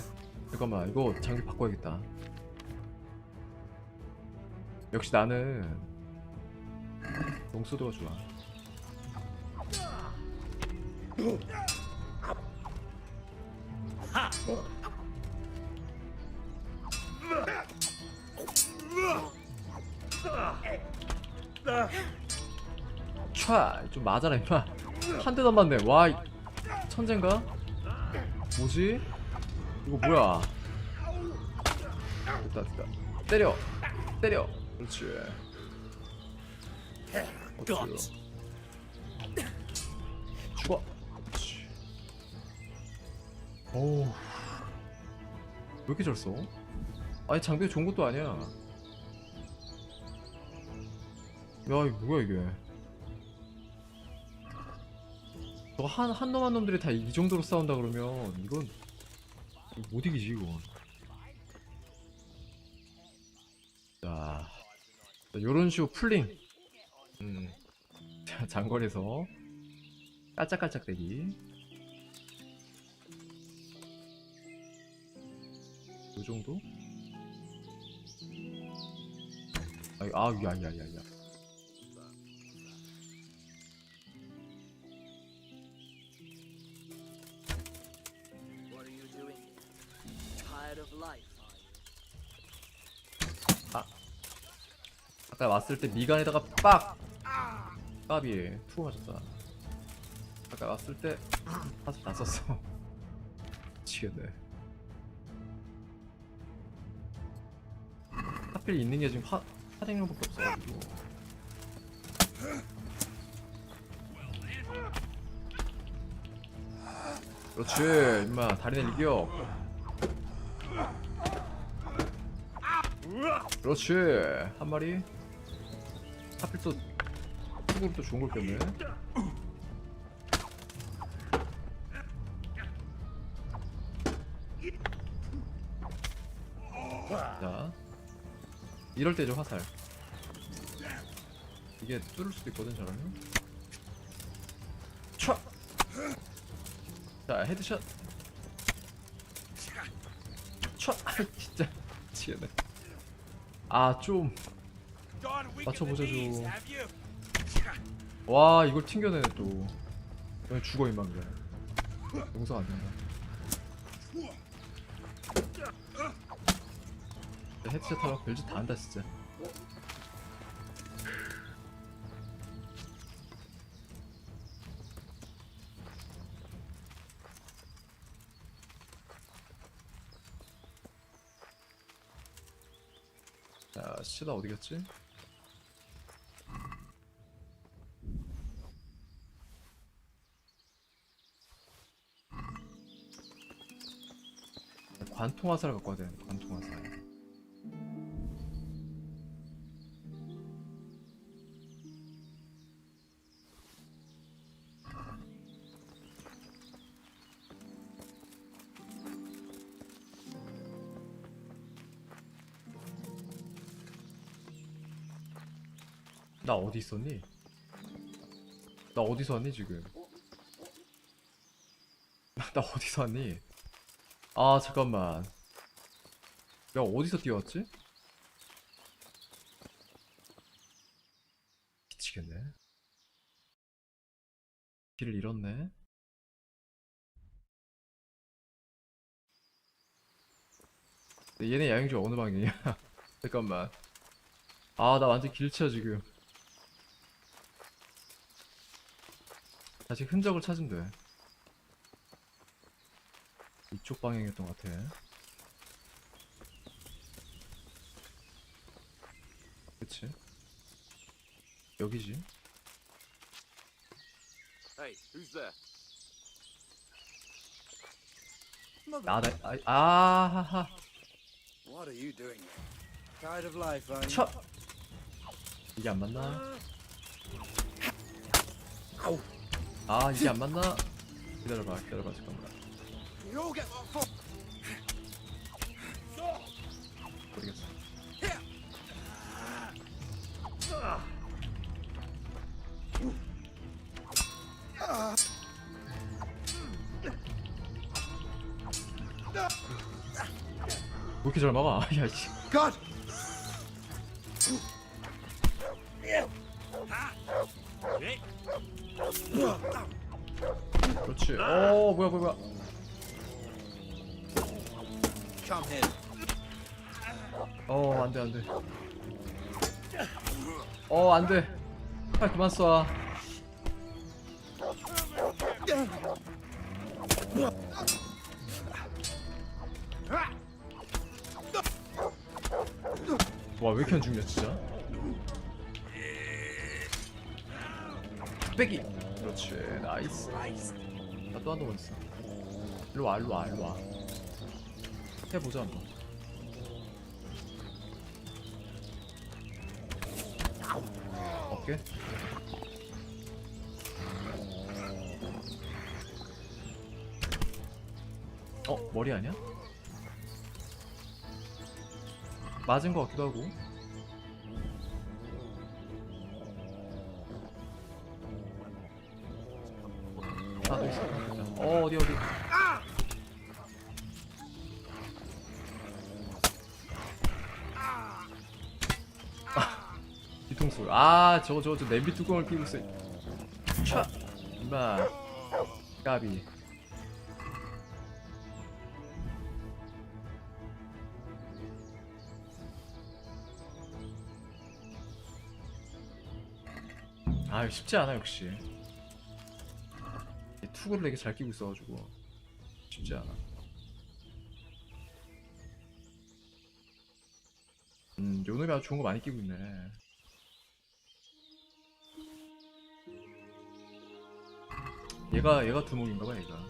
잠깐만, 이거 장비 바꿔야겠다. 역시 나는 롱소드가 좋아. 촤! 좀 맞아라 임마. 한 대도 안 맞네. 와, 천재인가? 뭐지? 이거 뭐야? 됐다. 때려. 그렇지. 어쩌. 죽어. 그렇지. 오우. 왜 이렇게 잘 써? 아니, 장비가 좋은 것도 아니야. 야, 이거 뭐야 이게? 저거 한 놈들이 다 이 정도로 싸운다 그러면 이건 못 이기지 이건. 자, 요런 식으로 풀링. 자, 장거리에서 깔짝깔짝 대기. 요 정도? 야야야야야. 아까 왔을 때 미간에다가 빡! 까비 투 맞았다. 아까 왔을 때 사실 다 썼어. 미치겠네. 하필 있는 게 지금 화생명밖에 없어가지고. 그렇지 임마. 다리는 일격. 그렇지. 한 마리. 하필 또 투구를 또 좋은 걸 뺐네. 자, 이럴 때죠 화살. 이게 뚫을 수도 있거든 잘하면. 촤! 자, 헤드샷. 촤! 진짜 미치겠네. 아, 좀 맞춰보자 좀. 와, 이걸 튕겨내네 또. 그냥 죽어 임마. 그래, 용서가 안된다. 헤드샷 하면 별짓 다 한다 진짜. 자, 시다 어디 갔지? 관통 화살 갖고 와야 되는데. 관통 화살. 나 어디 있었니? 나 어디서 왔니 지금? 나 어디서 왔니? 아 잠깐만. 내가 어디서 뛰어왔지? 미치겠네. 길을 잃었네. 얘네 야영지 어느 방향이야? 잠깐만. 아 나 완전 길치야 지금. 다시 흔적을 찾으면 돼. 이쪽 방향이었던 것 같아. 그치? 여기지. Hey, who's there? 아하하. What are you doing here? Tired of life, aren't you? 쳐! 이게 안 맞나? 아 이게 안 맞나? 기다려봐 잠깐만. You all get what for? 모르겠어. 왜 이렇게 잘 막아? 야 씨. God! 그렇지. 뭐야. Come here. 안돼. 안돼. 빨리 그만 쏴. 와, 왜 이렇게 안 죽냐, 진짜? 빼기! 그렇지, 나이스. 나 또 한 번 있어. 일로 와. 해보자, 한번. 어깨? 머리 아니야? 맞은 것 같기도 하고. 하나 더 있어. 어디. 뒤통수. 저거 냄비 뚜껑을 끼고 있어. 차! 임마. 까비. 쉽지 않아 역시. 투구를 되게 잘 끼고 있어가지고 쉽지 않아. 요 놈이 아주 좋은 거 많이 끼고 있네. 얘가 두목인가봐 얘가.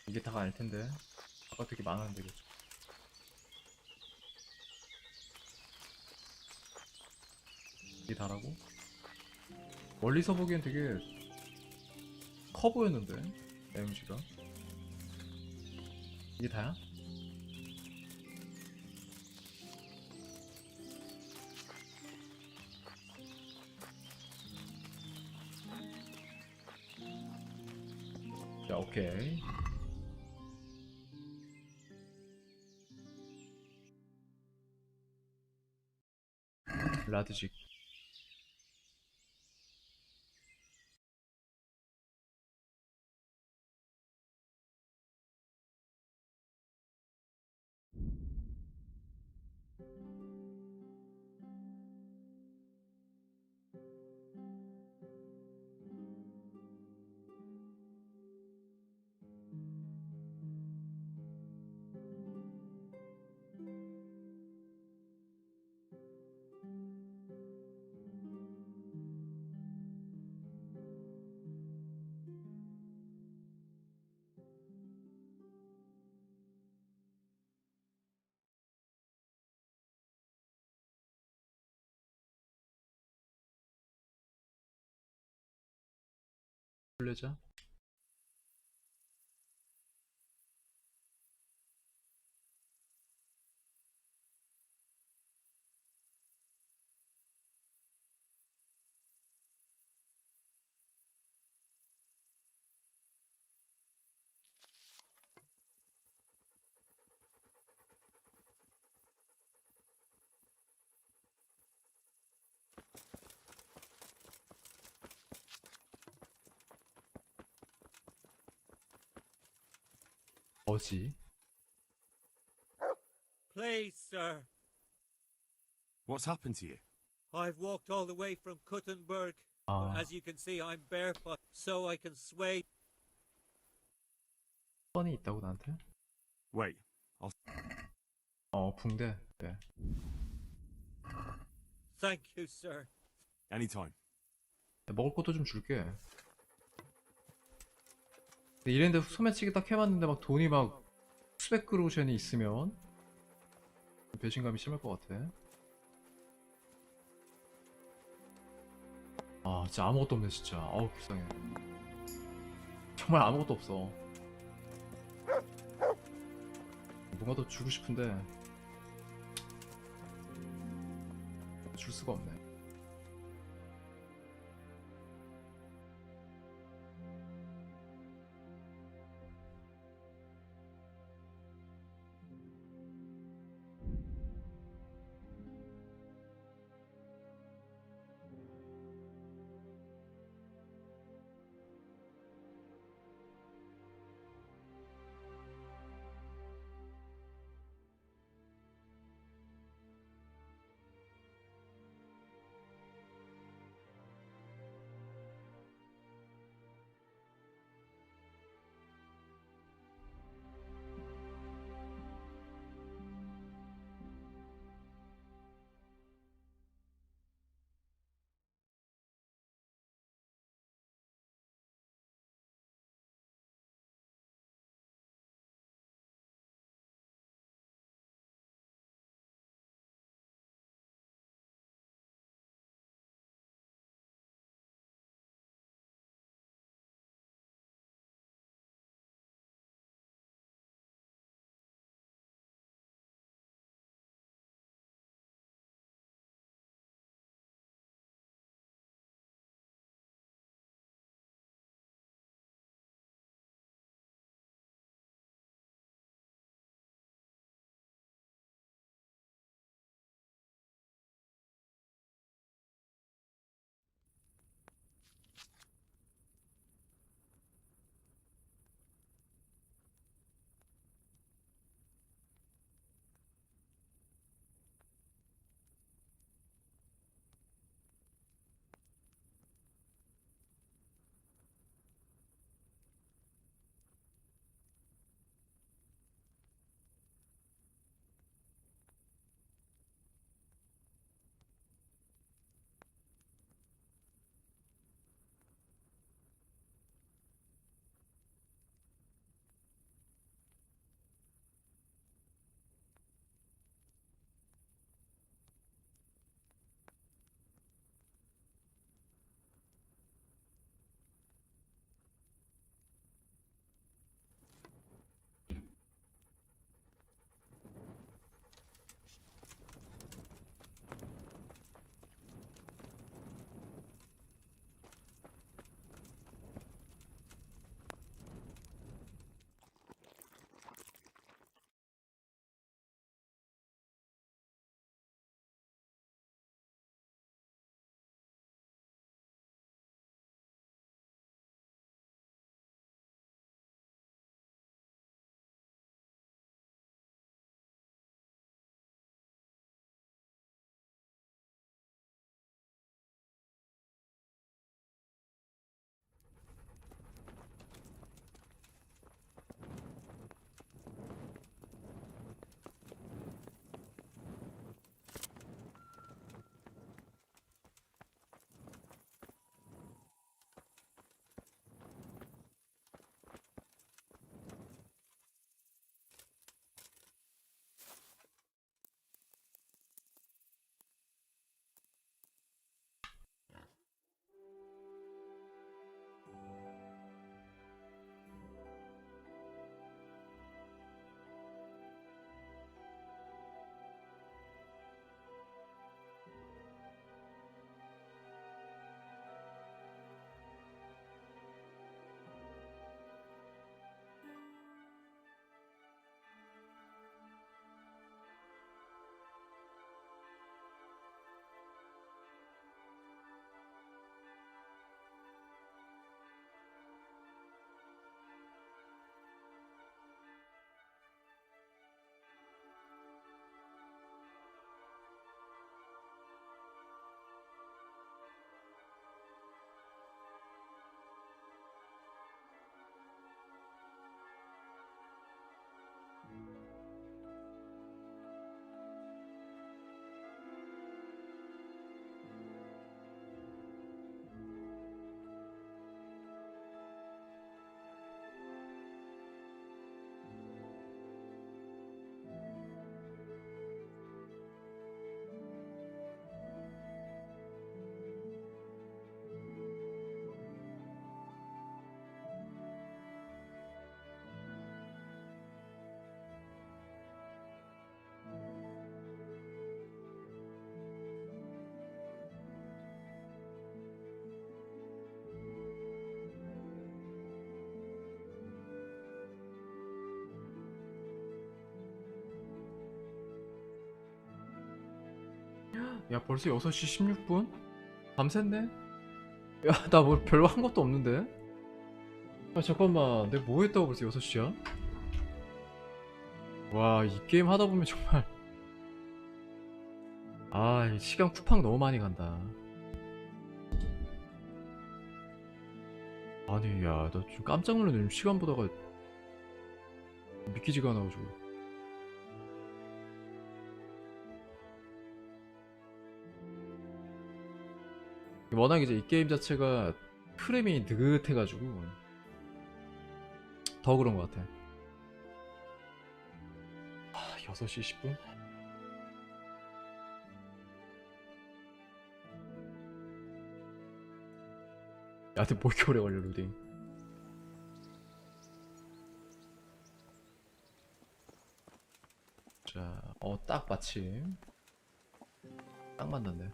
이게 다가 아닐 텐데. 아까 되게 많았는데 그죠? 이게 다라고? 멀리서 보기엔 되게 커 보였는데 내용지가. 이게 다야? 자, 오케이. 라드직. 플레자. 뭐지? Please, sir. What's happened to you? I've walked all the way from Kuttenberg. 아, As you can see, I'm barefoot, so I can sway. 뻔히 있다고 나한테? Wait, I'll... 붕대. 네. Thank you, sir. Anytime. 먹을 것도 좀 줄게. 근데 이랬는데 소매치기 딱 해봤는데 막 돈이 막 수백 그루션이 있으면 배신감이 심할 것 같아. 아, 진짜 아무것도 없네 진짜. 아우 불쌍해. 정말 아무것도 없어. 뭔가 더 주고 싶은데 줄 수가 없네. 야 벌써 6시 16분? 밤샜네? 야 나 뭐 별로 한 것도 없는데? 아 잠깐만 내가 뭐 했다고 벌써 6시야? 와 이 게임 하다보면 정말 아 이 시간 쿠팡 너무 많이 간다. 아니 야 나 지금 깜짝 놀랐네. 지금 시간 보다가 믿기지가 않아가지고. 워낙 이제 이 게임 자체가 프레임이 느긋해가지고 더 그런 것 같아. 6시 10분? 야, 근데 뭐 이렇게 오래 걸려, 로딩. 자, 딱 마침. 딱 맞는데.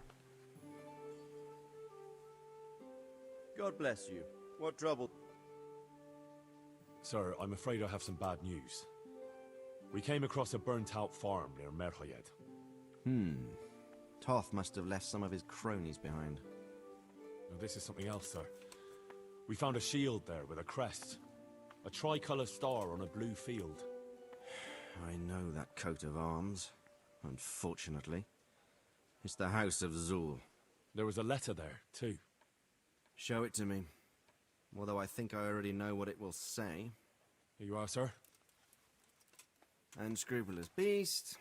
God bless you. What trouble? Sir, I'm afraid I have some bad news. We came across a burnt-out farm near Merhoyed. Toth must have left some of his cronies behind. Now, this is something else, sir. We found a shield there with a crest. A tricolour star on a blue field. I know that coat of arms, unfortunately. It's the House of Zul. There was a letter there, too. Show it to me. Although I think I already know what it will say. Here you are, sir. Unscrupulous beast.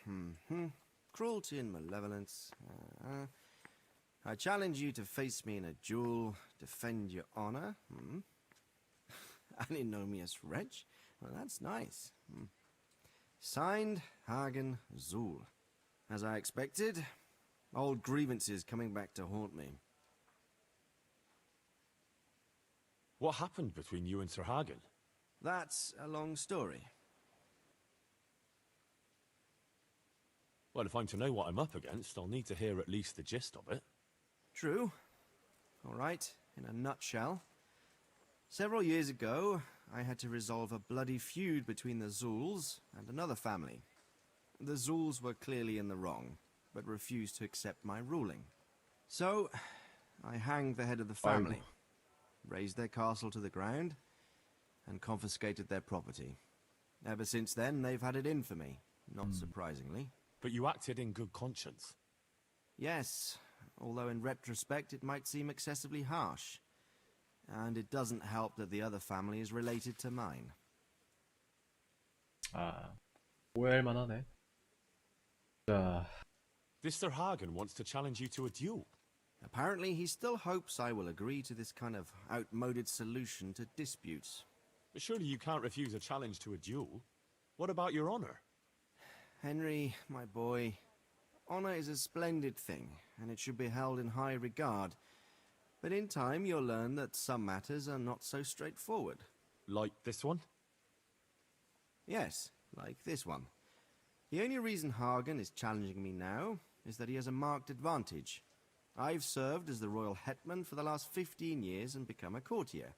Cruelty and malevolence. I challenge you to face me in a duel. Defend your honor. Antinomious wretch. Well, that's nice. Signed, Hagen Zul. As I expected, old grievances coming back to haunt me. What happened between you and Sir Hagen? That's a long story. Well, if I'm to know what I'm up against, I'll need to hear at least the gist of it. True. All right, in a nutshell. Several years ago, I had to resolve a bloody feud between the Zuls and another family. The Zuls were clearly in the wrong, but refused to accept my ruling. So, I hanged the head of the family, razed their castle to the ground, and confiscated their property. Ever since then, they've had it in for me, not surprisingly. But you acted in good conscience. Yes, although in retrospect it might seem excessively harsh. And it doesn't help that the other family is related to mine. 오해할 만하네. 자, This Sir Hagen wants to challenge you to a duel. Apparently he still hopes I will agree to this kind of outmoded solution to disputes. But surely you can't refuse a challenge to a duel. What about your honor? Henry, my boy, honor is a splendid thing, and it should be held in high regard. But in time you'll learn that some matters are not so straightforward. Like this one? Yes, like this one. The only reason Hagen is challenging me now is that he has a marked advantage. I've served as the royal hetman for the last 15 years and become a courtier.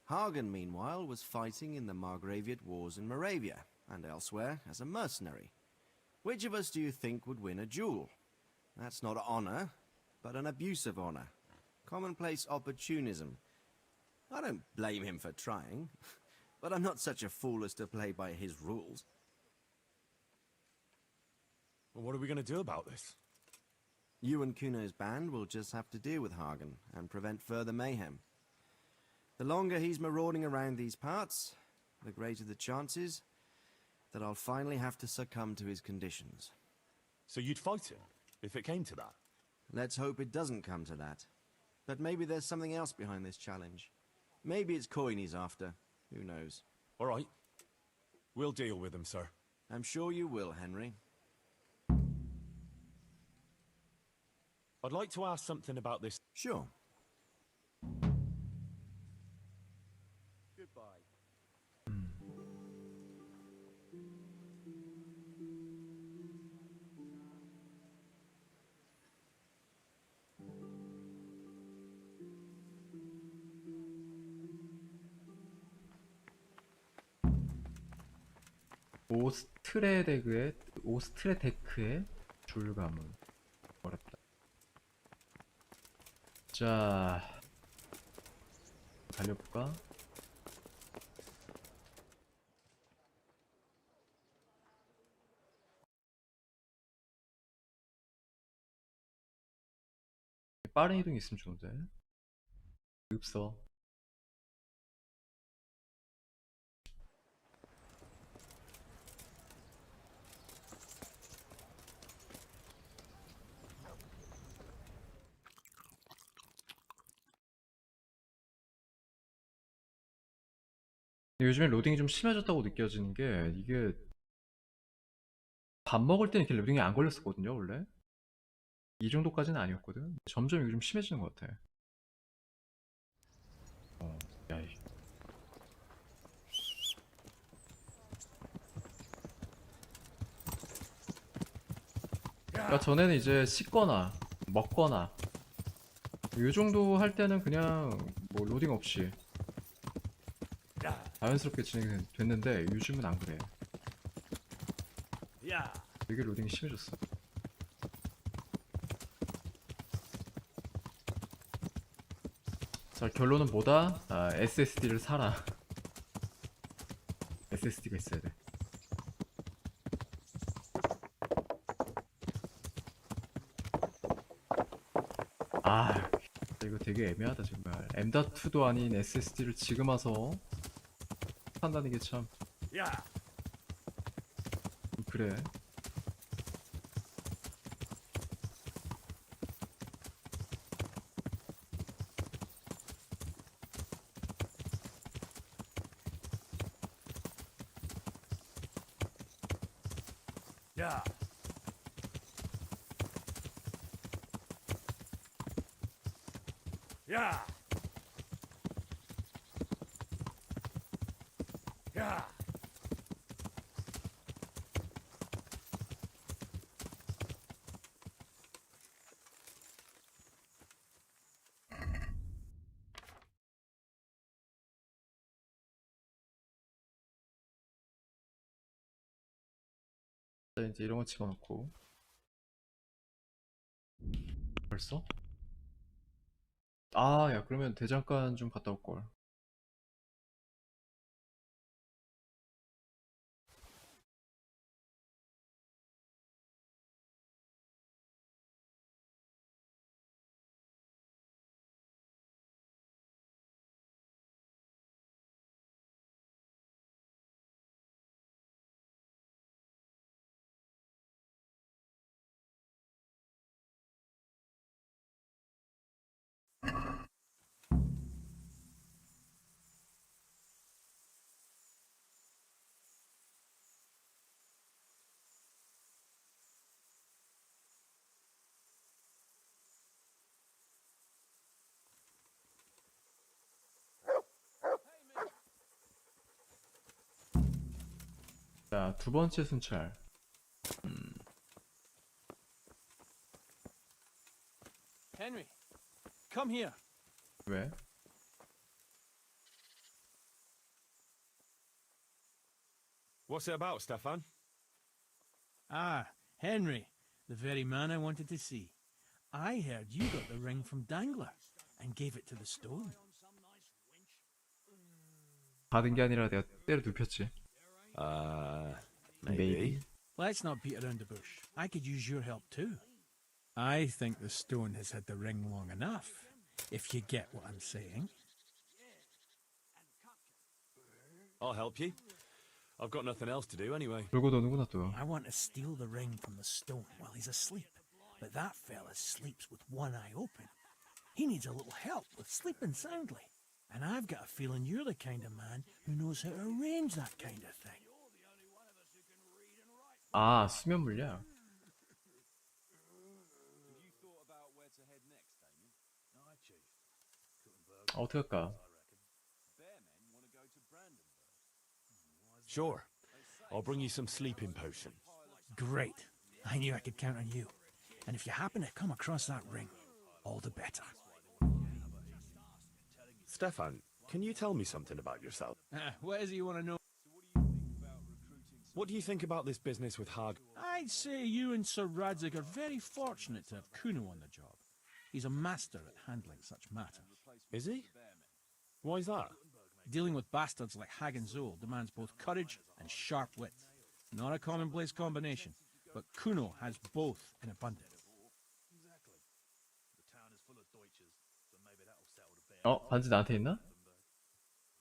Hagen, meanwhile, was fighting in the Margraviate Wars in Moravia, and elsewhere as a mercenary. Which of us do you think would win a duel? That's not honor, but an abuse of honor. Commonplace opportunism. I don't blame him for trying, but I'm not such a fool as to play by his rules. Well, what are we going to do about this? You and Kuno's band will just have to deal with Hagen and prevent further mayhem. The longer he's marauding around these parts, the greater the chances that I'll finally have to succumb to his conditions. So you'd fight him, if it came to that? Let's hope it doesn't come to that. But maybe there's something else behind this challenge. Maybe it's coin he's after. Who knows? All right. We'll deal with him, sir. I'm sure you will, Henry. I'd like to ask something about this. Sure. Goodbye. 오스트레데크의 줄가문. 어렵다. 자, 달려볼까? 빠른 이동이 있으면 좋은데. 없어. 요즘에 로딩이 좀 심해졌다고 느껴지는 게, 이게 밥 먹을 때는 이렇게 로딩이 안 걸렸었거든요, 원래. 이 정도까지는 아니었거든. 점점 이게 좀 심해지는 것 같아. 야, 그러니까 전에는 이제 씻거나 먹거나 이 정도 할 때는 그냥 뭐 로딩 없이 자연스럽게 진행됐는데 요즘은 안 그래. 되게 로딩이 심해졌어. 자, 결론은 뭐다? SSD를 사라. SSD가 있어야 돼. 아, 이거 되게 애매하다 정말. M.2도 아닌 SSD를 지금 와서 산다는 게 참. 그래. Yeah. Yeah. Yeah. 자, 이제 이런 거 집어넣고. 벌써? 아, 야, 그러면 대장간 좀 갔다 올걸. 자, 두 번째 순찰. Henry, come here. 왜? What's it about, Stefan? Ah, Henry, the very man I wanted to see. I heard you got the ring from Dangler and gave it to the stone. 받은 게 아니라 내가 때려 눕혔지. Maybe. Let's not beat around the bush. I could use your help too. I think the stone has had the ring long enough, if you get what I'm saying. I'll help you. I've got nothing else to do anyway. 돌고 도는구나 또. I want to steal the ring from the stone while he's asleep, but that fella sleeps with one eye open. He needs a little help with sleeping soundly. And I've got a feeling you're the kind of man who knows how to arrange that kind of thing. 아, 수면 물량. 어떻게 할까? Sure. I'll bring you some sleeping potion. Great. I knew I could count on you. And if you happen to come across that ring, all the better. Stefan, can you tell me something about yourself? What is it you want to know? What do you think about this business with Hag? I'd say you and Sir Radzig are very fortunate to have Kuno on the job. He's a master at handling such matters. Is he? Why's that? Dealing with bastards like Hag and Zool demands both courage and sharp wit. Not a commonplace combination, but Kuno has both in abundance. 반지 나한테 있나?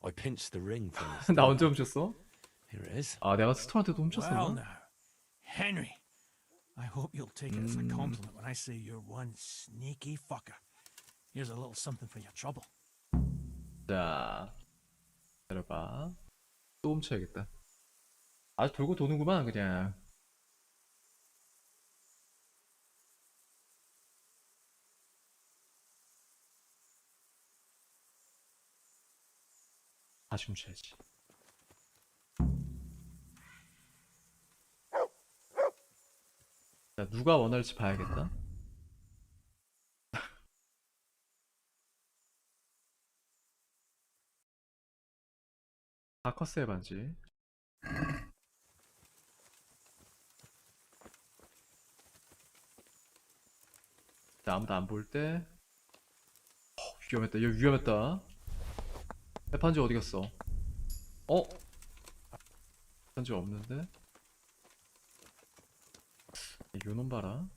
I pinched the ring from this. 나 언제 훔쳤어? Here it is. 아, 내가 스토어한테도 Well 훔쳤었나? now, Henry, I hope you'll take it as a compliment when I say you're one sneaky fucker. Here's a little something for your trouble. 자, 기다려봐. 또 훔쳐야겠다. 아주 돌고 도는구만 그냥. 다시 훔쳐야지. 자, 누가 원할지 봐야겠다. 다커스의 반지. 자, 아무도 안 볼 때. 위험했다. 얘 위험했다. 내 반지 어디 갔어? 반지 없는데? 요놈 봐라.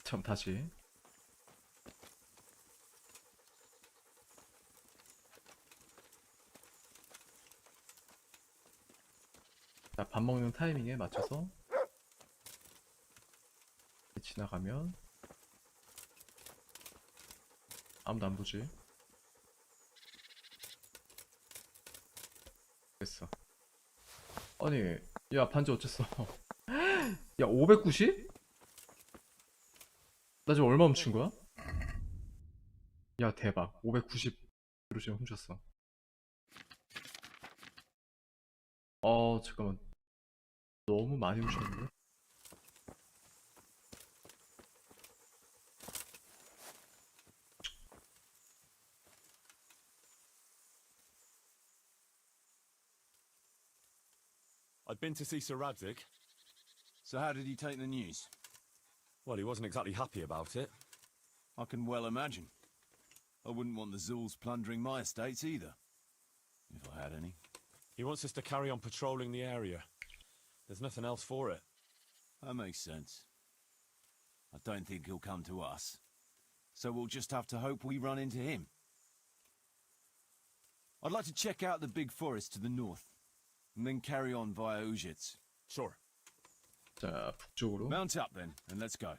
참, 다시. 자, 밥 먹는 타이밍에 맞춰서 지나가면 아무도 안 보지. 됐어. 아니, 야, 반지 어쨌어? 야, 590? 나 지금 얼마 훔친 거야? 야, 대박. 590으로 지금 훔쳤어. 잠깐만. 너무 많이 훔쳤는데? I'd been to see Sir Radzig. So how did he take the news? Well, he wasn't exactly happy about it. I can well imagine. I wouldn't want the Zools plundering my estates either. If I had any. He wants us to carry on patrolling the area. There's nothing else for it. That makes sense. I don't think he'll come to us. So we'll just have to hope we run into him. I'd like to check out the big forest to the north. And then carry on via Ujits. Sure. 자, 북쪽으로. Mount up then, and let's go.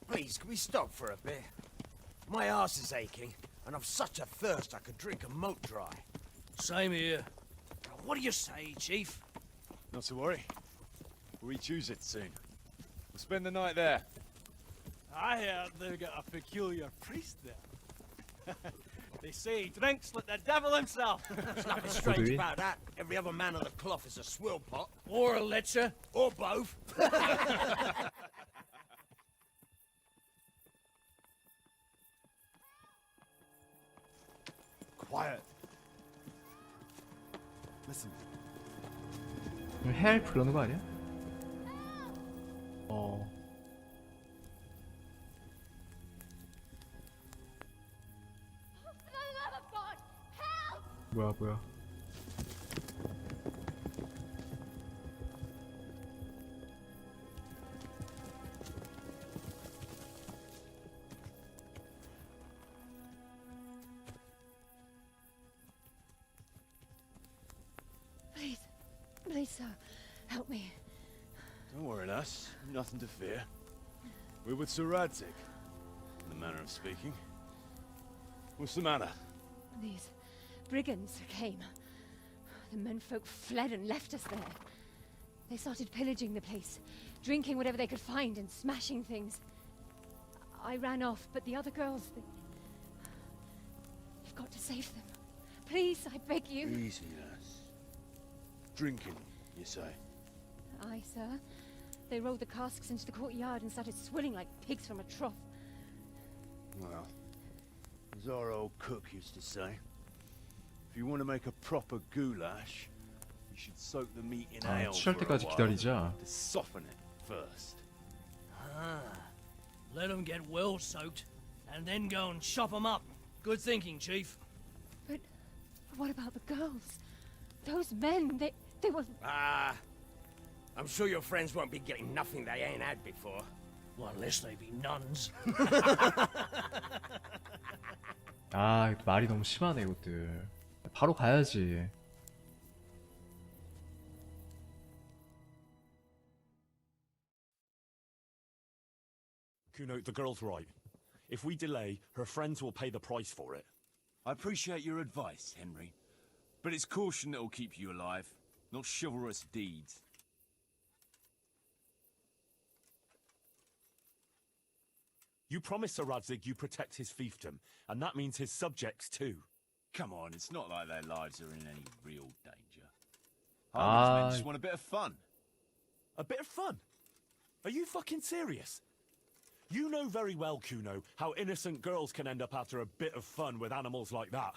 Please, can we stop for a bit? My arse is aching, and I've such a thirst I could drink a moat dry. Same here. What do you say, Chief? Not to worry. We choose it soon. We'll spend the night there. I heard they've got a peculiar priest there. They say he drinks like the devil himself. There's nothing strange about that. Every other man on the cloth is a swill pot. Or a lecher. Or both. Quiet. Listen. 헬 그러는 거 아니야? 뭐야. Please, sir, help me. Don't worry, lass. Nothing to fear. We're with Sir Radzik, in the manner of speaking. What's the matter? These brigands came. The menfolk fled and left us there. They started pillaging the place, drinking whatever they could find and smashing things. I ran off, but the other girls, you've got to save them. Please, I beg you. Easy, lass. Drinking, you say? Aye, sir. They rolled the casks into the courtyard and started swilling like pigs from a trough. Well, as our old cook used to say, if you want to make a proper goulash, you should soak the meat in ale 취할 for a 때까지 while 기다리자. to soften it first. Let them get well soaked, and then go and chop them up. Good thinking, Chief. But what about the girls? Those men, they were... I'm sure your friends won't be getting nothing they ain't had before. Well, unless they be nuns. 아, 말이 너무 심하네 이것들. 바로 가야지. Kuno, the girl's right. If we delay, her friends will pay the price for it. I appreciate your advice, Henry. But it's caution that'll keep you alive, not chivalrous deeds. You promised Sir Radzig you protect his fiefdom, and that means his subjects too. Come on, it's not like their lives are in any real danger. Harmon's men just want a bit of fun. A bit of fun? Are you fucking serious? You know very well, Kuno, how innocent girls can end up after a bit of fun with animals like that.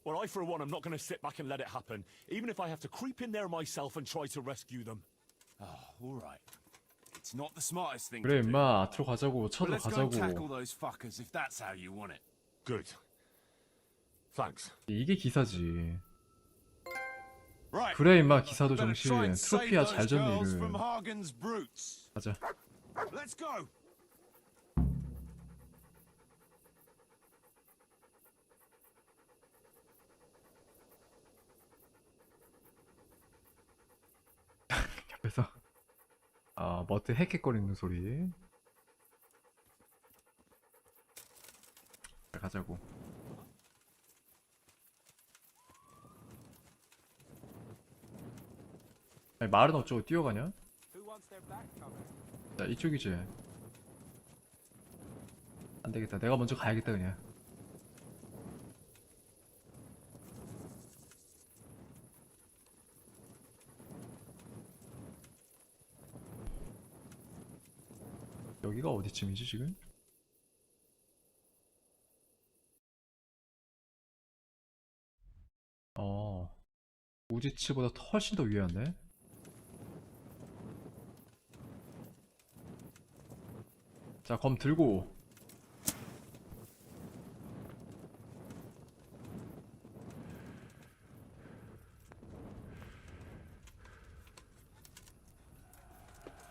Well, I, for one, am not going to sit back and let it happen, even if I have to creep in there myself and try to rescue them. Oh, all right. It's not the smartest thing 그래 to do. 임마, 앞으로 가자고. But 쳐들어 let's go and tackle 가자고. those fuckers if that's how you want it. Good. Thanks. 이게 기사지. Right. 그래 임마, 기사도 Better 정신. try and save 트로피야 those 잘 졌네 girls from 이를. Hagen's brutes. 가자. Let's go. 옆에서 머트 헥헥거리는 소리. 가자고. 아니, 말은 어쩌고 뛰어가냐? 자, 이쪽이지. 안되겠다. 내가 먼저 가야겠다 그냥. 여기가 어디쯤이지 지금? 우지치보다 훨씬 더 위에 왔네. 자, 검 들고.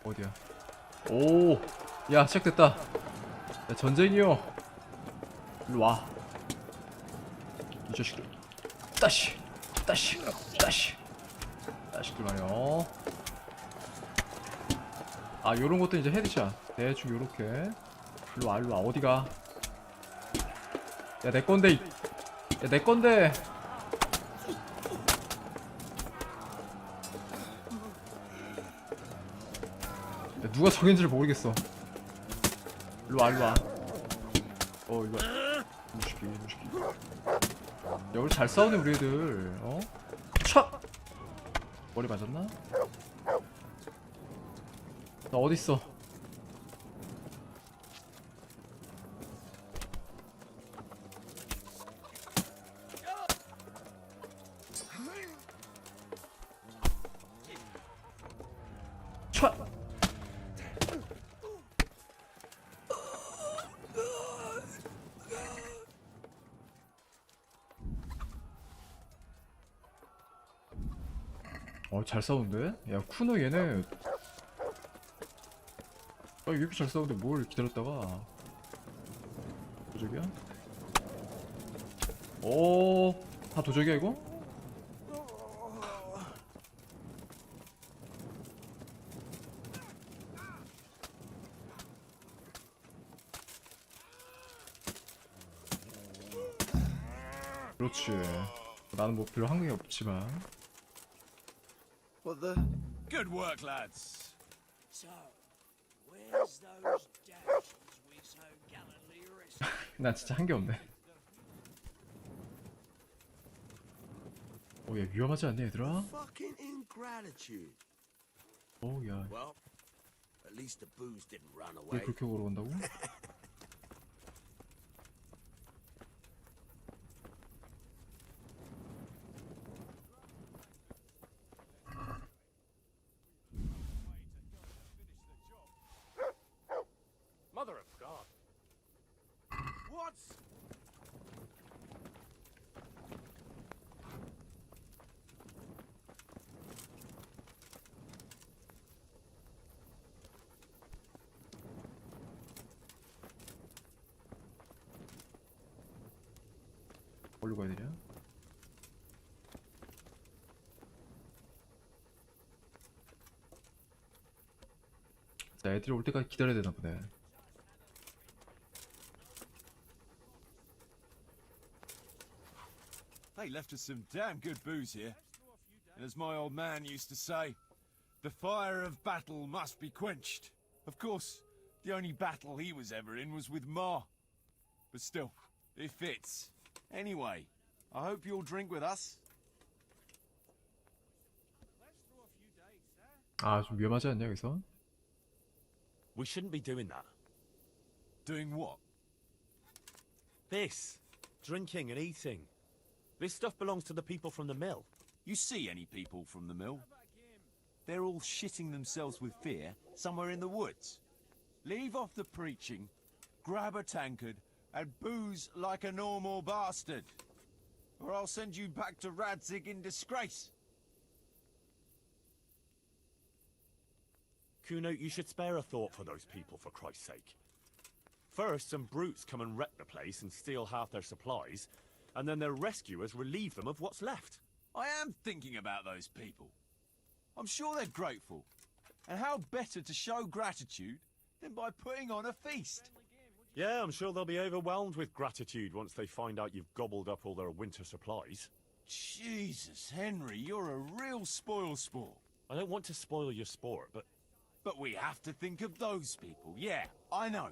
어디야? 오, 야, 시작됐다. 야, 전쟁이요. 일로 와. 이 자식들. 자식들 말이야. 아 요런 것도 이제 헤드샷 대충 요렇게. 일로와 일로와 어디가. 야 내건데 야 내건데. 야 누가 적인지를 모르겠어. 일로와 일로와. 일로와. 무식이 야 우리 잘 싸우네 우리 애들. 촥! 머리 맞았나? 나 어딨어? 촥! 잘 싸우는데? 야 쿠노 얘네 이렇게 잘 싸우는데 뭘 기다렸다가 도적이야? 다 도적이야 이거? 그렇지. 나는 뭐 별로 한국에 없지만. What the? Good work, lads. So, where's those dashes we so gallantly rescued? 난 진짜 한 게 없네. 야 위험하지 않네 얘들아? Fucking ingratitude. 야. Well, at least the booze didn't run 왜 away. 그렇게 걸어간다고? Mother of God. What? 어디로 가야 되냐? 자, 애들이 올 때까지 기다려야 되나 보네. They left us some damn good booze here. And as my old man used to say, the fire of battle must be quenched. Of course, the only battle he was ever in was with Ma. But still, it fits. Anyway, I hope you'll drink with us. 아, 좀 위험하지 않냐 여기서? We shouldn't be doing that. Doing what? This. Drinking and eating. This stuff belongs to the people from the mill. You see any people from the mill? They're all shitting themselves with fear somewhere in the woods. Leave off the preaching, grab a tankard, and booze like a normal bastard. Or I'll send you back to Radzig in disgrace. Kuno, you should spare a thought for those people, for Christ's sake. First, some brutes come and wreck the place and steal half their supplies, and then their rescuers relieve them of what's left. I am thinking about those people. I'm sure they're grateful. And how better to show gratitude than by putting on a feast? Yeah, I'm sure they'll be overwhelmed with gratitude once they find out you've gobbled up all their winter supplies. Jesus, Henry, you're a real spoil-sport. I don't want to spoil your sport, but... But we have to think of those people. Yeah, I know.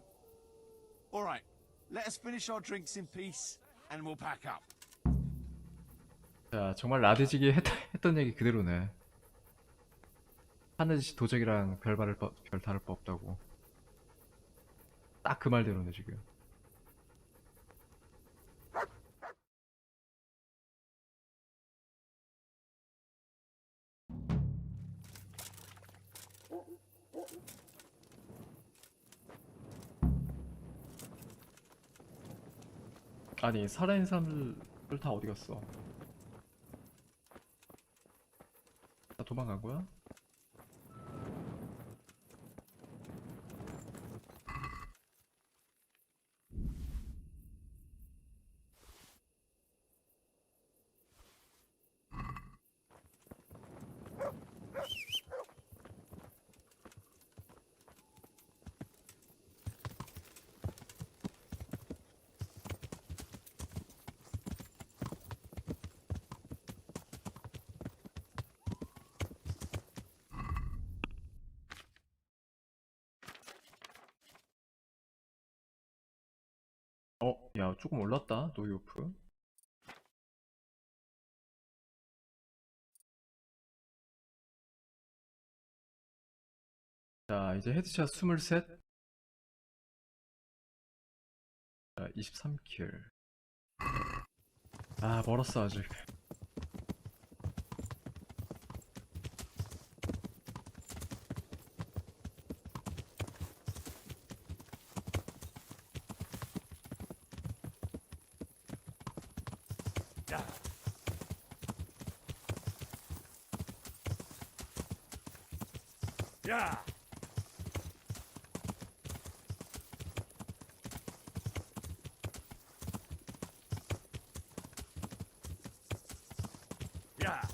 All right, let us finish our drinks in peace, and we'll pack up. 자, 정말 라디직이 했던 얘기 그대로네. 하늘지 도적이랑 별 다를 바 없다고. 딱 그 말대로네 지금. 아니 살아있는 사람들 다 어디 갔어? 다 도망간 거야? 야, 조금 올랐다. 노이오프. 자, 이제 헤드샷 23. 자, 23킬. 아, 멀었어 아직. Yeah. Yeah.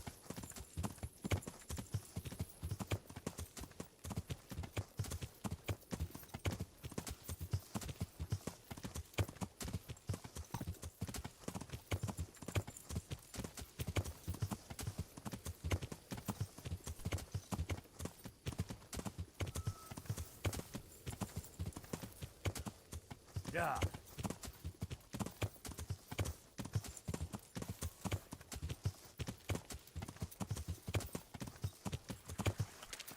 Yeah.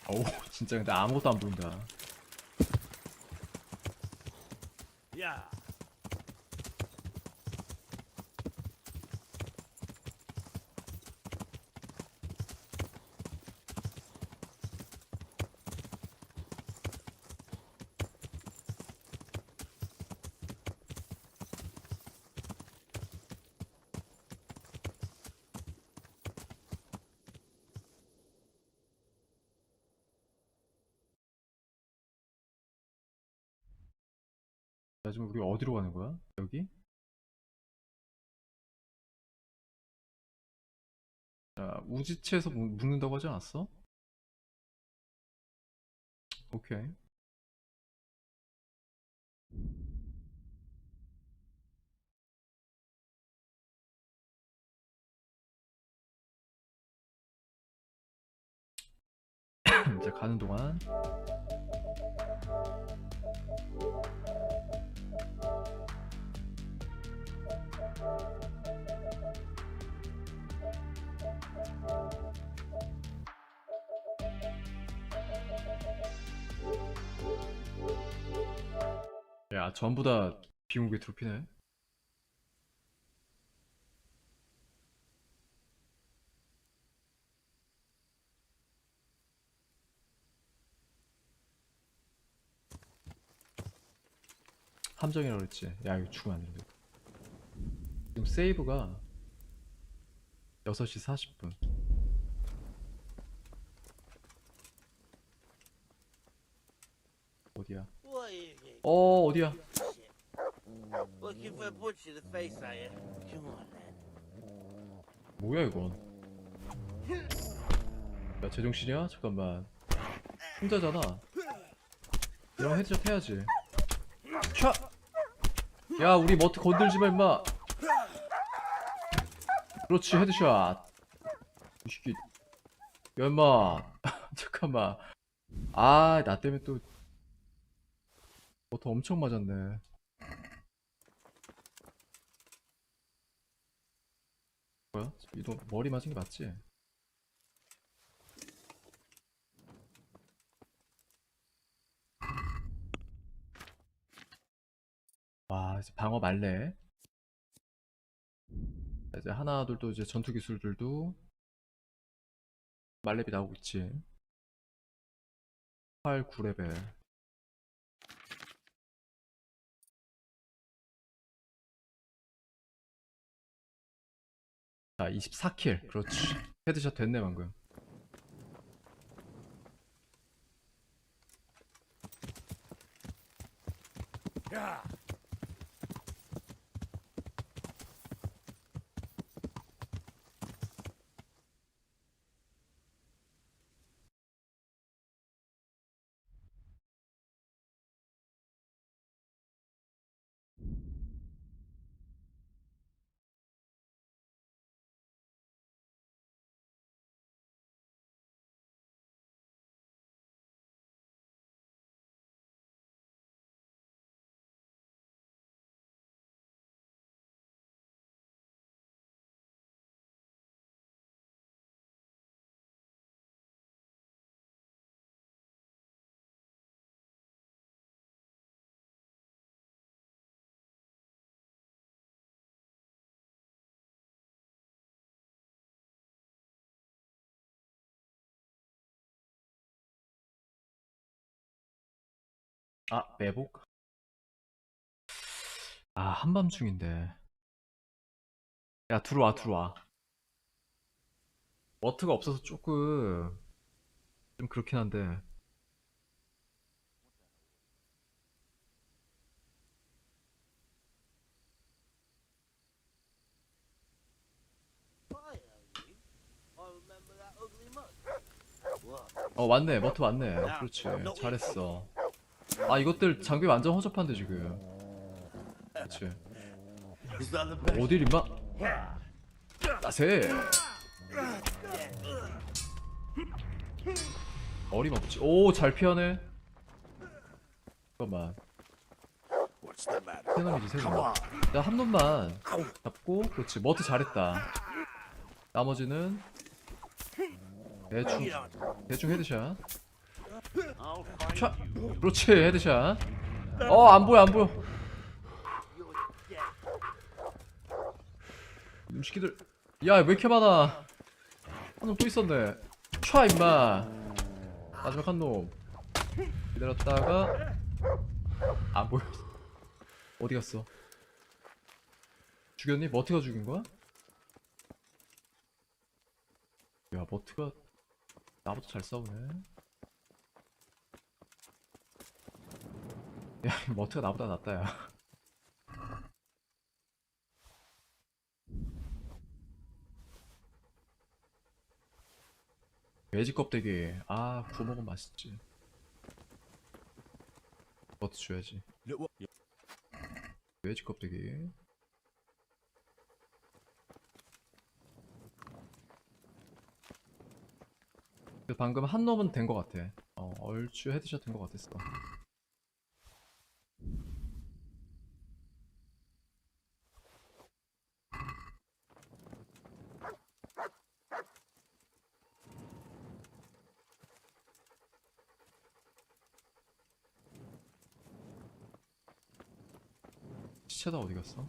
어우, 진짜 근데 아무것도 안 보인다. Yeah. 자, 지금 우리 어디로 가는 거야? 여기? 자, 우지체에서 묵는다고 하지 않았어? 오케이. 이제 가는 동안 야, 전부 다 비공개 트로피네. 함정이라고 그랬지. 야, 이거 죽으면 안 되는데. 지금 세이브가 6시 40분. 어디야? 어디야? Looking for a butcher to face, are you? Come on, then. 뭐야 이건? 야, 제정신이야? 잠깐만. 혼자잖아. 이런 헤드샷 해야지. 차! 야, 우리 머트 건들지 마, 임마. 그렇지, 헤드샷. 이 새끼. 야, 임마. 잠깐만. 아, 나 때문에 또 머트 엄청 맞았네. 뭐야? 이도 머리 맞은 게 맞지? 와, 이제 방어 말래. 자, 이제 하나둘 이제 전투 기술들도 말렙이 나오고 있지. 8, 9레벨. 자, 24킬. 그렇지. 헤드샷 됐네 방금. Yeah. 아, 매복? 아, 한밤중인데. 야, 들어와, 들어와. 워트가 없어서 조금 좀 그렇긴 한데. 왔네. 머트 왔네. 그렇지. 잘했어. 아, 이것들 장비 완전 허접한데 지금. 그렇지. 어딜 임마? 나세. 어림없지. 오, 잘 피하네. 잠깐만. 세 놈이지, 세 놈. 나 한 놈만 잡고, 그렇지. 머트 잘했다. 나머지는 대충 헤드샷. 촥. 그렇지, 헤드샷. 안 보여, 안 보여. 음식이들. 야, 왜 이렇게 많아? 한 놈 또 있었네. 촤, 임마. 마지막 한 놈. 기다렸다가 안 보여. 어디 갔어? 죽였니? 머트가 죽인 거야? 야, 머트가 나보다 잘 싸우네. 야, 머트가 나보다 낫다, 야. 돼지 껍데기. 아, 구워 먹으면 맛있지. 머트 줘야지. 돼지 껍데기. 방금 한 놈은 된 것 같아. 얼추 헤드샷 된 것 같았어. 시체다 어디 갔어?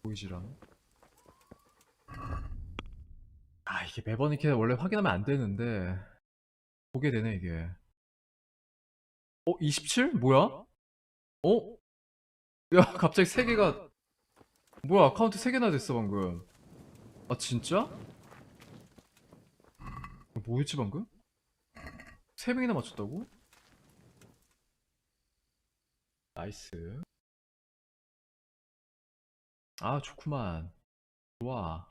보이질 않아? 아, 이게 매번 이렇게 원래 확인하면 안 되는데 보게 되네 이게. 27? 뭐야? 야, 갑자기 3개가 뭐야, 카운트 3개나 됐어 방금. 아, 진짜? 뭐였지 방금? 3명이나 맞췄다고? 나이스. 아, 좋구만. 좋아.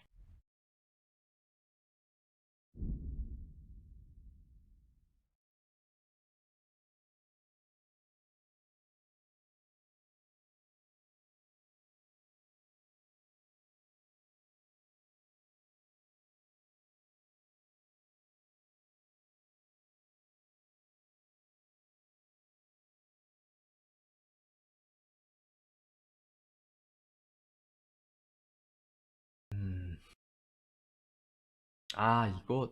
아, 이거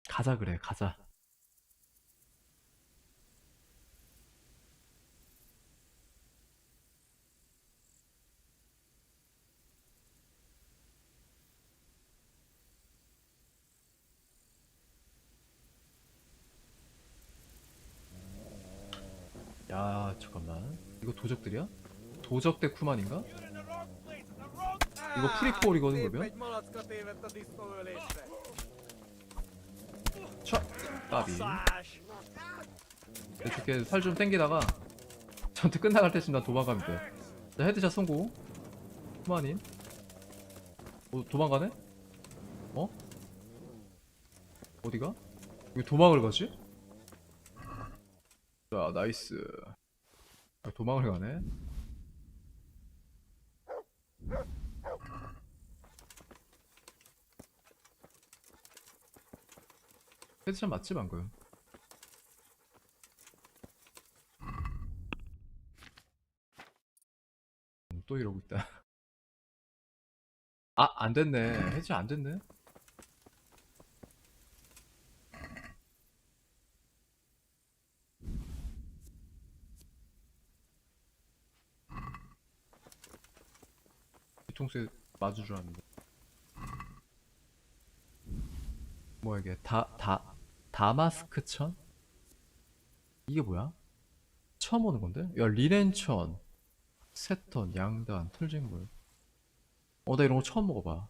가자. 그래, 가자. 야, 잠깐만. 이거 도적들이야? 도적대 쿠만인가? 이거 프리콜이거든 그러면? 차! 까비. 이렇게 살 좀 땡기다가 전투 끝나갈 때쯤 난 도망가면 돼. 자, 헤드샷 성공. 쿠만인. 도망가네? 어디가? 왜 도망을 가지? 자, 나이스. 도망을 가네. 헤드샷 맞지 방금? 또 이러고 있다. 아, 안 됐네. 헤드샷 안 됐네. 뒤통수에 맞을 줄 알았는데. 뭐야 이게 다마스크천? 이게 뭐야? 처음 보는 건데? 야 리넨천, 세턴, 양단, 틀직물. 나 이런 거 처음 먹어봐.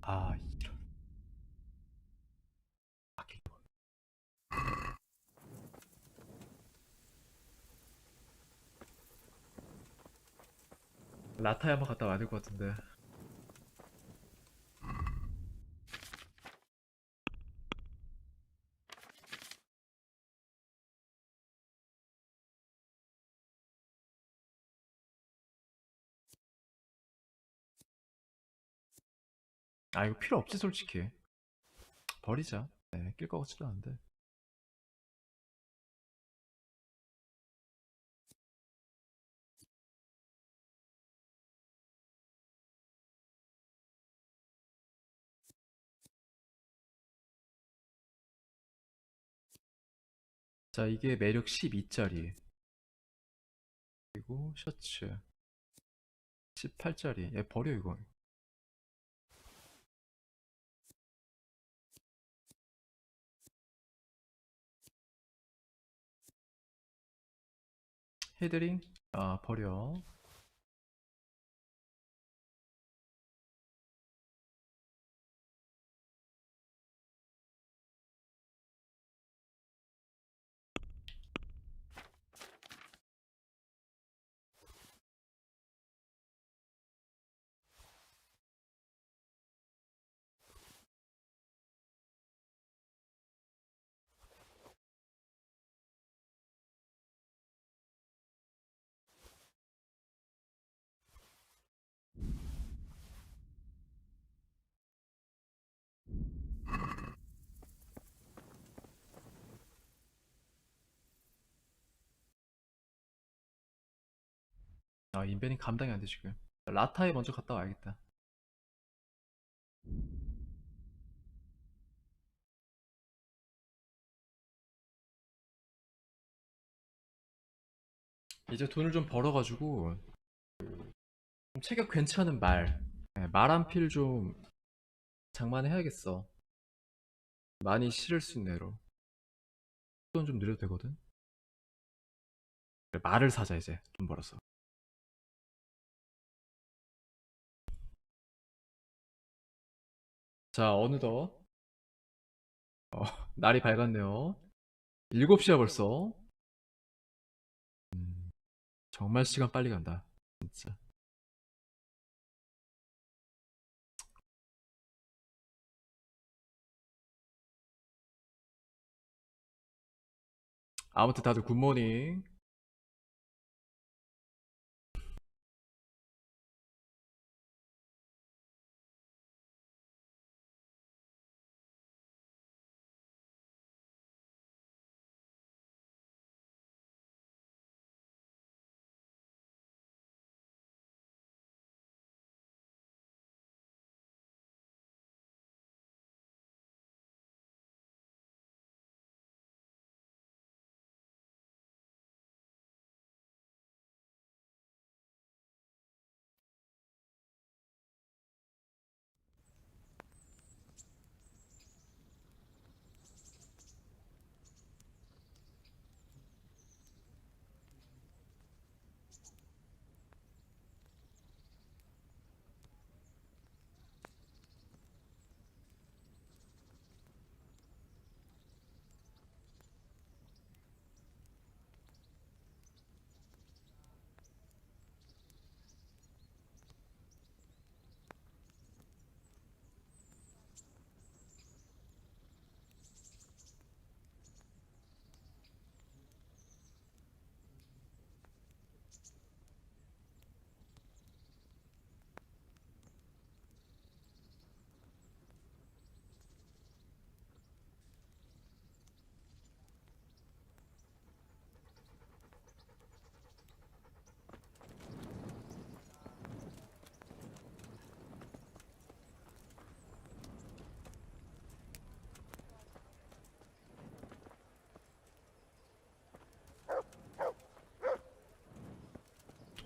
아 이런. 라타에 한번 갔다 와야 될 것 같은데. 아 이거 필요 없지 솔직히. 버리자. 네, 낄 것 같지도 않은데. 자 이게 매력 12짜리. 그리고 셔츠 18짜리. 얘 버려 이거. 헤드링 버려. 인벤이 감당이 안 돼 지금. 라타에 먼저 갔다 와야겠다. 이제 돈을 좀 벌어가지고 좀 체격 괜찮은 말 한 필 좀 장만해야겠어. 많이 실을 수 있는 애로. 돈 좀 늘려도 되거든. 그래, 말을 사자 이제 돈 벌어서. 자 어느덧 날이 밝았네요. 7시야 벌써. 정말 시간 빨리 간다 진짜. 아무튼 다들 굿모닝.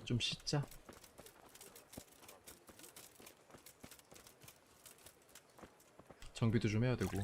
좀 씻자. 정비도 좀 해야 되고.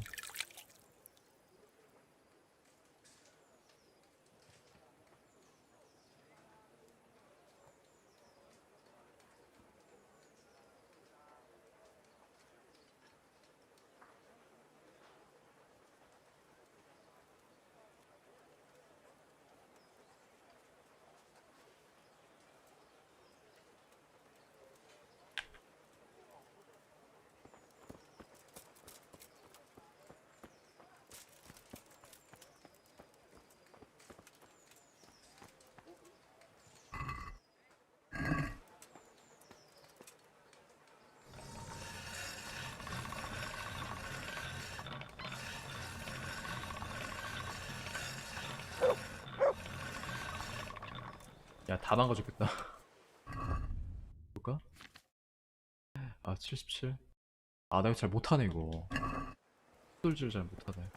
야, 다 망가졌겠다. 볼까? 아, 77. 아, 나 이거 잘 못하네, 이거. 뚫질 잘 못하네.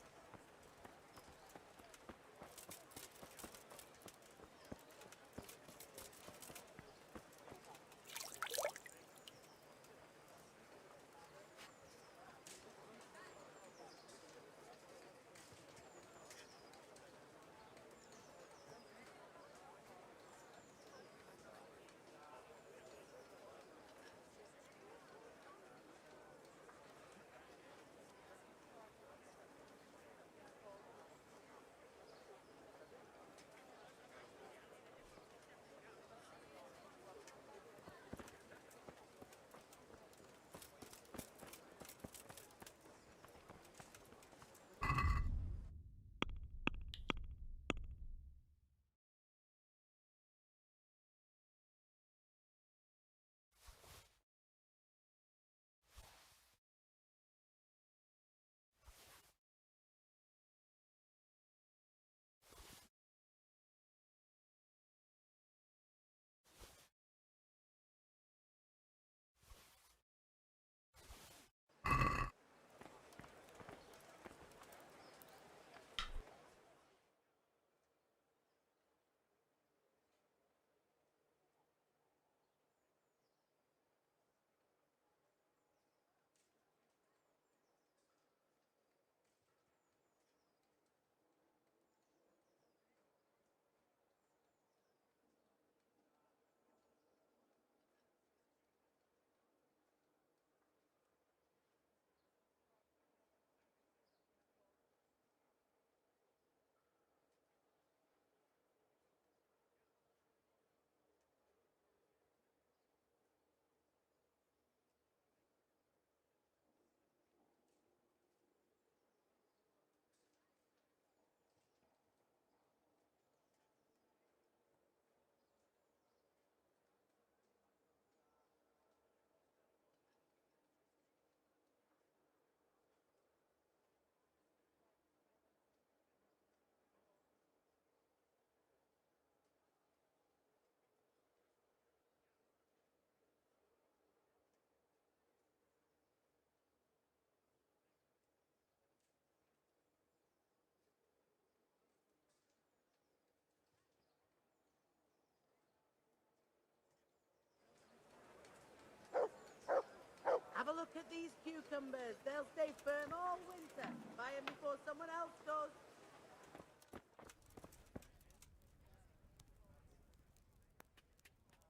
Have a look at these cucumbers. They'll stay firm all winter. Buy them before someone else does.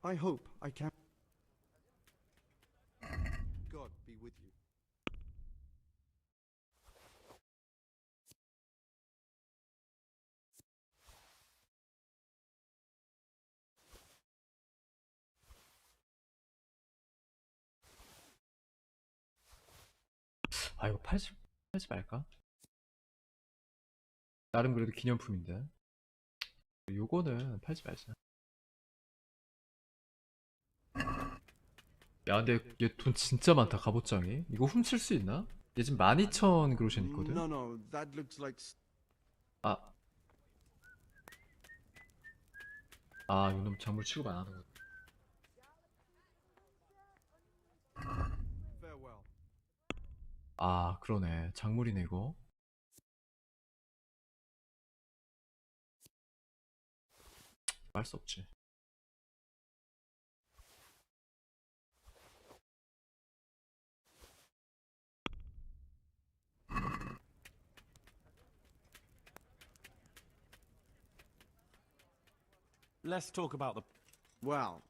I hope I can. God be with you. 아, 이거 팔지 말까? 나름 그래도 기념품인데. 요거는 팔지 말자. 야, 근데 얘 돈 진짜 많다, 갑옷장이. 이거 훔칠 수 있나? 얘 지금 12,000 그로션 있거든? No, that looks like. 아. 아, 이놈 작물 취급 안 하는 거. Farewell. 아, 그러네. 작물이네, 이거. 할 수 없지. Let's talk about the... Well,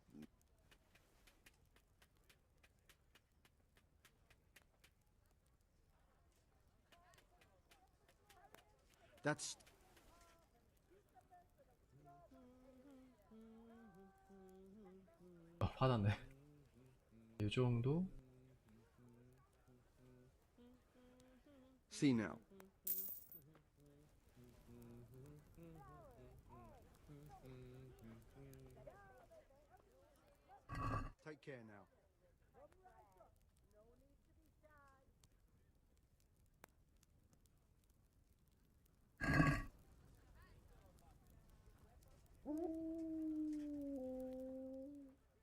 that's... 아, 화났네. 이 정도? See now. Take care now.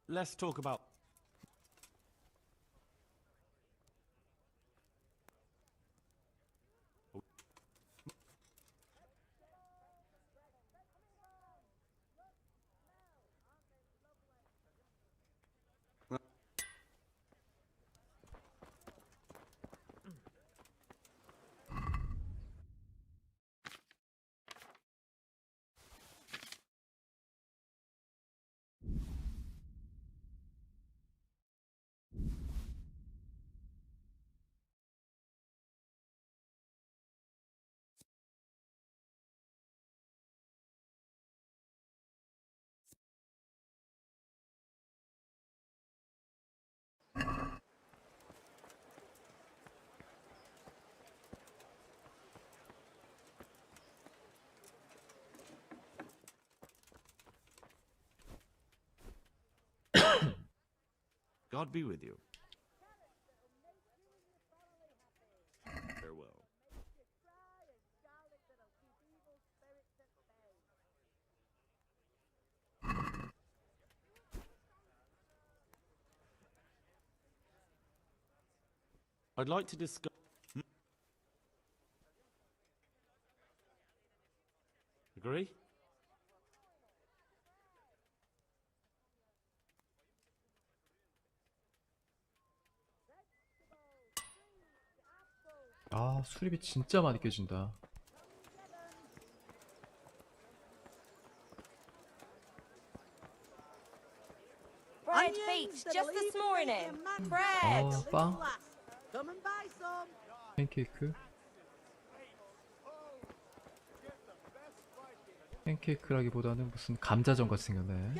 Let's talk about... God be with you. Farewell. I'd like to discuss... Agree? 아, 수리비 진짜 많이 깨진다. Bread beats just this morning. 아, 빵? 팬케이크? 팬케이크라기보다는 무슨 감자전 같이 생겼네.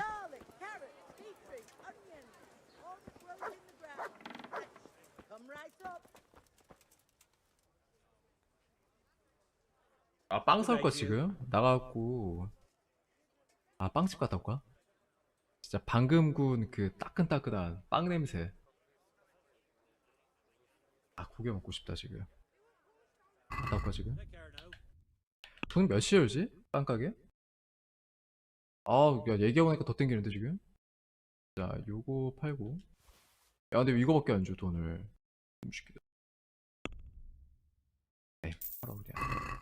아, 빵 살 거 지금? 나가갖고. 아, 빵집 갔다 올까? 진짜 방금 구운 그 따끈따끈한 빵 냄새. 아, 고기 먹고 싶다 지금. 갔다 올까 지금? 돈 몇 시에 열지? 빵 가게? 아, 야, 얘기해보니까 더 땡기는데 지금? 자, 요거 팔고. 야, 근데 이거밖에 안 줘 돈을. 좀 시키다. 에이, 팔아 그냥.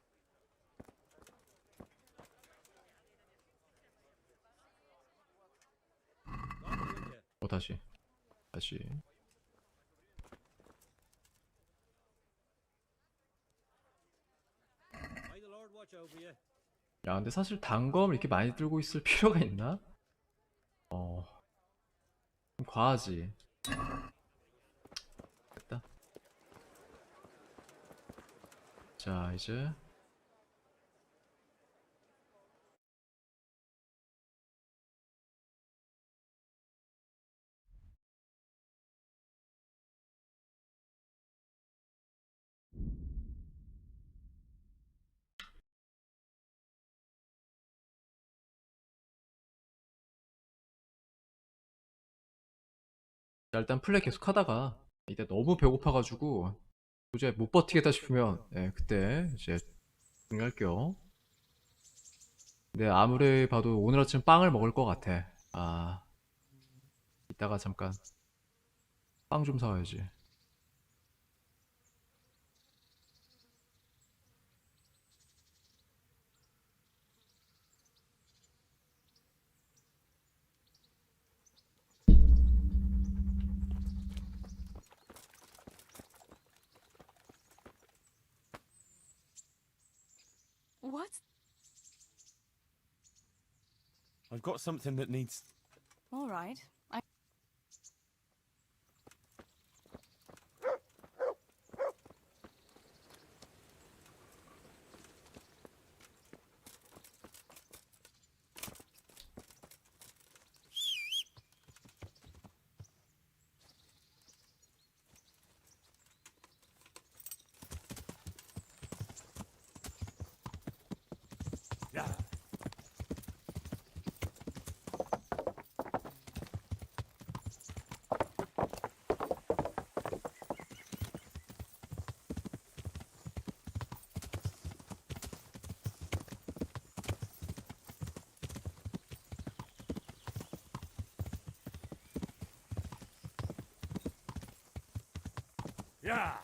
다시. 야, 근데 사실 단검을 이렇게 많이 들고 있을 필요가 있나? 좀 과하지. 됐다. 자, 이제 자, 일단 플레이 계속 하다가 이때 너무 배고파가지고 도저히 못 버티겠다 싶으면 그때 이제 정리할게요. 근데 아무리 봐도 오늘 아침 빵을 먹을 것 같아. 아, 이따가 잠깐 빵 좀 사와야지. What? I've got something that needs... All right. 야!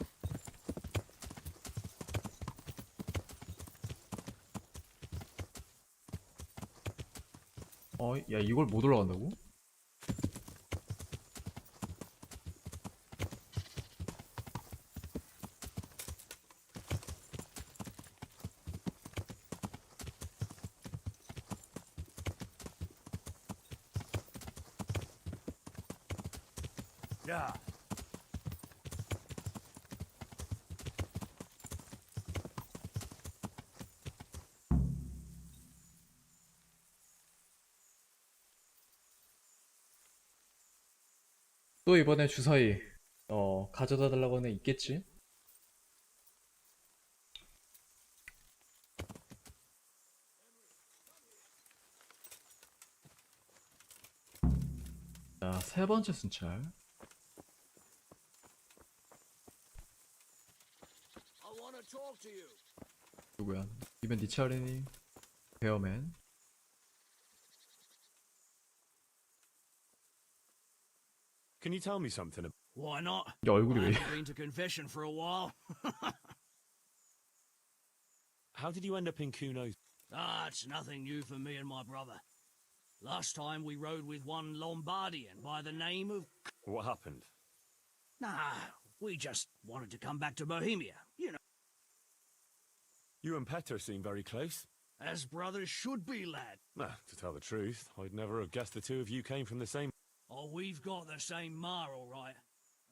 야, 이걸 못 올라간다고? 야! 또 이번에 주사위 가져다 달라고 하는 애 있겠지? 자, 세 번째 순찰. 누구야? 이번 네 차례니? 베어맨. Can you tell me something? Why not? 야, 얼굴이 왜? I haven't been to confession for a while. How did you end up in Kuno's? Ah, it's nothing new for me and my brother. Last time we rode with one Lombardian by the name of... What happened? Nah, we just wanted to come back to Bohemia, you know. You and Petter seem very close. As brothers should be, lad. To tell the truth, I'd never have guessed the two of you came from the same... Oh, we've got the same ma, all right.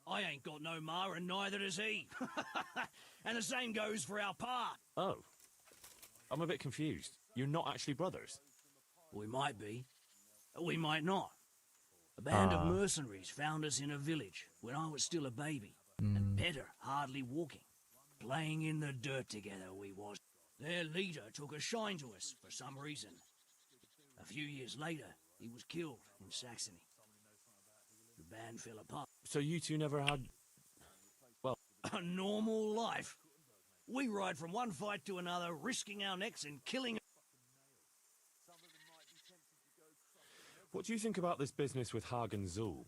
I ain't got no ma, and neither does he. And the same goes for our pa. Oh. I'm a bit confused. You're not actually brothers? We might be. We might not. A band of mercenaries found us in a village when I was still a baby. And Petter hardly walking. Playing in the dirt together we was. Their leader took a shine to us for some reason. A few years later, he was killed in Saxony. The band fell apart. So you two never had... well... A normal life. We ride from one fight to another, risking our necks and killing... What do you think about this business with Hagen Zul?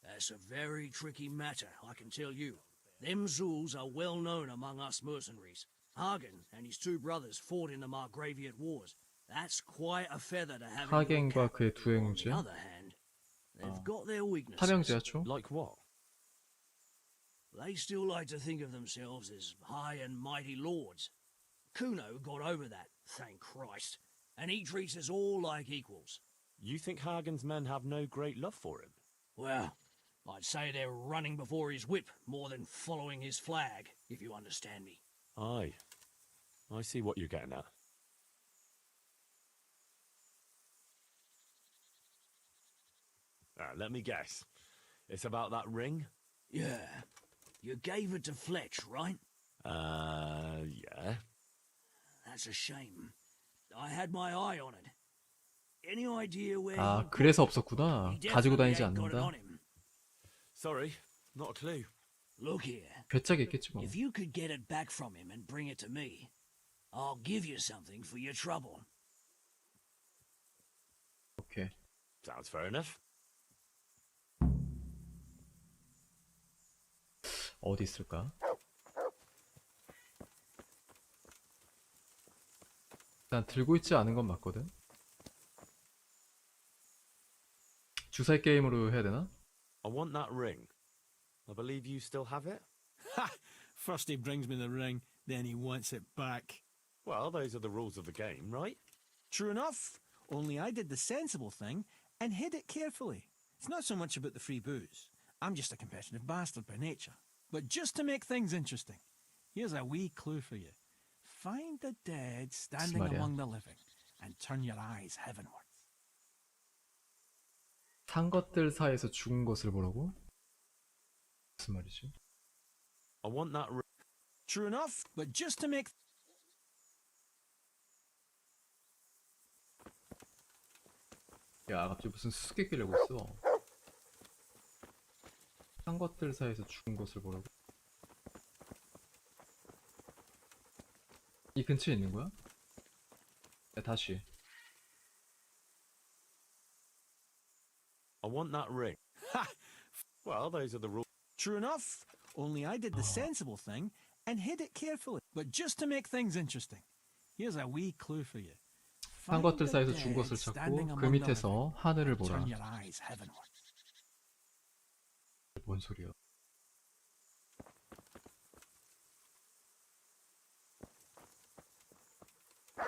That's a very tricky matter, I can tell you. Them Zuls are well known among us mercenaries. Hagen and his two brothers fought in the Margraviate Wars. That's quite a feather to have in your 하겐과 cap. 그의 두 On the 형제. other hand, they've got their weaknesses. 삼형제였죠? Like what? They still like to think of themselves as high and mighty lords. Kuno got over that, thank Christ, and he treats us all like equals. You think Hagen's men have no great love for him? Well, I'd say they're running before his whip more than following his flag, if you understand me. Aye. I see what you're getting at. Let me guess. It's about that ring? Yeah. You gave it to Fletch, right? Yeah. That's a shame. I had my eye on it. Any idea where 아, he got 그래서 it? 없었구나. He 가지고 definitely 다니지 ain't got it 않는다. on him. Sorry, not a clue. Look here. 괴짝이 있겠지 뭐. If you could get it back from him and bring it to me, I'll give you something for your trouble. 오케이. Sounds fair enough. 어디 있을까? 일단 들고 있지 않은 건 맞거든. 주사위 게임으로 해야 되나? I want that ring. I believe you still have it? Ha! First he brings me the ring, then he wants it back. Well, those are the rules of the game, right? True enough. only I did the sensible thing and hid it carefully. It's not so much about the free booze. I'm just a competitive bastard by nature. But just to make things interesting, here's a wee clue for you. Find the dead standing 말이야? among the living and turn your eyes heavenward. 산 것들 사이에서 죽은 것을 보라고? 무슨 말이지? I want that True enough, but just to make 야, 갑자기 무슨 수수께끼 내고 있어. 산 것들 사이에서 죽은 것을 보라고? 이 근처에 있는 거야? 야, 다시. I want that ring. Ha! Well, those are the rules. True enough, only I did the sensible thing and hid it carefully. But just to make things interesting, here's a wee clue for you. 산 것들 사이에서 죽은 것을 찾고 그 밑에서 하늘을 보라. Turn your eyes heavenward. 뭔 소리야?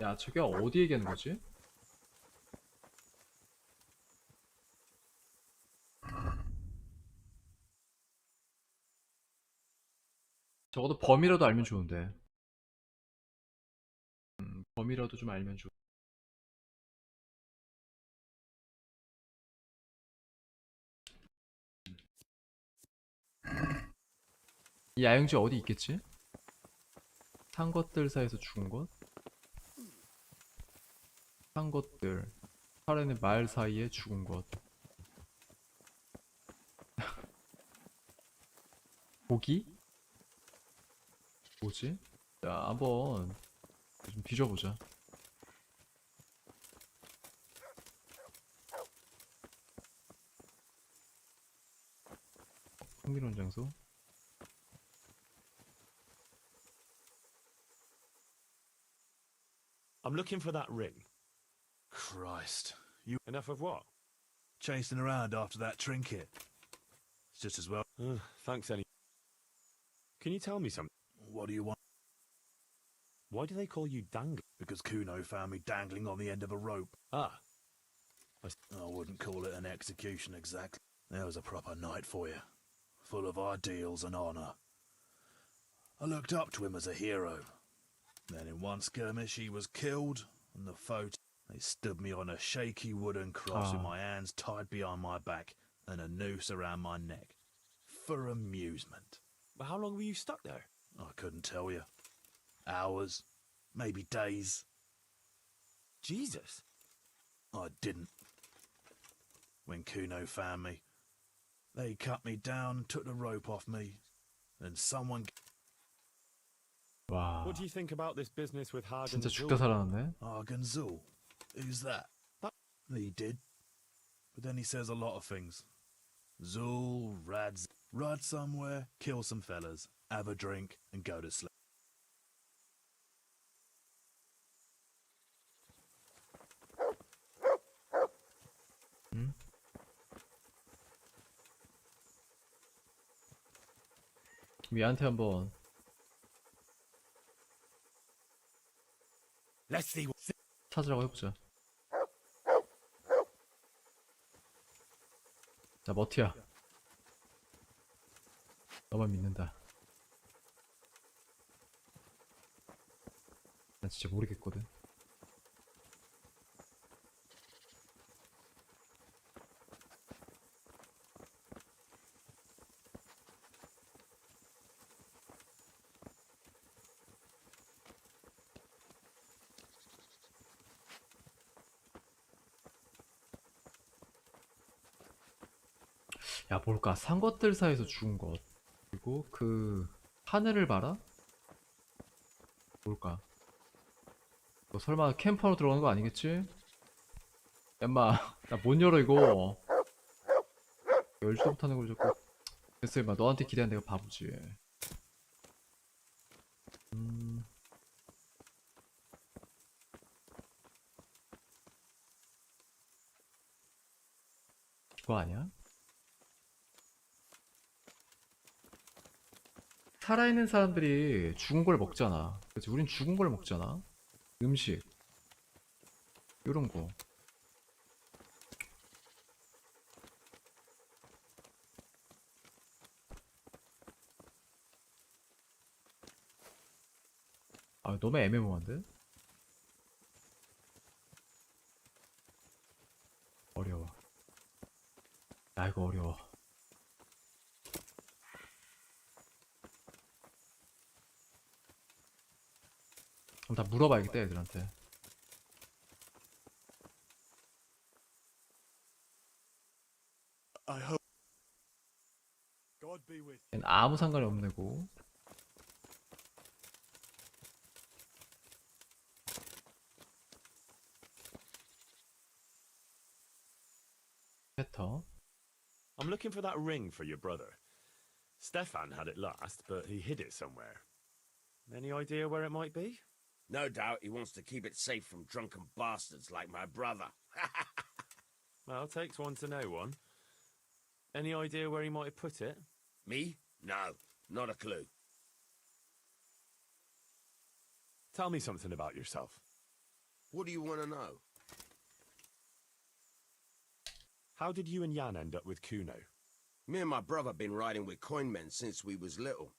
야, 저게 어디 얘기하는 거지? 적어도 범위라도 알면 좋은데. 범위라도 좀 알면 좋. 이 야영지 어디 있겠지? 산 것들 사이에서 죽은 것? 산 것들 살아있는 말 사이에 죽은 것. 고기? 뭐지? 자, 한번 좀 뒤져보자. 흥미로운 장소. I'm looking for that ring. Christ. You Enough of what? chasing around after that trinket. It's just as well. Thanks any. Can you tell me something? What do you want? Why do they call you Dangler? Because Kuno found me dangling on the end of a rope. Ah. I wouldn't call it an execution exactly. There was a proper night for you. Full of ideals and honour. I looked up to him as a hero. Then in one skirmish he was killed, and the foe... They stood me on a shaky wooden cross with my hands tied behind my back and a noose around my neck. For amusement. But how long were you stuck there? I couldn't tell you. Hours. Maybe days. Jesus. I didn't. When Kuno found me, they cut me down and took the rope off me. And someone... 와. What do you think about this business with Hagen 진짜 Zul? 죽다 살아났네. Hagen Zul? Who's that? He did. But then he says a lot of things. Zul, Rads, ride somewhere, kill some fellas, have a drink, and go to sleep. 응? 얘한테 한번 Let's see. 찾으라고 해보자. 자, 머티야. 너만 믿는다. 난 진짜 모르겠거든. 야, 뭘까? 산 것들 사이에서 죽은 것. 그리고 그 하늘을 봐라? 뭘까? 너 설마 캠퍼로 들어가는 거 아니겠지? 엠마, 나 못 열어 이거. 열지도 못하는 걸 자꾸. 됐어, 임마. 너한테 기대한 내가 바보지. 그거 아니야? 살아있는 사람들이 죽은 걸 먹잖아. 그치? 우린 죽은 걸 먹잖아. 음식 요런 거. 너무 애매모호한데? 어려워. 야, 이거 어려워. 그럼 다 물어봐야겠다, 애들한테. I hope. God be with 얘는 아무 상관이 없는 애고. 패터. I'm looking for that ring for your brother. Stefan had it last, but he hid it somewhere. Any idea where it might be? No doubt he wants to keep it safe from drunken bastards like my brother. Well, takes one to know one. Any idea where he might have put it? Me? No, not a clue. Tell me something about yourself. What do you want to know? How did you and Jan end up with Kuno? Me and my brother been riding with coinmen since we was little.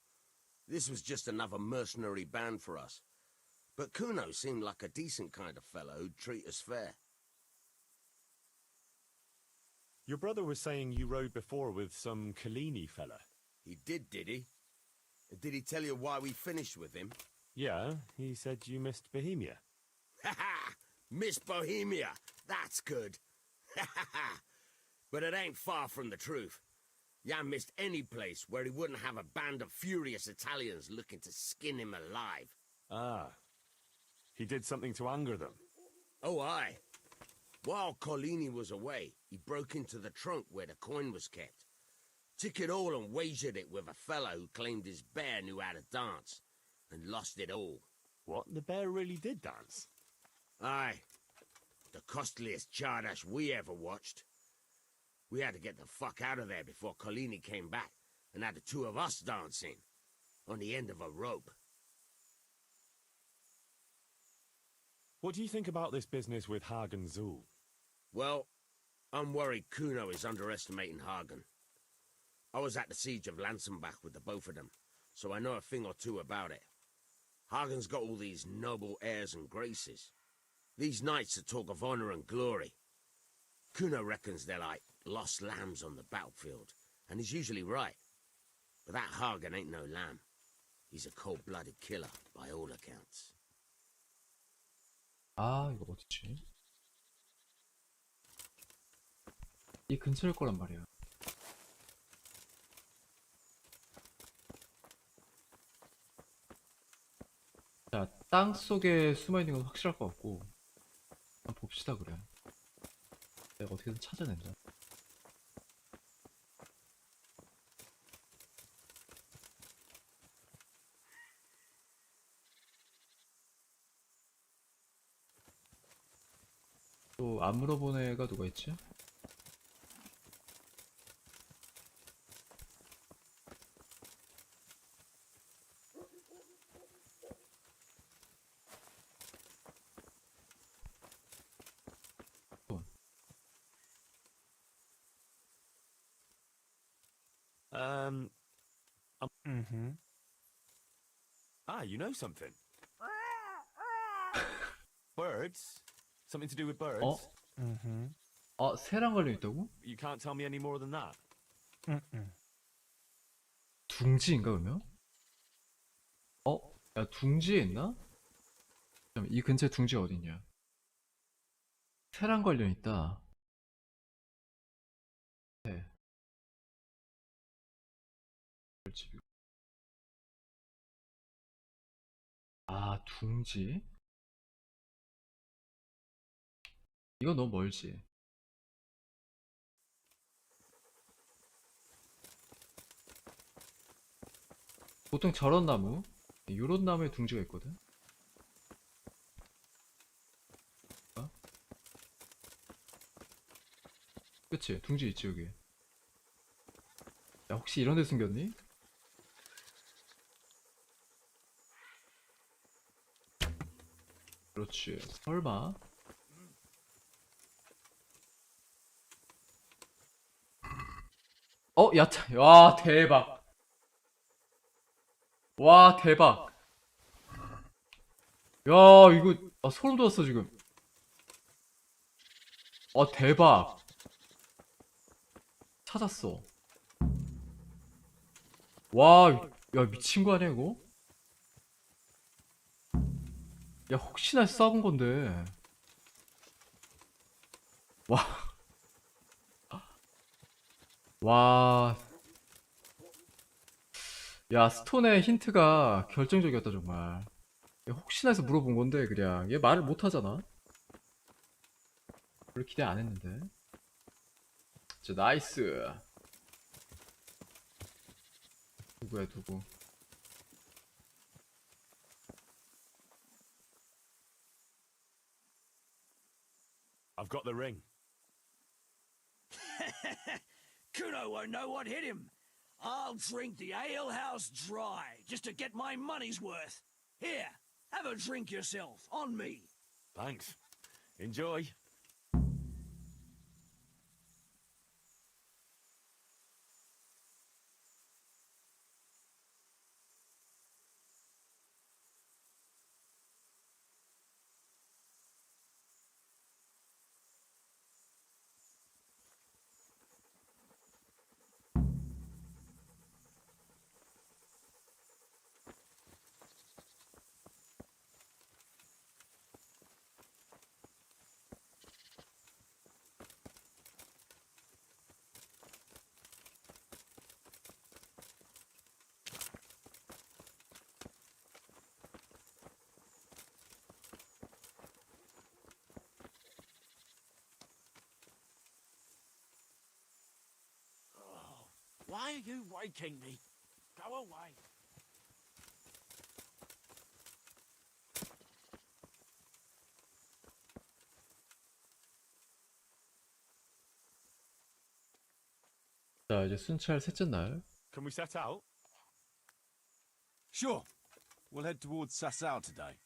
This was just another mercenary band for us. But Kuno seemed like a decent kind of fellow who'd treat us fair. Your brother was saying you rode before with some Kalini fella. He did he? Did he tell you why we finished with him? Yeah, he said you missed Bohemia. Ha ha! Miss Bohemia! That's good! Ha ha ha! But it ain't far from the truth. Jan missed any place where he wouldn't have a band of furious Italians looking to skin him alive. Ah. He did something to anger them. Oh, aye. While Collini was away, he broke into the trunk where the coin was kept. Took it all and wagered it with a fellow who claimed his bear knew how to dance, and lost it all. What? The bear really did dance? Aye. The costliest Chardash we ever watched. We had to get the fuck out of there before Collini came back, and had the two of us dancing, on the end of a rope. What do you think about this business with Hagen Zul? Well, I'm worried Kuno is underestimating Hagen. I was at the siege of Lansenbach with the both of them, so I know a thing or two about it. Hagen's got all these noble airs and graces. These knights that talk of honor and glory. Kuno reckons they're like lost lambs on the battlefield, and he's usually right. But that Hagen ain't no lamb. He's a cold-blooded killer, by all accounts. 아, 이거 어디지? 이 근처일 거란 말이야. 자, 땅 속에 숨어 있는 건 확실할 것 같고, 한번 봅시다 그래. 내가 어떻게든 찾아낸다. 또 안 물어본 애가 누가 있지? Ah, you know something. Birds? Something to do with birds? 어? 새랑 걸려 있다고? You can't tell me any more than that. 둥지인가 그러면? 어? 야, 둥지에 있나? 잠깐만, 이 근처에 둥지가 어딨냐? 새랑 걸려 있다. 네. 아, 둥지? 이거 너무 멀지? 보통 저런 나무, 요런 나무에 둥지가 있거든? 어? 그치? 둥지 있지 여기. 야, 혹시 이런 데 숨겼니? 그렇지. 설마? 어? 야, 와, 대박. 와, 대박. 야, 이거 소름 돋았어 지금. 대박. 찾았어. 와, 야 미친 거 아니야 이거? 야 혹시나 해서 쏴본 건데. 와. 와. 야 스톤의 힌트가 결정적이었다 정말. 야, 혹시나 해서 물어본 건데 그냥 얘 말을 못 하잖아. 별로 기대 안 했는데. 자 나이스. 누구야 누구? I've got the ring. Kuno won't know what hit him. I'll drink the alehouse dry just to get my money's worth. Here, have a drink yourself, on me. Thanks. Enjoy. Why are you waking me? Go away. 자 이제 순찰 셋째 날. Can we set out? Sure. We'll head towards Sasau today.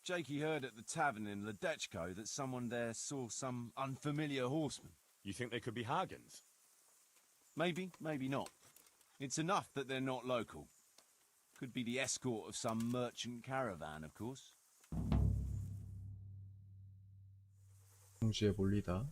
Jakey heard at the tavern in Ledechko that someone there saw some unfamiliar horseman. You think they could be Hagans? Maybe, maybe not. It's enough that they're not local. Could be the escort of some merchant caravan, of course. 공주에 몰리다.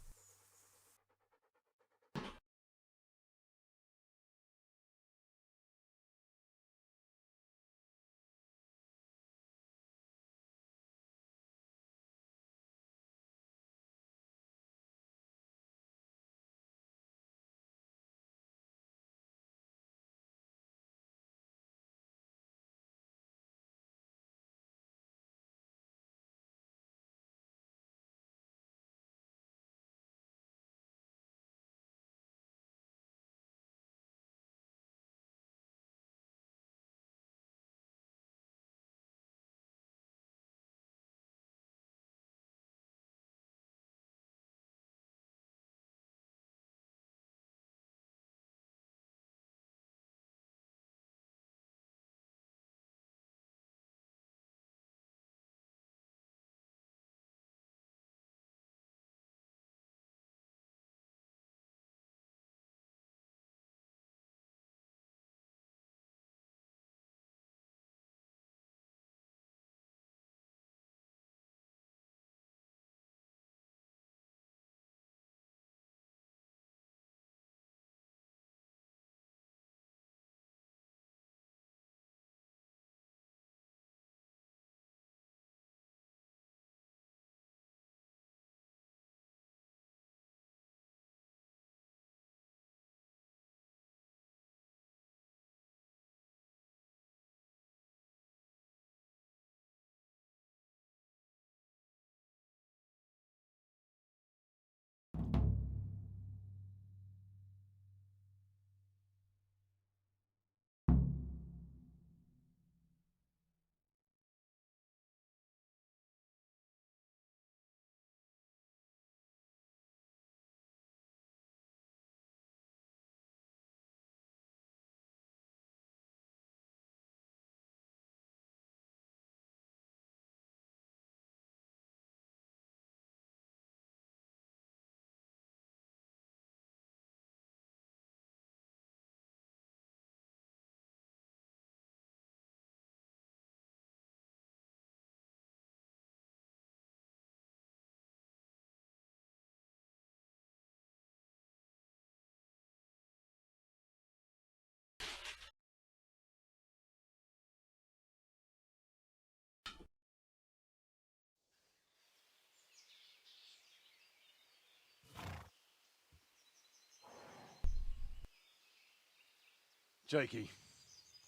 Jakey,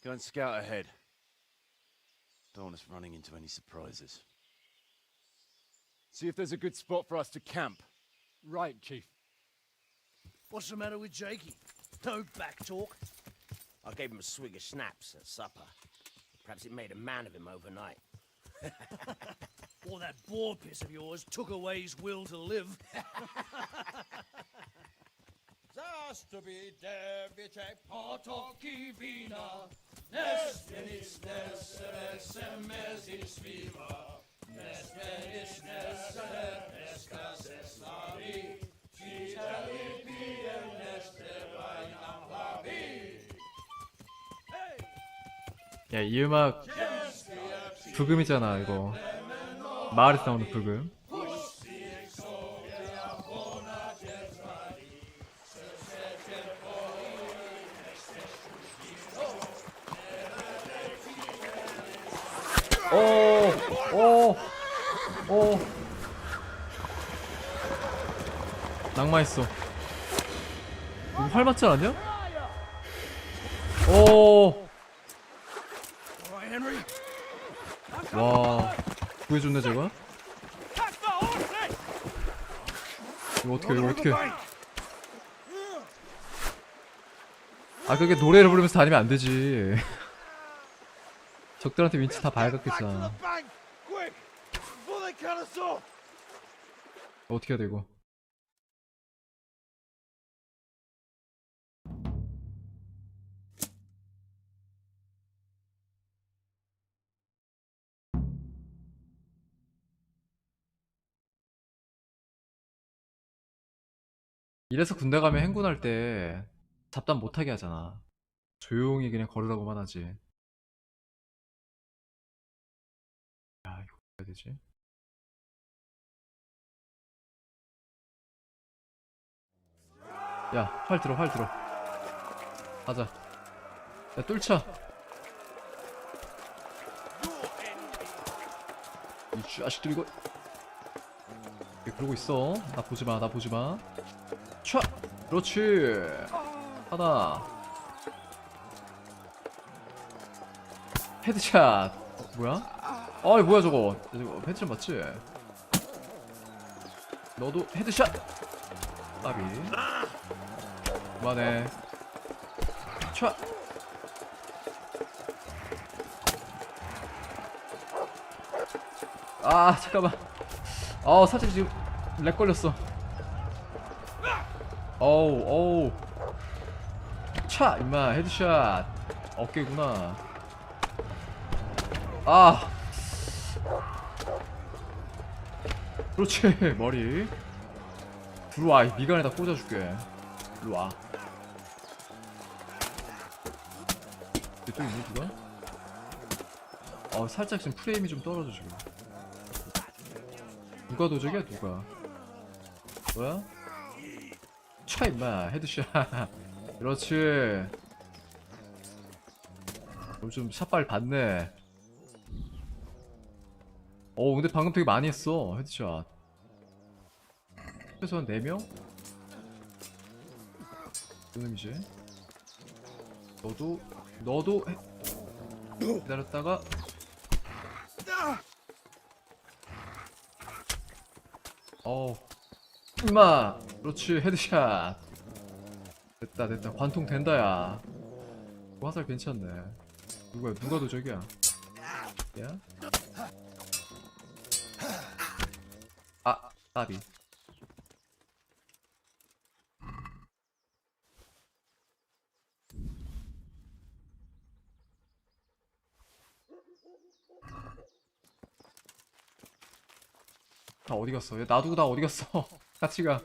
go and scout ahead. Don't want us running into any surprises. See if there's a good spot for us to camp. Right, Chief. What's the matter with Jakey? No back talk. I gave him a swig of schnapps at supper. Perhaps it made a man of him overnight. Or that boar piss of yours took away his will to live. 야, 이 음악 부금이잖아, 이거. 마을에서 나오는 부금. 오. 낭만있어. 이거 활 맞지 않았냐? 오. 와, 구해줬네 제가. 이거 어떻게? 아, 그게 노래를 부르면서 다니면 안 되지. 적들한테 윈치 다 발각했잖아. 어떻게 해야 돼 이거? 이래서 군대 가면 행군할 때 잡담 못하게 하잖아. 조용히 그냥 걸으라고만 하지. 야, 이거 어떻게 해야 되지? 야, 활 들어. 가자. 야, 뚫자. 이 자식들 이거. 그러고 있어. 나 보지마. 촤! 그렇지. 하나. 헤드샷. 뭐야? 어이, 뭐야 저거. 헤드샷 맞지? 너도 헤드샷. 까비. 그만해. 촤! 아, 잠깐만. 살짝 지금 렉 걸렸어. 어우. 차! 임마, 헤드샷. 어깨구나. 아! 그렇지, 머리. 들어와, 이 미간에다 꽂아줄게. 일로와. 이쪽에 뭐 누가? 살짝 지금 프레임이 좀 떨어져 지금. 누가 도적이야, 누가? 뭐야? 차 임마, 헤드샷. 그렇지. 좀 샷발 받네. 근데 방금 되게 많이 했어, 헤드샷. 최소한 4명? 무슨 의미지? 너도 기다렸다가 임마. 그렇지, 헤드샷. 됐다. 관통 된다, 야. 화살 괜찮네. 누가 도적이야? 야? 까비. 다 어디 갔어? 얘 놔두고 다 어디 갔어? 같이 가.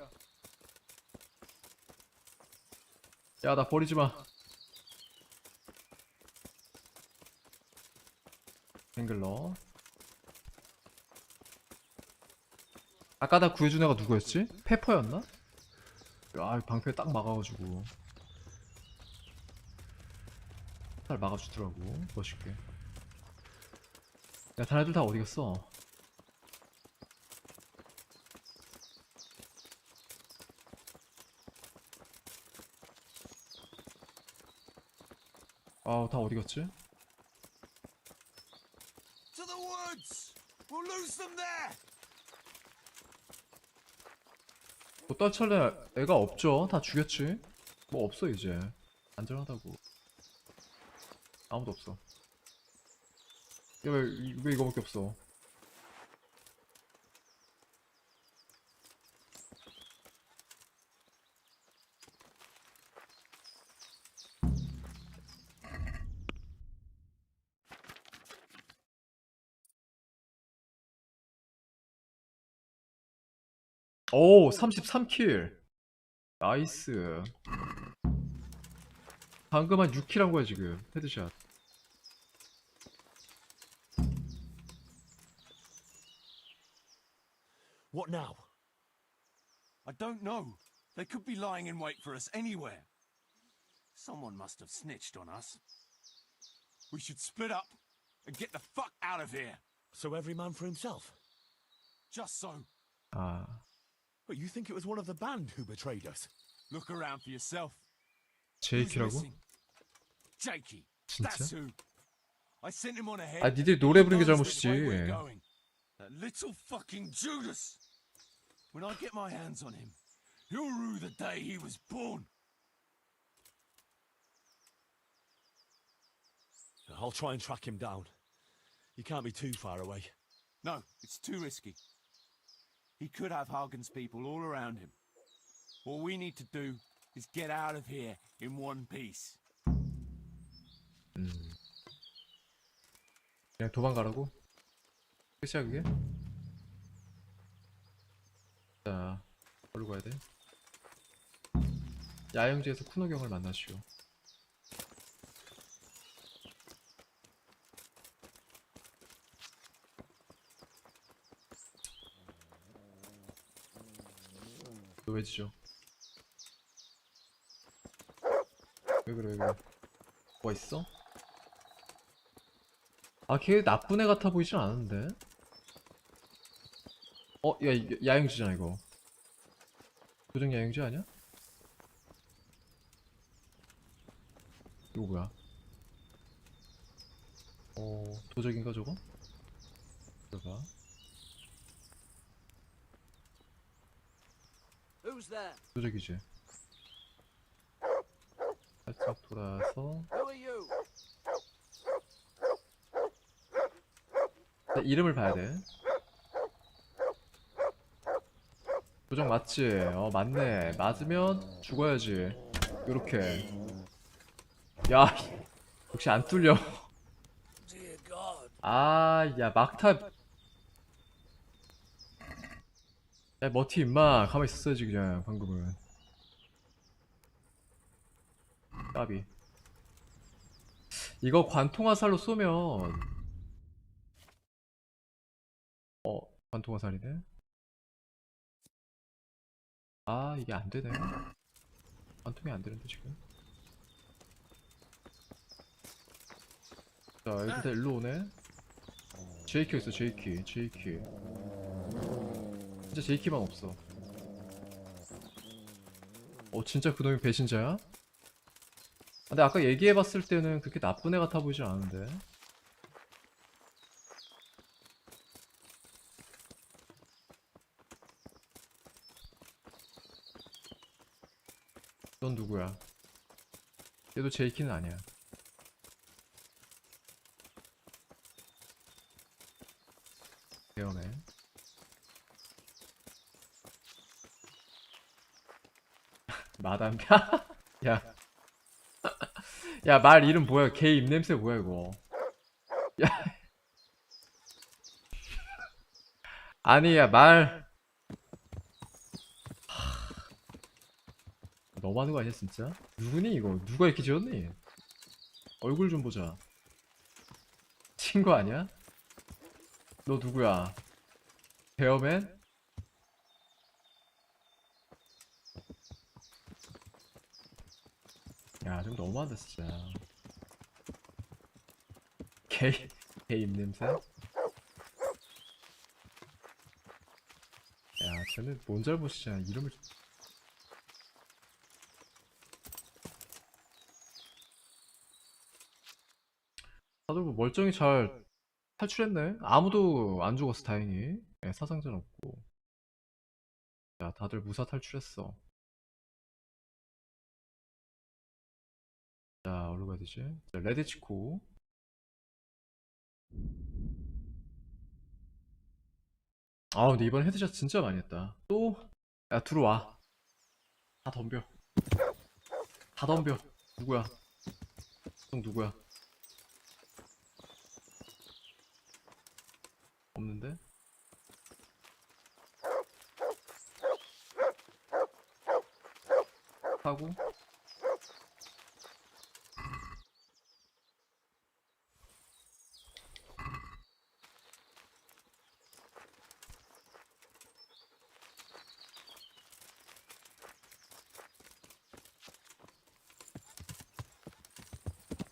야, 나 버리지 마. 뱅글러. 아까 나 구해준 애가 누구였지? 페퍼였나? 야, 방패 딱 막아가지고 잘 막아주더라고. 멋있게. 야, 다른 애들 다 어디 갔어? 아, 다 어디 갔지? To the woods! We'll lose them there! 뭐 딸찰래 애가 없죠? 다 죽였지? 뭐 없어 이제. 안전하다고. 아무도 없어. 야, 왜 이거밖에 없어? 오, 33킬. 나이스. 방금 한 6킬 한 거야 지금. 헤드샷. What now? I don't know. They could be lying in wait for us anywhere. Someone must have snitched on us. We should split up and get the fuck out of here. So every man for himself? Just so. 아. But you think it was one of the band who betrayed us? Look around for yourself. 제이키라고? Jakey. 진짜? That's who. I sent him on ahead. 아, 니들이 노래 부르는 게 He knows which way we're 잘못이지. going. That little fucking Judas. When I get my hands on him, he'll rue the day he was born. I'll try and track him down. He can't be too far away. No, it's too risky. He could have Hagen's people all around him. All we need to do is get out of here in one piece. 그냥 도망가라고? 끝이야 그게? 자, 어디로 가야 돼? 야영지에서 쿠노경을 만나시오. 왜 지죠? 왜 그래 왜 그래? 뭐가 있어? 아, 걔 나쁜 애 같아 보이진 않은데? 야영지잖아 이거. 도적 야영지 아니야? 이거 뭐야? 도적인가 저거? 들어봐. Who's there? 도적이지. 살짝 돌아서. Who are you? 자, 이름을 봐야 돼. 도적 맞지? 맞네. 맞으면 죽어야지. 요렇게. 야, 역시 안 뚫려. 아, 야, 막타. 야, 머티 임마. 가만히 있었어야지 그냥 방금은. 까비. 이거 관통화살로 쏘면 관통화살이네. 아, 이게 안되네. 관통이 안되는데 지금. 자, 여기 다 일로 오네. J키 있어. J키. 진짜 J키만 없어. 진짜 그놈이 배신자야? 근데 아까 얘기해봤을 때는 그렇게 나쁜 애 같아 보이진 않은데. 넌 누구야? 얘도 제이키는 아니야. 대연해. 마담. 야. 야, 말 이름 뭐야? 개 입냄새 뭐야 이거? 야. 아니, 야, 말. 너무하는 거 아니야 진짜? 누구니 이거? 누가 이렇게 지었니? 얼굴 좀 보자. 친구 아니야? 너 누구야? 베어맨? 야, 좀 너무한다 진짜. 개 입냄새? 야, 쟤는 뭔 잘못이야. 이름을. 다들 뭐 멀쩡히 잘 탈출했네. 아무도 안 죽었어, 다행히. 예, 사상자는 없고. 야, 다들 무사 탈출했어. 자, 어디로 가야 되지? 자, 레드치코. 아, 근데 이번 헤드샷 진짜 많이 했다. 또? 야, 들어와. 다 덤벼. 다 덤벼. 누구야? 형 누구야? 없는데? 하고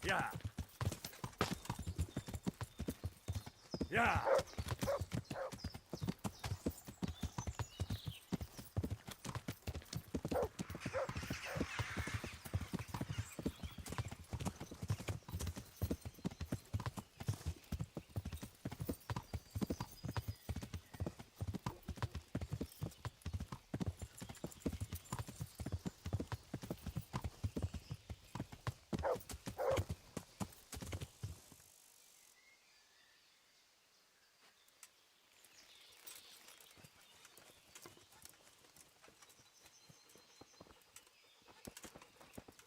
야! 야!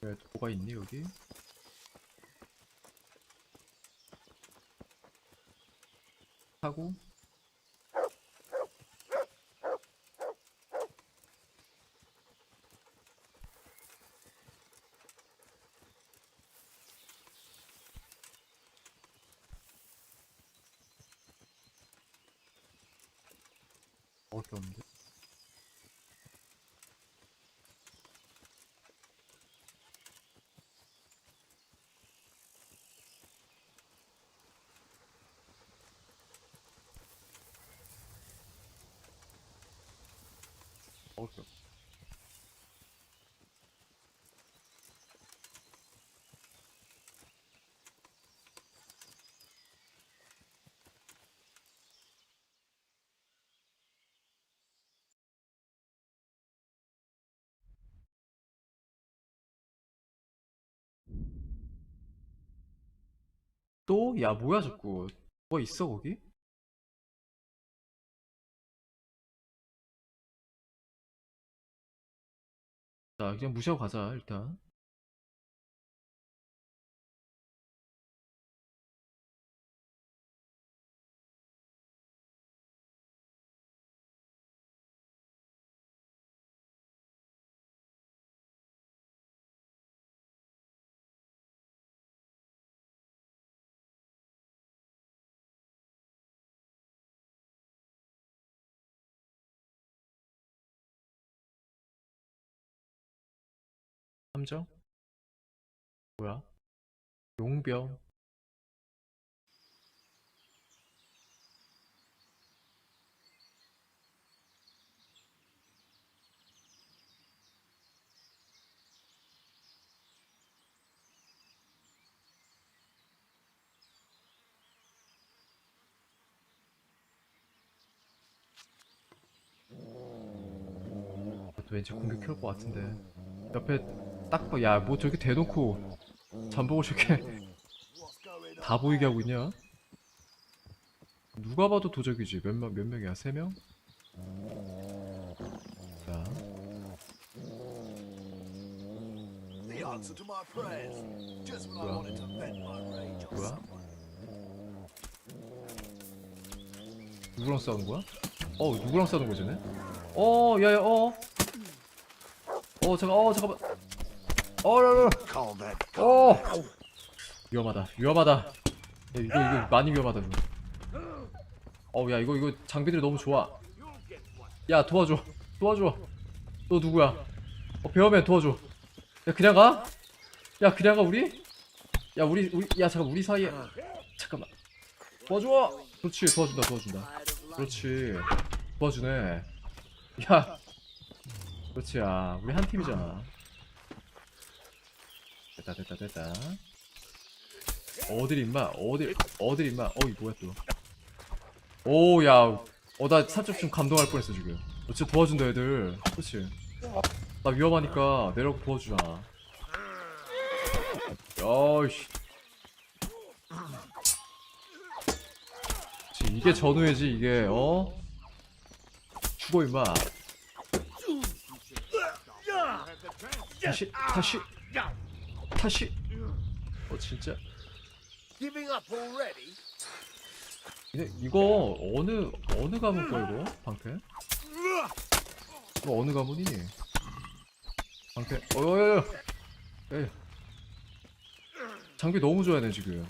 왜 뭐가 있니 여기? 하고 먹을 게 없는데? 먹을 게 없어. 또? 야 뭐야 자꾸 뭐 있어 거기? 자 그냥 무시하고 가자 일단. 함정? 뭐야? 용병? 또 왠지 공격해올 것 같은데 옆에 딱 봐. 야 뭐 저렇게 대놓고 잠복을 저렇게 다 보이게 하고 있냐? 누가 봐도 도적이지. 몇 명이야? 3명? 자 The answer to my prayers. Just when I wanted to vent my rage on 뭐야? someone. 누구랑 싸우는 거야? 누구랑 싸우는 거지, 쟤네? 야야, 잠깐만. 위험하다. 야, 이거 많이 위험하다, 이거. 야, 이거 장비들이 너무 좋아. 야, 도와줘. 너 누구야? 베어맨 도와줘. 야, 그냥 가? 우리? 야, 잠깐, 우리 사이에. 잠깐만. 도와줘! 그렇지, 도와준다. 그렇지. 도와주네. 야. 그렇지, 야. 우리 한 팀이잖아. 됐다. 어딜 임마 어딜 임마 이 뭐야 또. 오야 나 살짝 좀 감동할 뻔했어 지금. 진짜 도와준다 애들. 그렇지. 나 위험하니까 내려고 도와주잖아. 야이씨. 이게 전우회지 이게. 죽어 임마. 다시 진짜. Giving up already? 근데 이거 어느 가문 거야 이거? 방패? 이거 어느 가문이? 방패 에이. 장비 너무 좋아야 돼 지금.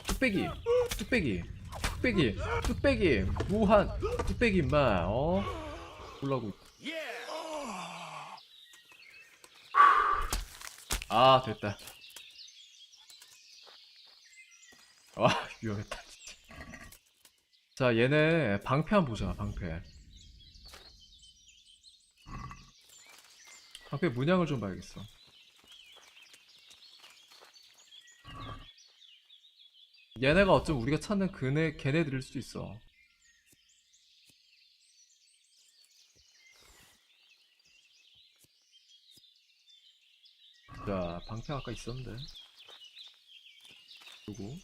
뚝배기 무한 뚝배기 임마. 보려고. 됐다. 와 위험했다 진짜. 자 얘네 방패 한번 보자. 방패 문양을 좀 봐야겠어. 얘네가 어쩜 우리가 찾는 걔네들일 수도 있어. 자 방패 아까 있었는데 누구?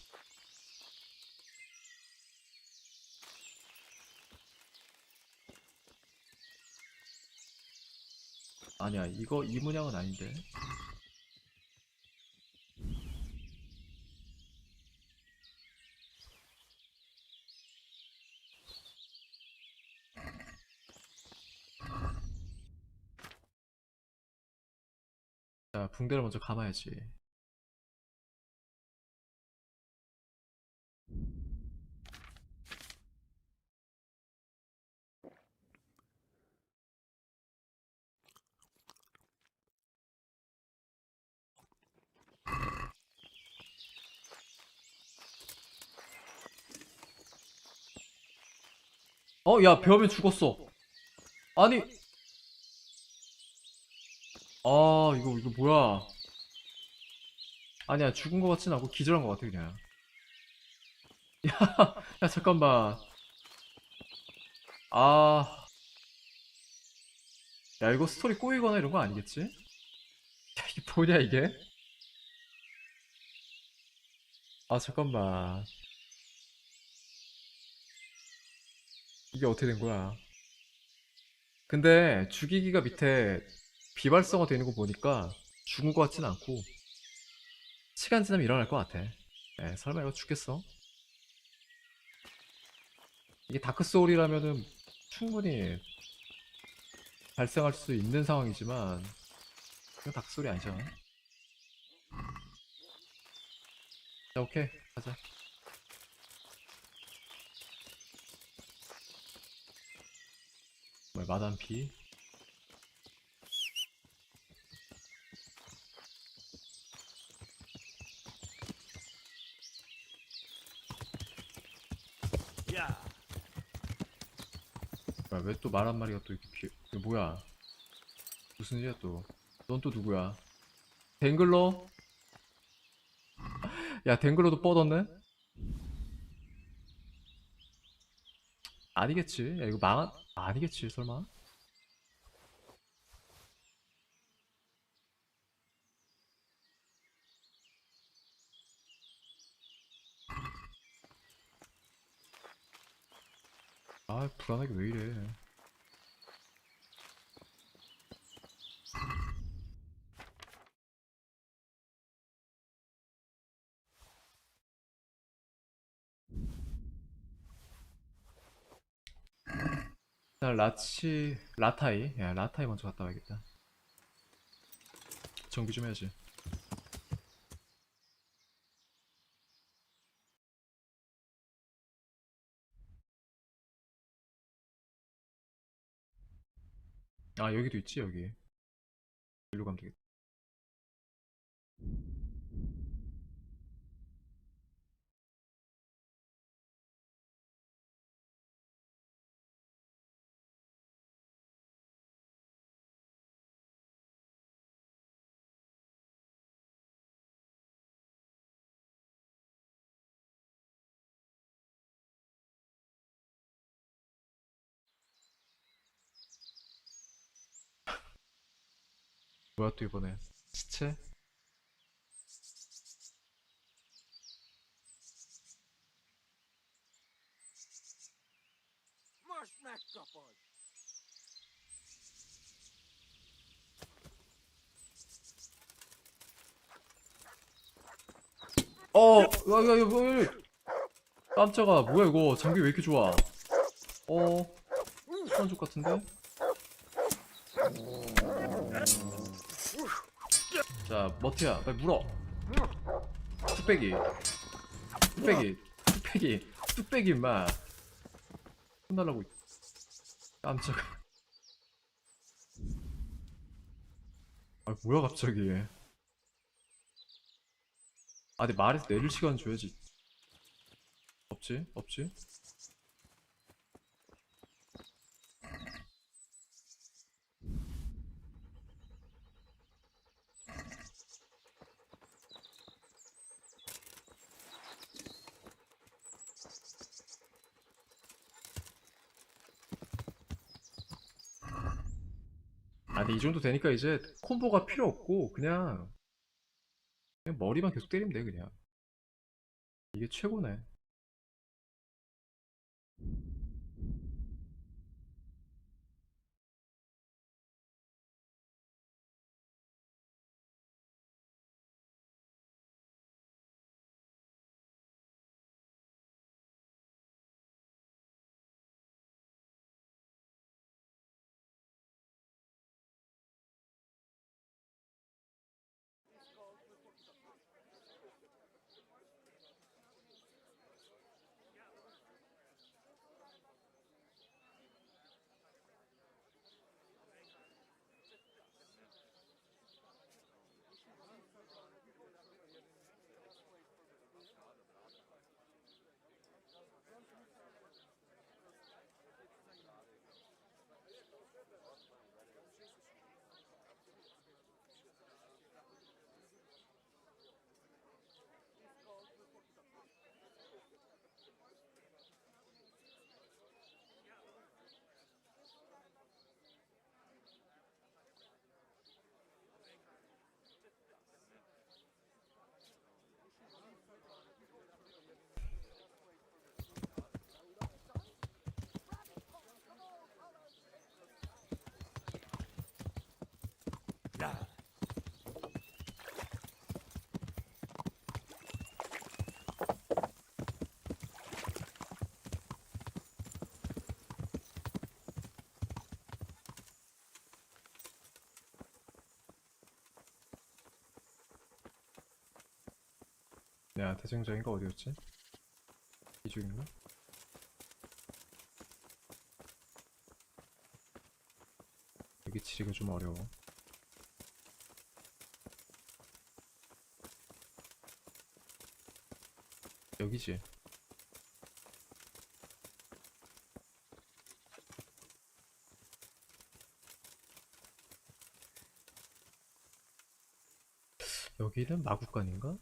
아니야 이거 이 문양은 아닌데. 자 붕대를 먼저 감아야지. 야 배우면 죽었어. 아니 이거 뭐야. 아니야 죽은 거 같진 않고 기절한 거 같아 그냥. 야 잠깐만. 야 이거 스토리 꼬이거나 이런 거 아니겠지? 야 이게 뭐냐 이게? 잠깐만. 이게 어떻게 된 거야? 근데 죽이기가 밑에 비발성화 되는 거 보니까 죽은 거 같진 않고 시간 지나면 일어날 것 같아. 설마 이거 죽겠어? 이게 다크소울이라면은 충분히 발생할 수 있는 상황이지만 이건 다크소울이 아니잖아. 자 오케이 가자. 마담 피. 왜 또 말 한마리가 또 이렇게 이거 뭐야? 무슨 일이야 또? 넌 또 누구야? 댕글러? 야 댕글러도 뻗었네? 아니겠지. 야 이거 아니겠지 설마? 불안하게 왜 이래. 일단 라타이. 야 라타이 먼저 갔다 와야겠다. 정비 좀 해야지. 여기도 있지 여기. 일로 가면 되겠다. 뭐야 또 이번에 시체? 야, 깜짝아, 뭐야 이거 장비 왜 이렇게 좋아? 수완족 같은데? 자, 머티야, 빨리 물어. 뚝배기, 뚝배기, 임마. 혼날라고. 깜짝아. 아, 뭐야 갑자기. 아, 근데 말해서 내릴 시간 줘야지. 없지? 아니 이 정도 되니까 이제 콤보가 필요 없고 그냥 머리만 계속 때리면 돼 그냥. 이게 최고네. 야, 대장장인가 어디였지? 이쪽인가? 여기 지리가 좀 어려워. 여기지? 여기는 마구간인가?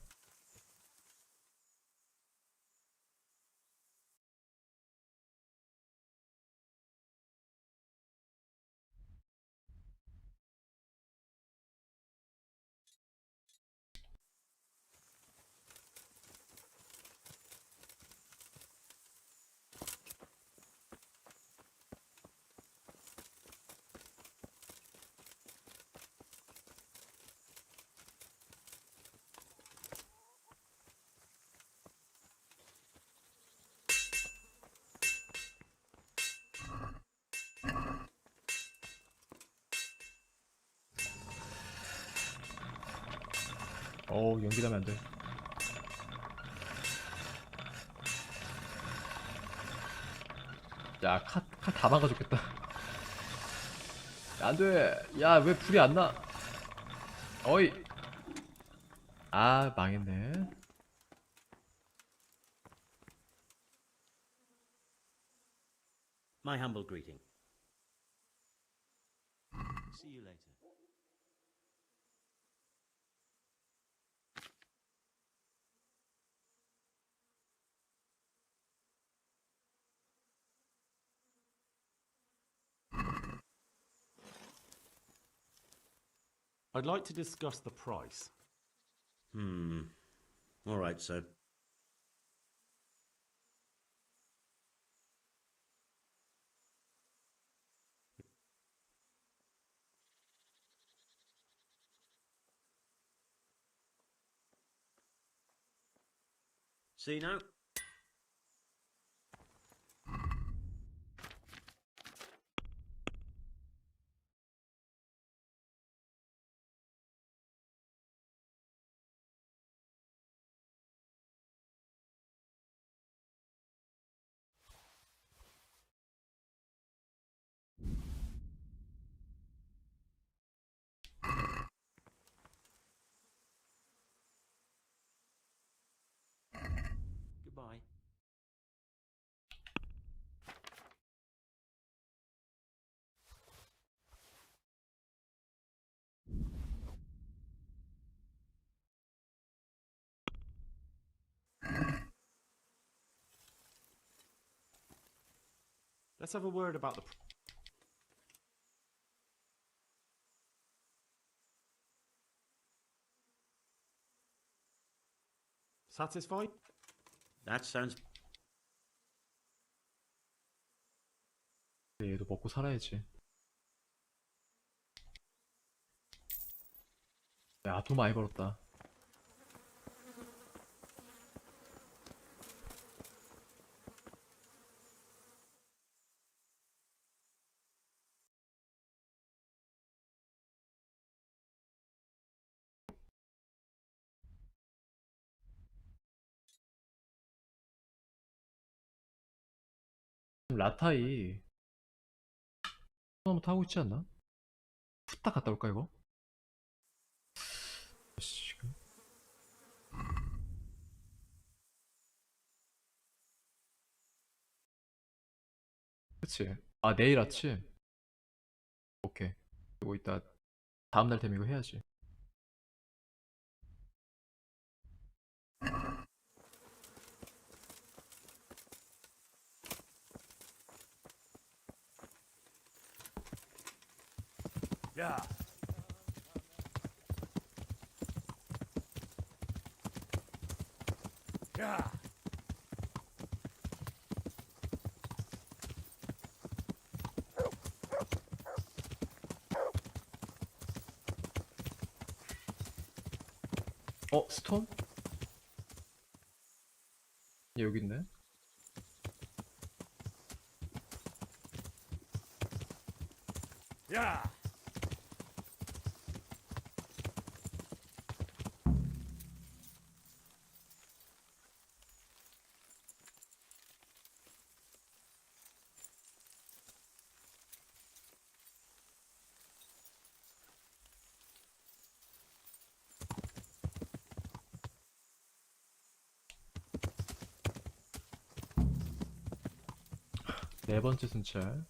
어우, 연기나면 안 돼. 야, 칼 다 막아줬겠다. 안 돼. 야, 왜 불이 안 나? 어이. 아, 망했네. My humble greeting. See you later. I'd like to discuss the price. All right, sir. See now? Goodbye. Let's have a word about the... Satisfied? That sounds... 얘도 먹고 살아야지. 야, 돈 많이 벌었다. 라타이 한번 타고 있지 않나? 후딱 갔다 올까 이거? 지금 그치? 아 내일 아침? 오케이. 이거 이따 다음날 되면 이거 해야지. Yeah. Yeah. 스톤? 얘 여기 있네. Yeah. 네 번째 순찰.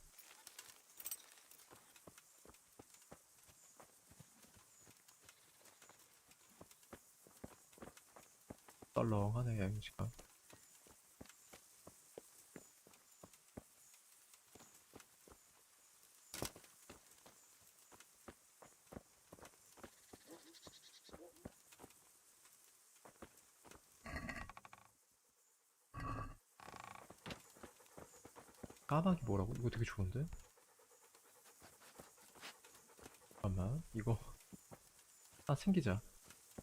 썰렁하네 여행시간. 까마귀 뭐라고? 이거 되게 좋은데? 잠깐만 이거 하나 챙기자.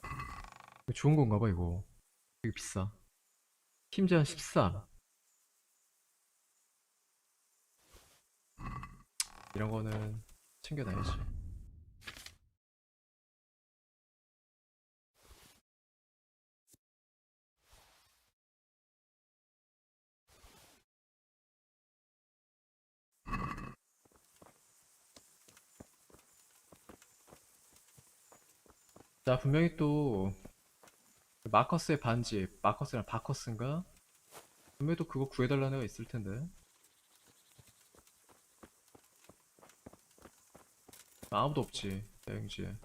이거 좋은 건가봐 이거. 되게 비싸. 힘 제한 14. 이런 거는 챙겨놔야지. 자, 분명히 또 마커스의 반지, 마커스랑 바커스인가? 분명히 또 그거 구해달라는 애가 있을 텐데. 아무도 없지, 여행지에.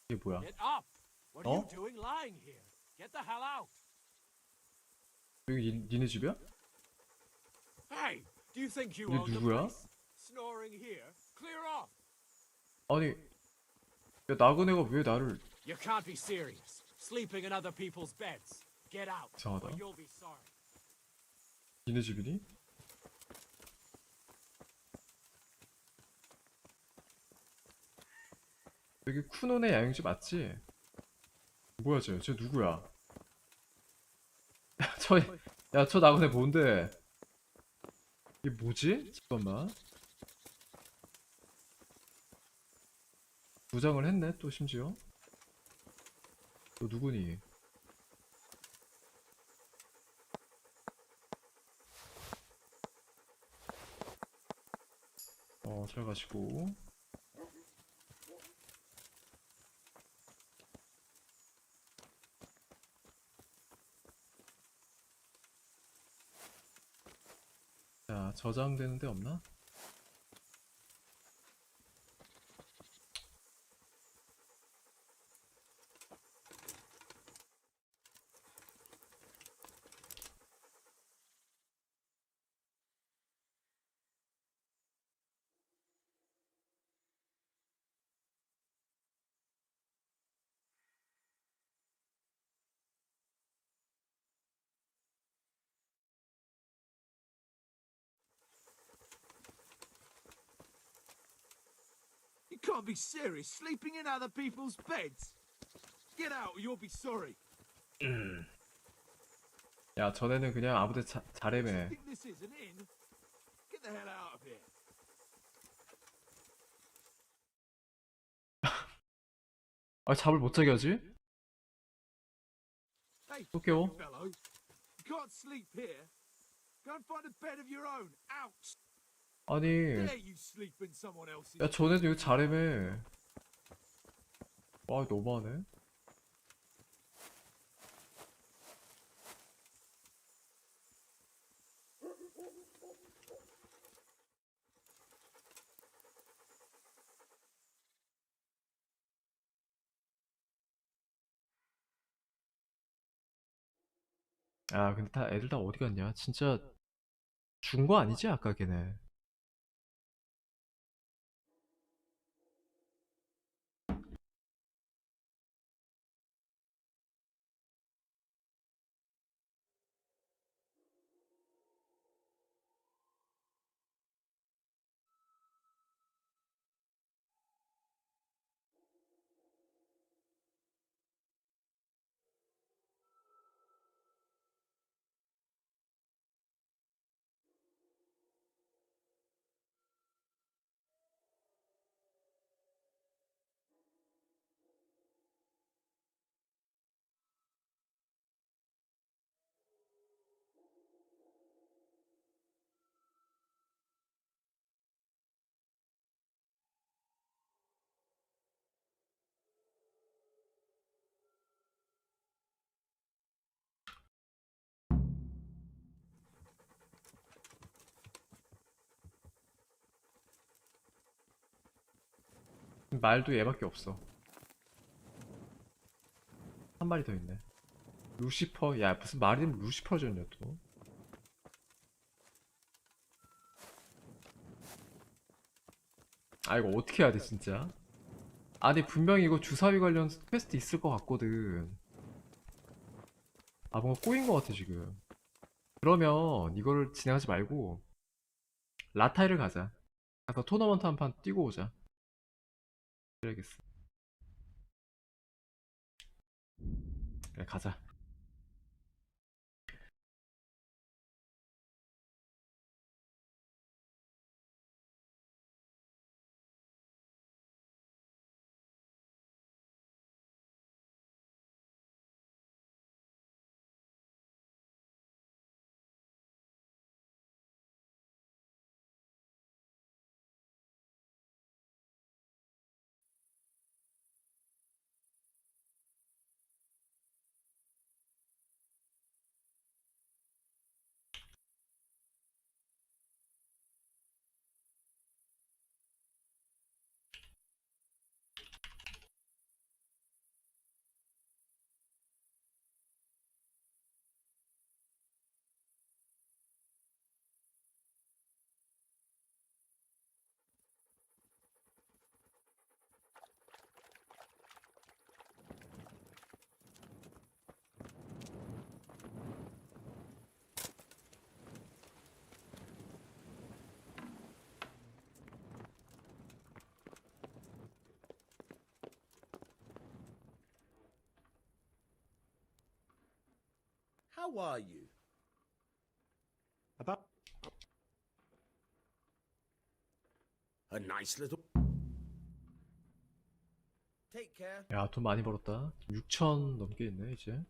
이게 뭐야? Get up! What are 어? you doing lying here? Get the hell out! 여기 니네 집이야? Hey, do you think you 근데 own the 누구야? place? Snoring here? Clear off! 아니, 야 나그네가 왜 나를 You can't be serious. Sleeping in other people's beds. Get out, 이상하다. or you'll be sorry. 니네 집이니? 여기 쿠노네 야영지 맞지? 뭐야 쟤 누구야? 저 나그네 뭔데? 이게 뭐지? 잠깐만. 부장을 했네 또 심지어. 너 누구니? 잘 가시고. 자, 저장되는 데 없나? You can't be serious. Sleeping in other people's beds. Get out, or you'll be sorry. 야, 전에는 그냥 아무데 자래매. Think this is an inn? Get the hell out of here. 아, 잠을 못 자게 하지? Hey, 또 깨워. fellow. You can't sleep here. Go and find a bed of your own. Out. 아니, Dare you sleep in someone else's 야, 전에도 이거 자래매. 와, 너무하네. 아, 근데 애들 다 어디 갔냐? 진짜 죽은 거 아니지? 아까 걔네. 말도 얘밖에 없어. 한 마리 더 있네. 루시퍼. 야, 무슨 말이 루시퍼전이야 또. 아, 이거 어떻게 해야 돼 진짜? 아니, 분명히 이거 주사위 관련 퀘스트 있을 것 같거든. 아, 뭔가 꼬인 것 같아 지금. 그러면 이거를 진행하지 말고 라타이를 가자. 가서 토너먼트 한 판 뛰고 오자. 그래야겠어. 그래, 가자. How are you? About a nice little. Take care. 야, 돈 많이 벌었다. 6천 넘게 있네 이제.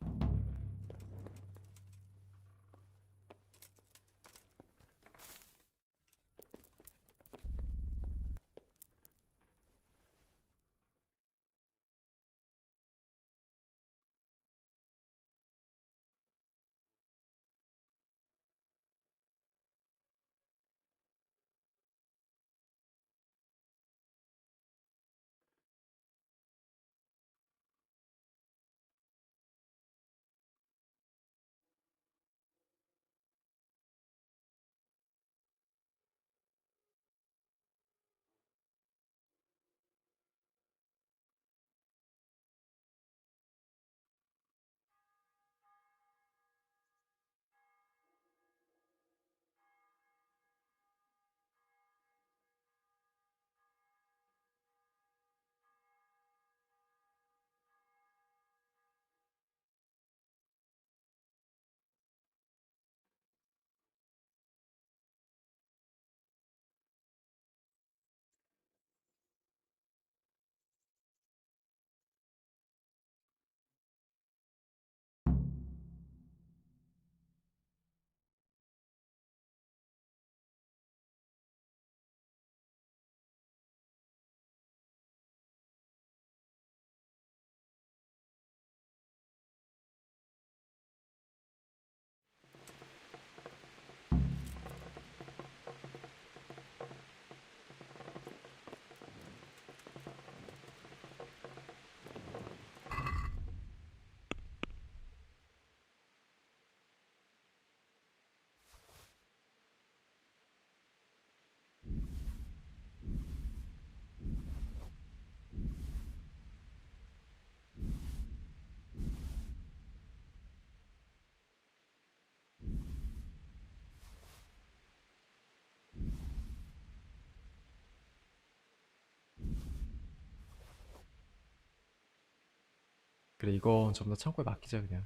그래, 이거 전부 다 창고에 맡기자 그냥.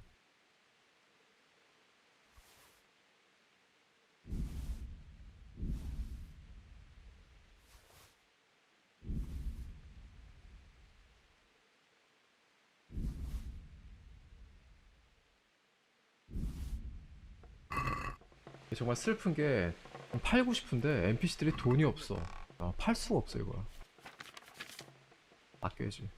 정말 슬픈 게 팔고 싶은데 NPC들이 돈이 없어. 팔 수가 없어 이거. 맡겨야지.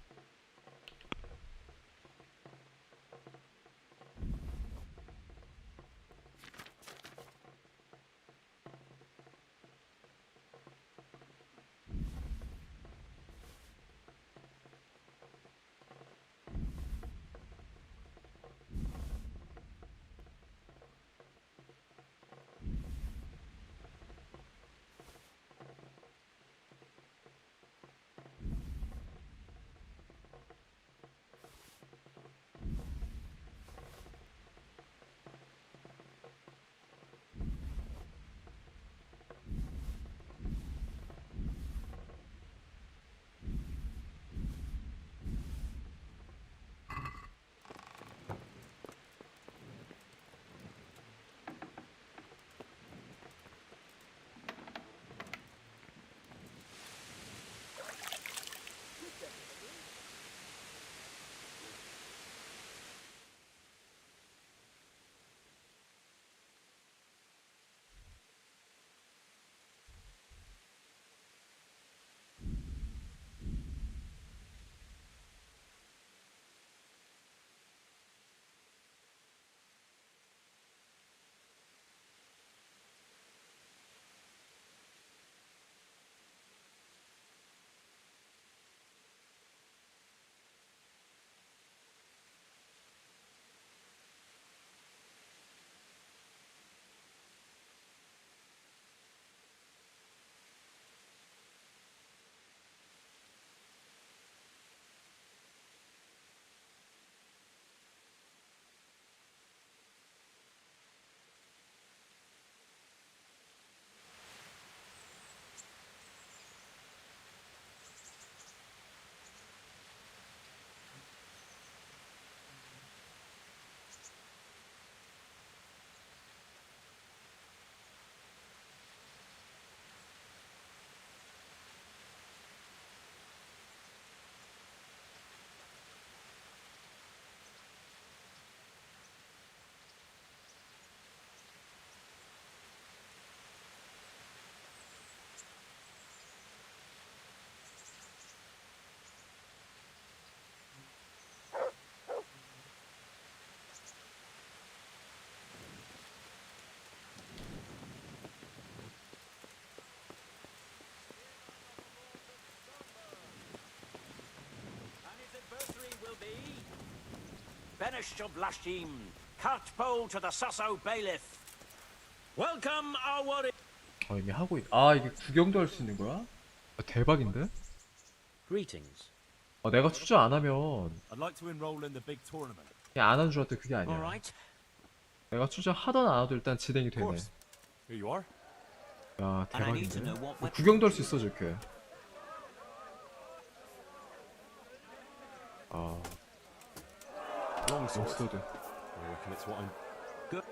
Koresh of Lashim, catpole to the Sasso bailiff. Welcome, our warrior. 이미 하고 아, 이게 구경도 할 수 있는 거야? 대박인데? Greetings. 내가 출전 안 하면 I'd like to enroll in the big tournament. 그냥 안 하는 줄 알았더니 그게 아니야. Alright. 내가 출전 하던 안 하도 일단 진행이 되네. Here you are. 야, And I need to know 대박인데? what weapon 구경도 할 수 있어, 저렇게. Longsword. 롱소드. I reckon it's what I'm. Good.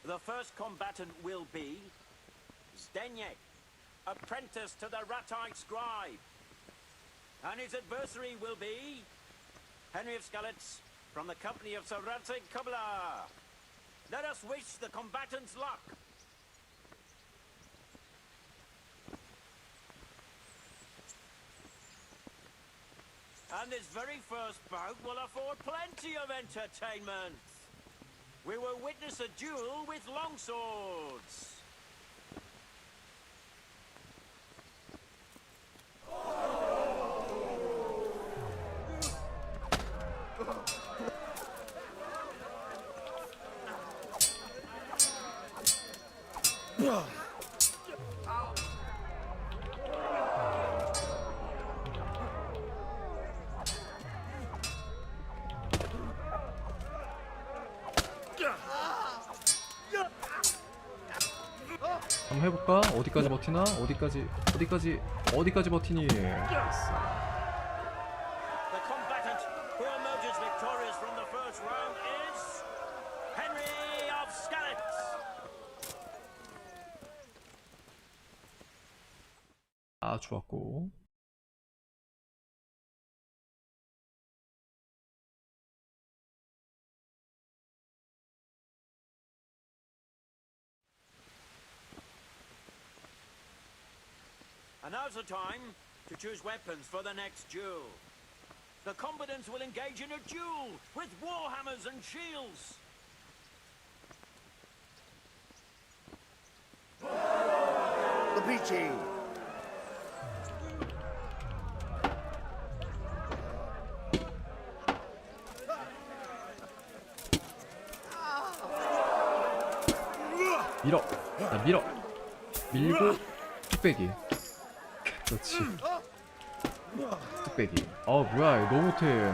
The first combatant will be Zdeněk, apprentice to the Rattite scribe. And his adversary will be Henry of Skalitz from the company of Sir Radzig Kubla. Let us wish the combatants luck. And this very first bout will afford plenty of entertainment. We will witness a duel with longswords. 한번 해볼까? 어디까지 버티나? 어디까지 버티니? The combatant who emerges victorious from the first round is Henry of Skalitz. 아, 좋았고. And now's the time to choose weapons for the next duel. The combatants will engage in a duel with warhammers and shields. Luigi! 밀어. 자, 밀어. 밀고 뚝배기. 그렇지. 뚝배기. 뭐야, 이거 너무 못해.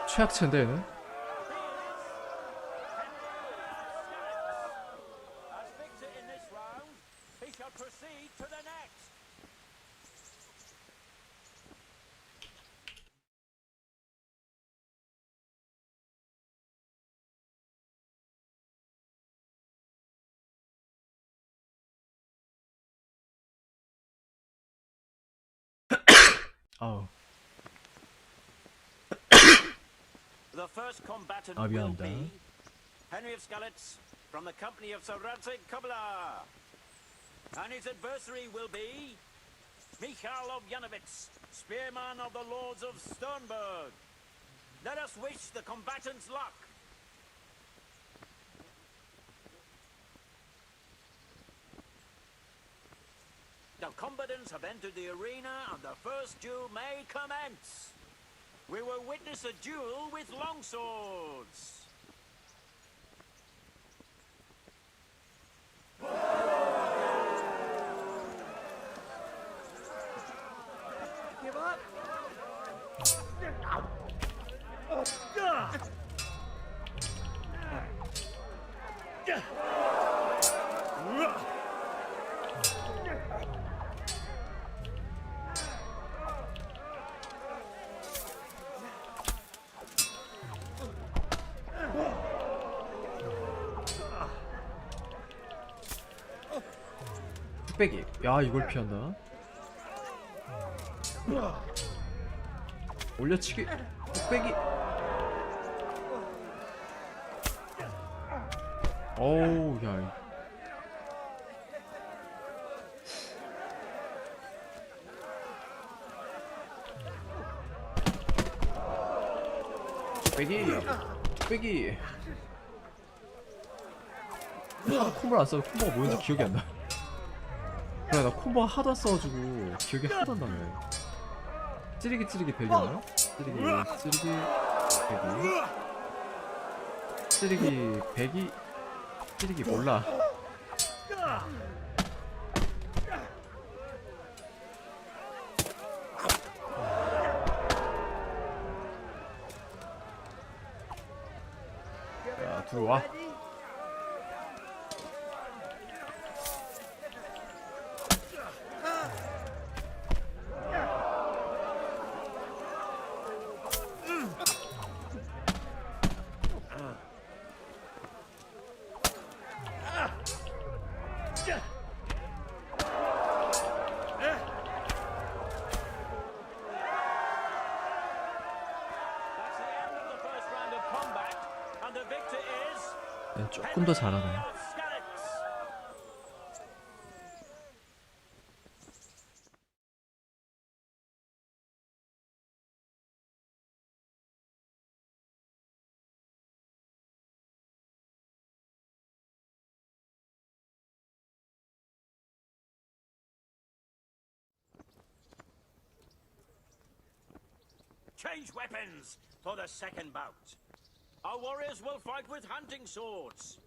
최악체인데, 얘는? As victor in this round, he shall proceed to the next. 아우. The first combatant 아, will 미안합니다. be Henry of Skalitz from the company of Sir Radzig Kubla. And his adversary will be Michal of Janovitz, spearman of the Lords of Sternberg. Let us wish the combatants luck. The combatants have entered the arena and the first duel may commence. We will witness a duel with longswords. Give up. 뚝배기. 야, 이걸 피한다. 올려치기. 뚝배기. 어우, 야. 뚝배기. 콤보를 안 써도 콤보가 뭐였는지 기억이 안 나. 그래, 나 콤보가 하도 안 써가지고 기억이 하나도 안 나네. 찌르기 배기였나? 찌르기 배기. 찌르기 몰라. 자, 들어와. 조금 더 잘하네. Change weapons for the second bout. Our warriors will fight with hunting swords.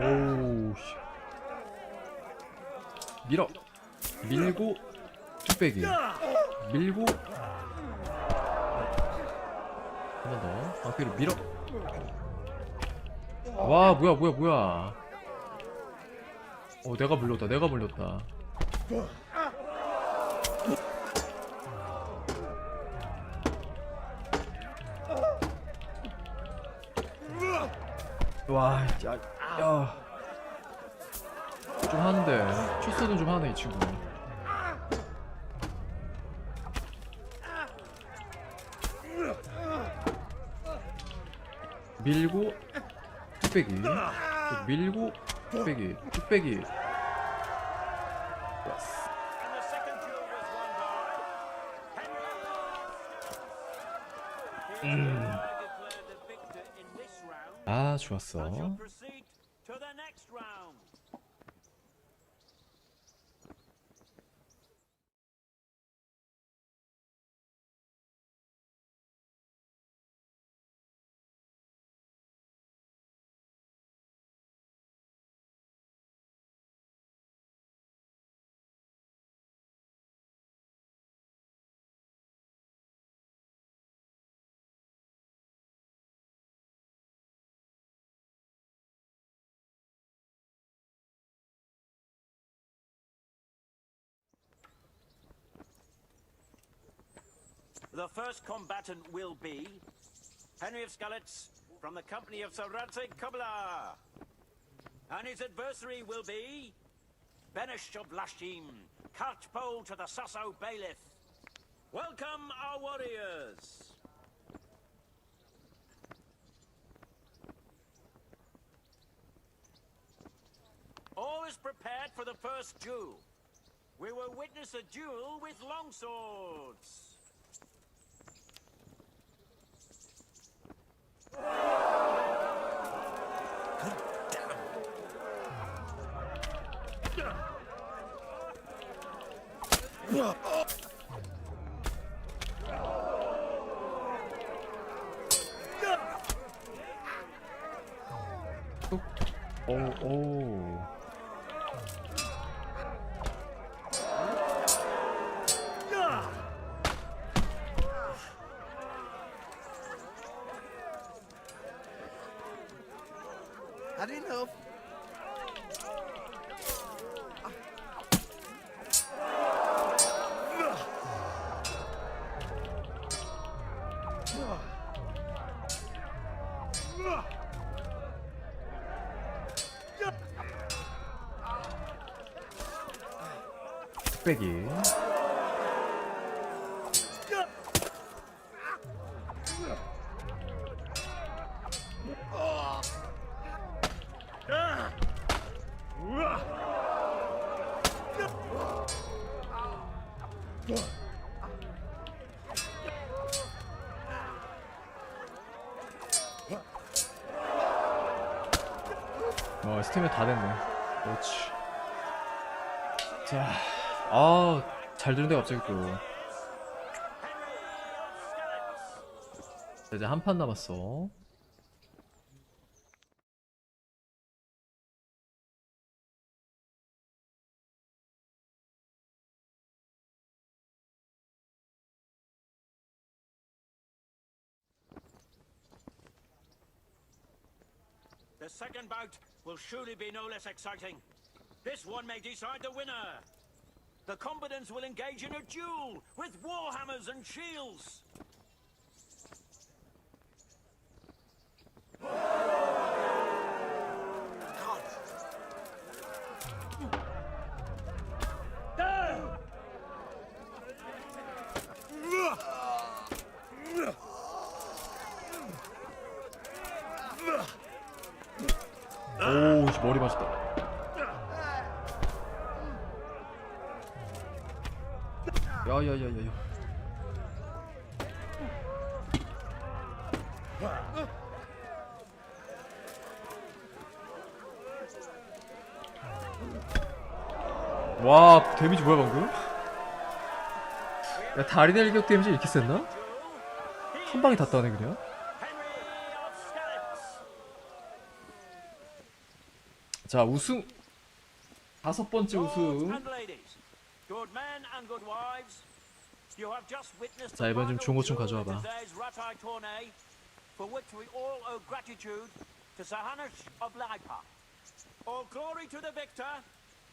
오우, 밀고 뚝배기. 밀고 한 번 더. 방패로 밀어. 와, 뭐야. 내가 물렸다. 와, 진짜. 야. 좀 하는데. 출소는 좀 하네, 이 친구. 밀고 뚝배기. 또 밀고 뚝배기. 아, 좋았어. The first combatant will be Henry of Skalitz from the company of Sir Radzik Kubla. And his adversary will be Benish of Lashim, Cartpole to the Sasso Bailiff. Welcome, our warriors! All is prepared for the first duel. We will witness a duel with longswords. 오. Had enough. 뚝배기. 스팀에 다 됐네. 그렇지. 자, 잘 되는데 갑자기 또. 자, 이제 한 판 남았어. The second bout will surely be no less exciting. This one may decide the winner. The combatants will engage in a duel with warhammers and shields. 오우, 머리 맞았다. 야야야야야. 와, 데미지 뭐야 방금? 야, 다리내 일격 데미지 이렇게 셌나? 한 방에 다 따네 그냥. 자, 우승 5번째 우승. 자, 이번 좀 좋은 것 좀 가져와봐.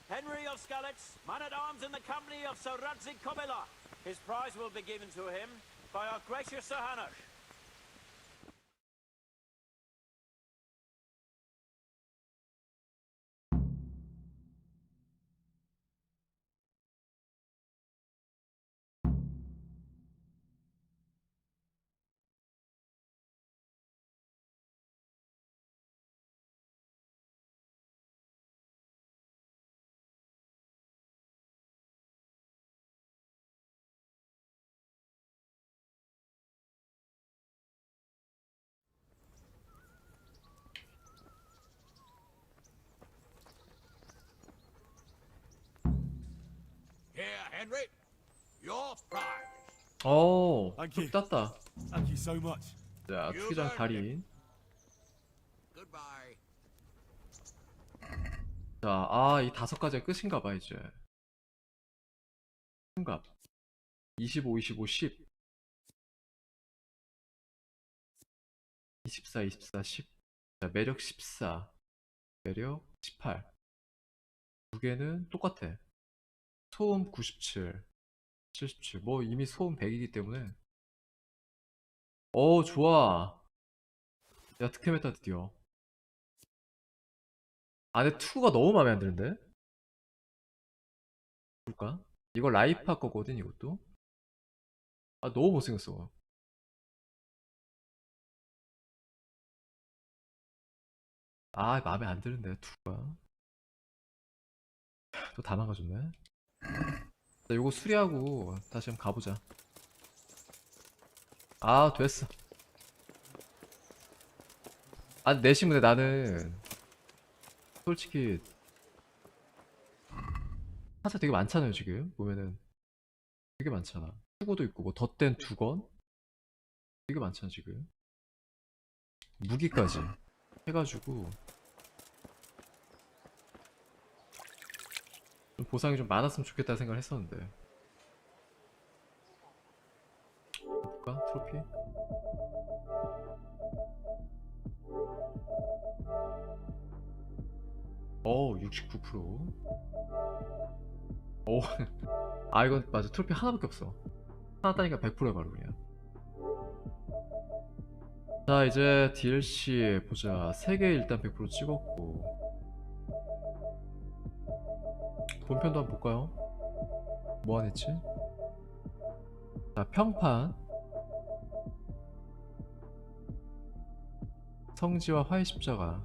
Henry of Skalitz, man-at-arms in the company of Sir Radzig Kobyla. His prize will be given to him by our gracious Sir Hanush. Here, Henry, your prize. 좀 땄다. Thank you so much. 자, 투기장 달인. Goodbye. 자, 이 5가지가 끝인가봐 이제. 승갑 25, 25, 10 24, 24, 10. 자, 매력 14, 매력 18. 무게는 똑같아. 소음 97, 77. 뭐 이미 소음 100이기 때문에. 좋아. 야, 득템했다 드디어. 근데 2가 너무 마음에 안 드는데? 볼까? 이거 라이파 거거든 이것도. 너무 못생겼어. 마음에 안 드는데 2가. 또 다 망가졌네. 자, 요거 수리하고 다시 한번 가보자. 됐어. 내심 근데 나는 솔직히 타사 되게 많잖아요 지금 보면은. 되게 많잖아. 투고도 있고 뭐 덧된 2건 되게 많잖아 지금. 무기까지 해가지고 좀 보상이 좀 많았으면 좋겠다 생각을 했었는데. 볼까? 트로피? 69%. 아 이건 맞아. 트로피 하나밖에 없어. 하나 따니까 100%야 바로 그냥. 자 이제 DLC 보자. 3개 일단 100% 찍었고 본편도 한번 볼까요? 뭐 안 했지? 자 평판 성지와 화해 십자가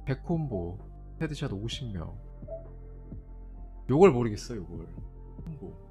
100콤보 헤드샷 50명. 요걸 모르겠어 요걸. 콤보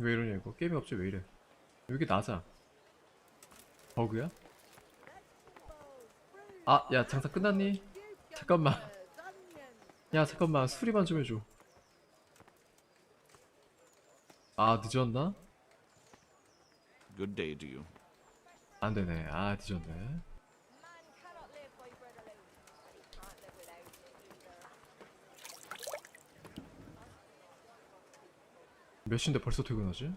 왜 이러냐 이거. 게임이 없지 왜 이래. 여기 낮아. 버그야? 아 야 장사 끝났니? 잠깐만. 야 잠깐만 수리만 좀 해줘. 아 늦었나? Good day to you. 안되네. 아 늦었네. 몇 시인데 벌써 퇴근하지?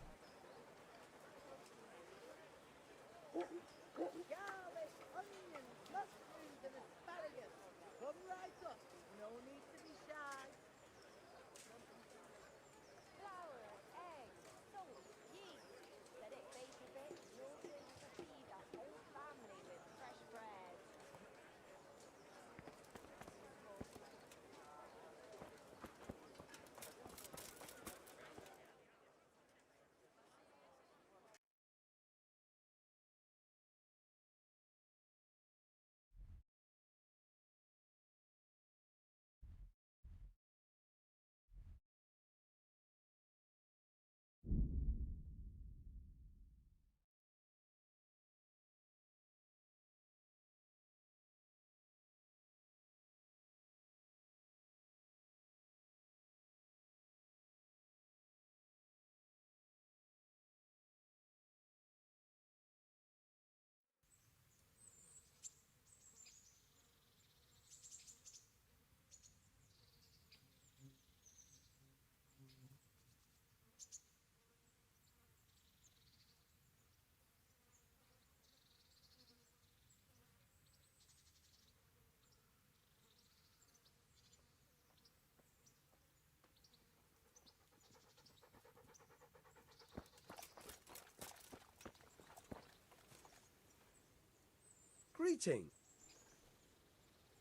Greeting.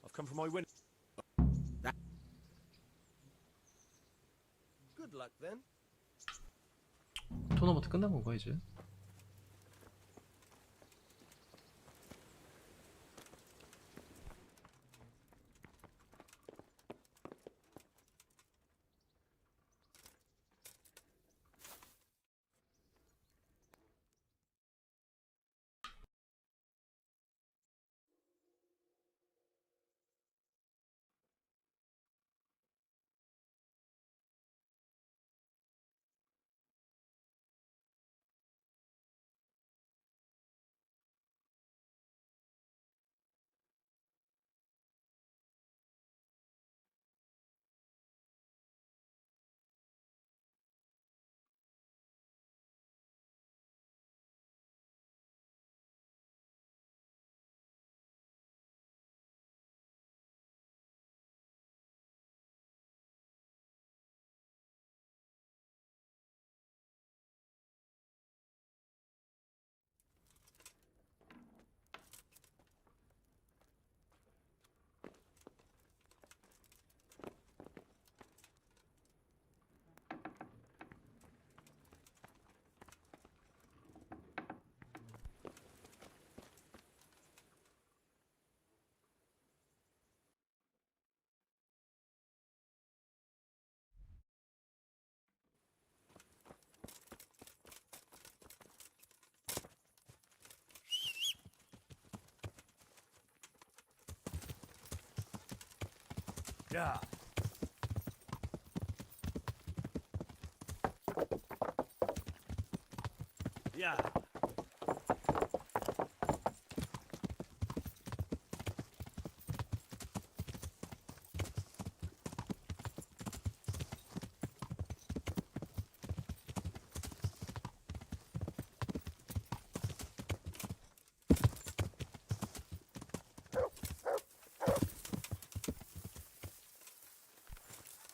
I've come for my win. Good luck then. 토너먼트 끝난 건가 이제? Yeah. Yeah.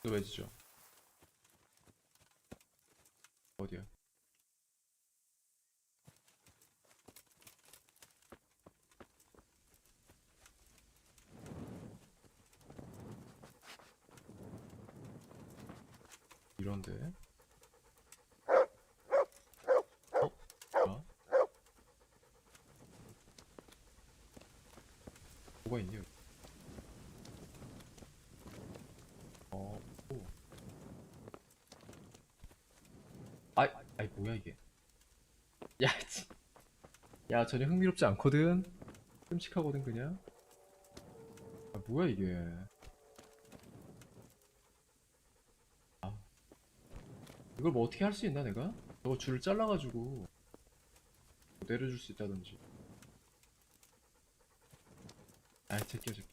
또 왜지죠? 어디야? 이런데? 뭐야? 뭐가 있니? 오. 아이 뭐야 이게? 야, 야 전혀 흥미롭지 않거든. 끔찍하거든 그냥. 아 뭐야 이게? 아 이걸 뭐 어떻게 할 수 있나 내가? 저거 줄을 잘라가지고 내려줄 수 있다든지. 아이 새끼야 새끼.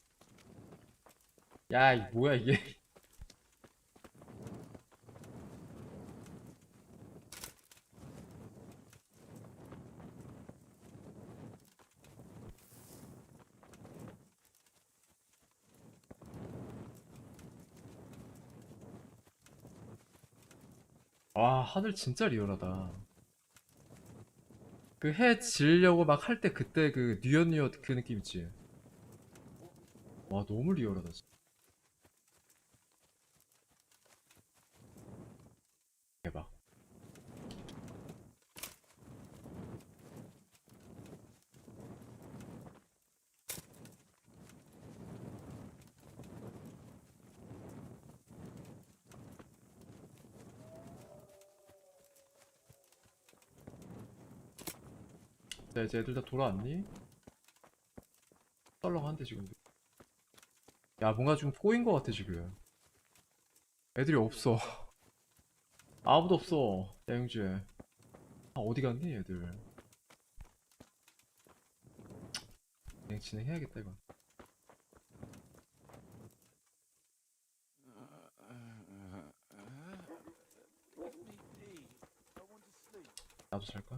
야 이 뭐야 이게? 와 하늘 진짜 리얼하다. 그 해 지려고 막 할 때 그때 그 뉘엿뉘엿 그 느낌 있지? 와 너무 리얼하다 진짜. 대박. 자 이제 애들 다 돌아왔니? 썰렁한데 지금. 야 뭔가 좀 꼬인 것 같아 지금. 애들이 없어. 아무도 없어. 야 영주에. 아 어디 갔니 애들? 그냥 진행해야겠다 이건. 나도 잘까?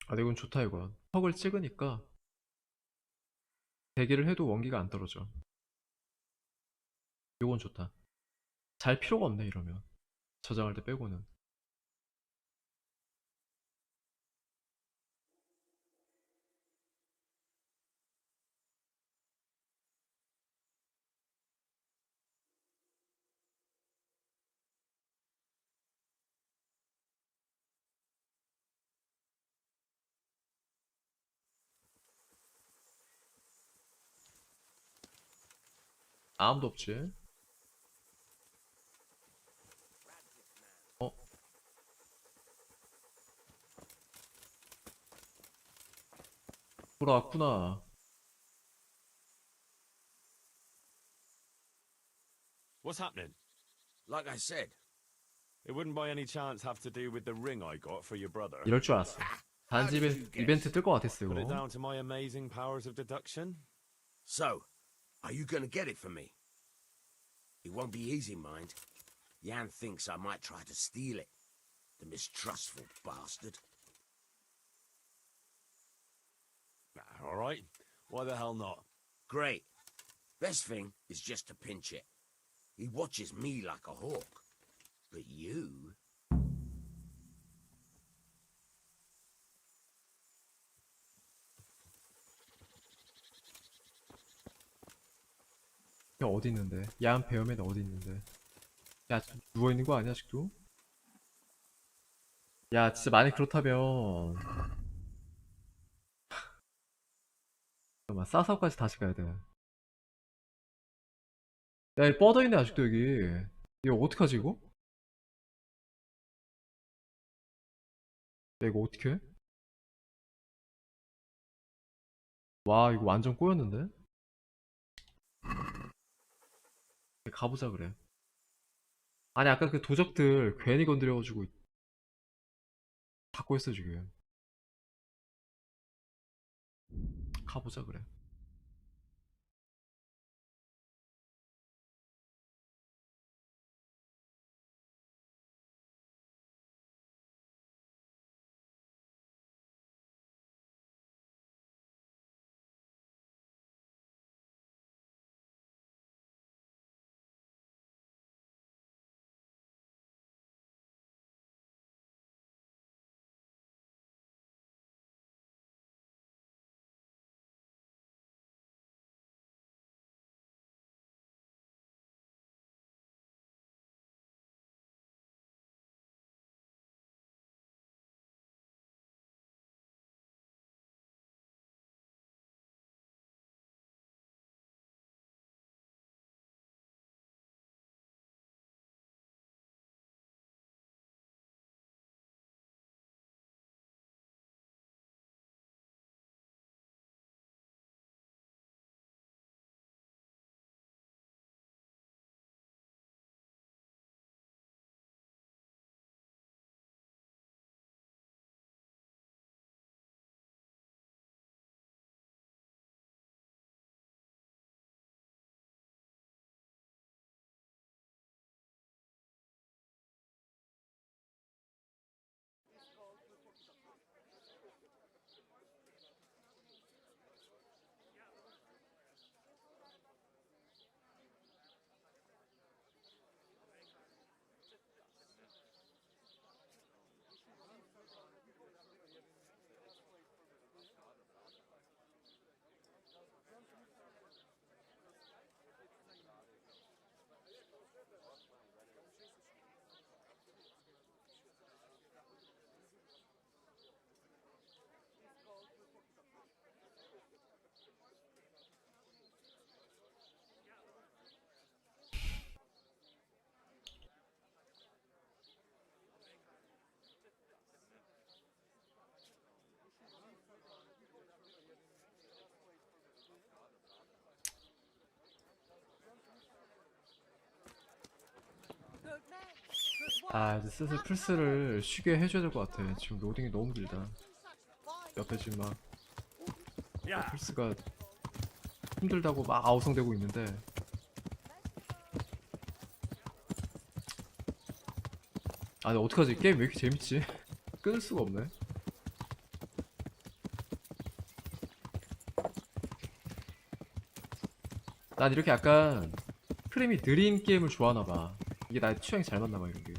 아 근데 이건 좋다 이건. 턱을 찍으니까 대기를 해도 원기가 안 떨어져. 요건 좋다. 잘 필요가 없네 이러면. 저장할 때 빼고는. 아무도 없지. 어? 돌아왔구나. What's happening? Like I said, It wouldn't by any chance have to do with the ring I got for your brother. 이럴 줄 알았어. 단지 이벤트 뜰 것 같았어 Put it 이거. down to my amazing powers of deduction. so, are you gonna get it for me? It won't be easy, mind. Jan thinks I might try to steal it. The mistrustful bastard. All right. Why the hell not? Great. Best thing is just to pinch it. He watches me like a hawk. But you... 야 어디 있는데? 야한 배엄에는 어디 있는데? 야 누워 있는 거 아니야 아직도? 야 진짜 만약 그렇다면 잠깐만 싸사오까지 다시 가야 돼. 야 이 뻗어 있네 아직도 여기. 이거 어떡하지 이거? 야 이거 어떻게 해? 와 이거 완전 꼬였는데? 가보자 그래. 아니 아까 그 도적들 괜히 건드려가지고 다 꼬였어 지금. 가보자 그래. 아 이제 슬슬 플스를 쉬게 해줘야 될 것 같아. 지금 로딩이 너무 길다. 옆에 지금 막 플스가 힘들다고 막 아우성대고 있는데 아 근데 어떡하지? 게임 왜 이렇게 재밌지? 끊을 수가 없네. 난 이렇게 약간 프레임이 느린 게임을 좋아하나봐. 이게 나의 취향이 잘 맞나봐 이런게.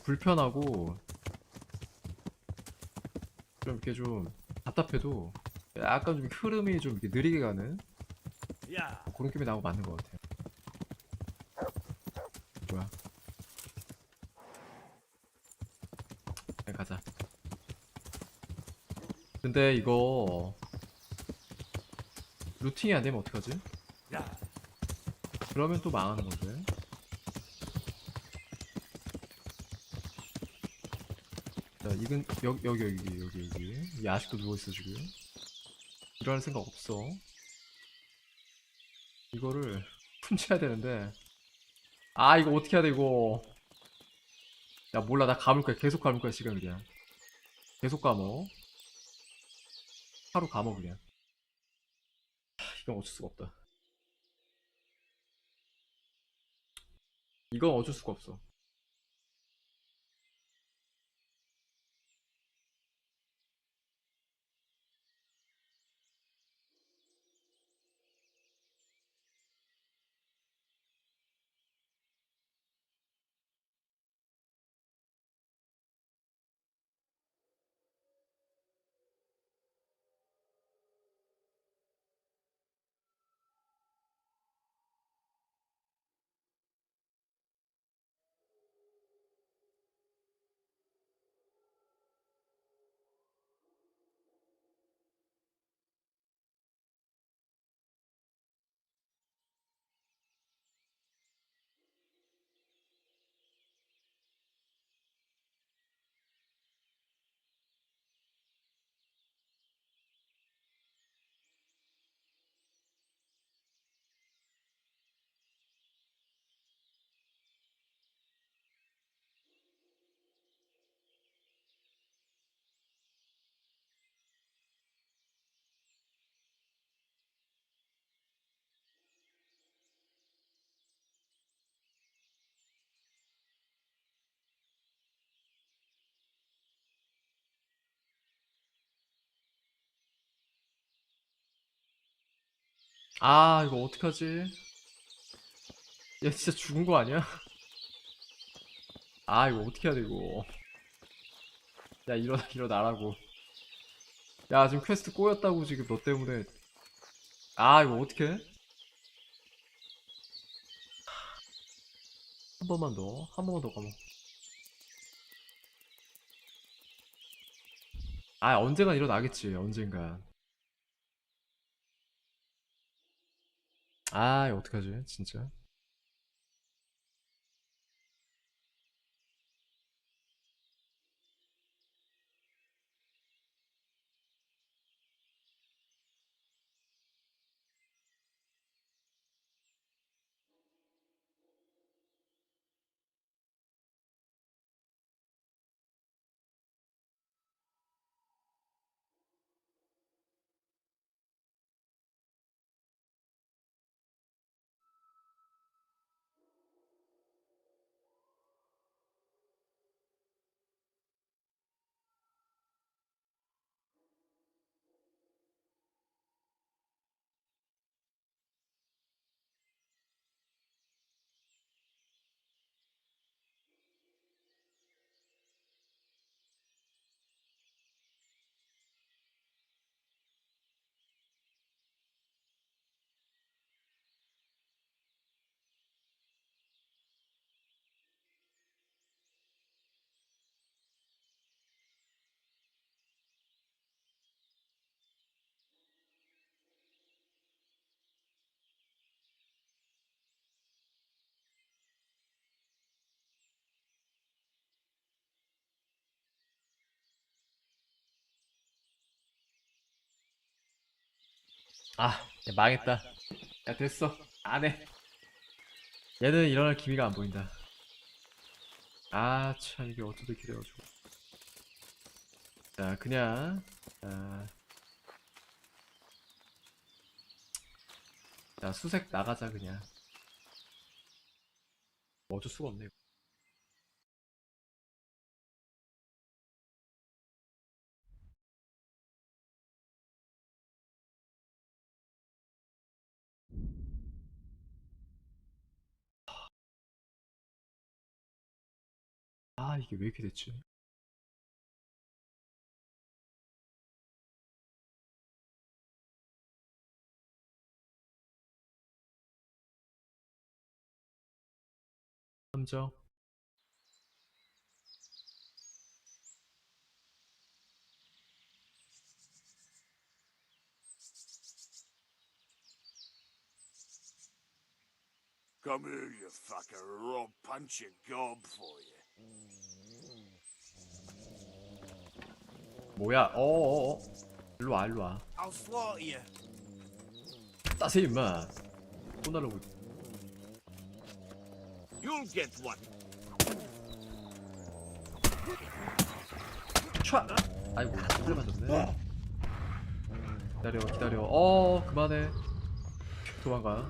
불편하고 좀 이렇게 좀 답답해도 약간 좀 흐름이 좀 이렇게 느리게 가는 그런 게임이 나하고 맞는 것 같아. 뭐야? 그냥 가자. 근데 이거 루팅이 안 되면 어떡하지? 그러면 또 망하는 건데. 자, 이건 여기 아직도 누워 있어 지금. 일어날 생각 없어. 이거를 훔쳐야 되는데. 아 이거 어떻게 해야 돼 이거. 야 몰라, 나 감을 거야. 계속 감을 거야 지금. 그냥 계속 감어. 하루 감어 그냥. 이건 어쩔 수가 없다. 이건 어쩔 수가 없어. 아 이거 어떡하지? 얘 진짜 죽은 거 아니야? 아 이거 어떻게 해야 돼 이거. 야 일어나라고. 야 지금 퀘스트 꼬였다고 지금 너 때문에. 아 이거 어떻게 해? 한 번만 더 가면. 아 언젠간 일어나겠지 언젠간. 아 이거 어떡하지 진짜. 아, 야, 망했다. 야, 됐어. 안 해. 얘는 일어날 기미가 안 보인다. 아, 참, 이게 어쩌다 이래가지고. 자, 그냥, 자, 수색 나가자, 그냥. 어쩔 수가 없네. 아, 이게 왜 이렇게 됐지? 함정. Come here, you fucker, or I'll punch your gob for you. 뭐야? 어어어. 일로 와, 일로 와. I'll slaughter you. 따세 임마. 혼나려고. You'll get one. 촤! 아이고, 소리 맞았네. 기다려. 그만해. 도망가.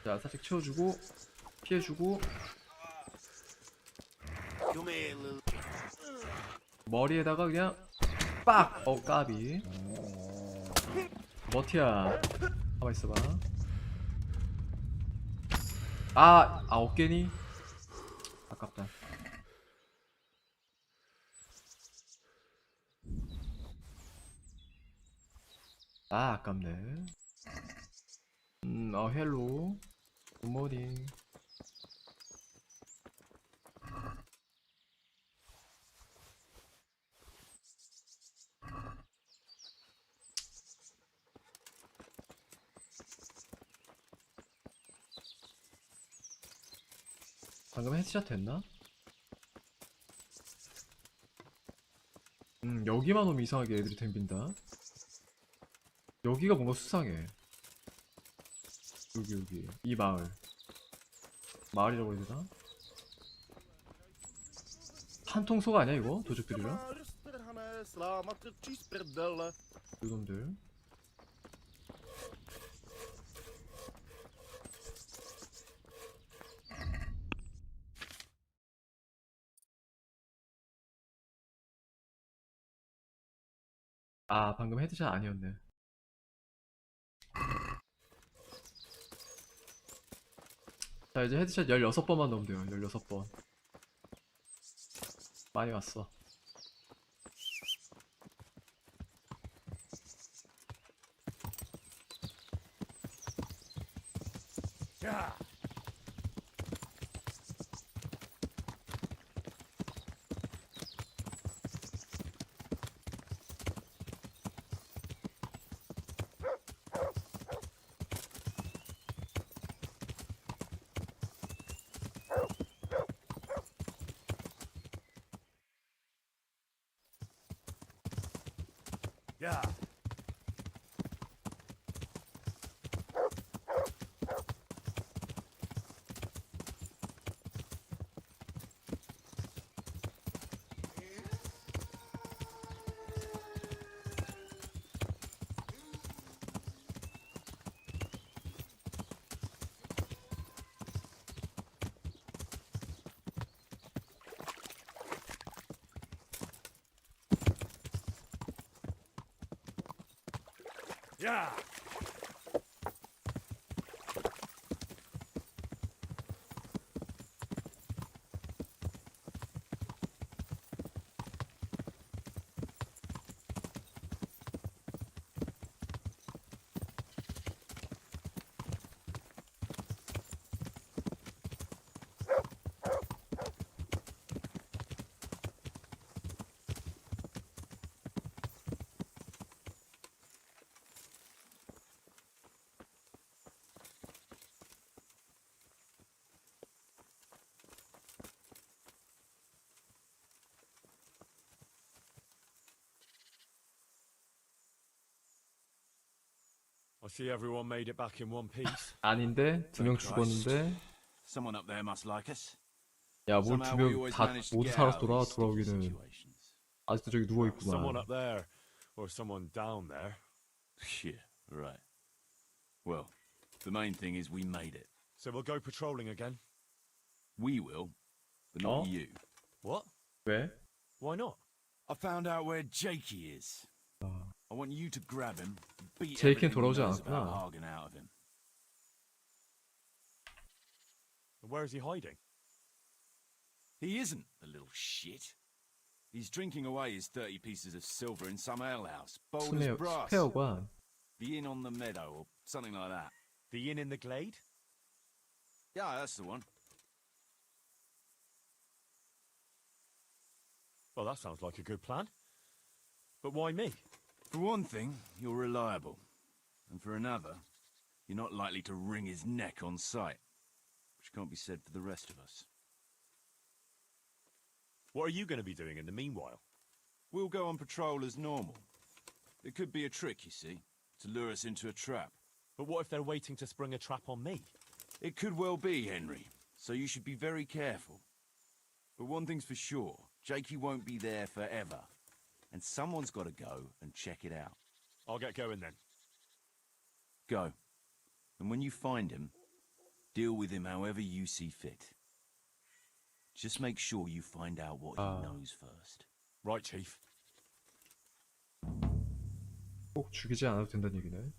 자, 살짝 치워주고, 피해주고. 머리에다가 그냥 빡! 까비. 머티야. 가만 있어봐. 어깨니? 아깝다. 아깝네. 헬로. 굿모닝. 방금 헤드샷 됐나? 여기만 오면 이상하게 애들이 덤빈다. 여기가 뭔가 수상해. 여기 이 마을이라고 해야 되나? 한통소가 아니야 이거? 도적들이랑? 요놈들. 방금 헤드샷 아니었네. 자, 이제 헤드샷 16번만 넣으면 돼요. 16번. 많이 왔어. 야! 야! 야! I see everyone made it back in one piece. 아닌데? 2명 죽었는데? Someone up there must like us. 야, 뭘 2명 다 모두 살아서 돌아오기는 아직도 저기 누워있구만. Someone up there, or someone down there. Yeah, right. Well, the main thing is we made it. So we'll go patrolling again? We will, but not you. What? 왜? Why not? I found out where Jakey is. I want you to grab him, beat 제이키는 everything he 돌아오지 knows about 않았구나. Hagen out of him. Where is he hiding? He isn't, the little shit. He's drinking away his 30 pieces of silver in some alehouse, bold as brass. 스페어관. The inn on the meadow, or something like that. The inn in the glade? Yeah, that's the one. Well, that sounds like a good plan. But why me? For one thing, you're reliable. And for another, you're not likely to wring his neck on sight. Which can't be said for the rest of us. What are you going to be doing in the meanwhile? We'll go on patrol as normal. It could be a trick, you see, to lure us into a trap. But what if they're waiting to spring a trap on me? It could well be, Henry. So you should be very careful. But one thing's for sure, Jakey won't be there forever. And someone's got to go and check it out. I'll get going then. Go. And when you find him, deal with him however you see fit. Just make sure you find out what he knows first. Right, Chief. 꼭 죽이지 않아도 된다는 얘기네.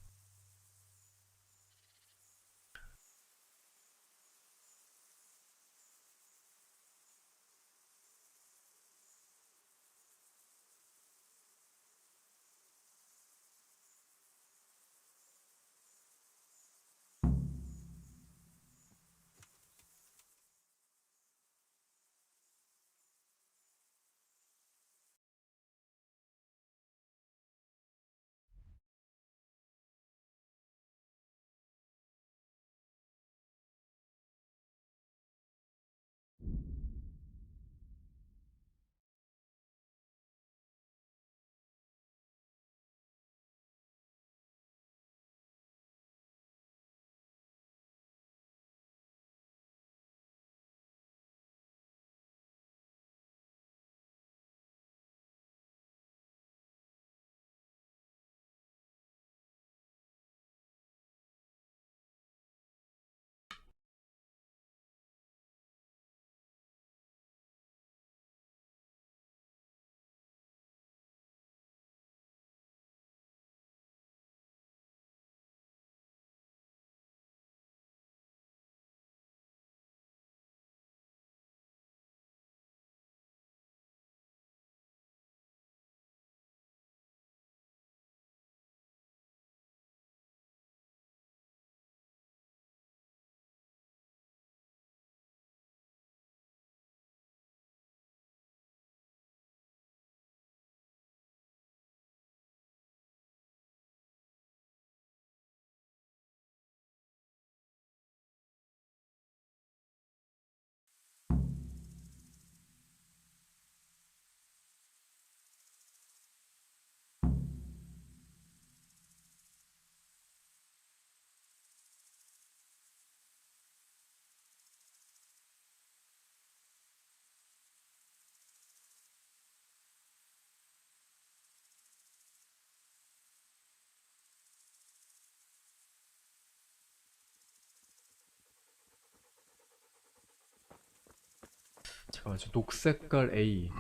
잠깐만, 저 녹색깔 A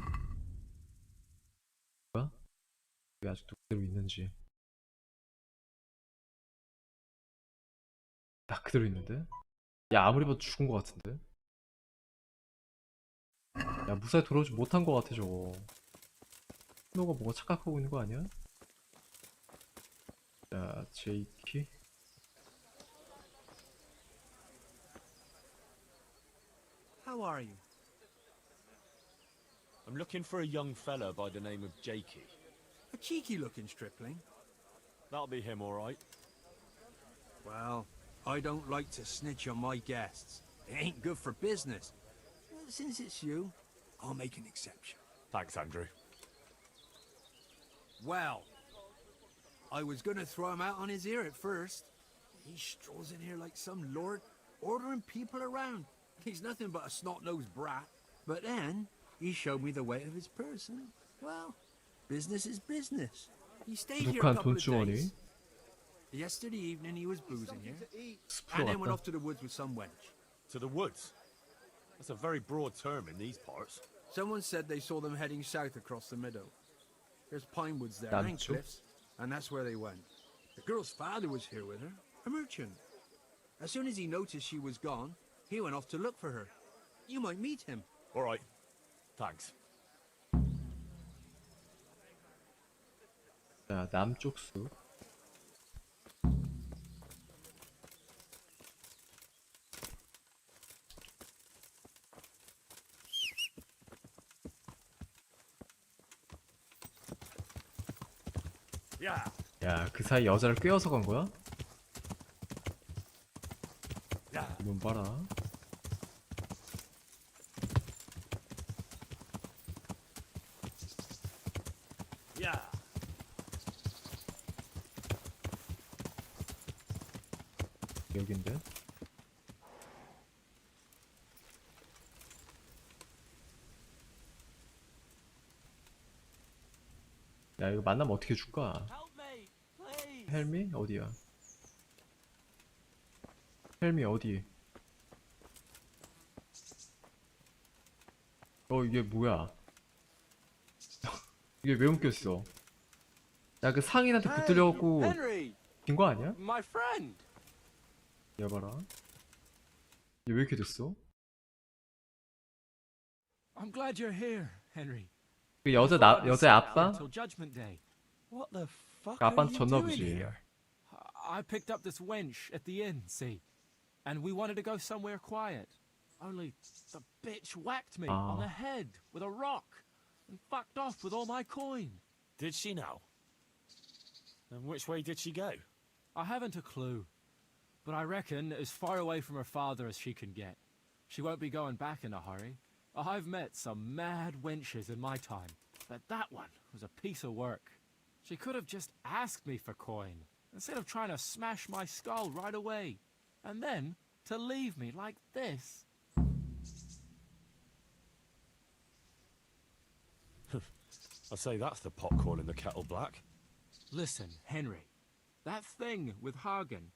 뭐야? 이게 아직도 그대로 있는지. 딱 그대로 있는데? 야, 아무리 봐도 죽은 것 같은데? 야, 무사히 돌아오지 못한 것 같아 저거. 너가 뭔가 착각하고 있는 거 아니야? 자, 제이키. How are you? I'm looking for a young fella by the name of Jakey. A cheeky-looking stripling. That'll be him, all right. Well, I don't like to snitch on my guests. It ain't good for business. Since it's you, I'll make an exception. Thanks, Andrew. Well, I was gonna throw him out on his ear at first. He strolls in here like some lord, ordering people around. He's nothing but a snot-nosed brat. But then, he showed me the weight of his person. Well, business is business. He stayed here a couple of days. Yesterday evening he was boozing here, and then went off to the woods with some wench. To the woods? That's a very broad term in these parts. Someone said they saw them heading south across the meadow. There's pine woods there and cliffs, and that's where they went. The girl's father was here with her, a merchant. As soon as he noticed she was gone, he went off to look for her. You might meet him. All right. Thanks. 자, 남쪽 숲. 야, 그 사이 여자를 꿰어서 간 거야? 이놈 봐라. 여긴데? 야 이거 만나면 어떻게 줄까? 헬미? 어디야? 헬미 어디? 이게 뭐야? 이게 왜 옮겼어? 야 그 상인한테 붙들려갖고 빈 거 아니야? My friend. 여봐라. 얘 왜 이렇게 됐어? I'm glad you're here, Henry. 그 여자 아빠? Until Judgment Day. What the fuck 그 아빠한테 are you 졌나 doing 보지. here? I picked up this wench at the inn, see? And we wanted to go somewhere quiet. Only the bitch whacked me on the head with a rock and fucked off with all my coin. Did she now? And which way did she go? I haven't a clue, but I reckon as far away from her father as she can get. She won't be going back in a hurry. I've met some mad wenches in my time, but that one was a piece of work. She could have just asked me for coin, instead of trying to smash my skull right away, and then to leave me like this. I'd say that's the pot calling the kettle black. Listen, Henry, that thing with Hagen,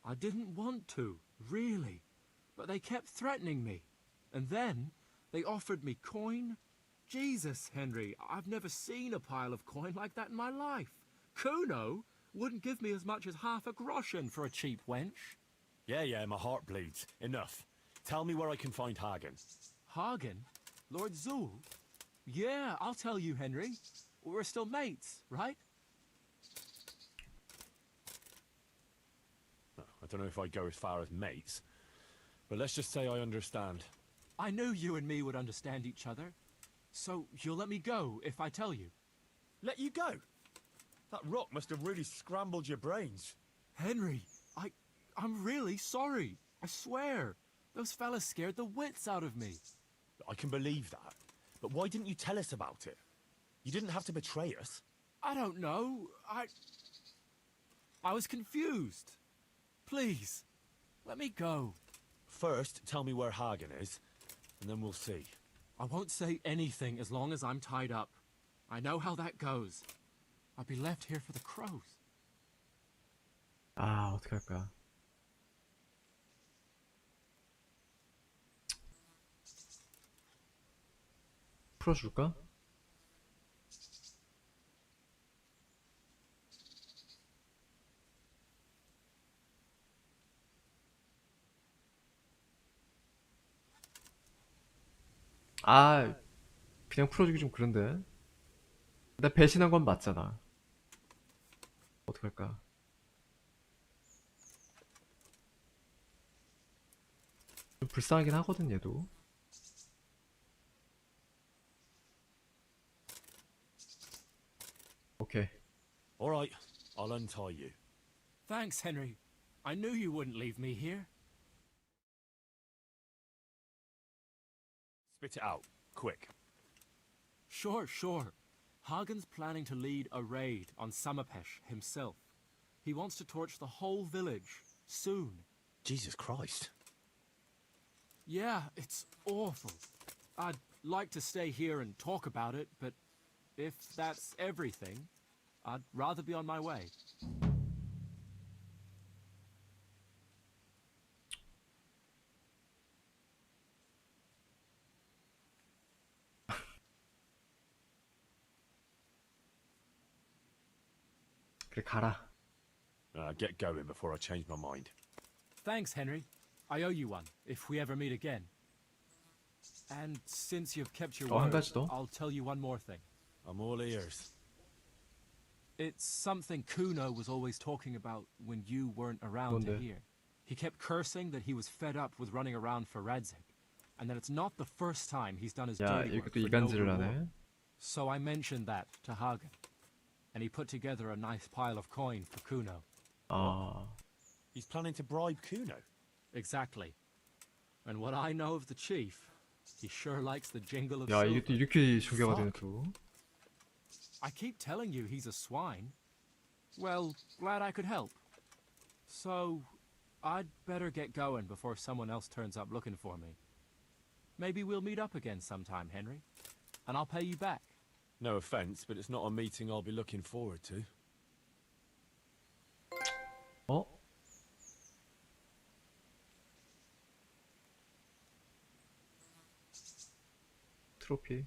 I didn't want to, really, but they kept threatening me, and then they offered me coin. Jesus, Henry, I've never seen a pile of coin like that in my life. Kuno wouldn't give me as much as half a groschen for a cheap wench. Yeah, my heart bleeds. Enough. Tell me where I can find Hagen. Hagen? Lord Zul? Yeah, I'll tell you, Henry. We're still mates, right? I don't know if I'd go as far as mates, but let's just say I understand. I knew you and me would understand each other. So you'll let me go if I tell you? Let you go? That rock must have really scrambled your brains. Henry, I'm really sorry. I swear. Those fellas scared the wits out of me. I can believe that. But why didn't you tell us about it? You didn't have to betray us. I don't know. I was confused. Please, let me go. First, tell me where Hagen is, and then we'll see. I won't say anything as long as I'm tied up. I know how that goes. I'll be left here for the crows. 아, 어떡할까? 풀어줄까? 아, 그냥 풀어주기 좀 그런데. 나 배신한 건 맞잖아. 어떡할까? 좀 불쌍하긴 하거든, 얘도. 오케이. All right, I'll untie you. Thanks, Henry. I knew you wouldn't leave me here. Spit it out, quick. Sure. Hagen's planning to lead a raid on Samapesh himself. He wants to torch the whole village, soon. Jesus Christ. Yeah, it's awful. I'd like to stay here and talk about it, but if that's everything, I'd rather be on my way. 그래, 가라. Get going before I change my mind. Thanks, Henry. I owe you one, if we ever meet again. And since you've kept your 한 word, 가지 더. I'll tell you one more thing. I'm all ears. It's something Kuno was always talking about when you weren't around to 뭔데? hear. He kept cursing that he was fed up with running around for Radzig, and that it's not the first time he's done his 야, dirty 이렇게 work 또 for no 이간질을 reward. 하네. So I mentioned that to Hagen, and he put together a nice pile of coin for Kuno. 아, He's planning to bribe Kuno. Exactly. And what I know of the chief, he sure likes the jingle of 야, silver. 이게 또 이렇게 소개가 되네, Fuck. 또. I keep telling you he's a swine. Well, glad I could help. So, I'd better get going before someone else turns up looking for me. Maybe we'll meet up again sometime, Henry, and I'll pay you back. No offense, but it's not a meeting I'll be looking forward to. 어? 트로피.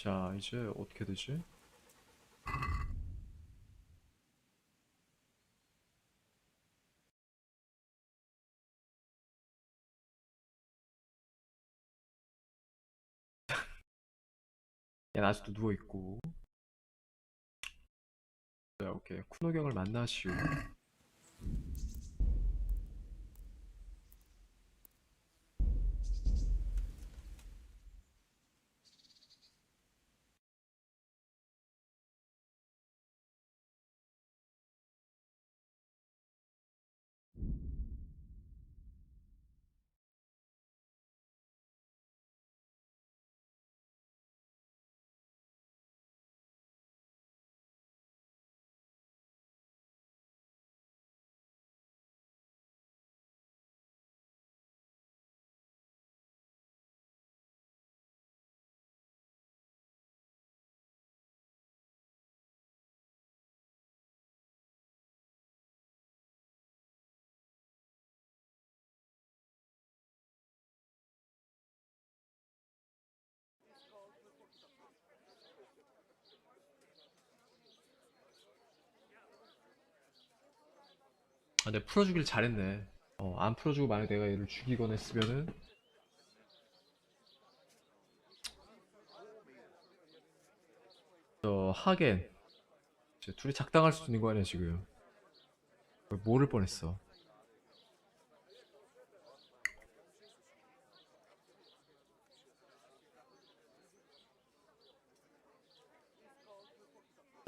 자, 이제 어떻게 되지? 얘는 아직도 누워있고. 자, 오케이. 쿠노경을 만나시오. 아, 근데 풀어주길 잘했네. 안 풀어주고 만약 내가 얘를 죽이거나 했으면은 하겐 이제 둘이 작당할 수 있는 거 아니야 지금. 모를 뻔했어.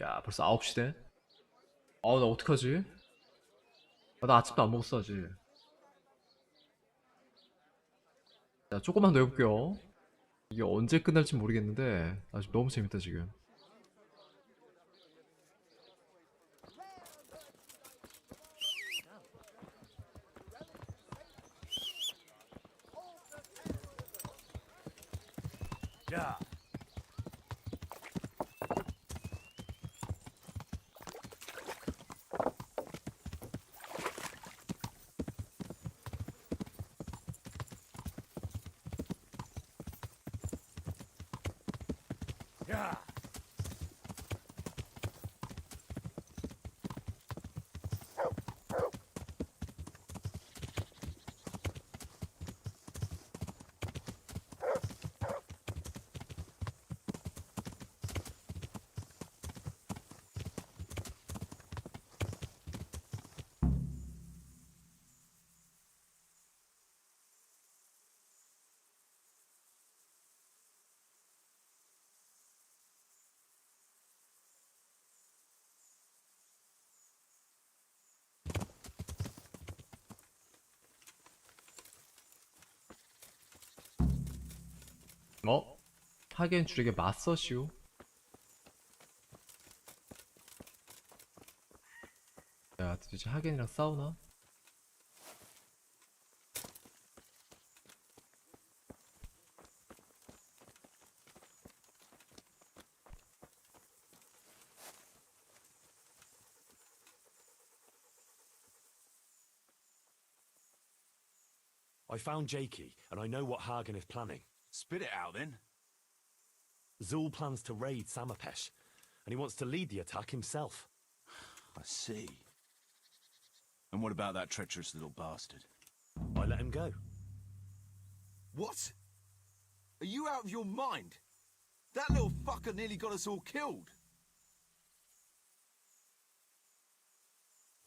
야, 벌써 9시네? 나 어떡하지? 나 아침도 안 먹었어 아직. 자, 조금만 더 해볼게요. 이게 언제 끝날지 모르겠는데 아직 너무 재밌다 지금. 야. 야. 하겐 줄에게 맞서시오. 야, 도대체 하겐이랑 싸우나? I found Jakey, and I know what Hagen is planning. Spit it out then. Zul plans to raid Samapesh, and he wants to lead the attack himself. I see. And what about that treacherous little bastard? I let him go. What? Are you out of your mind? That little fucker nearly got us all killed.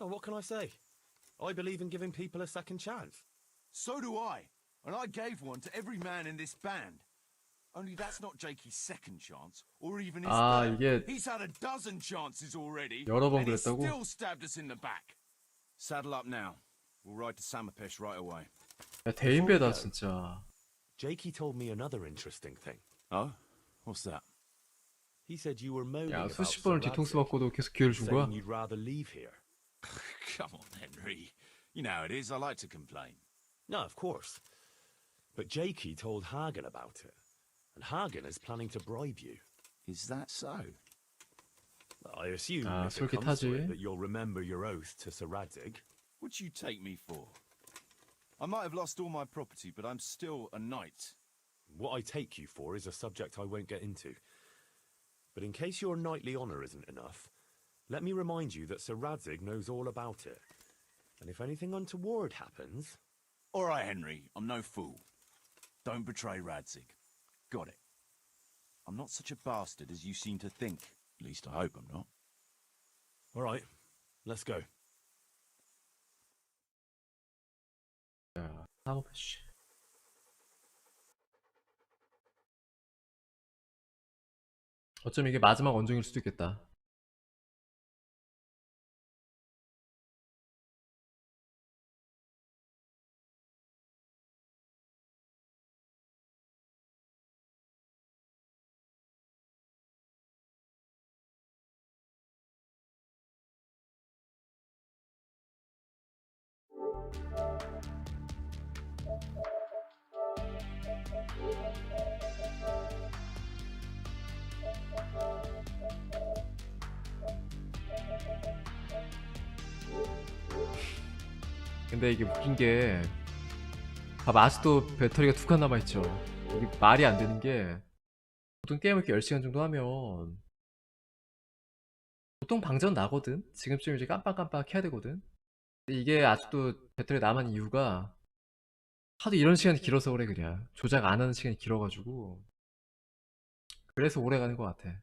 Oh, what can I say? I believe in giving people a second chance. So do I. And I gave one to every man in this band. Only that's not Jakey's second chance, or even his third. 이게 He's had a dozen chances already, 여러 번 and he 그랬다고? still stabbed us in the back. Saddle up now. We'll ride to Samapesh right away. 야, 대인배다 진짜. Jakey told me another interesting thing. Oh? What's that? He said you were moaning 야, about 수십 번을 Sir 뒤통수 Radzig, 맞고도 계속 기회를 준 거야? saying you'd rather leave here. Come on, Henry. You know how it is. I like to complain. No, of course. But Jakey told Hagen about it. And Hagen is planning to bribe you. Is that so? I assume 아, if it comes to 솔깃하지. it, that you'll remember your oath to Sir Radzig. What do you take me for? I might have lost all my property, but I'm still a knight. What I take you for is a subject I won't get into. But in case your knightly honour isn't enough, let me remind you that Sir Radzig knows all about it. And if anything untoward happens... All right, Henry. I'm no fool. Don't betray Radzig. Got it. I'm not such a bastard as you seem to think. At least I hope I'm not. All right, let's go. 야, 사모패시. 어쩌면 이게 마지막 원정일 수도 있겠다. 근데 이게 웃긴 게 봐봐, 아직도 배터리가 2칸 남아있죠. 이게 말이 안 되는 게 보통 게임을 이렇게 10시간 정도 하면 보통 방전 나거든? 지금쯤 이제 깜빡깜빡 해야 되거든? 근데 이게 아직도 배터리 남은 이유가 하도 이런 시간이 길어서 그래. 그냥 조작 안 하는 시간이 길어가지고 그래서 오래 가는 것 같아.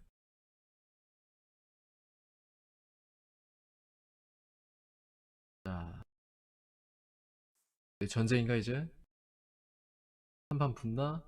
자, 전쟁인가 이제? 한판 붙나?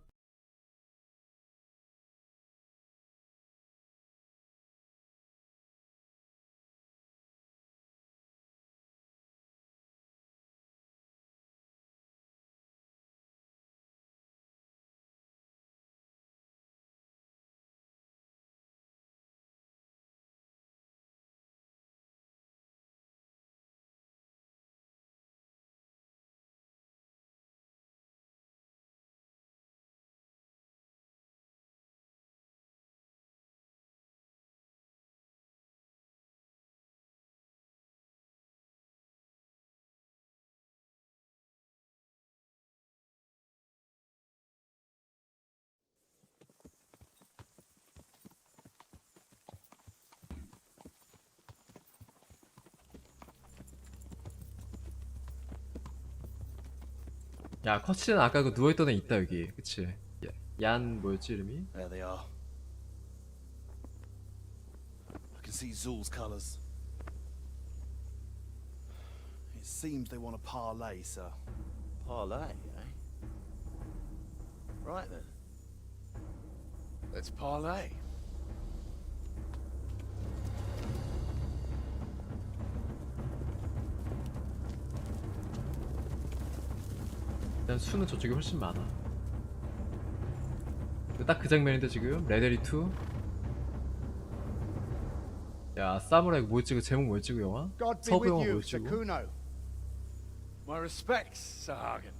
야, 커치는 아까 그 누워있던 애 있다 여기. 그치? 얀 뭐였지 이름이? There they are. I can see Zul's colours. It seems they want a parlay, sir. Parlay, eh? Right then. Let's parlay. 일단 수는 저쪽이 훨씬 많아. 딱 그 장면인데 지금 레데리 2. 야, 사무라이 뭐였지? 그 제목 뭐였지 그 영화? God be 서부 with 영화 you, 뭐였지? 그거? Sakuno. My respects, Sir Hagen.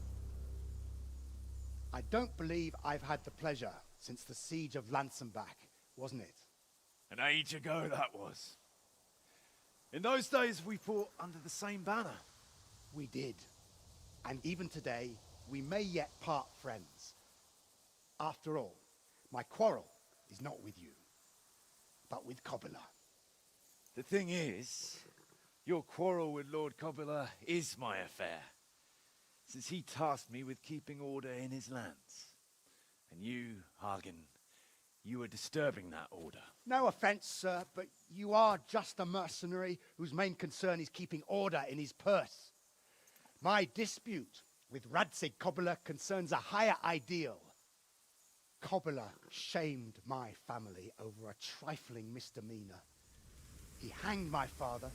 I don't believe I've had the pleasure since the siege of Lansenbach, wasn't it? An age ago that was. In those days we fought under the same banner. We did. And even today, we may yet part friends. After all, my quarrel is not with you, but with Cobula. The thing is, your quarrel with Lord Cobula is my affair, since he tasked me with keeping order in his lands. And you, Hagen, you are disturbing that order. No offense, sir, but you are just a mercenary whose main concern is keeping order in his purse. My dispute with Radzig Cobula concerns a higher ideal. Cobula shamed my family over a trifling misdemeanor. He hanged my father,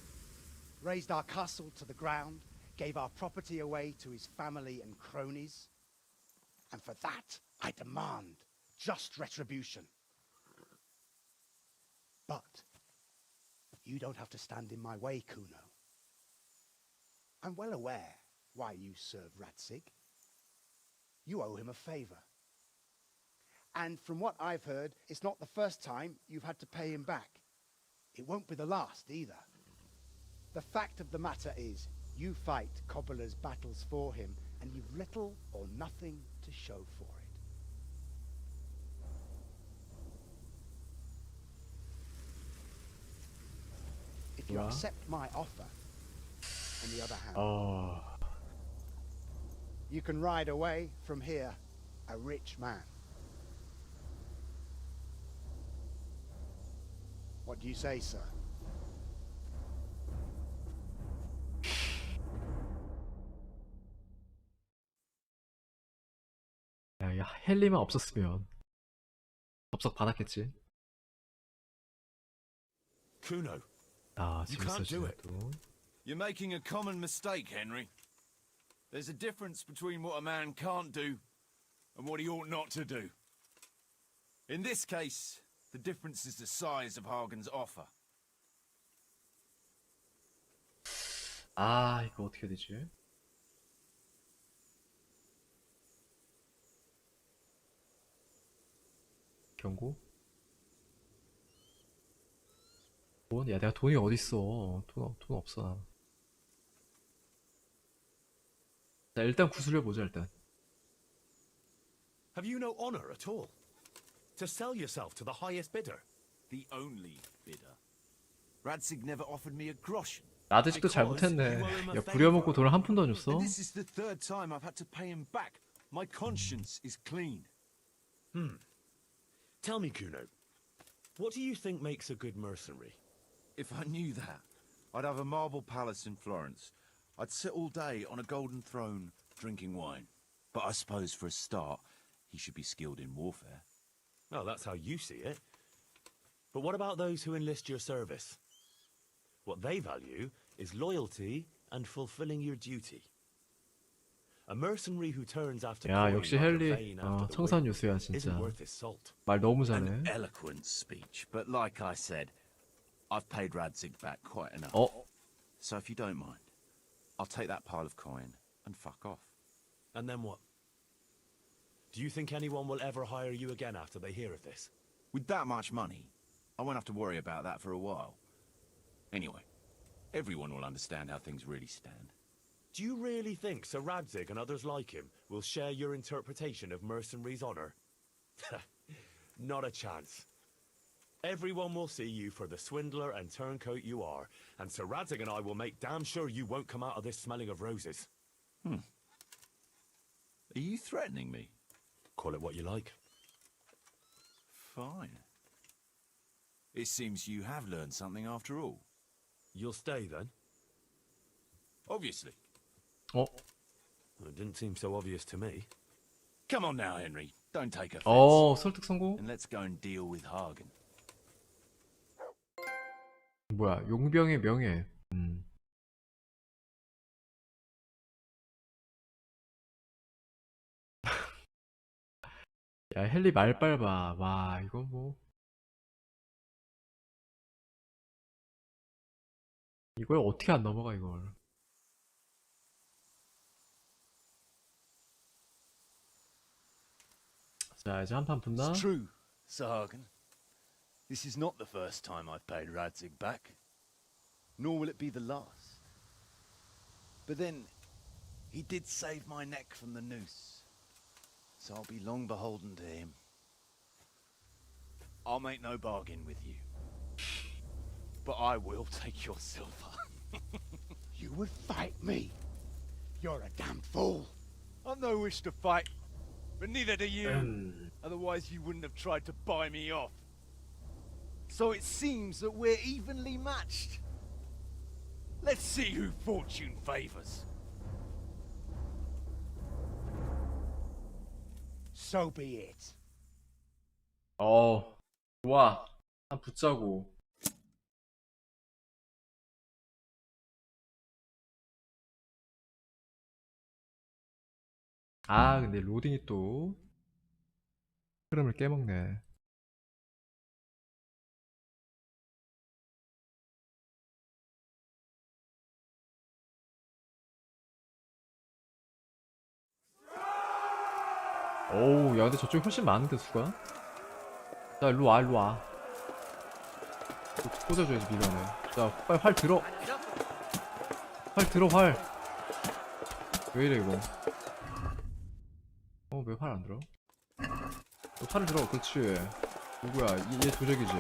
razed our castle to the ground, gave our property away to his family and cronies. And for that, I demand just retribution. But you don't have to stand in my way, Kuno. I'm well aware why you serve Radzig. You owe him a favor. And from what I've heard, it's not the first time you've had to pay him back. It won't be the last either. The fact of the matter is, you fight Cobbler's battles for him, and you've little or nothing to show for it. If you accept my offer, on the other hand, you can ride away from here a rich man. What do you say, sir? 야, 이 헨리만 없었으면 접속 받았겠지. Kuno, 아, you can't do 재밌어지네 it. 또. You're making a common mistake, Henry. There's a difference between what a man can't do and what he ought not to do. In this case, the difference is the size of Hagen's offer. 아, 이거 어떻게 되지? 경고? 돈? 야, 내가 돈이 어딨어. 돈 없어. 나. 자, 일단 구슬려 보자, 일단. Have you no honor at all? To sell yourself to the highest bidder? The only bidder. Radzig never offered me a groschen. 아직도 잘못했네. 야, 부려먹고 돈을 한 푼도 안 줬어? And this is the third time I've had to pay him back. My conscience is clean. Tell me, Kuno, what do you think makes a good mercenary? If I knew that, I'd have a marble palace in Florence. I'd sit all day on a golden throne, drinking wine. But I suppose for a start, he should be skilled in warfare. Well, that's how you see it. But what about those who enlist your service? What they value is loyalty and fulfilling your duty. A mercenary who turns after 야, coin 역시 like a 헨리. vein after the 청산 wind 유수야, isn't 진짜. worth his salt. 말 너무 An 잘해. eloquent speech, but like I said, I've paid Radzig back quite enough. So if you don't mind, I'll take that pile of coin and fuck off. And then what? Do you think anyone will ever hire you again after they hear of this? With that much money, I won't have to worry about that for a while. Anyway, everyone will understand how things really stand. Do you really think Sir Radzig and others like him will share your interpretation of mercenaries' honor? Not a chance. Everyone will see you for the swindler and turncoat you are, and Sir Radzig and I will make damn sure you won't come out of this smelling of roses. Are you threatening me? Call it what you like. Fine. It seems you have learned something after all. You'll stay then? Obviously. Oh. Well, it didn't seem so obvious to me. Come on now, Henry. Don't take offense. 설득 성공? And let's go and deal with Hagen. 뭐야, 용병의 명예. 야, 헨리 말빨 봐. 와, 이거 뭐. 이걸 어떻게 안 넘어가, 이걸. 자, 이제 한판 붙나? It's true, Sir Hagen. This is not the first time I've paid Radzig back. Nor will it be the last. But then, he did save my neck from the noose. So I'll be long beholden to him. I'll make no bargain with you. But I will take your silver. You would fight me? You're a damn fool. I've no wish to fight, but neither do you. Otherwise you wouldn't have tried to buy me off. So it seems that we're evenly matched. Let's see who fortune favors. So be it. 좋아. 한 붙자고. 아 근데 로딩이 또 흐름을 깨먹네. 오우 야 근데 저쪽이 훨씬 많은데 수가? 자 일로와 일로와. 꽂아줘야지 미련을. 자 빨리 활 들어. 활 들어 활. 왜 이래 이거. 왜 활 안 들어? 너 활을 들어. 그렇지. 누구야 얘 조적이지.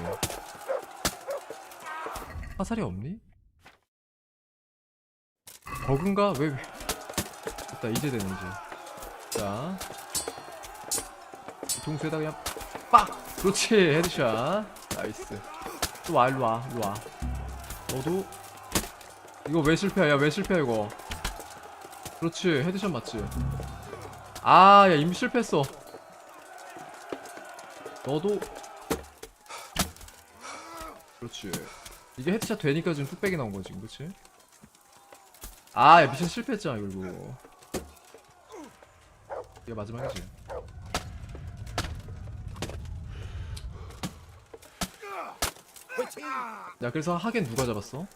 화살이 없니? 버그인가? 왜 됐다 이제 되네 이제. 자 동수에다 그냥 빡! 그렇지 헤드샷. 나이스. 또 와 일로와 일로와. 너도 이거 왜 실패야 야 왜 실패야 이거. 그렇지 헤드샷 맞지. 아 야 이미 실패했어. 너도 그렇지. 이게 헤드샷 되니까 지금 뚝배기 나온 거지 그렇지. 아 야 미션 실패했잖아 결국. 이게 마지막이지. 야 그래서 하겐 누가 잡았어?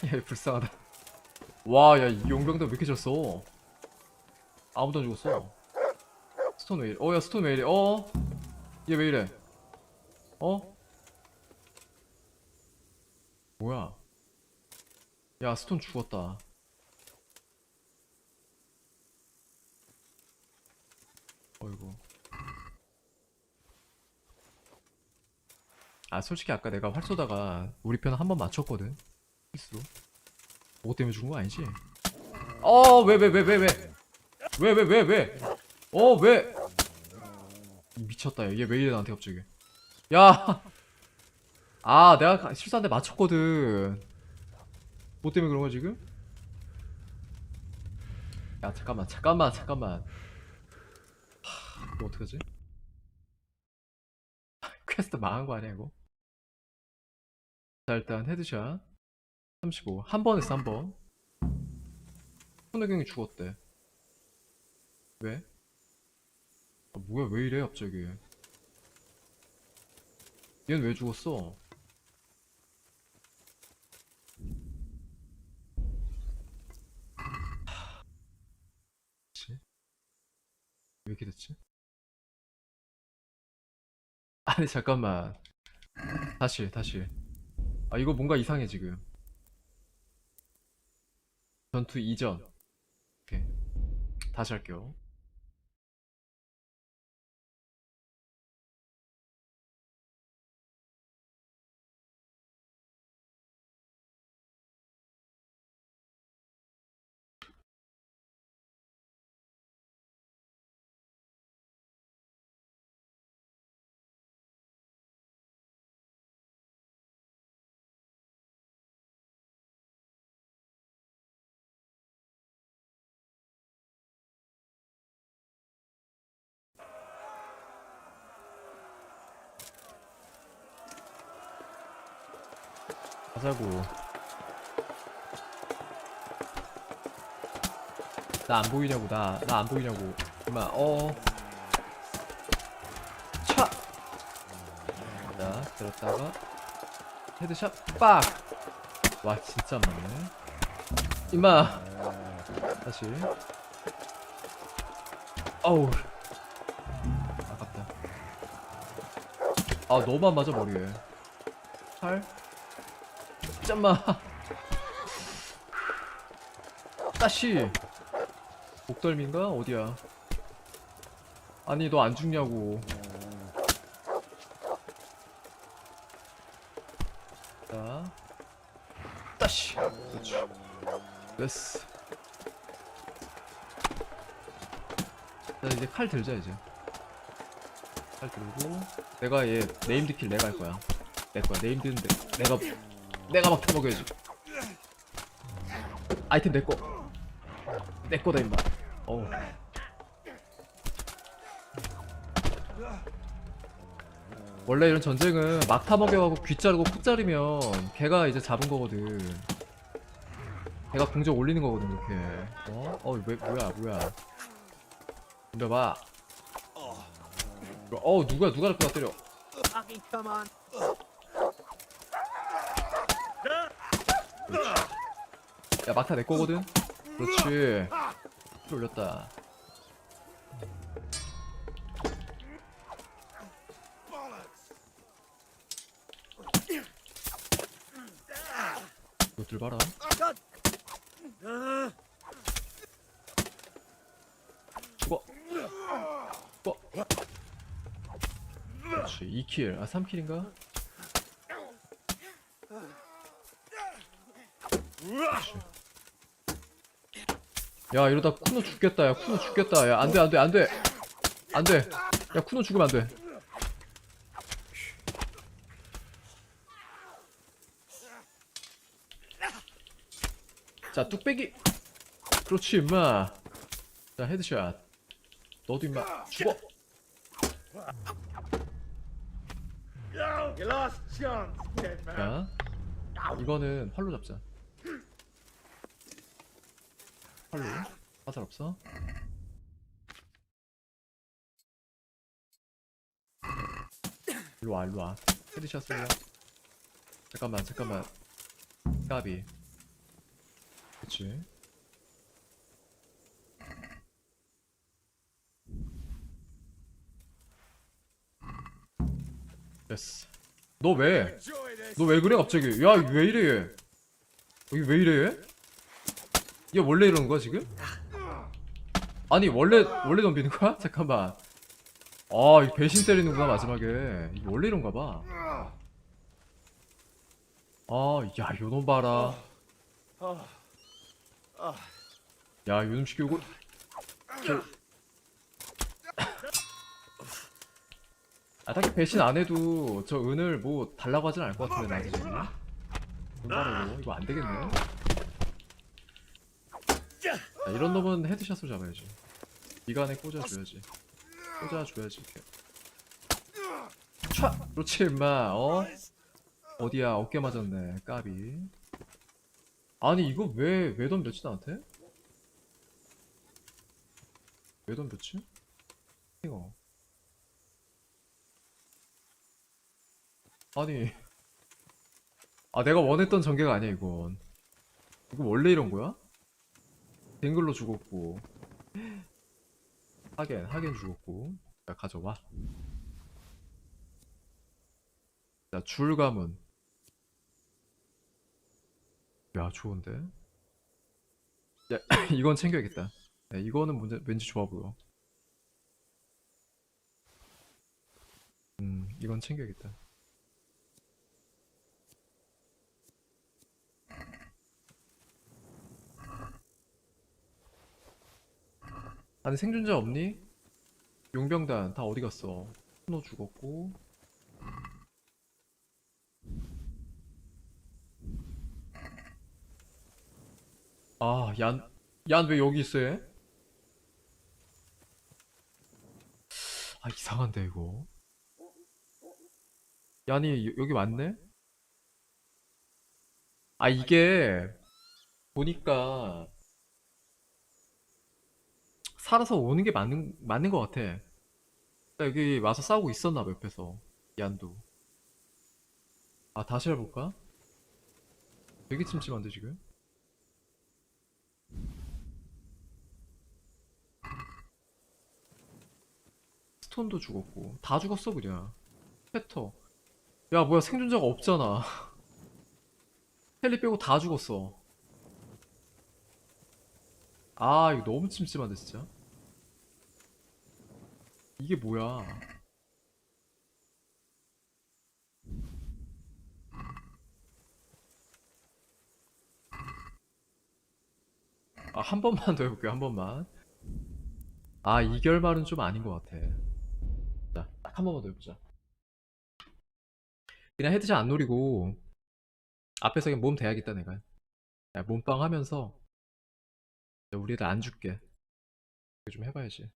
야 불쌍하다. 와 야 이 용병들 왜 이렇게 졌어. 아무도 안 죽었어. 스톤 왜 이래. 야 스톤 왜 이래. 얘 왜 이래. 뭐야. 야 스톤 죽었다. 어이구. 아 솔직히 아까 내가 활 쏘다가 우리 편 한 번 맞췄거든. 실수로. 뭐 때문에 죽은 거 아니지? 왜? 미쳤다. 얘 왜 이래 나한테 갑자기. 야! 아 내가 실수한데 맞췄거든. 뭐 때문에 그런 거야 지금? 야 잠깐만. 이거 어떡하지? 퀘스트 망한 거 아니야 이거? 자 일단 헤드샷 35 한 번 했어 한 번. 손해경이 죽었대. 왜? 뭐야 왜 이래 갑자기. 얘는 왜 죽었어? 왜 이렇게 됐지? 아니 잠깐만. 다시 아 이거 뭔가 이상해 지금. 전투 이전. 오케이 다시 할게요. 하자고. 나 안 보이냐고. 나 안 보이냐고. 그만. 차. 자 들었다가 헤드샷 빡. 와 진짜 많네. 임마. 다시. 어우. 아깝다. 아 너만 맞아 머리에. 8. 잠깐만. 다시. 목덜미인가? 어디야? 아니 너 안 죽냐고. 자 다시. 그렇지. 됐어. 자 이제 칼 들자 이제. 칼 들고 내가 얘 네임드 킬 내가 할 거야. 내 거야. 네임드인데 내가 막 쳐먹여야지. 아이템 내 거다 임마. 어우. 원래 이런 전쟁은 막 타먹여가고 귀 자르고 코 자르면 걔가 이제 잡은 거거든. 내가 공적 올리는 거거든 이렇게. 왜 뭐야? 덤벼봐. 누가 나 때려? 야 막타 내 거거든. 그렇지. 올렸다. 이것들 봐라. 죽어. 그렇지. 2킬. 3킬인가? 그렇지. 야 이러다 쿠노 죽겠다. 야 쿠노 죽겠다. 야 안돼. 야 쿠노 죽으면 안돼. 자 뚝배기. 그렇지 임마. 자 헤드샷. 너도 임마 죽어. 자 이거는 활로 잡자. 활로. 화살 없어? 일로와. 헤드샷을. 잠깐만. 까비. 그치. 됐어. 너 왜 그래 갑자기? 야 왜 이래? 여기 왜 이래? 얘 원래 이러는 거야 지금? 아니 원래 덤비는 거야? 잠깐만. 이 배신 때리는구나 마지막에. 이게 원래 이런가 봐. 야 요놈 봐라. 야 요놈 시키고. 딱히 배신 안 해도 저 은을 뭐 달라고 하진 않을 것 같은데 나한테 지금. 은바로 이거 안 되겠네. 자, 이런 놈은 헤드샷으로 잡아야지. 미간에 꽂아줘야지. 이렇게. 촤! 그렇지 임마. 어디야? 어깨 맞았네. 까비. 아니 이거 왜 덤볐지 나한테? 왜 덤볐지? 이거. 아니 내가 원했던 전개가 아니야 이건. 이거 원래 이런 거야? 댕글로 죽었고 하겐 죽었고. 자 가져와. 자 줄감은. 야 좋은데? 야 이건 챙겨야겠다. 야, 이거는 왠지 좋아 보여. 이건 챙겨야겠다. 아니 생존자 없니? 용병단 다 어디 갔어? 쿠노 죽었고. 얀 왜 여기 있어 얘? 이상한데 이거. 얀이 여기 왔네? 이게 보니까 살아서 오는 게 맞는 것 같아. 그러니까 여기 와서 싸우고 있었나 봐 옆에서. 얀도. 다시 해볼까? 되게 찜찜한데 지금? 스톤도 죽었고 다 죽었어 그냥. 패터. 야 뭐야 생존자가 없잖아. 헬리 빼고 다 죽었어. 이거 너무 찜찜한데 진짜. 이게 뭐야. 한 번만 더 해볼게요. 한 번만. 이 결말은 좀 아닌 것 같아. 자, 딱 한 번만 더 해보자. 그냥 헤드샷 안 노리고 앞에서 그냥 몸 대야겠다 내가. 야, 몸빵 하면서 우리 애들 안 죽게 좀 해봐야지.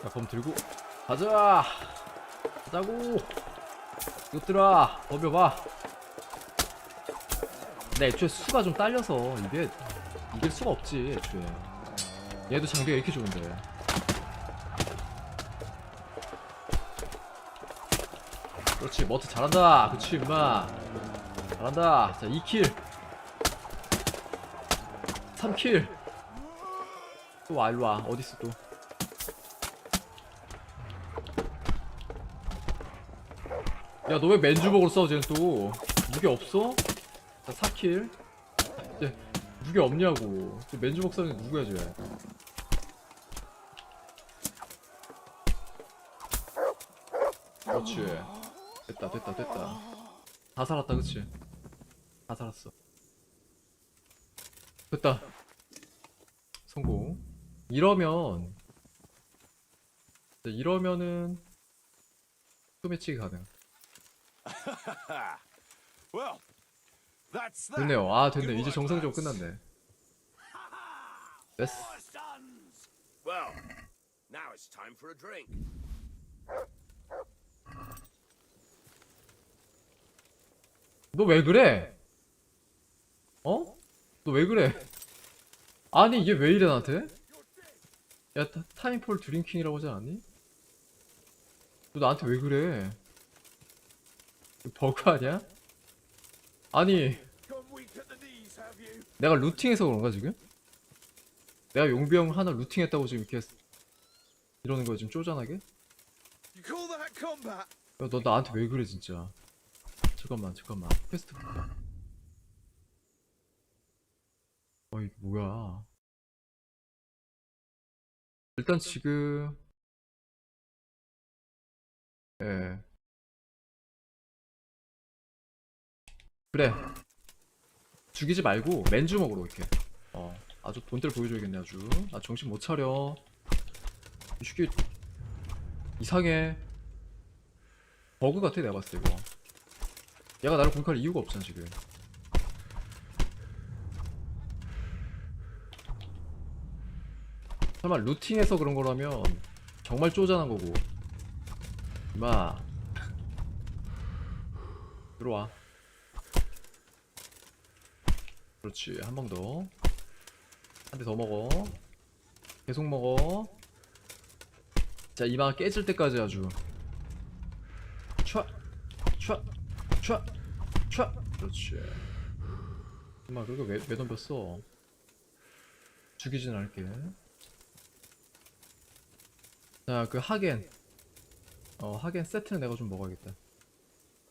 자, 검 들고 가자. 가자고. 이것들아, 버벼봐. 근데 애초에 수가 좀 딸려서 이게 이길 수가 없지. 애초에 얘도 장비가 이렇게 좋은데. 그렇지, 머트 잘한다. 그치, 임마. 잘한다. 자, 2킬 3킬. 또 와, 일로와. 어딨어 또. 야, 너 왜 맨주먹으로 싸워? 쟤는 또 무게 없어? 자, 4킬. 쟤 무게 없냐고. 쟤 맨주먹 싸우는 게 누구야 쟤. 그렇지. 됐다. 다 살았다, 그치? 다 살았어. 됐다. 성공. 이러면은 또 매치기 가능. Well, that's that. 됐네요. 아, 됐네. 이제 정상적으로 끝났네. 됐어. Well, now it's time for a drink. 너 왜 그래? 어? 너 왜 그래? 아니, 이게 왜 이래 나한테? 야, 타임폴 드링킹이라고 하지 않았니? 너 나한테 왜 그래? 이거 버그 아니야? 아니, 내가 루팅해서 그런가 지금? 내가 용병 하나 루팅했다고 지금 이렇게 이러는 거야 지금 쪼잔하게? 야, 너 나한테 왜 그래 진짜. 잠깐만. 퀘스트 볼까? 이게 뭐야. 일단 지금 예. 그래, 죽이지 말고 맨주먹으로 이렇게 아주 본때를 보여줘야겠네. 아주 정신 못 차려. 이 새끼 이상해. 버그 같아 내가 봤을 때. 이거 얘가 나를 공격할 이유가 없잖아 지금. 설마 루팅해서 그런 거라면 정말 쪼잔한 거고. 임마 들어와. 그렇지, 한 방 더. 한 대 더 먹어. 계속 먹어. 자, 이마 깨질 때까지 아주 촤. 그렇지. 임마 그렇게 왜 덤볐어? 죽이진 않을게. 자, 그 하겐 하겐 세트는 내가 좀 먹어야겠다.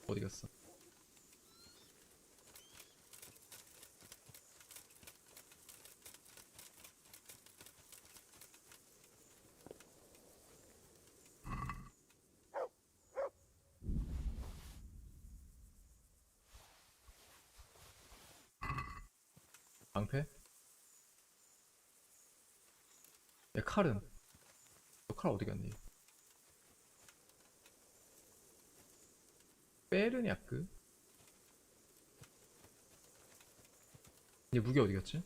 어디 갔어? 방패? 야, 칼은? 너 칼 어디 갔니? 베르냐크? 얘 무기 어디 갔지?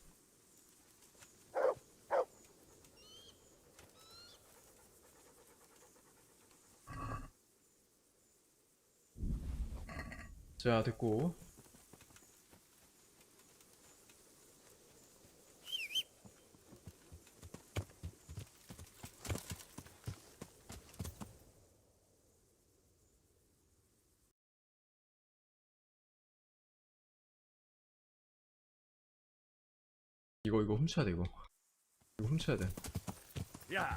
자, 됐고. 이거 훔쳐야 돼. 이거 훔쳐야 돼. 야.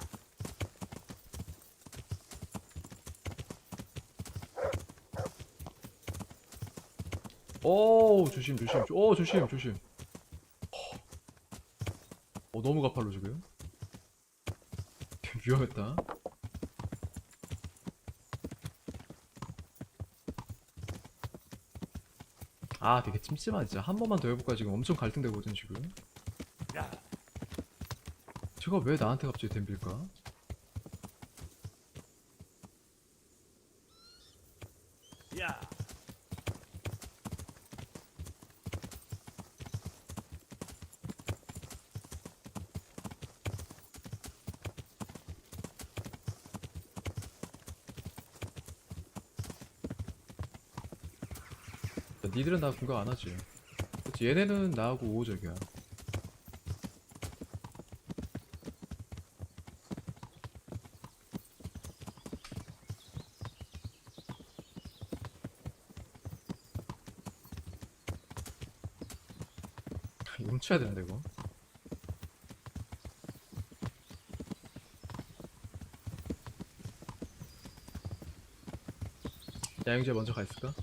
오, 조심. 조심. 너무 가팔로 지금. 위험했다. 아, 되게 찜찜하다 진짜. 한 번만 더 해볼까. 지금 엄청 갈등되거든 지금. 제가 왜 나한테 갑자기 덤빌까? 야. 니들은 나 공격 안 하지. 그치, 얘네는 나하고 우호적이야. 이거 훔쳐야 되는데 이거. 야영제 먼저 가 있을까?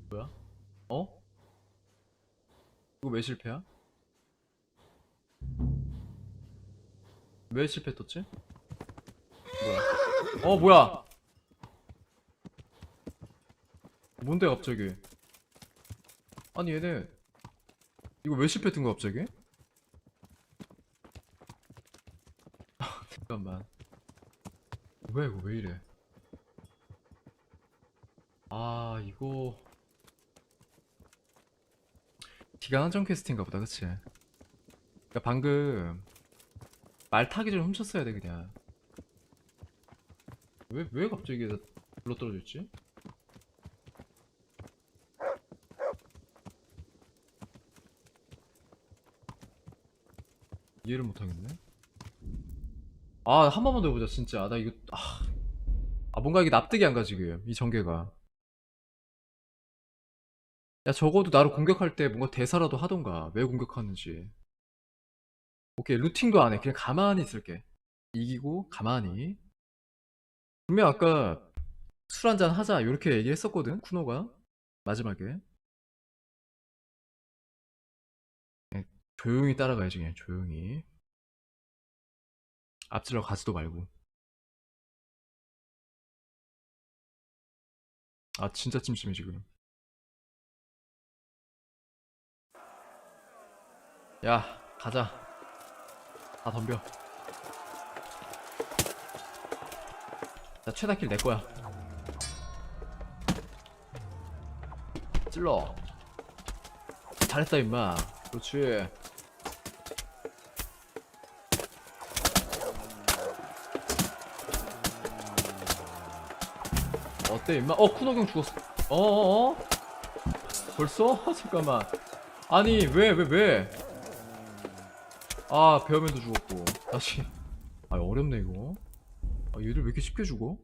뭐야? 어? 이거 왜 실패야? 왜 실패 떴지? 뭐야? 뭐야? 뭔데 갑자기? 아니 얘네 이거 왜 실패 뜬 거야 갑자기? 잠깐만. 뭐야 이거 왜 이래? 아 이거 기간 한정 퀘스트인가 보다. 그치? 그니까 방금 말 타기 전에 훔쳤어야 돼 그냥. 왜 갑자기 불러떨어졌지? 이해를 못하겠네. 아 한 번만 더 해보자 진짜. 나 이거 뭔가 이게 납득이 안 가 지금 이 전개가. 야 적어도 나를 공격할 때 뭔가 대사라도 하던가. 왜 공격하는지. 오케이 루팅도 안 해. 그냥 가만히 있을게. 이기고 가만히. 분명 아까 술 한잔 하자 이렇게 얘기했었거든 쿠노가 마지막에. 그냥 조용히 따라가야지 그냥 조용히. 앞질러 가지도 말고. 아 진짜 찜찜해 지금. 야 가자. 다 덤벼. 자 최다킬 내거야. 찔러. 잘했다 임마. 그렇지. 어때 임마? 쿠노경 죽었어. 어어어? 벌써? 잠깐만. 아니 왜? 아 배어맨도 죽었고. 다시. 아 어렵네 이거. 아 얘들 왜 이렇게 쉽게 죽어?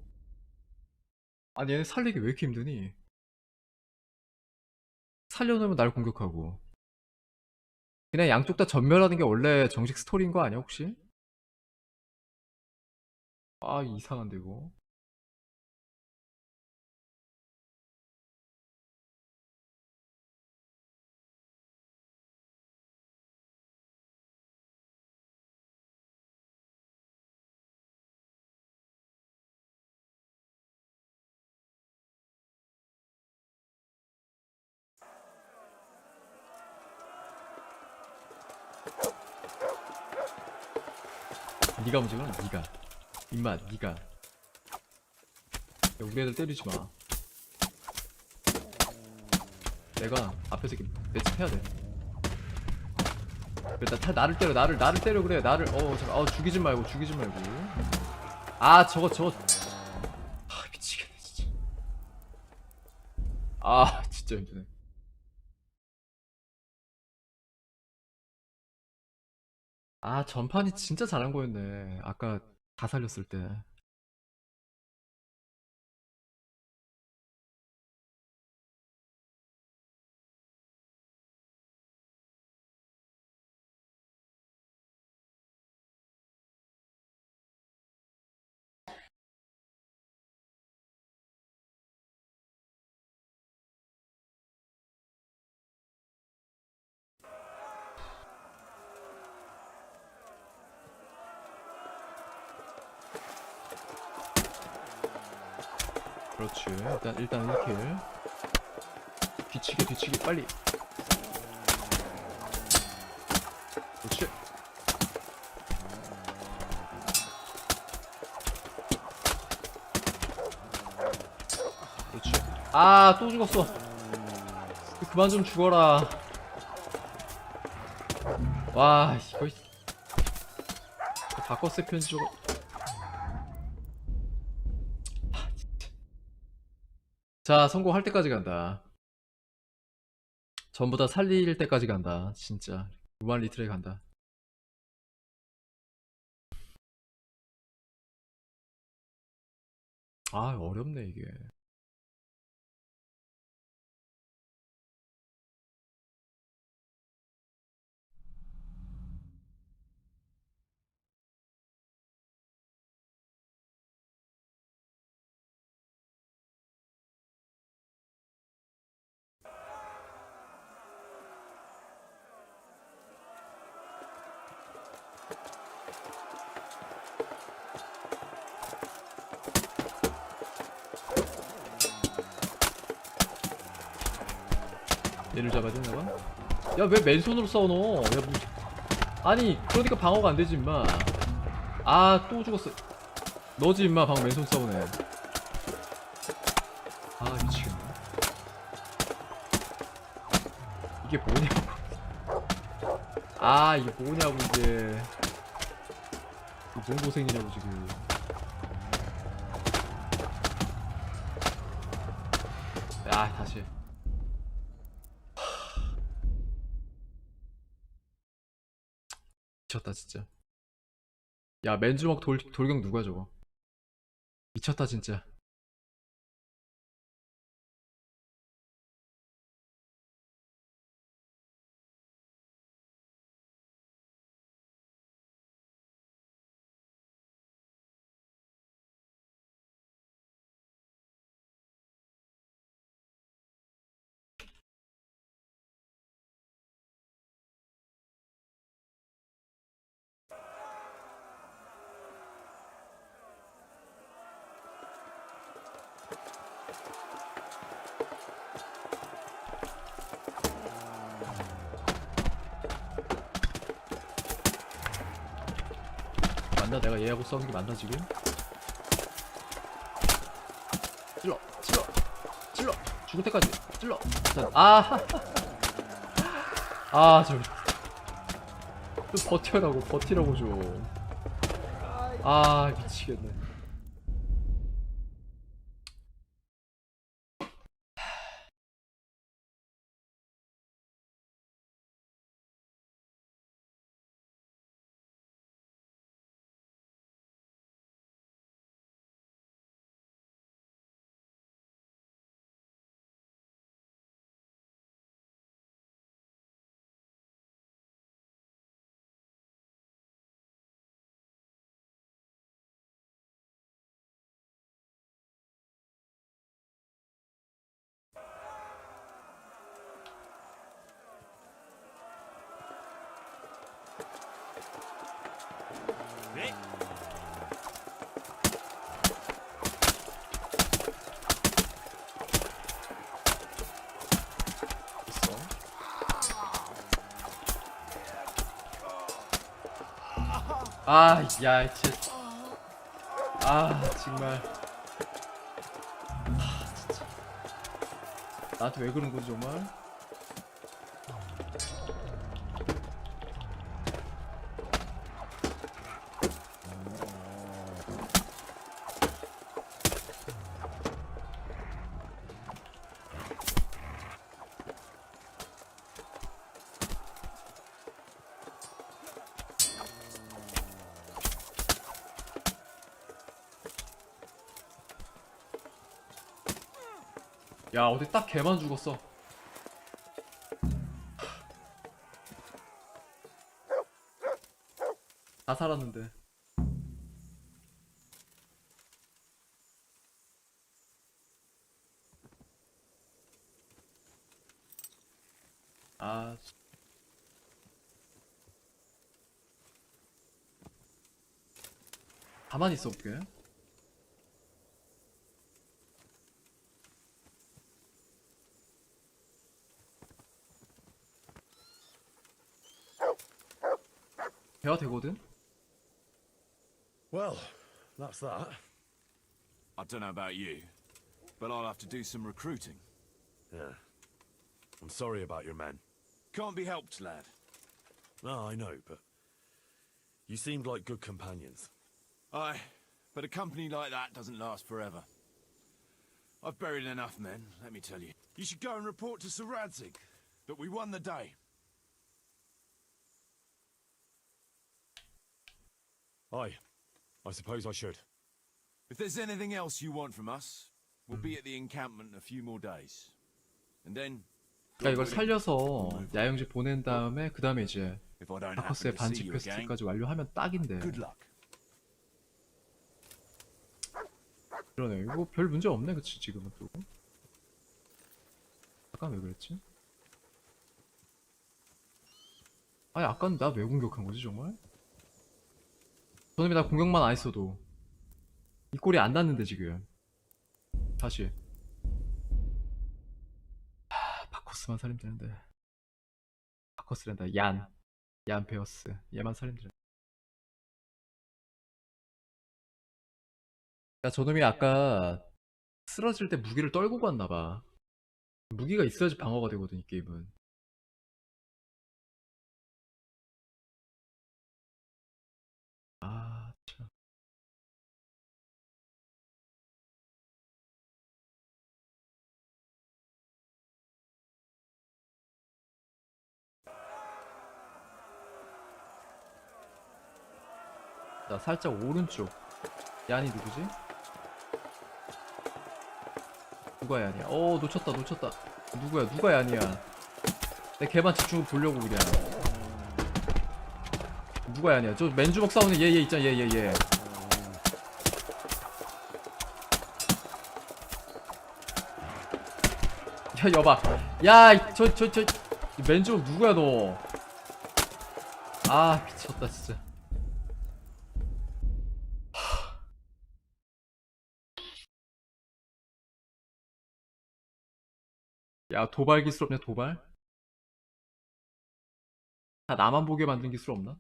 아니 얘네 살리기 왜 이렇게 힘드니? 살려놓으면 날 공격하고. 그냥 양쪽 다 전멸하는 게 원래 정식 스토리인 거 아니야 혹시? 아 이상한데 이거. 니가 문제구나. 니가 임마 니가. 야, 우리 애들 때리지 마. 내가 앞에서 이렇게 매집해야 돼. 그래 나를 때려. 나를 때려. 그래 나를. 잠깐. 죽이지 말고. 아 저거 미치겠네 진짜. 진짜 힘드네. 전판이 진짜 잘한 거였네. 아까 다 살렸을 때. 그렇지. 일단 1킬. 뒤치기 빨리. 그렇지. 그렇지. 아, 또 죽었어. 그만 좀 죽어라. 와, 이거 바꿨을 편지 저거. 자, 성공할 때까지 간다. 전부 다 살릴 때까지 간다. 진짜 무한 리틀에 간다. 아, 어렵네 이게. 얘를 잡아야 되나봐? 야, 왜 맨손으로 싸워 너? 야, 뭐... 아니, 그러니까 방어가 안 되지 임마. 아, 또 죽었어. 너지 임마, 방어 맨손 싸우네. 아, 미치겠네. 이게 뭐냐고. 아, 이게 뭐냐고 이게. 이게 뭔 고생이냐고 지금. 야, 다시. 미쳤다 진짜. 야, 맨주먹 돌격 누가 저거. 미쳤다 진짜. 맞나? 내가 얘하고 싸우는 게 맞나 지금? 찔러 죽을 때까지 찔러. 아, 아, 좀 버티라고 좀. 아, 미치겠네. 네. 아, 야, 진짜. 아, 정말. 아, 진짜. 나한테 왜 그런 거지, 정말? 야, 어디 딱 걔만 죽었어. 다 살았는데. 아, 가만히 있어 볼게. 돼야 되거든? Well, that's that. I don't know about you, but I'll have to do some recruiting. Yeah. I'm sorry about your men. Can't be helped, lad. No, I know, but you seemed like good companions. Aye, but a company like that doesn't last forever. I've buried enough men, let me tell you. You should go and report to Sir Radzig that we won the day. Aye, I suppose I should. If there's anything else you want from us, we'll be at the encampment in a few more days. And then... 그러니까 이걸 살려서 야영지 보낸 다음에 그 다음에 이제 바커스의 반지 퀘스트까지 완료하면 딱인데. 그러네. 이거 별 문제 없네, 그치 지금은 또. 아까 왜 그랬지? 아니 아까는 나 왜 공격한 거지 정말? 저놈이 나 공격만 안 했어도 이 꼴이 안 났는데 지금. 다시. 바커스만 살리면 되는데. 바커스란다. 얀 베어스. 얘만 살리면 되는데. 야, 저놈이 아까 쓰러질 때 무기를 떨고 갔나봐. 무기가 있어야지 방어가 되거든, 이 게임은. 아, 참. 자, 살짝 오른쪽. 얀이 누구지? 누가 얀이야? 놓쳤다. 누가 얀이야? 내 걔만 집중 보려고 그냥. 누가 얀이야? 저 맨주먹 싸우는 얘 있잖아, 얘. 야, 여봐. 야, 저 맨주먹 누구야, 너? 아, 미쳤다, 진짜. 야, 도발 기술 없냐, 도발? 다 나만 보게 만든 기술 없나?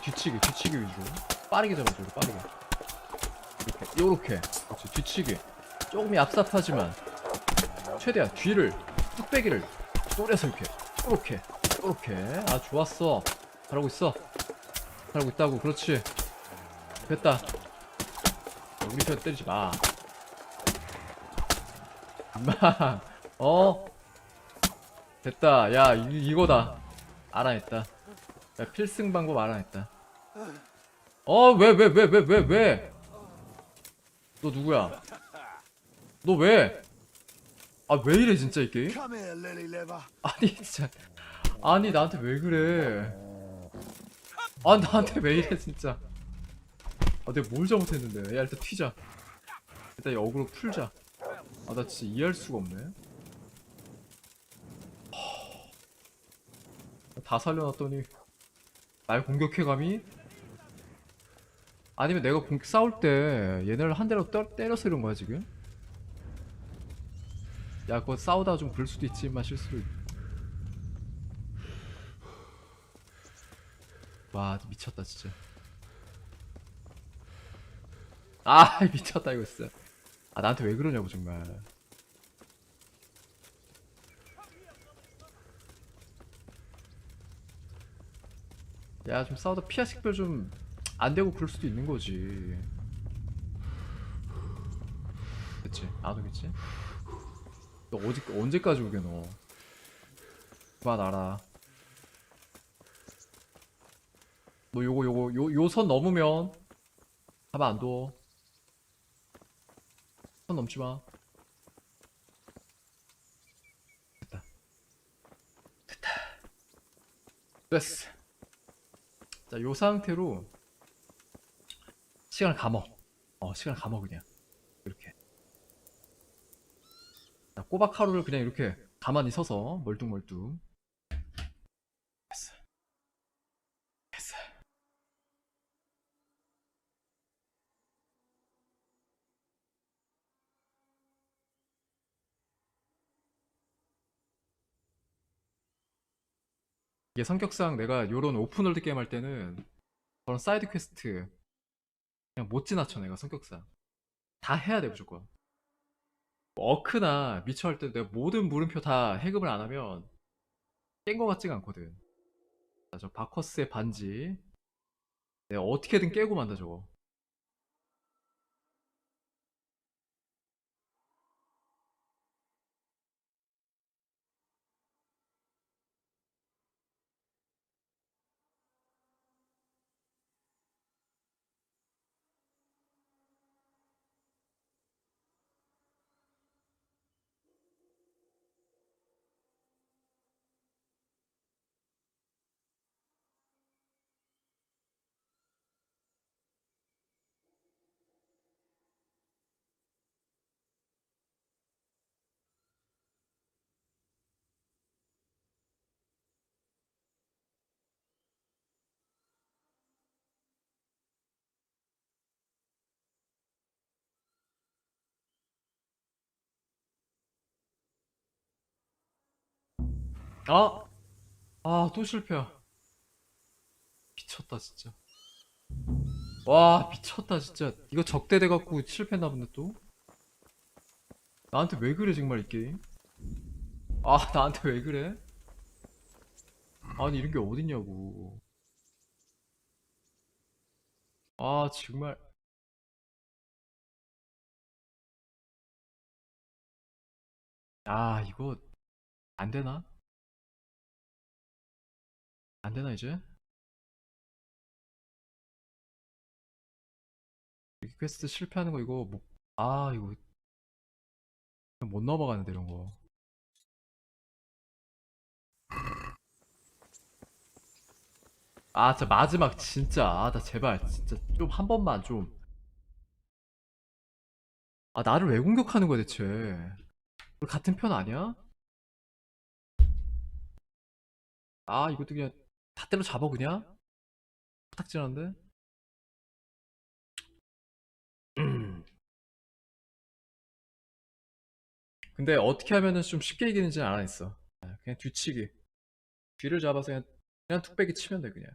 뒤치기 위주로 빠르게 잡아줘. 빠르게 요렇게 그렇지. 뒤치기 조금 얍삽하지만 최대한 뒤를 뚝배기를 쪼려서 요렇게 아, 좋았어. 잘하고 있어. 잘하고 있다고. 그렇지. 됐다. 우리 편 때리지 마. 임마. 됐다. 야, 이거다. 알아냈다. 야, 필승 방법 알아냈다. 왜? 너 누구야? 너 왜? 아, 왜 이래 진짜 이 게임? 아니 진짜. 아니 나한테 왜 그래? 아, 나한테 왜 이래 진짜. 아, 내가 뭘 잘못했는데. 야, 일단 튀자. 일단 이 어그로 풀자. 아, 나 진짜 이해할 수가 없네. 다 살려놨더니 날 공격해 감히? 아니면 내가 싸울 때 얘네를 한 대로 때려서 이런 거야 지금? 야, 그거 싸우다가 좀 그럴 수도 있지만 실수로. 와, 미쳤다 진짜. 아, 미쳤다 이거 진짜. 아, 나한테 왜 그러냐고 정말. 야, 좀 싸우다 피하 식별 좀 안되고 그럴 수도 있는 거지. 그치? 안 오겠지? 너 언제까지 오게 너. 그만 알아. 너 요 선 넘으면 가만 안 둬. 선 넘지마. 됐다. 됐다. 됐어. 자, 요 상태로 시간을 감어. 시간을 감어 그냥. 이렇게. 자, 꼬박 하루를 그냥 이렇게 가만히 서서 멀뚱멀뚱. 됐어. 됐어. 이게 성격상 내가 요런 오픈월드 게임 할 때는 그런 사이드 퀘스트 그냥 못 지나쳐. 내가 성격상 다 해야 돼 무조건. 어크나 미쳐 할 때 내가 모든 물음표 다 해금을 안 하면 깬 거 같지가 않거든. 자, 저 바커스의 반지 내가 어떻게든 깨고 만다 저거. 또 실패야. 미쳤다 진짜. 와 미쳤다 진짜. 이거 적대 돼갖고 실패했나 본데 또. 나한테 왜 그래 정말 이 게임. 나한테 왜 그래. 아니 이런 게 어딨냐고. 정말. 이거 안되나? 안되나 이제? 리퀘스트 실패하는 거 이거 뭐, 이거 그냥 못 넘어가는데 이런 거. 진짜 마지막 진짜. 나 제발 진짜 좀 한 번만 좀. 나를 왜 공격하는 거야 대체. 우리 같은 편 아니야? 이것도 그냥 다 때려 잡아 그냥. 부탁질하는데. 근데 어떻게 하면은 좀 쉽게 이기는지 알아냈어. 그냥 뒤치기. 뒤를 잡아서 그냥 뚝배기 치면 돼 그냥.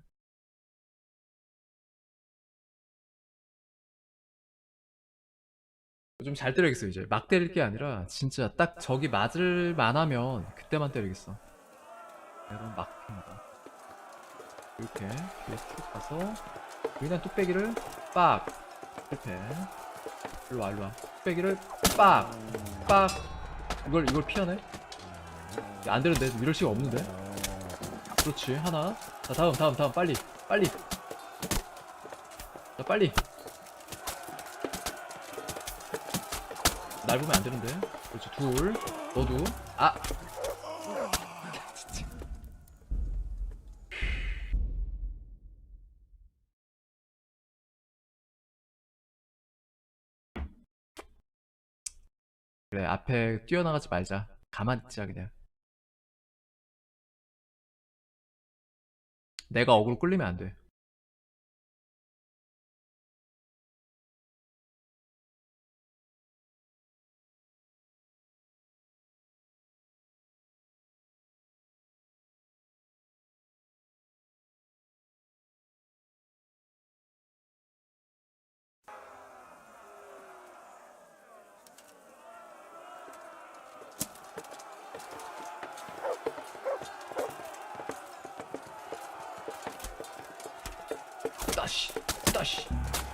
좀 잘 때리겠어 이제. 막 때릴 게 아니라 진짜 딱 적이 맞을 만하면 그때만 때리겠어. 여러분 막힙니다. 이렇게 뒤에 쭉 가서 그냥 뚝배기를 빡. 실패. 일로와 일로와. 뚝배기를 빡. 빡. 이걸 피하네? 안 되는데 이럴 시가 없는데. 그렇지 하나. 자 다음 빨리. 자 빨리. 날 보면 안 되는데. 그렇지 둘. 너도. 진짜. 그래 앞에 뛰어나가지 말자. 가만히 있자 그냥. 내가 어그로 끌리면 안 돼.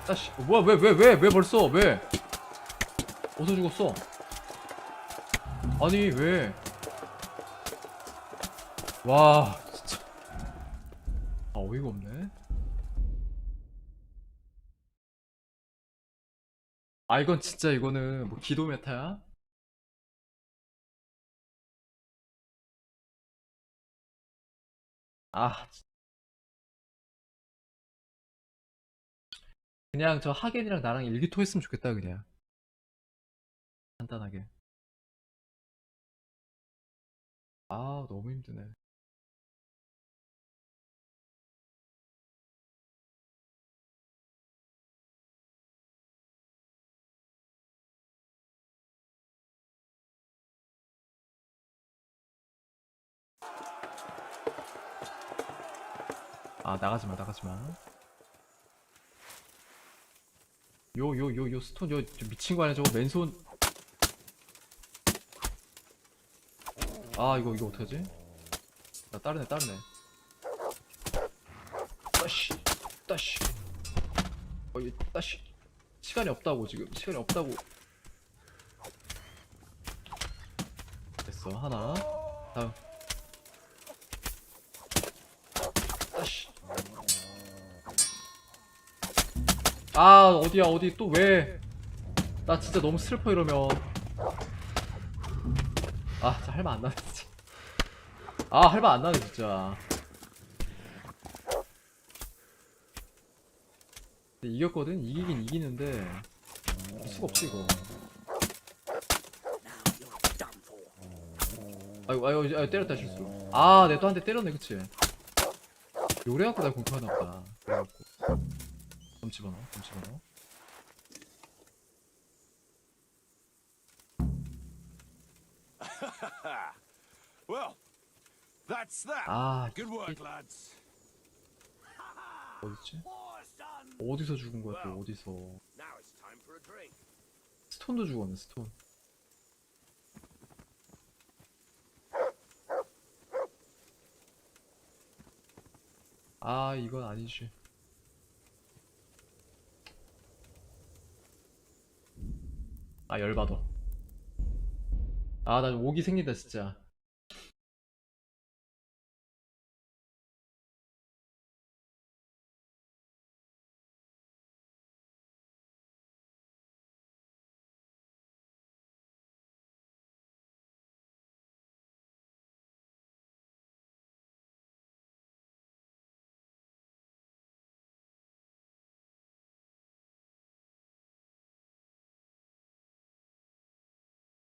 따시. 뭐야 왜 벌써 왜? 어디서 죽었어? 아니 왜? 와 진짜. 어이가 없네. 아 이건 진짜 이거는 뭐 기도 메타야? 아 그냥 저 하겐이랑 나랑 일기토했으면 좋겠다 그냥 간단하게. 아 너무 힘드네. 아 나가지마 나가지마. 요 스톤 저 미친거 아니야 저거 맨손. 아 이거 어떡하지? 나 따르네 따시 이 따시 시간이 없다고 지금 시간이 없다고. 됐어 하나 다음 따시. 아 어디야 어디 또 왜? 나 진짜 너무 슬퍼 이러면. 아 진짜 할말 안 나네 진짜. 아 할 말 안 나네 진짜. 근데 이겼거든? 이기긴 이기는데 수가 없지 이거. 아이고 때렸다 실수. 아 내 또 한 대 때렸네 그치? 요래갖고 날 공격하나보다. 그래갖고 좀 집어넣어. Well, that's that. 아 Good work, lads. 어딨지? 어디서 죽은 거야 또 어디서? Now it's time for a drink. 스톤도 죽었네 스톤. 아 이건 아니지. 아 열받아. 아 나 오기 생긴다 진짜.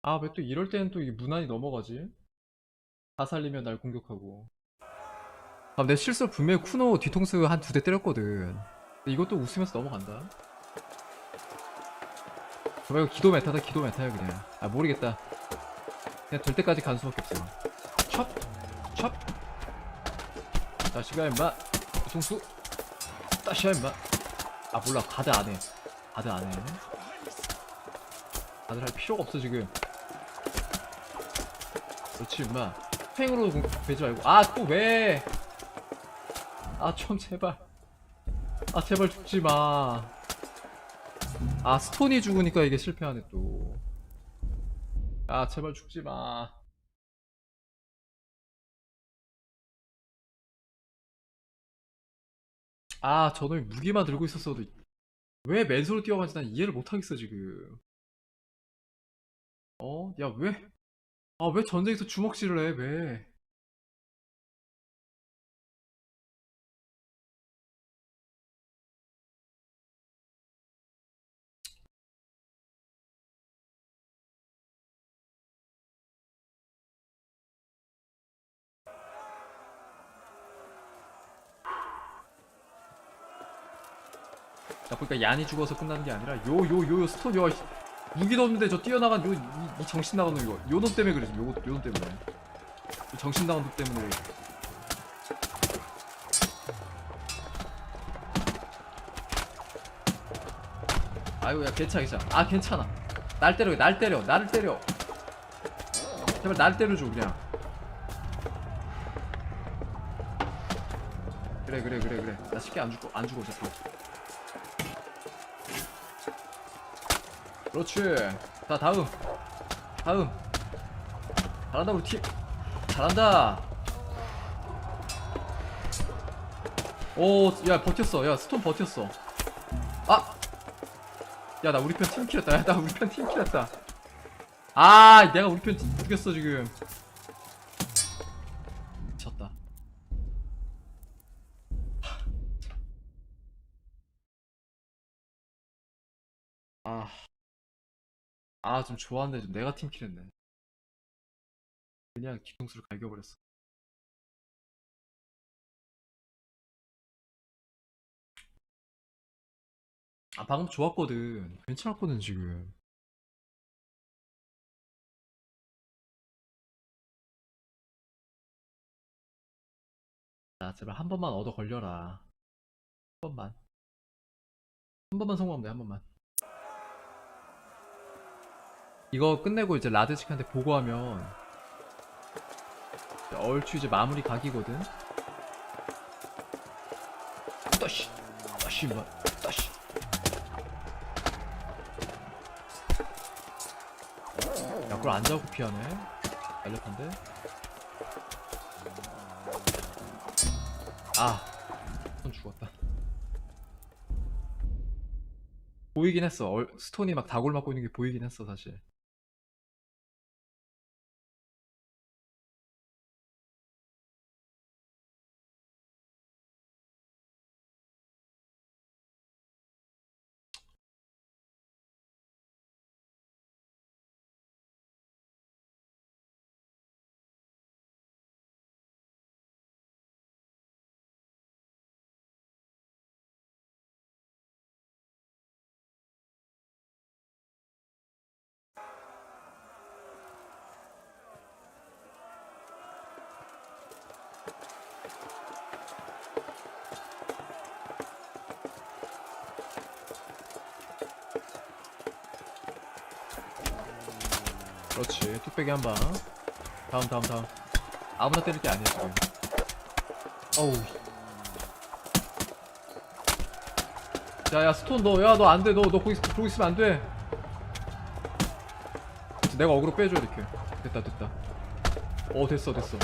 아 왜 또 이럴 때는 또 이 무난히 넘어가지? 다 살리면 날 공격하고. 아 내 실수 분명히 쿠노 뒤통수 한 2대 때렸거든. 근데 이것도 웃으면서 넘어간다. 정말 이거 기도 메타다 기도 메타야 그냥. 아 모르겠다. 그냥 될 때까지 간 수밖에 없어. 첩 다시가 임마 뒤통수 다시야 임마. 아 몰라 가드 안해 가드 할 필요가 없어 지금. 그렇지 임마. 팽으로 되지 말고. 아 또 왜? 아 좀 제발. 아 제발 죽지마. 아 스톤이 죽으니까 이게 실패하네 또. 아 제발 죽지마. 아 저놈이 무기만 들고 있었어도 왜 맨손으로 뛰어가는지 난 이해를 못하겠어 지금. 야 왜? 아 왜 전쟁에서 주먹질을 해 왜? 나 보니까 얀이 죽어서 끝나는 게 아니라 요 스톤 요 무기도 없는데 저 뛰어나간 이 정신 나간 놈 이거 요 놈 때문에 그래 지금 요 놈 때문에. 이 정신 나간 놈 때문에. 아이고 야 괜찮아. 아 괜찮아. 나를 때려. 제발 날 때려줘 그냥. 그래. 나 쉽게 안 죽어 어차피. 그렇지. 자 다음. 잘한다 우리 팀. 잘한다. 오 야 버텼어. 야 스톤 버텼어. 아 야, 나 우리 편 팀킬했다. 야, 나 우리 편 팀킬했다. 아, 내가 우리 편 죽였어 지금. 미쳤다. 좀 좋았네. 좀 내가 팀킬했네. 그냥 뒤통수를 갈겨버렸어. 방금 좋았거든. 괜찮았거든 지금. 자, 제발 한 번만 얻어 걸려라. 한 번만 성공하면 돼. 한 번만. 이거 끝내고 이제 라드식한테 보고하면 얼추 이제 마무리 각이거든. 따시 뭐 따시. 야, 그걸 안 잡고 피하네. 날렵한데. 손 죽었다. 보이긴 했어. 스톤이 막 다골 맞고 있는 게 보이긴 했어 사실. 그렇지. 뚝배기 한방. 다음. 아무나 때릴 게 아니야 지금. 어우. 야, 스톤 너 안돼. 너 거기 있으면 안돼. 내가 어그로 빼줘 이렇게. 됐다. 됐어.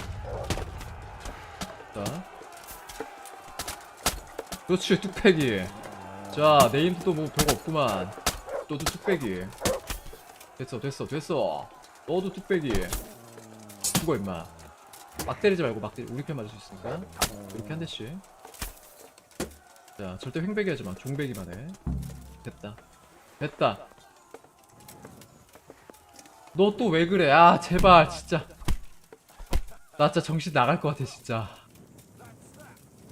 자. 그렇지, 뚝배기. 자, 네임도 뭐 별거 없구만. 너도 뚝배기. 됐어. 너도 뚝배기. 죽어 임마. 막 때리지 말고 우리 편 맞을 수 있으니까 이렇게 한 대씩. 자, 절대 횡배기 하지마. 종배기만 해. 됐다. 너 또 왜 그래? 제발 진짜. 나 진짜 정신 나갈 것 같아 진짜.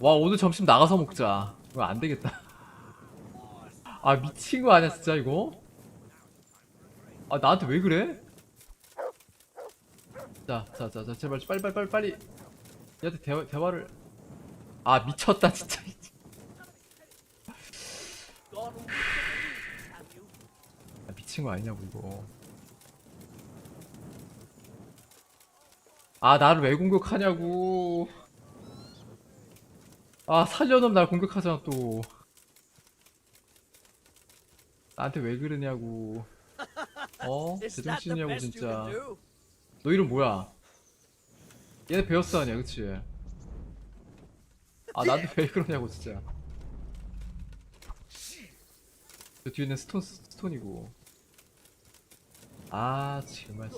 와, 오늘 점심 나가서 먹자. 이거 안 되겠다. 미친 거 아니야 진짜 이거? 나한테 왜 그래? 자, 제발 빨리. 얘한테 대화를. 미쳤다 진짜. 미친 거 아니냐고 이거. 나를 왜 공격하냐고. 살려놓으면 날 공격하잖아 또. 나한테 왜 그러냐고. 제정신이냐고 진짜. 너 이름 뭐야? 얘네 베어스 아니야 그치? 나한테 왜 그러냐고 진짜. 저 뒤에는 스톤이고. 정말.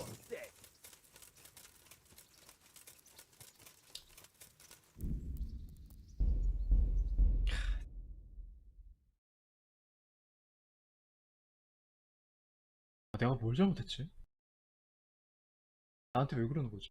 내가 뭘 잘못했지? 나한테 왜 그러는 거지?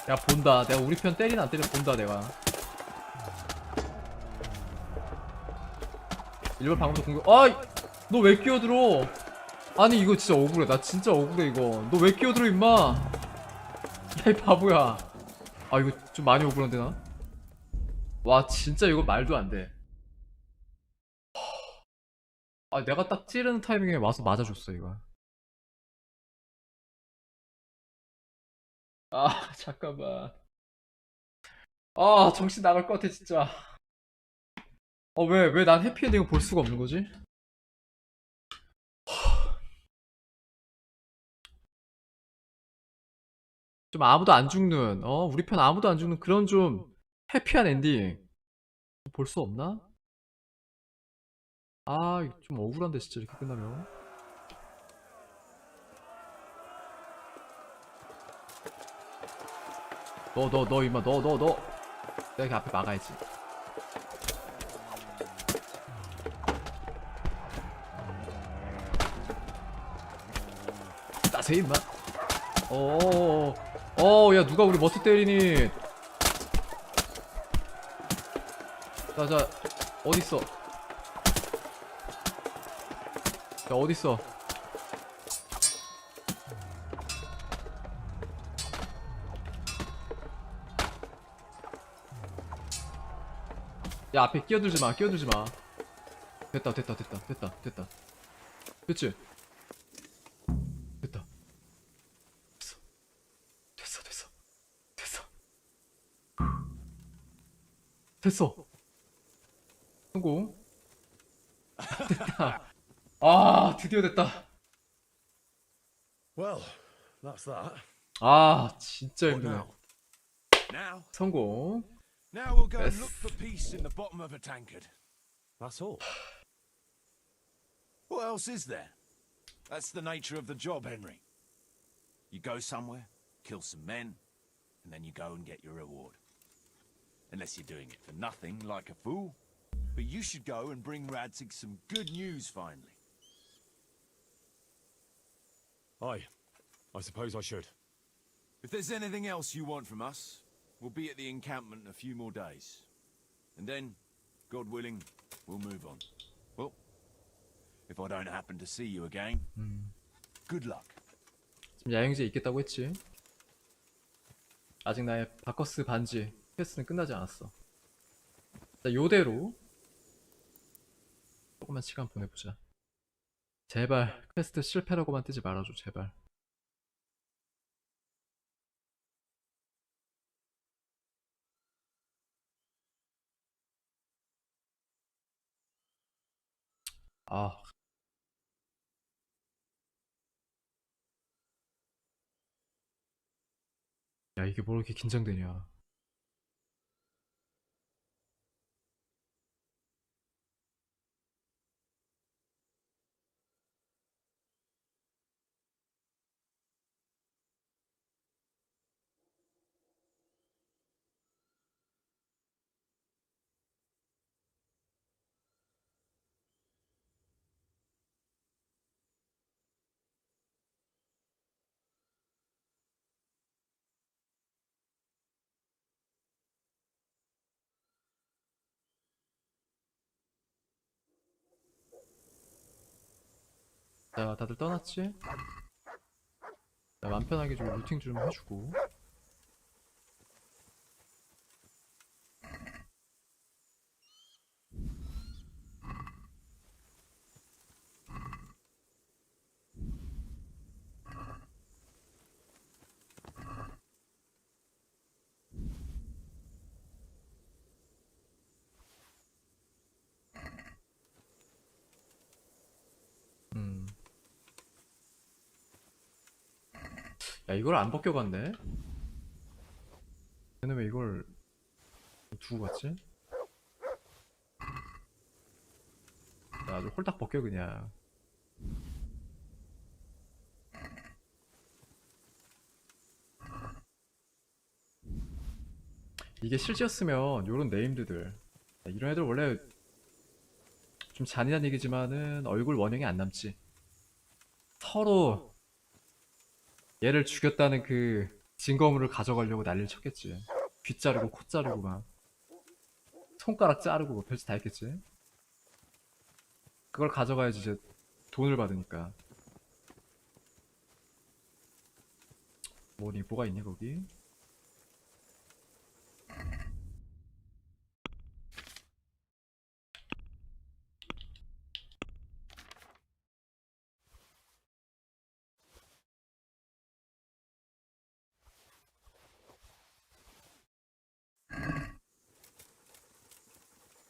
야, 본다. 내가 우리 편 때리나 안 때리나 본다 내가. 일본 방금도 공격. 너 왜 끼어들어? 아니 이거 진짜 억울해. 나 진짜 억울해 이거. 너 왜 끼어들어 임마. 야 이 바보야. 아 이거 좀 많이 억울한데 나? 와 진짜 이거 말도 안 돼. 아 내가 딱 찌르는 타이밍에 와서 맞아줬어 이거. 아 잠깐만. 아 정신 나갈 것 같아 진짜. 왜 난 해피엔딩을 볼 수가 없는 거지? 좀 아무도 안 죽는, 우리 편 아무도 안 죽는 그런 좀 해피한 엔딩 볼 수 없나? 아, 이거 좀 억울한데 진짜 이렇게 끝나면. 너 임마 너 내가 앞에 막아야지. 나세요 임마. 야 누가 우리 머스 때리니. 자 어딨어. 야 어딨어. 야 앞에 끼어들지마. 됐다 됐지. 됐다. 됐어. 성공. 됐다. 아 드디어 됐다. Well, that's that. 아 진짜 What 힘드네. now? Now? 성공. Now we'll go and Yes. look for peace in the bottom of a tankard. That's all. What else is there? That's the nature of the job, Henry. You go somewhere, kill some men, and then you go and get your reward. Unless you're doing it for nothing, like a fool. But you should go and bring Radzig some good news finally. Aye, I suppose I should. If there's anything else you want from us, we'll be at the encampment in a few more days. And then, God willing, we'll move on. Well, if I don't happen to see you again, good luck. 지금 야영지에 있겠다고 했지. 아직 나의 바커스 반지 퀘스트는 끝나지 않았어. 자, 요대로 조금만 시간 보내보자. 제발 퀘스트 실패라고만 뜨지 말아줘 제발. 아 야 이게 뭘 이렇게 긴장되냐. 자 다들 떠났지? 자 맘 편하게 좀 루팅 좀 해주고. 야 이걸 안 벗겨갔네? 얘는 왜 이걸 두고 갔지? 야 아주 홀딱 벗겨 그냥. 이게 실제였으면 요런 네임드들, 야, 이런 애들 원래 좀 잔인한 얘기지만은 얼굴 원형이 안 남지. 서로 얘를 죽였다는 그 증거물을 가져가려고 난리를 쳤겠지. 귀 자르고 코 자르고 막 손가락 자르고 뭐 별짓 다 했겠지. 그걸 가져가야지 이제 돈을 받으니까. 뭐가 있니 거기?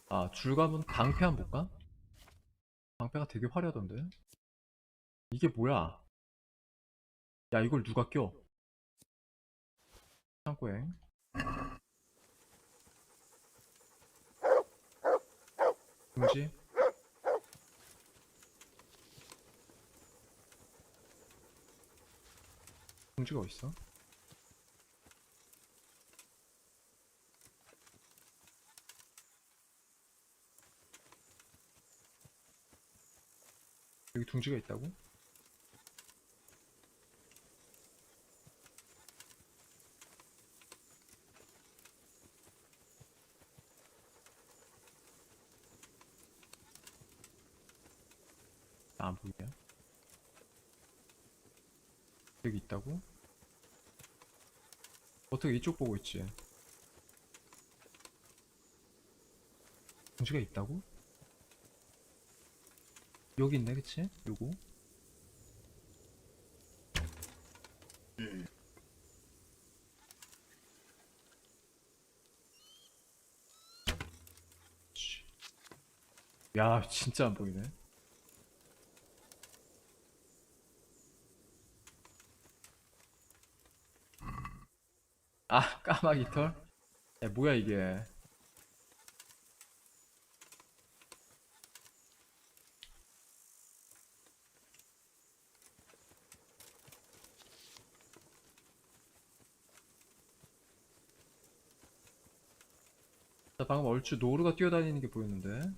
아, 줄감은 방패 한 번 볼까? 방패가 되게 화려하던데? 이게 뭐야? 야, 이걸 누가 껴? 창고에. 뭐지? 공지가 어딨어? 여기 둥지가 있다고? 나 안 보이냐? 여기 있다고? 어떻게 이쪽 보고 있지? 둥지가 있다고? 여기 있네, 그치? 요거? 야, 진짜 안 보이네. 아, 까마귀 털? 야, 뭐야 이게? 나 방금 얼추 노루가 뛰어다니는 게 보였는데.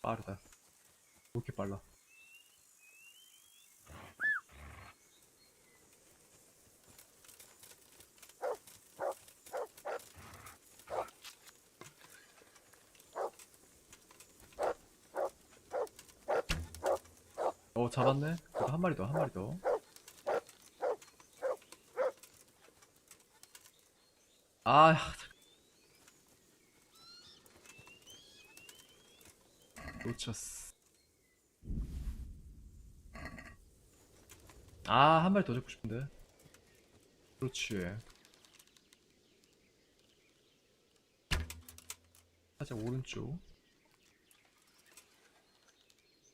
빠르다. 왜 이렇게 빨라? 잡았네? 그래도 한 마리 더, 한 마리 더. 아, 놓쳤어. 아, 한 마리 더 잡고 싶은데. 그렇지. 살짝 오른쪽.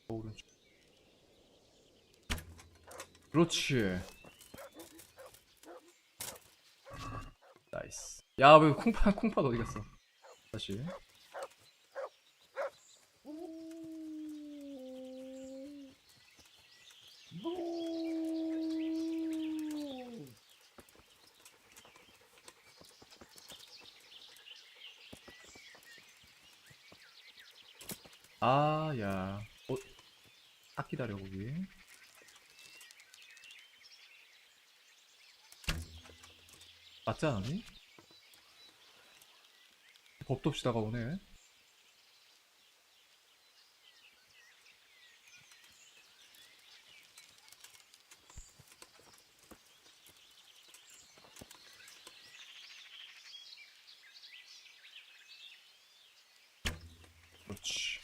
오른쪽. 그렇지. 나이스. 야, 왜 콩팥 어디 갔어? 다시. 아, 야. 딱 기다려, 거기. 맞지 않았니? 겁도 없이 다가오네. 그렇지.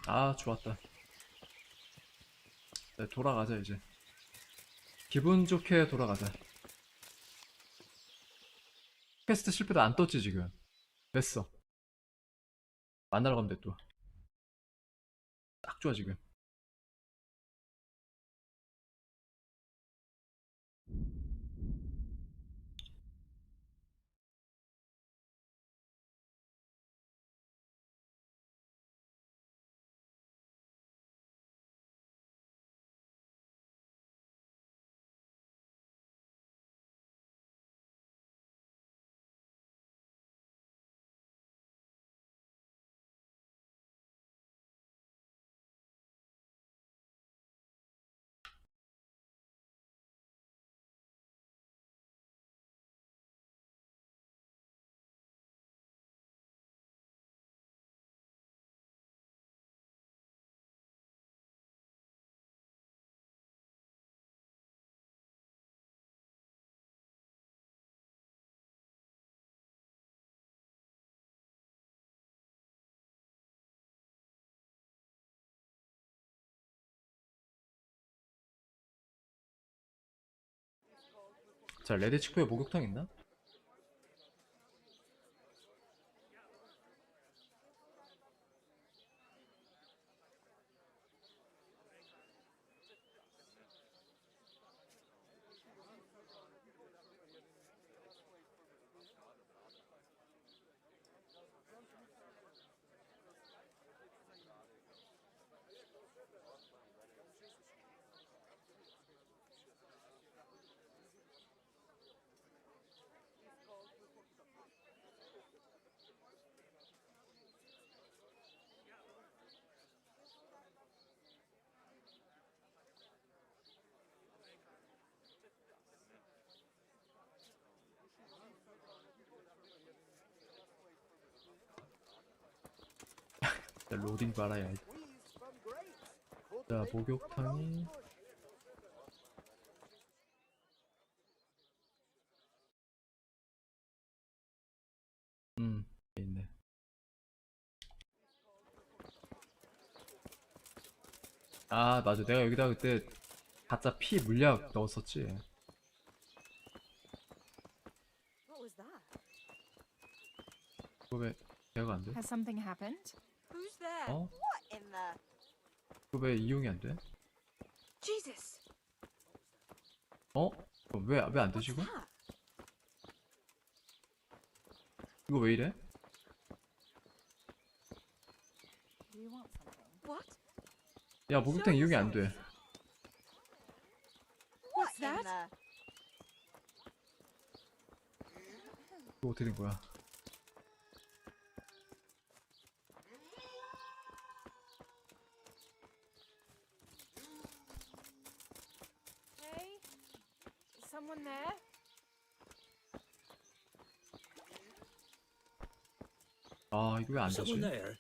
아, 좋았다. 네, 돌아가자 이제. 기분 좋게 돌아가자. 퀘스트 실패도 안 떴지 지금. 됐어. 만나러 가면 돼 또. 딱 좋아 지금. 자, 레드 치코에 목욕탕 있나? 자, 로딩 말아야 지. 자, 목욕탕이 있네. 아, 맞아. 내가 여기다 그때 가짜 피 물약 넣었었지. What was that? 그거 왜 대화가 안 돼? Has something happened? Who's there? 어? What in there? 그거 왜 이용이 안 돼? Jesus! 어? 왜 안 되시고? 이거 왜 이래? Do you want something? What? 야, 목욕탕 이용이 안 돼. What's that? 이거 어떻게 된 거야? Hey? Is someone there? 아, 이거 왜 안 되지? Someone there?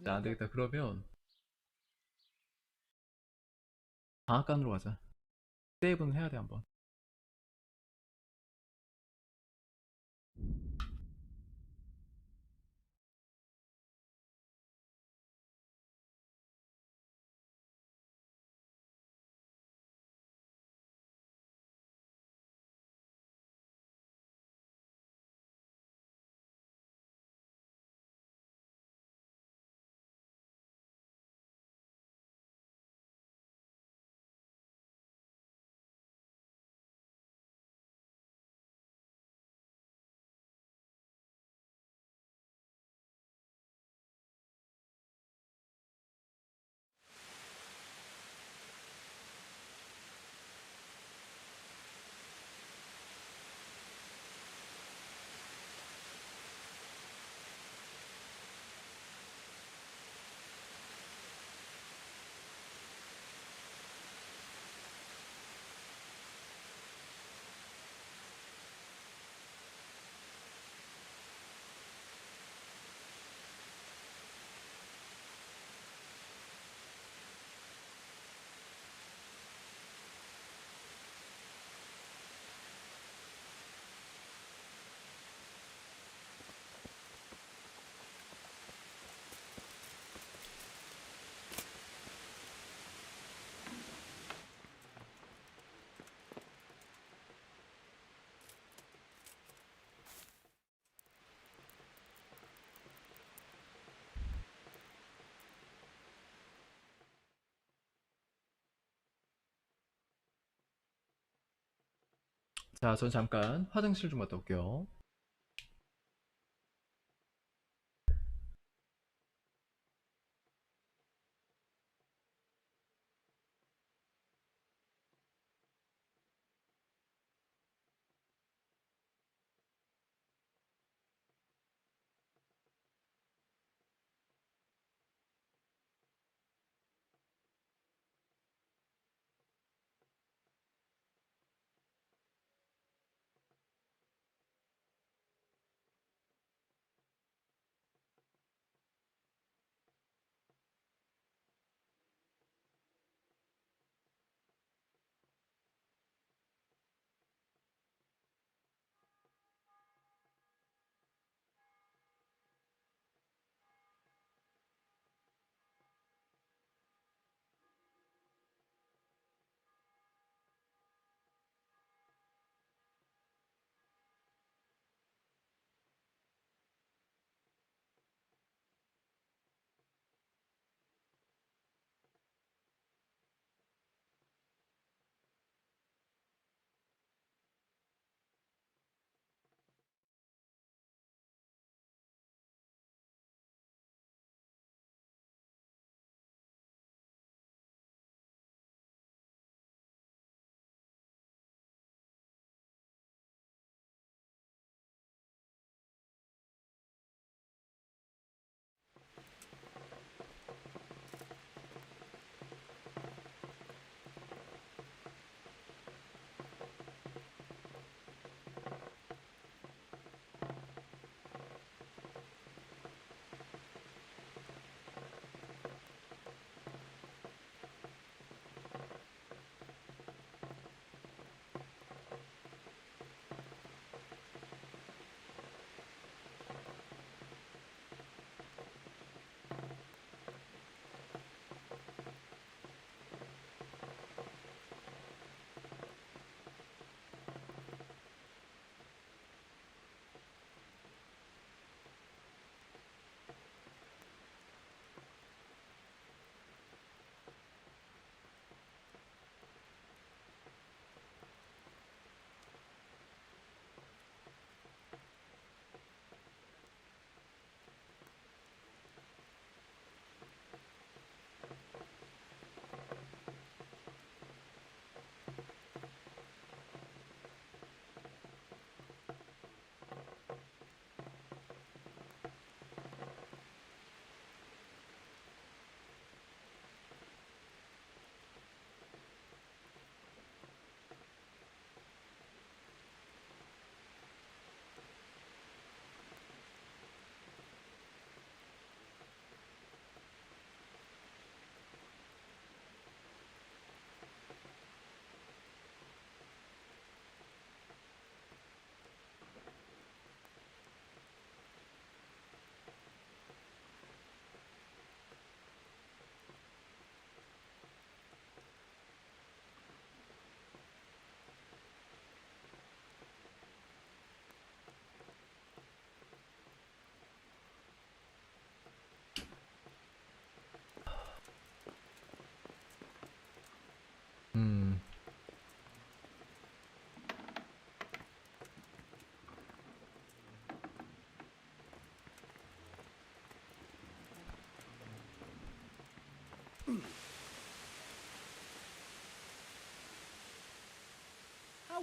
야, 안 되겠다. 그러면 방앗간으로 가자. 세이브는 해야 돼, 한번. 자, 전 잠깐 화장실 좀 갔다 올게요.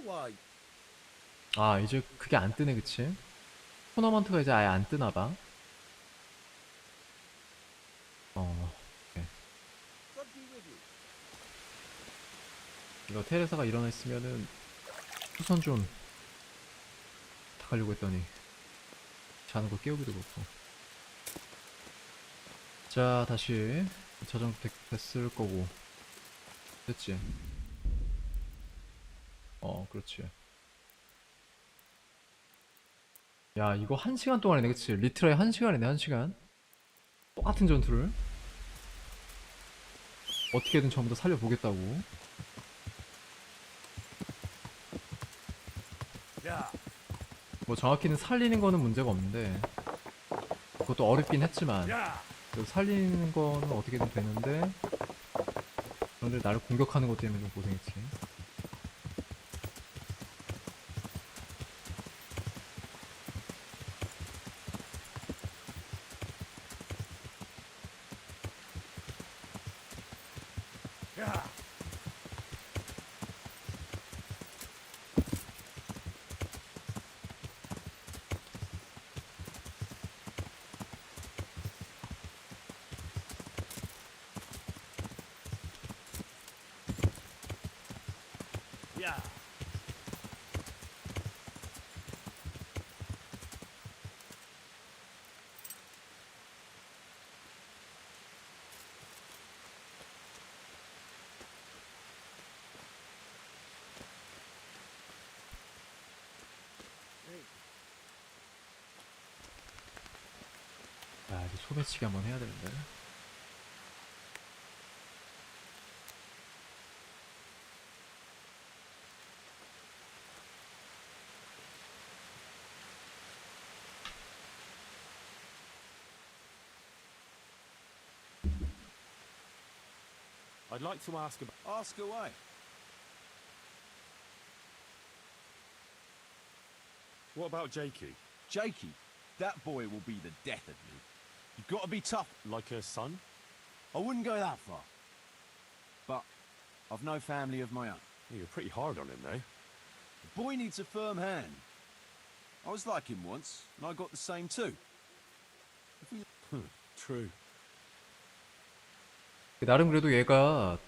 why? 아 이제 그게 안 뜨네 그치? 토너먼트가 이제 아예 안 뜨나봐. 오케이. God be with you. 이거 테레사가 일어나 있으면은 후선 좀 부탁하려고 했더니 자는 거 깨우기도 그렇고. 자 다시 저장 됐을 거고. 됐지? 그렇지. 야 이거 1시간 동안이네 그치? 리트라이 1시간이네 1시간. 똑같은 전투를 어떻게든 전부 다 살려보겠다고. 뭐 정확히는 살리는 거는 문제가 없는데 그것도 어렵긴 했지만 그 살리는 거는 어떻게든 되는데 그런데 나를 공격하는 것 때문에 좀 고생했지. Yeah. 야 이제 소매치기 한번 해야 되는데. I'd like to ask about... Ask away. What about Jakey? Jakey, that boy will be the death of me. You've got to be tough. Like her son? I wouldn't go that far. But I've no family of my own. You're pretty hard on him, though. The boy needs a firm hand. I was like him once, and I got the same too. True. 나름 그래도 얘가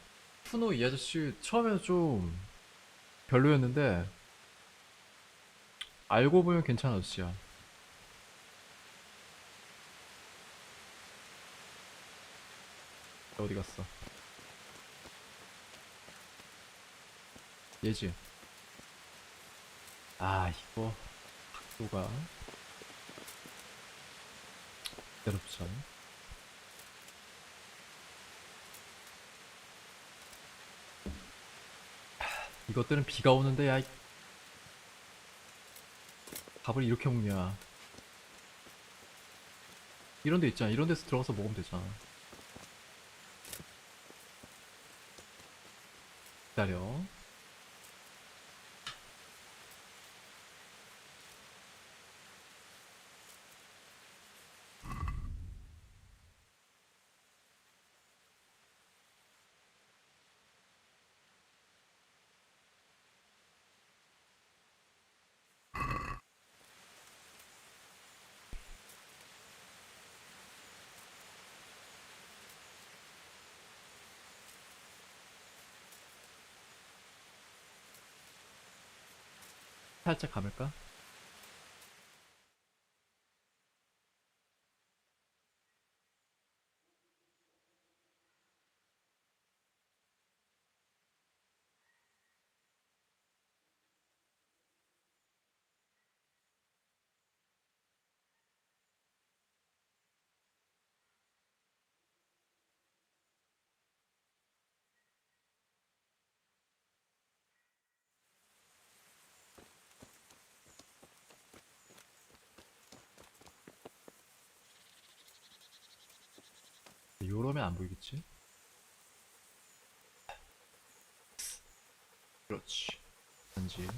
푸노 이 아저씨 처음에는 좀 별로였는데 알고 보면 괜찮은 아저씨야. 어디 갔어? 얘지? 아 이거 각도가 기다려보자. 이것들은 비가 오는데 야 밥을 이렇게 먹냐. 이런 데 있잖아. 이런 데서 들어가서 먹으면 되잖아. 기다려. 살짝 감을까? 요러면 안 보이겠지? 그렇지. 단지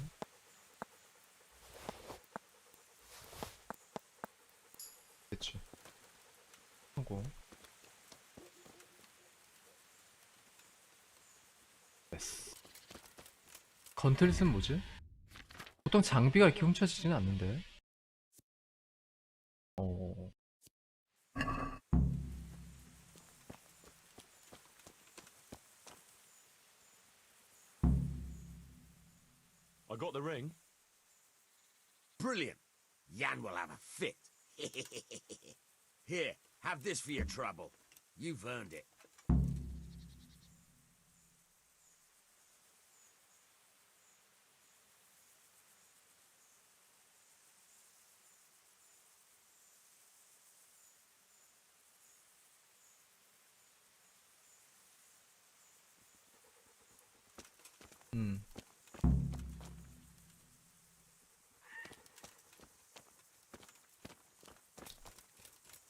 그치. 성공. 됐어. 건틀슨 뭐지? 보통 장비가 이렇게 훔쳐지지는 않는데. I got the ring. Brilliant. Jan will have a fit. Here, have this for your trouble. You've earned it.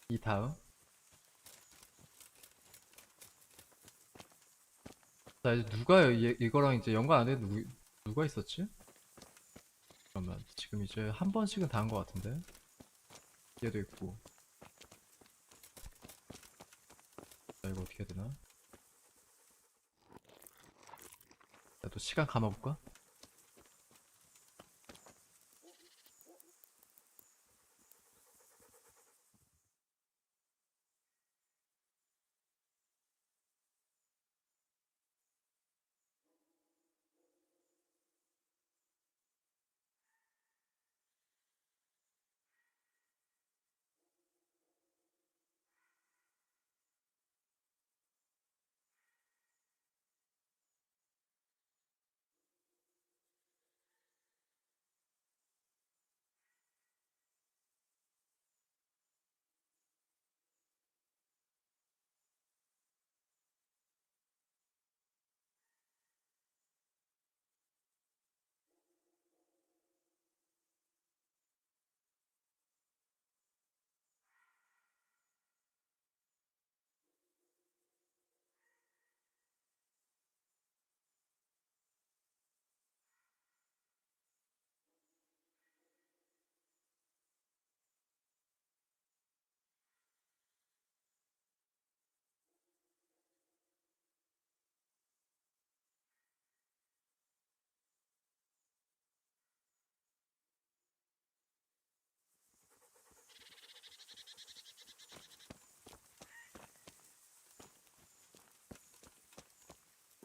이 다음. 자, 이제 누가 이거랑 이제 연관 안 해? 누가 있었지? 그러면 지금 이제 한 번씩은 다 한 것 같은데. 얘도 있고. 자, 이거 어떻게 해야 되나? 자, 또 시간 감아볼까?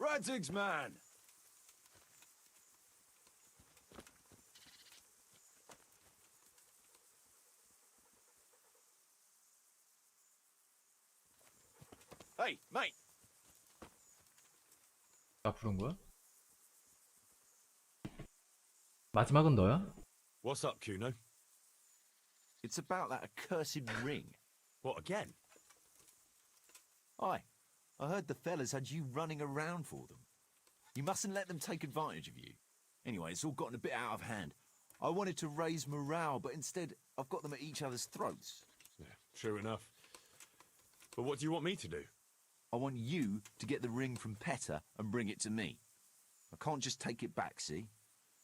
Radzig's man! Hey, mate! 나 부른 거야? 마지막은 너야? What's up, Kuno? It's about that accursed ring. What, again? Aye. I heard the fellas had you running around for them. You mustn't let them take advantage of you. Anyway, it's all gotten a bit out of hand. I wanted to raise morale, but instead I've got them at each other's throats. Yeah, true enough. But what do you want me to do? I want you to get the ring from Petter and bring it to me. I can't just take it back, see?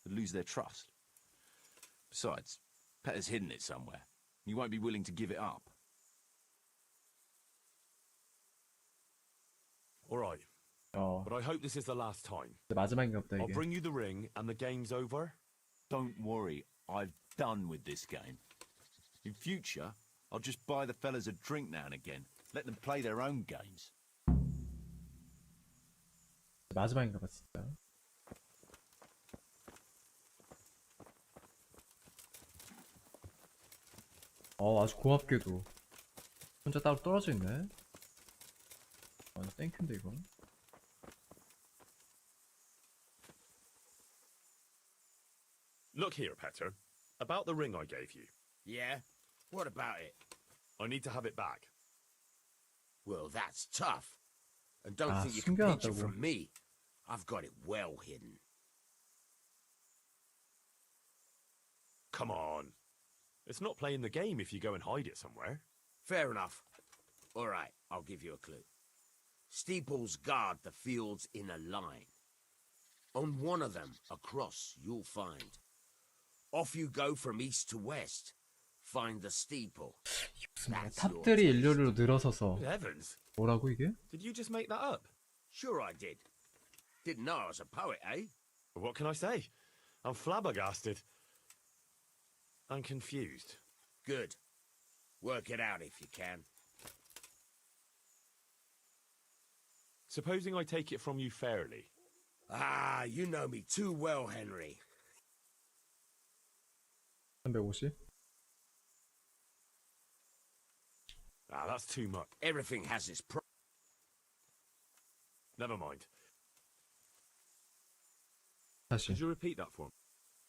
I'd lose their trust. Besides, Petter's hidden it somewhere. He won't be willing to give it up. All right. But I hope this is the last time. 마지막인가 보다, I'll 이게. bring you the ring and the game's over. Don't worry, I've done with this game. In future, I'll just buy the fellas a drink now and again. Let them play their own games. 마지막인가 봐, 진짜. 아주 고맙게도 혼자 따로 떨어져 있네. 땡큐인데 이건. Look here, Petter. About the ring I gave you. Yeah? What about it? I need to have it back. Well, that's tough. And don't 아, think you can pinch it 숨겨놨다고. from me. I've got it well hidden. Come on. It's not playing the game if you go and hide it somewhere. Fair enough. All right, I'll give you a clue. Steeples guard the fields in a line. On one of them, across, you'll find. Off you go from east to west. Find the steeple. That's your 탑들이 일렬로 늘어서서 Heavens. 뭐라고 이게? Did you just make that up? Sure I did. Didn't know I was a poet, eh? What can I say? I'm flabbergasted. I'm confused. Good. Work it out if you can. Supposing I take it from you fairly. Ah, you know me too well, Henry. 350? Ah, that's too much. Everything has its pro. Never mind. 다시. Could you repeat that for me?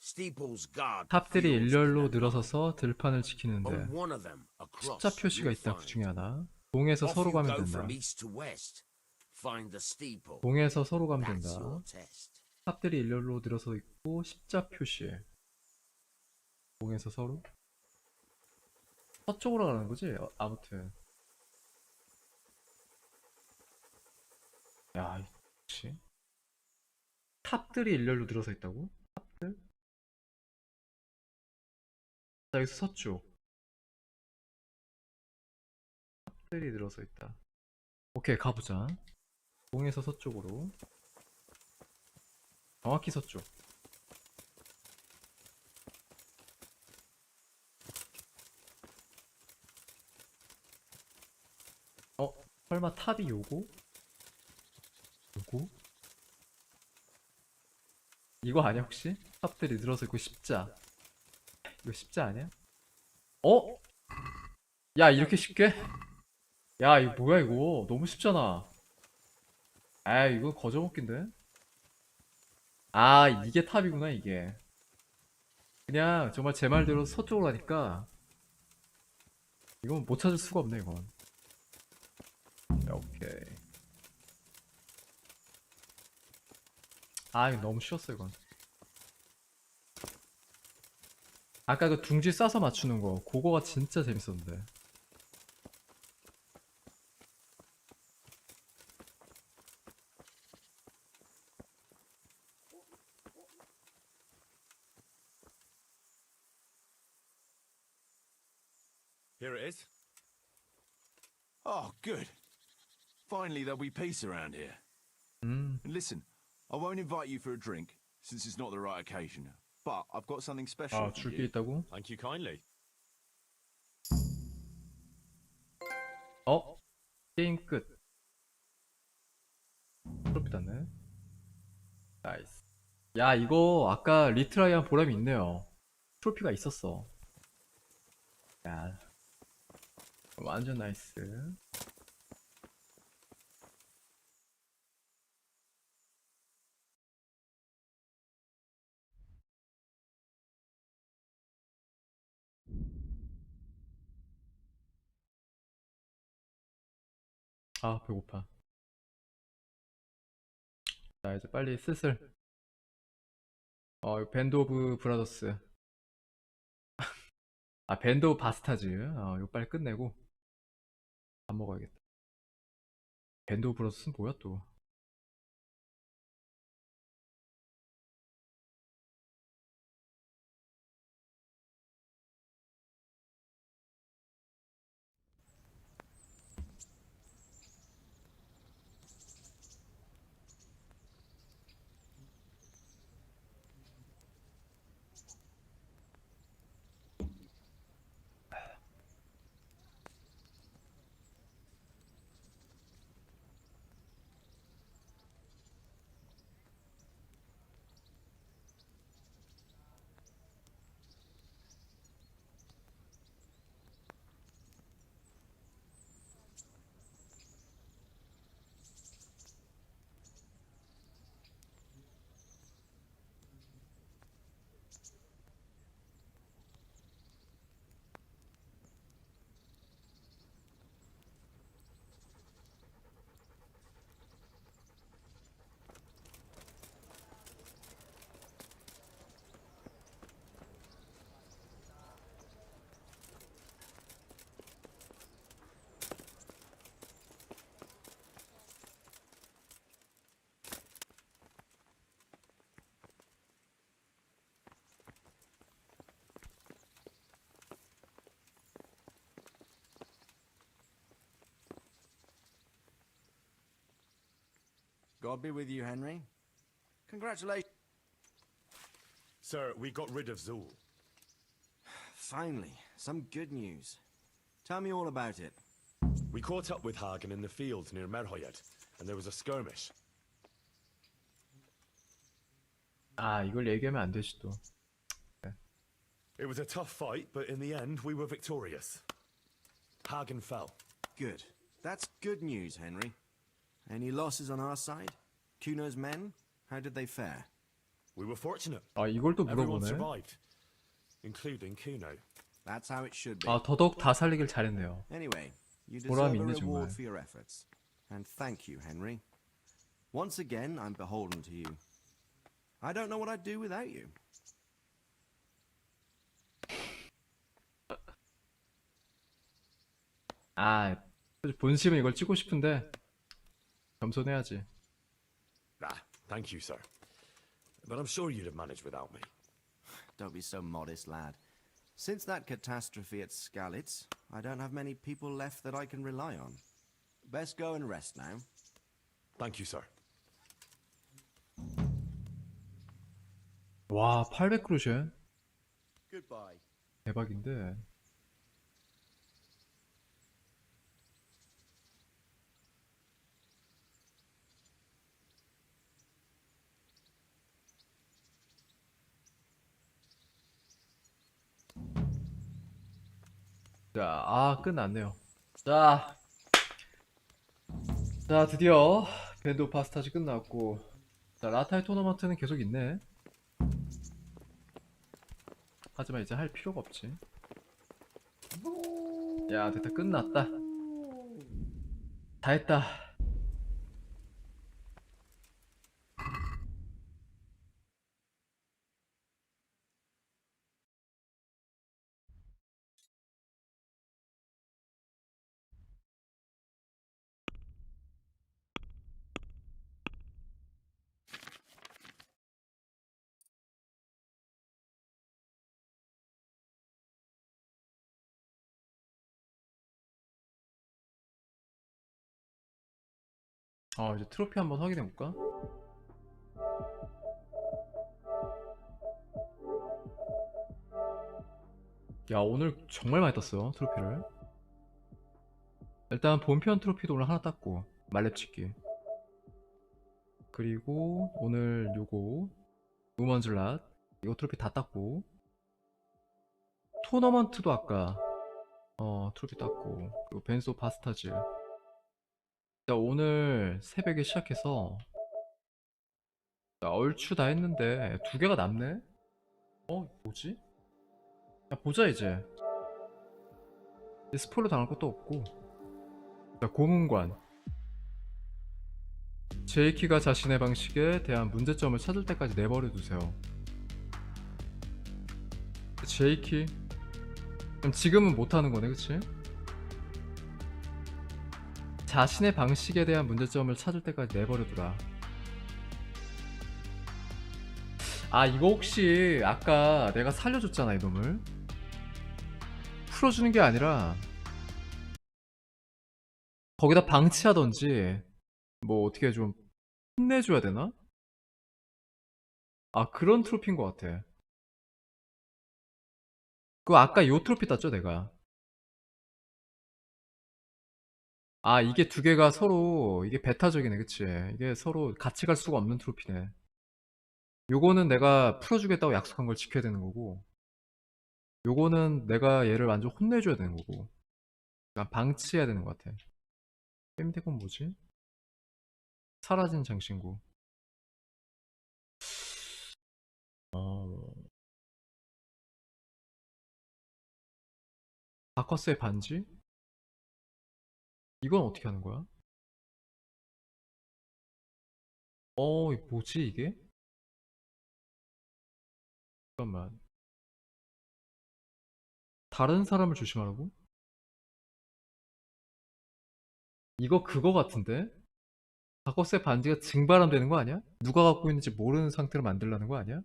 Steeple's guard. 탑들이 일렬로 늘어서서 들판을 지키는데 On one of them, across, 십자 표시가 you'll 있다. 그 find. 중에 하나. 동에서 Off 서로 you 가면 go 된다. from east to west. Find the steeple. 동에서 서로 가면 That's 된다. your test. 탑들이 일렬로 늘어서 있고 십자 표시. 동에서 서로. 서쪽으로 가는 거지? 아무튼. 야, 그치? 탑들이 일렬로 늘어서 있다고? 탑들? 자, 여기서 서쪽. 탑들이 늘어서 있다. 오케이, 가보자. 동에서 서쪽으로. 정확히 서쪽. 설마 탑이 요거? 요거? 이거 아니야 혹시? 탑들이 늘어서 있고 십자. 이거 십자 아니야? 어? 야, 이렇게 쉽게? 야, 이거 뭐야 이거? 너무 쉽잖아. 아, 이거 거저먹긴데? 아, 이게 탑이구나 이게. 그냥 정말 제 말대로 서쪽으로 가니까 이건 못 찾을 수가 없네 이건. 오케이. 아, 이거 너무 쉬웠어 이건. 아까 그 둥지 싸서 맞추는 거, 그거가 진짜 재밌었는데. Here it is. Oh, good. Finally, there'll be peace around here. 음. And listen, I won't invite you for a drink, since it's not the right occasion. But I've got something special 아, for 줄 게 you. 있다고? Thank you kindly. 게임 끝. 트로피 땄네. 나이스. 야, 이거 아까 리트라이 한 보람이 있네요. 트로피가 있었어. 야, 완전 나이스. 아, 배고파. 자, 이제 빨리 슬슬 이거 밴드 오브 브라더스. 아, 밴드 오브 바스타즈. 이거 빨리 끝내고 밥 먹어야겠다. 밴드 오브 브라더스는 뭐야 또? God be with you, Henry. Congratulations. Sir, we got rid of Zool. finally, some good news. Tell me all about it. We caught up with Hagen in the fields near Merhoyed, and there was a skirmish. 아, 이걸 얘기하면 안 되지 또. It was a tough fight, but in the end, we were victorious. Hagen fell. Good. That's good news, Henry. Any losses on our side? Kuno's men? How did they fare? We were fortunate. 아, 이걸 또 Everyone 물어보네. survived, including Kuno. That's how it should be. 아, 더더욱 다 살리길 잘했네요. Anyway, you 보람 deserve a 있네 정말. reward for your efforts. And thank you, Henry. Once again, I'm beholden to you. I don't know what I'd do without you. 아, 본심은 이걸 찍고 싶은데 겸손해야지. Ah, thank you, sir. But I'm sure you'd have managed without me. Don't be so modest, lad. Since that catastrophe at Skalitz, I don't have many people left that I can rely on. Best go and rest now. Thank you, sir. 와, 800그루션? Goodbye. 대박인데. 자, 아, 끝났네요. 자, 드디어 밴드 오브 파스타즈 끝났고, 자, 라타의 토너먼트는 계속 있네. 하지만 이제 할 필요가 없지. 야, 됐다. 끝났다. 다 했다. 이제 트로피 한번 확인해볼까? 야, 오늘 정말 많이 땄어, 트로피를. 일단 본편 트로피도 오늘 하나 땄고, 말렙찍기. 그리고 오늘 요거 우먼즐랏 이거 트로피 다 땄고, 토너먼트도 아까 트로피 땄고, 그리고 벤소 바스타즈. 자, 오늘 새벽에 시작해서 자, 얼추 다 했는데 2개가 남네? 뭐지? 야, 보자 이제. 스포일러 당할 것도 없고. 자, 고문관. 제이키가 자신의 방식에 대한 문제점을 찾을 때까지 내버려두세요. 제이키? 그럼 지금은 못하는 거네, 그치? 자신의 방식에 대한 문제점을 찾을 때까지 내버려두라. 아, 이거 혹시 아까 내가 살려줬잖아, 이놈을. 풀어주는 게 아니라 거기다 방치하던지 뭐 어떻게 좀 혼내줘야 되나? 아, 그런 트로피인 것 같아. 그거 아까 요 트로피 땄죠, 내가. 아, 이게 2개가 서로 이게 베타적이네, 그치? 이게 서로 같이 갈 수가 없는 트로피네. 요거는 내가 풀어주겠다고 약속한 걸 지켜야 되는 거고, 요거는 내가 얘를 완전 혼내줘야 되는 거고, 그러니까 방치해야 되는 것 같아. 게임대건 뭐지? 사라진 장신구. 바커스의 반지? 이건 어떻게 하는 거야? 이거 뭐지 이게? 잠깐만. 다른 사람을 조심하라고? 이거 그거 같은데? 바커스의 반지가 증발함 되는 거 아니야? 누가 갖고 있는지 모르는 상태로 만들라는 거 아니야?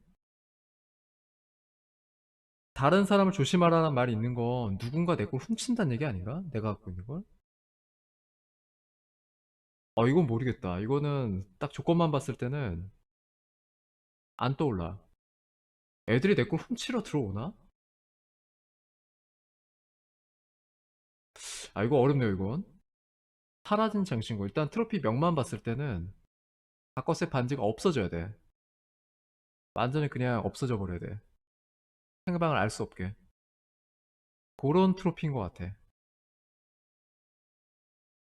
다른 사람을 조심하라는 말이 있는 건 누군가 내 걸 훔친다는 얘기 아닌가? 내가 갖고 있는 걸? 이건 모르겠다. 이거는 딱 조건만 봤을 때는 안 떠올라. 애들이 내 걸 훔치러 들어오나? 아 이거 어렵네요 이건. 사라진 장신구. 일단 트로피 명만 봤을 때는 바꿔셋 반지가 없어져야 돼. 완전히 그냥 없어져 버려야 돼. 상대방을 알 수 없게. 그런 트로피인 것 같아.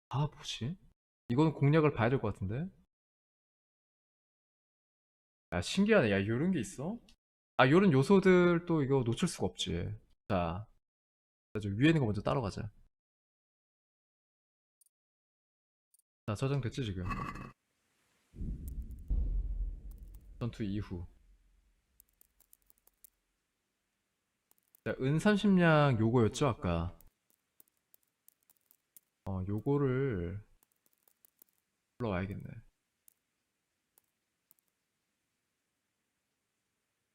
아 뭐지? 이거는 공략을 봐야 될 것 같은데. 야 신기하네. 야 요런 게 있어? 아 요런 요소들 또 이거 놓칠 수가 없지. 자, 저 위에 있는 거 먼저 따라가자. 자 저장됐지 지금. 전투 이후. 자, 은 30량 요거였죠 아까. 요거를 불러와야겠네.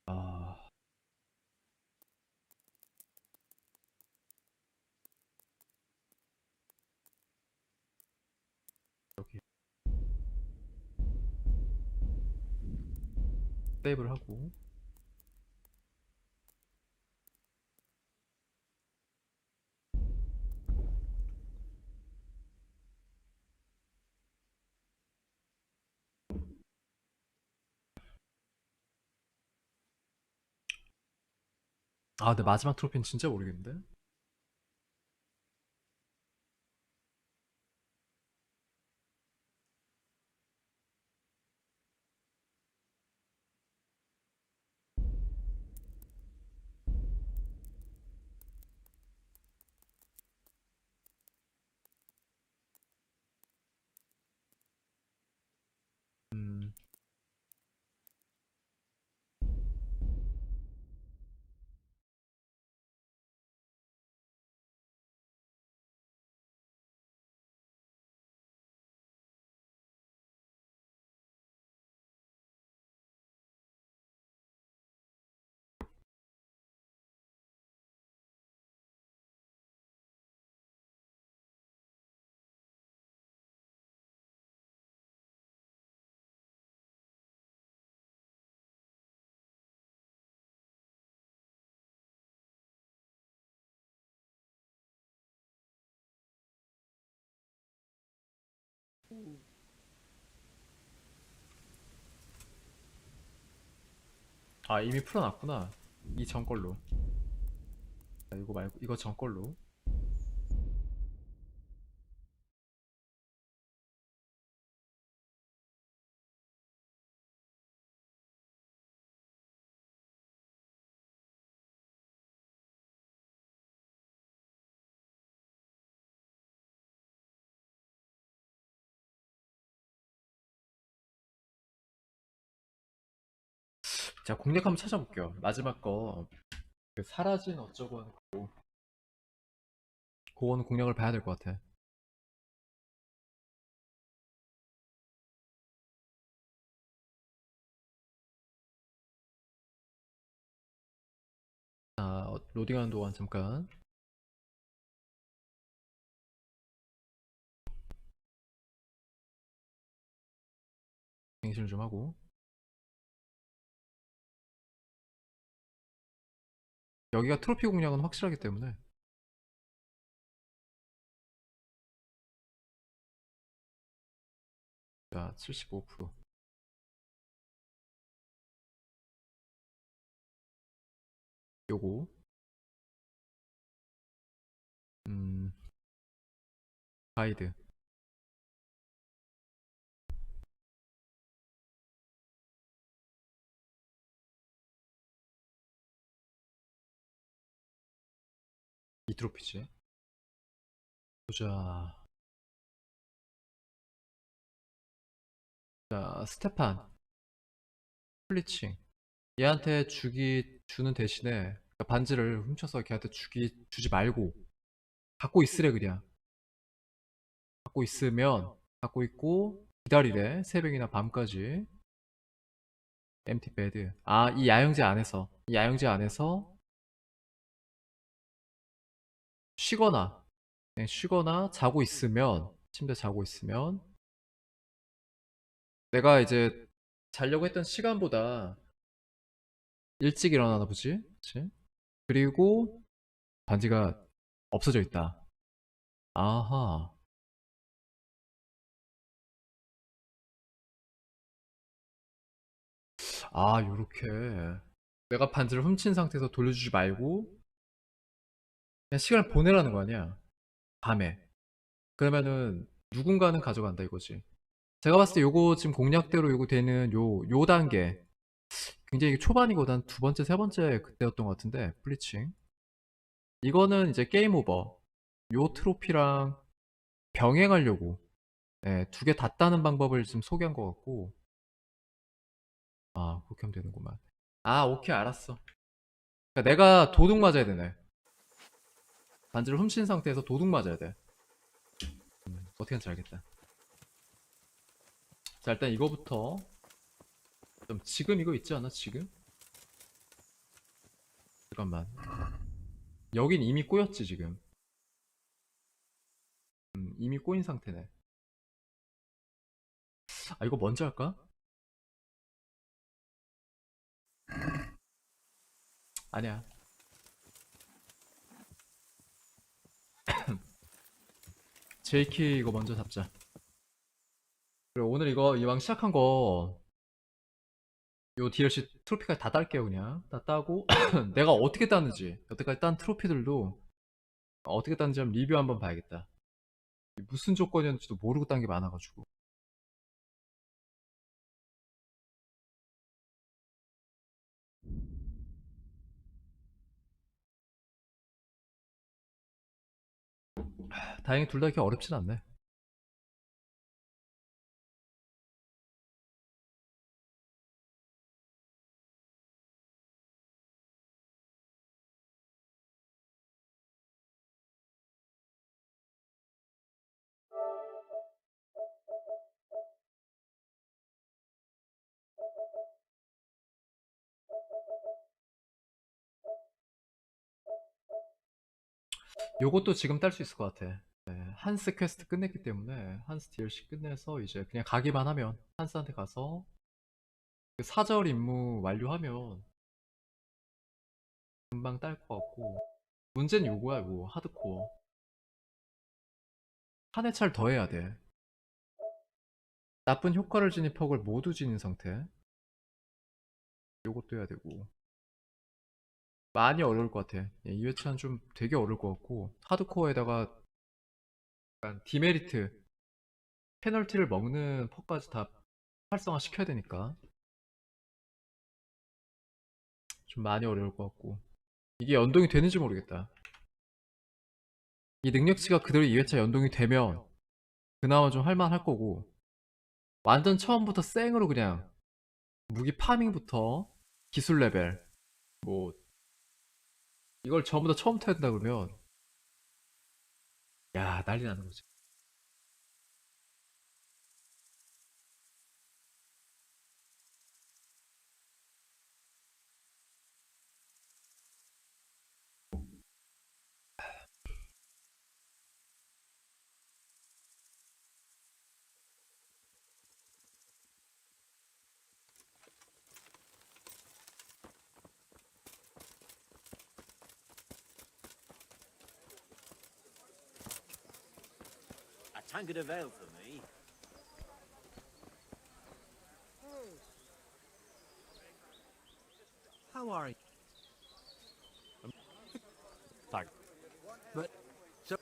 아. 여기. 세이브를 하고. 아, 근데 마지막 트로피는 진짜 모르겠는데? 음. 아, 이미 풀어놨구나. 이 전 걸로. 자, 이거 말고 이거 전 걸로. 자, 공략 한번 찾아볼게요. 마지막 거. 그 사라진 어쩌고 하는 거. 그거는 공략을 봐야 될 것 같아. 자, 로딩하는 동안 잠깐. 갱신을 좀 하고. 여기가 트로피 공략은 확실하기 때문에. 자, 75%. 요거. 가이드. 이 트로피지. 보자. 자, 스테판. 플리칭. 얘한테 주는 대신에 그러니까 반지를 훔쳐서 걔한테 주지 말고 갖고 있으래 그냥. 갖고 있고 기다리래. 새벽이나 밤까지. 엠티 베드. 아, 이 야영제 안에서 쉬거나 그냥 쉬거나 자고 있으면 침대 자고 있으면 내가 이제 자려고 했던 시간보다 일찍 일어나나 보지? 그치? 그리고 반지가 없어져 있다. 아하. 아, 요렇게. 내가 반지를 훔친 상태에서 돌려주지 말고 그냥 시간을 보내라는 거 아니야. 밤에. 그러면은 누군가는 가져간다 이거지. 제가 봤을 때 요거 지금 공략대로 요거 되는 요 단계 굉장히 초반이거든. 한 두 번째, 세 번째 그때였던 것 같은데 블리칭. 이거는 이제 게임 오버. 요 트로피랑 병행하려고 예, 두 개 다 따는 방법을 지금 소개한 것 같고. 아, 그렇게 하면 되는구만. 아, 오케이, 알았어. 그러니까 내가 도둑 맞아야 되네. 반지를 훔친 상태에서 도둑 맞아야 돼. 어떻게 하는지 알겠다. 자, 일단 이거부터 좀 지금 이거 있지 않아? 지금? 잠깐만. 여긴 이미 꼬였지 지금. 이미 꼬인 상태네. 아, 이거 먼저 할까? 아니야. 제이키 이거 먼저 잡자. 그리고 오늘 이거 이왕 시작한 거 요 DLC 트로피까지 다 딸게요. 그냥 다 따고 내가 어떻게 땄는지 여태까지 딴 트로피들도 어떻게 땄는지 한번 리뷰 한번 봐야겠다. 무슨 조건이었는지도 모르고 딴 게 많아가지고. 다행히 둘 다 이렇게 어렵진 않네. 요것도 지금 딸 수 있을 것 같아. 네, 한스 퀘스트 끝냈기 때문에 한스 DLC 끝내서 이제 그냥 가기만 하면 한스한테 가서 그 사절 임무 완료하면 금방 딸 것 같고. 문제는 요거야. 요거 하드코어 한 회차를 더 해야 돼. 나쁜 효과를 지닌 퍽을 모두 지닌 상태. 요것도 해야 되고. 많이 어려울 것 같아. 예, 2회차는 좀 되게 어려울 것 같고 하드코어에다가 약간 디메리트 페널티를 먹는 퍽까지 다 활성화 시켜야 되니까 좀 많이 어려울 것 같고. 이게 연동이 되는지 모르겠다. 이 능력치가 그대로 2회차 연동이 되면 그나마 좀 할만할 거고, 완전 처음부터 생으로 그냥 무기 파밍부터 기술 레벨 뭐 이걸 전부 다 처음부터 한다 그러면 야, 난리 나는 거지. A tankard of ale for me. How are you? Thank. But so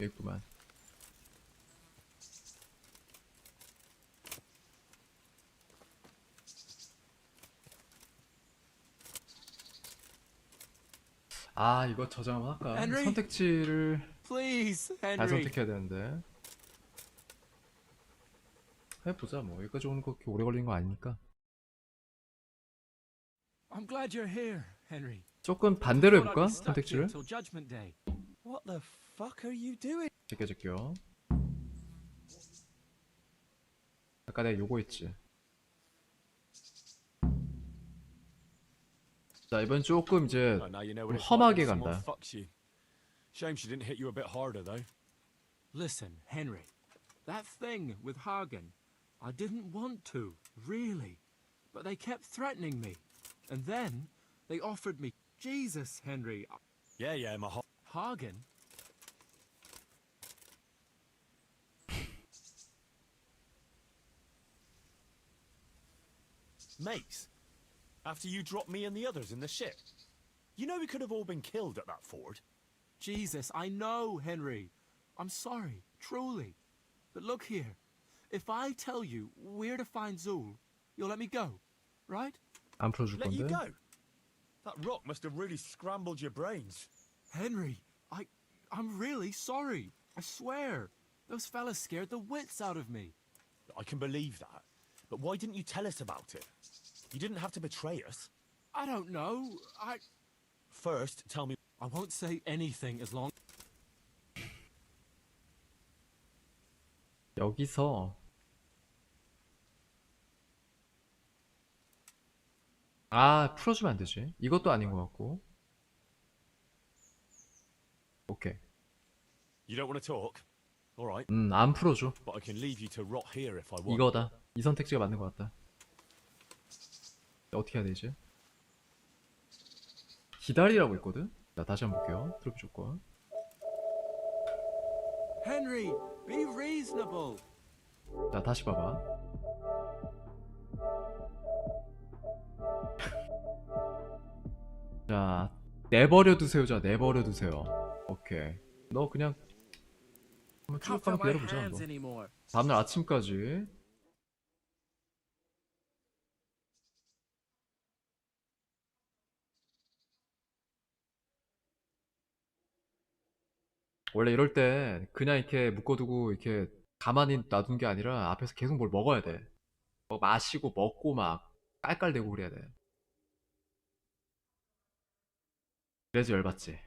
여기 있구만. 아 이거 저장 한번 할까? Henry? 선택지를 Please, 잘 Henry. 선택해야 되는데 해보자 뭐 여기까지 오는 거 그렇게 오래 걸린 거 아니니까 I'm glad you're here, Henry. 조금 반대로 Thought I'd 해볼까? be stuck here 선택지를 till Judgment Day. What the fuck are you doing? 제껴 아까 내가 요거 했지. 자 이번 조금 이제 Oh, now you know 좀 what it's like 험하게 when someone 간다. fucks you. Shame she didn't hit you a bit harder though. Listen, Henry. That thing with Hagen, I didn't want to, really. But they kept threatening me. And then they offered me. Jesus, Henry. Yeah, my Hagen? Mates, after you dropped me and the others in the ship. You know we could have all been killed at that ford. Jesus, I know, Henry. I'm sorry, truly. But look here. If I tell you where to find Zool, you'll let me go, right? 안 풀어줄 Let you 건데. go. That rock must have really scrambled your brains. Henry, I'm really sorry. I swear. Those fellas scared the wits out of me. I can believe that. But why didn't you tell us about it? You didn't have to betray us. I don't know. First, tell me. I won't say anything as long. 여기서 아 풀어주면 안 되지. 이것도 아닌 것 같고. 오케이. You don't want to talk? All right. 안 풀어줘. But I can leave you to rot here if I want. 이거다. 이 선택지가 맞는 것 같다. 어떻게 해야 되지? 기다리라고 했거든? 자 다시 한번 볼게요. 트로피 조건. Henry, be reasonable. 자 다시 봐봐. 자 내버려 두세요. 자 내버려 두세요. 오케이. 너 그냥 한번 쭉 한번 기다려보자. 너. 다음날 아침까지. 원래 이럴 때 그냥 이렇게 묶어두고 이렇게 가만히 놔둔 게 아니라 앞에서 계속 뭘 먹어야 돼. 뭐 마시고 먹고 막 깔깔대고 그래야 돼. 그래서 열받지.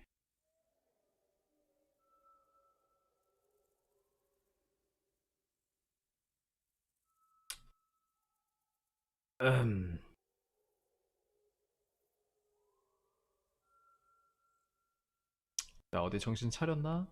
음. 자 어디 정신 차렸나?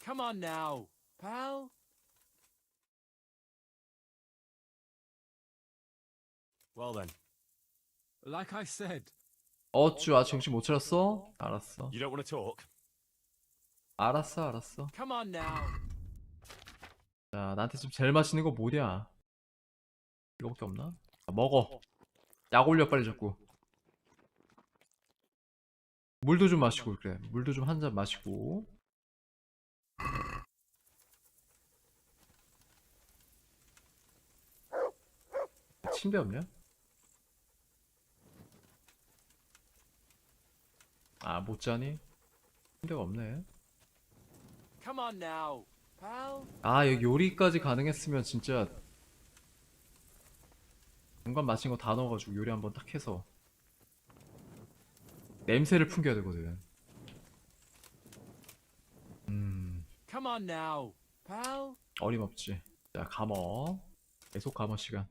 Come on now, pal. Well then. Like I said. 어쭈 아직 정신 못 차렸어? 알았어. You don't want to talk? 알았어. Come on now. 자 나한테 지금 제일 맛있는 거 뭐냐? 이거밖에 없나? 자, 먹어. 약 올려 빨리 자꾸. 물도 좀 마시고 그래. 물도 좀 한 잔 마시고. 침대 없냐? 아 못 자니? 침대가 없네. Come on now, pal. 아 여기 요리까지 가능했으면 진짜 공간 마신 거 다 넣어가지고 요리 한번 딱 해서 냄새를 풍겨야 되거든. Come on now, pal. 어림없지. 자 감어. 계속 감어 시간.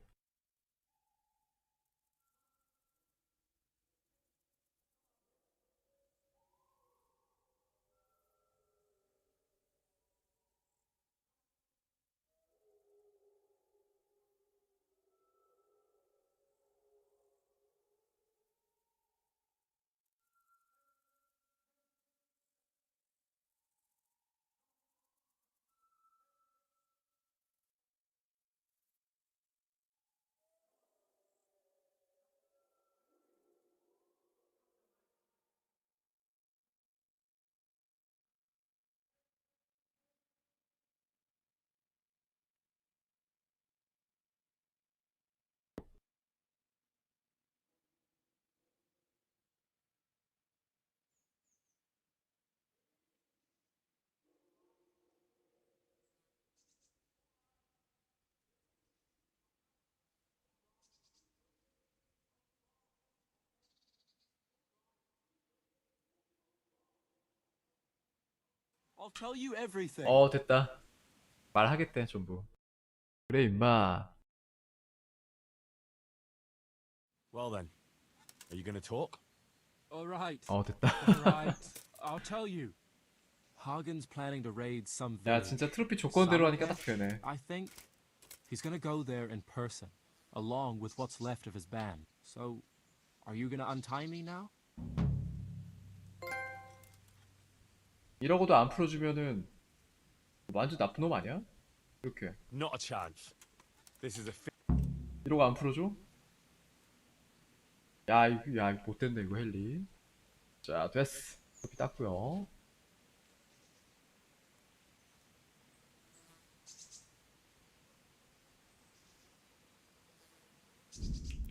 I'll tell you everything. 됐다. 말하겠대 전부. 그래 임마. Well then, are you going to talk? All right. 됐다. All right. I'll tell you. Hagen's planning to raid some 야 village. 진짜 트로피 조건대로 하니까 딱 되네. I think he's going to go there in person, along with what's left of his band. So, are you going to untie me now? 이러고도 안 풀어주면은 완전 나쁜 놈 아니야? 이렇게. Not a chance. This is a 이러고 안 풀어줘? 야 이거 못됐네 이거 헨리. 자 됐어. 트로피 땄고요.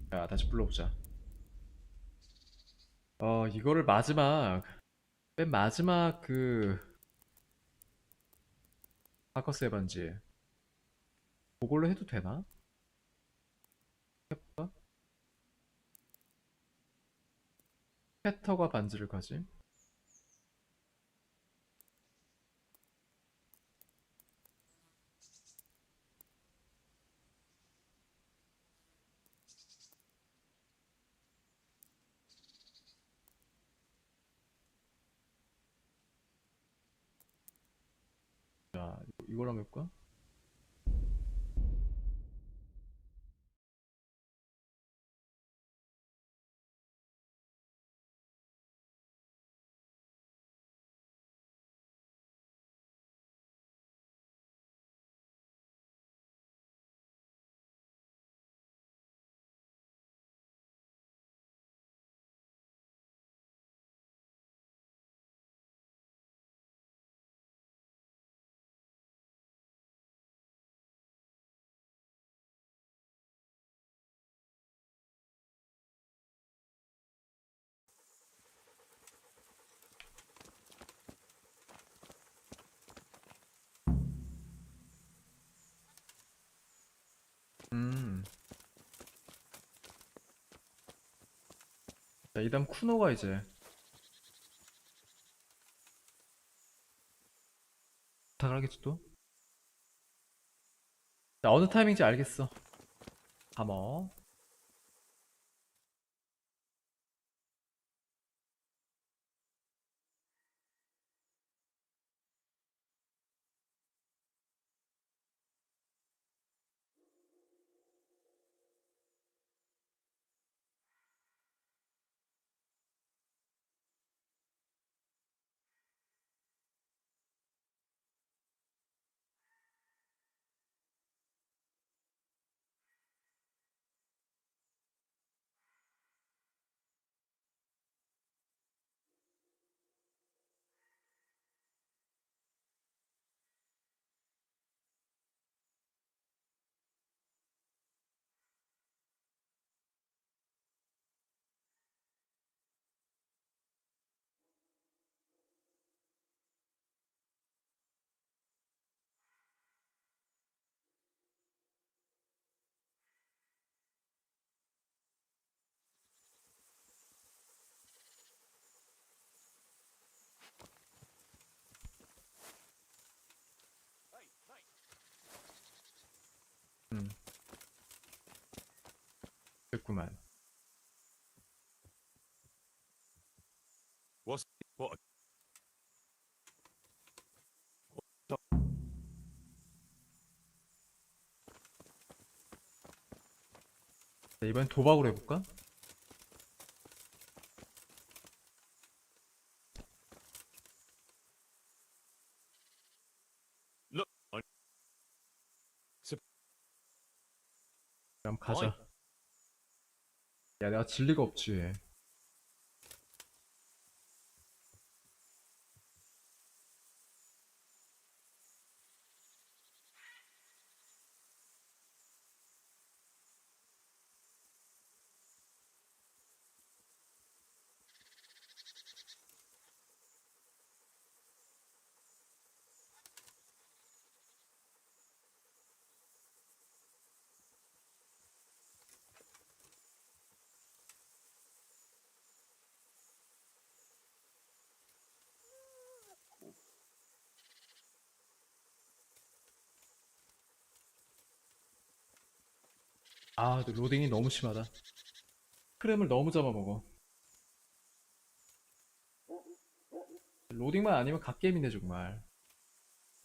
자 다시 불러보자. 이거를 맨 마지막 그 바커스의 반지 그걸로 해도 되나? 해볼까? 패터가 반지를 가지? 자, 이걸 한번 해볼까? 자, 이 다음 쿠노가 이제 부탁을 하겠지 또? 자, 어느 타이밍인지 알겠어. 가머. 됐구만. What? 자, 이번엔 도박으로 해볼까? Look, 그럼 가자. 야, 내가 질 리가 없지. 아, 근데 로딩이 너무 심하다. 프레임을 너무 잡아먹어. 로딩만 아니면 갓게임이네 정말.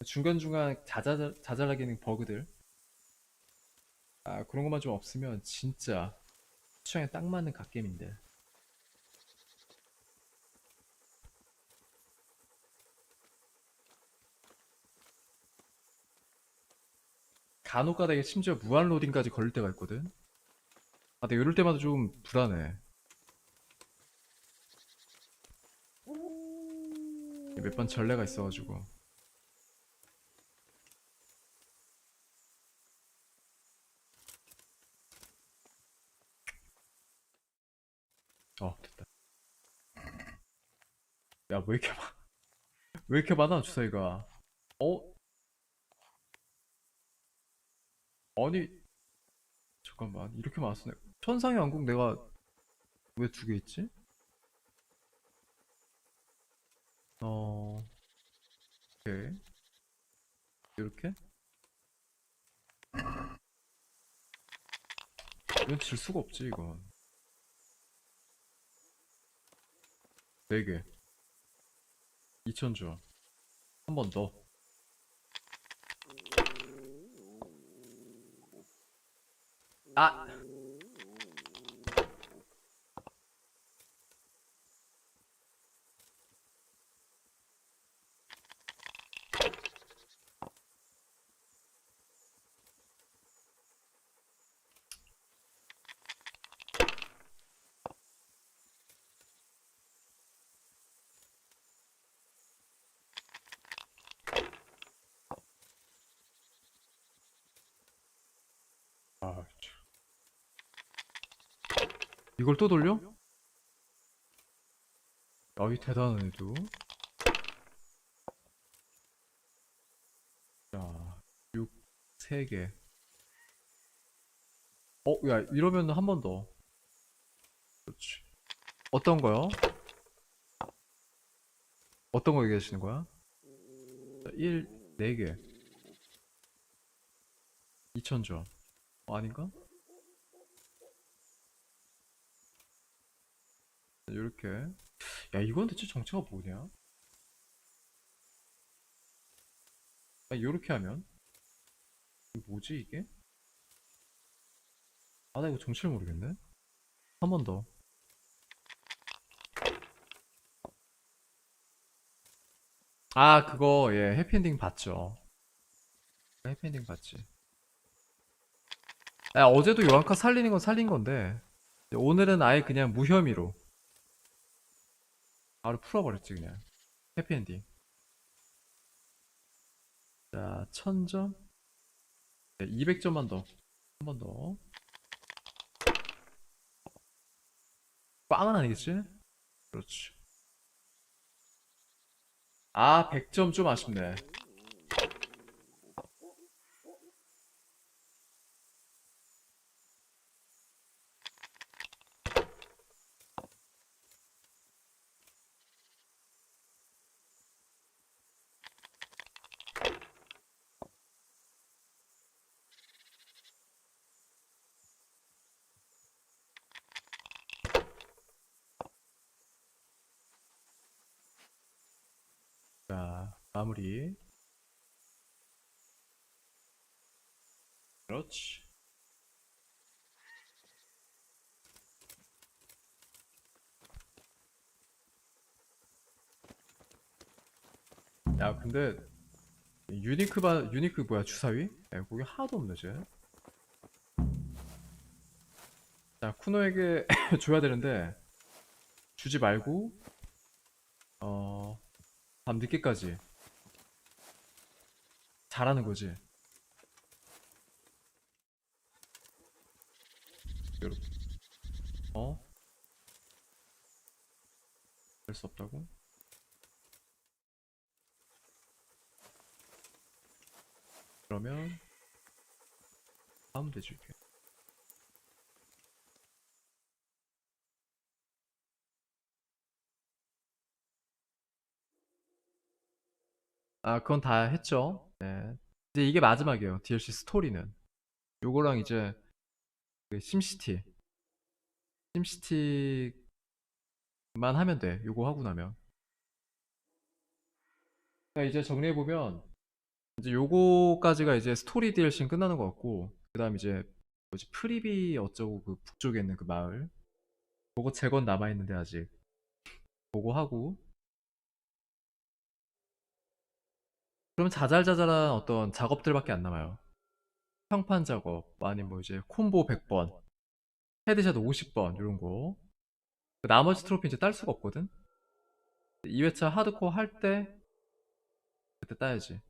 중간중간 자잘하게 있는 버그들, 아 그런 것만 좀 없으면 진짜 취향에 딱 맞는 갓게임인데. 간혹가다가 심지어 무한 로딩까지 걸릴 때가 있거든. 아 근데 이럴 때마다 좀 불안해. 몇 번 전례가 있어가지고. 됐다. 야, 왜 이렇게 왜 이렇게 많아 주사위가? 아니 잠깐만, 이렇게 많았어. 천상의 왕국 내가 왜 두 개 있지? 오케이. 이렇게? 이건 질 수가 없지 이건. 4개 2000조. 한 번 더. 아! 이걸 또 돌려? 야, 이 대단한 애도. 자, 6, 3개. 야, 이러면 한 번 더. 그렇지. 어떤 거요? 어떤 거 얘기하시는 거야? 자, 1, 4개. 2000조. 아닌가? 이렇게. 야, 이건 대체 정체가 뭐냐? 이렇게 하면 이게 뭐지 이게? 나 이거 정체를 모르겠네. 한 번 더. 그거 예, 해피엔딩 봤죠. 해피엔딩 봤지. 어제도 요한카 살리는 건 살린 건데 오늘은 아예 그냥 무혐의로 바로 풀어버렸지 그냥. 해피엔딩. 자, 1000점. 200점만 더. 한 번 더. 빵은 아니겠지? 그렇지. 100점 좀 아쉽네. 자, 마무리. 그렇지. 야, 근데 유니크 뭐야, 주사위? 야, 거기 하나도 없네 쟤. 자, 쿠노에게 줘야 되는데 주지 말고 밤 늦게까지 잘하는 거지. 이렇게. 될 수 없다고? 그러면 하면 되지 이렇게. 그건 다 했죠. 네. 이제 이게 마지막이에요. DLC 스토리는. 요거랑 이제 그 심시티만 하면 돼. 요거 하고 나면. 자, 이제 정리해보면 이제 요거까지가 이제 스토리 DLC는 끝나는 것 같고, 그 다음 이제 뭐지, 프리비 어쩌고 그 북쪽에 있는 그 마을, 그거 재건 남아있는데 아직 그거 하고, 그러면 자잘자잘한 어떤 작업들밖에 안 남아요. 평판 작업, 아니면 뭐 이제 콤보 100번, 헤드샷 50번 이런 거. 나머지 트로피 이제 딸 수가 없거든. 2회차 하드코어 할 때 그때 따야지.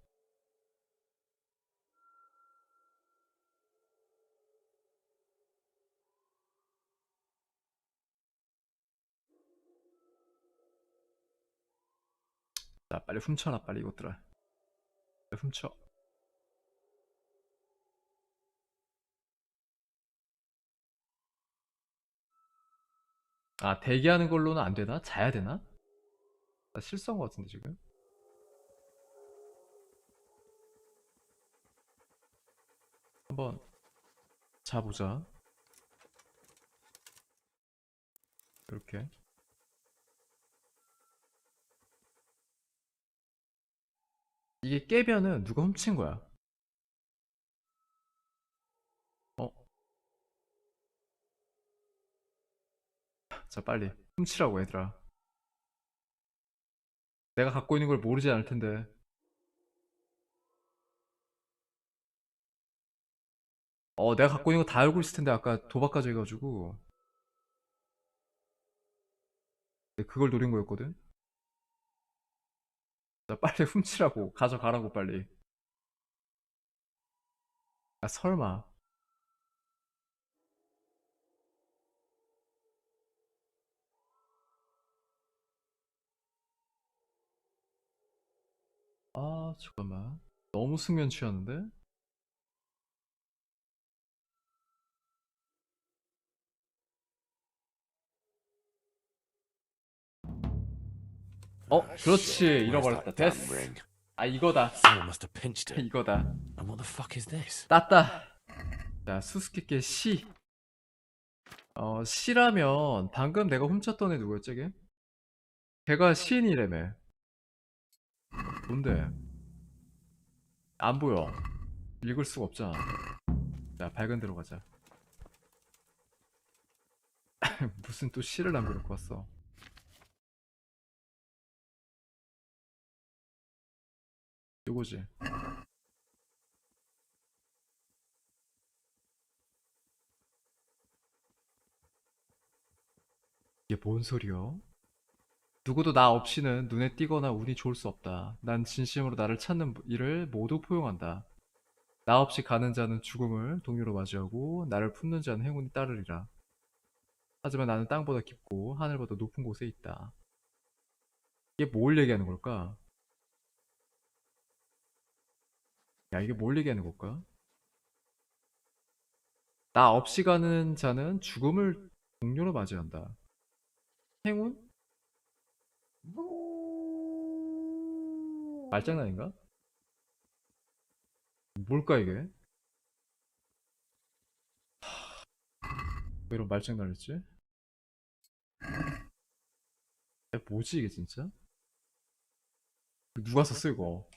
자, 빨리 훔쳐라, 빨리 이것들아. 빨리 훔쳐. 아, 대기하는 걸로는 안 되나? 자야 되나? 나 실수한 것 같은데 지금. 한번 자보자. 이렇게. 이게 깨면은 누가 훔친 거야. 어? 자, 빨리 훔치라고 얘들아. 내가 갖고 있는 걸 모르지 않을 텐데. 내가 갖고 있는 거 다 알고 있을 텐데 아까 도박까지 해가지고. 그걸 노린 거였거든. 자, 빨리 훔치라고. 가져가라고 빨리. 아, 설마. 아, 잠깐만. 너무 숙면 취하는데? 그렇지. 잃어버렸다. 됐어. 아, 이거다. 이거다. 땄다. 자, 수수께끼 C. C라면 방금 내가 훔쳤던 애 누구였지, 걔? 걔가 시인이라며. 뭔데? 안 보여. 읽을 수가 없잖아. 자, 밝은 데로 가자. 무슨 또 시를 남겨놓고 왔어. 요거지. 이게 뭔 소리여? 누구도 나 없이는 눈에 띄거나 운이 좋을 수 없다. 난 진심으로 나를 찾는 이를 모두 포용한다. 나 없이 가는 자는 죽음을 동료로 맞이하고 나를 품는 자는 행운이 따르리라. 하지만 나는 땅보다 깊고 하늘보다 높은 곳에 있다. 이게 뭘 얘기하는 걸까? 야, 이게 뭘 얘기하는 걸까? 나 없이 가는 자는 죽음을 동료로 맞이한다. 행운? 말장난인가? 뭘까 이게? 왜 이런 말장난을 했지? 야, 뭐지 이게 진짜? 누가 썼어 이거?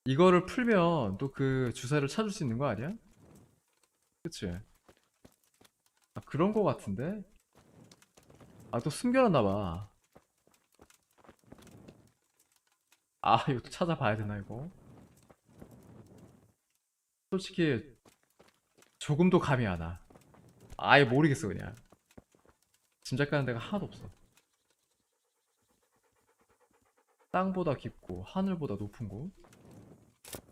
이거를 풀면 또 그 주사를 찾을 수 있는 거 아니야? 그치? 아, 그런 거 같은데? 아, 또 숨겨놨나봐. 아, 이거 또 찾아봐야 되나 이거? 솔직히 조금도 감이 안 와. 아예 모르겠어 그냥. 짐작가는 데가 하나도 없어. 땅보다 깊고 하늘보다 높은 곳?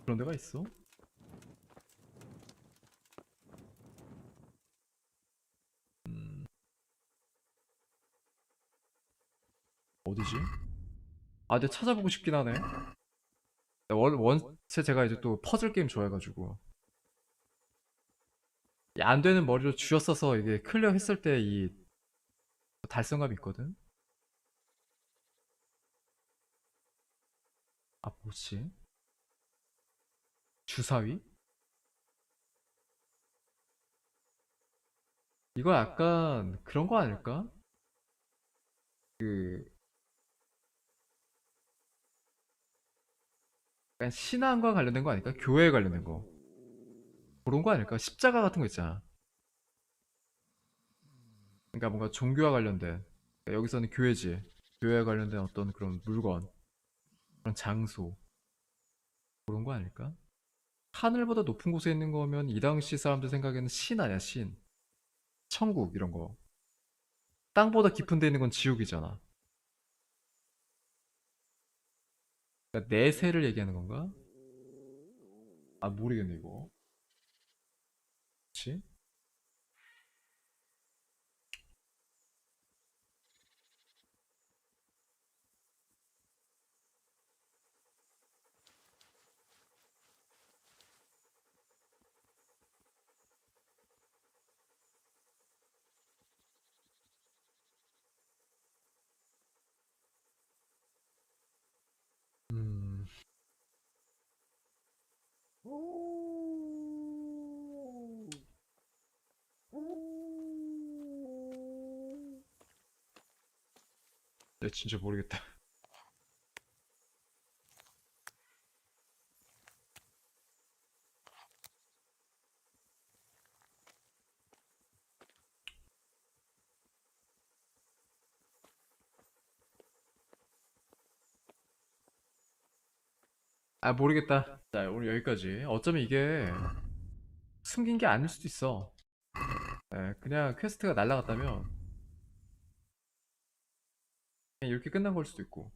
그런 데가 있어? 어디지? 아, 근데 찾아보고 싶긴 하네. 원체 제가 이제 또 퍼즐 게임 좋아해가지고 이 안 되는 머리로 쥐었어서 이게 클리어 했을 때 이 달성감이 있거든. 아, 뭐지? 주사위? 이거 약간 그런 거 아닐까? 그 약간 신앙과 관련된 거 아닐까? 교회에 관련된 거. 그런 거 아닐까? 십자가 같은 거 있잖아. 그러니까 뭔가 종교와 관련된. 그러니까 여기서는 교회지. 교회와 관련된 어떤 그런 물건, 그런 장소. 그런 거 아닐까? 하늘보다 높은 곳에 있는 거면 이 당시 사람들 생각에는 신 아니야, 신. 천국 이런 거. 땅보다 깊은 데 있는 건 지옥이잖아. 그러니까 내세를 얘기하는 건가? 아, 모르겠네 이거. 그치? 음. 야, 진짜 모르겠다. 아, 모르겠다. 자, 오늘 여기까지. 어쩌면 이게 숨긴 게 아닐 수도 있어. 예, 그냥 퀘스트가 날라갔다면 그냥 이렇게 끝난 걸 수도 있고.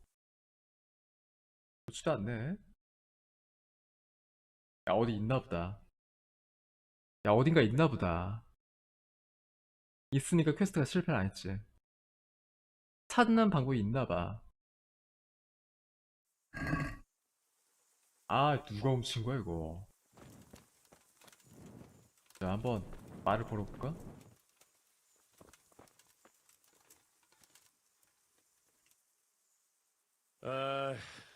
좋지도 않네. 야, 어디 있나 보다. 야, 어딘가 있나 보다. 있으니까 퀘스트가 실패를 안 했지. 찾는 방법이 있나 봐. 아, 누가 훔친 거야, 이거. 자, 한번 말을 걸어볼까?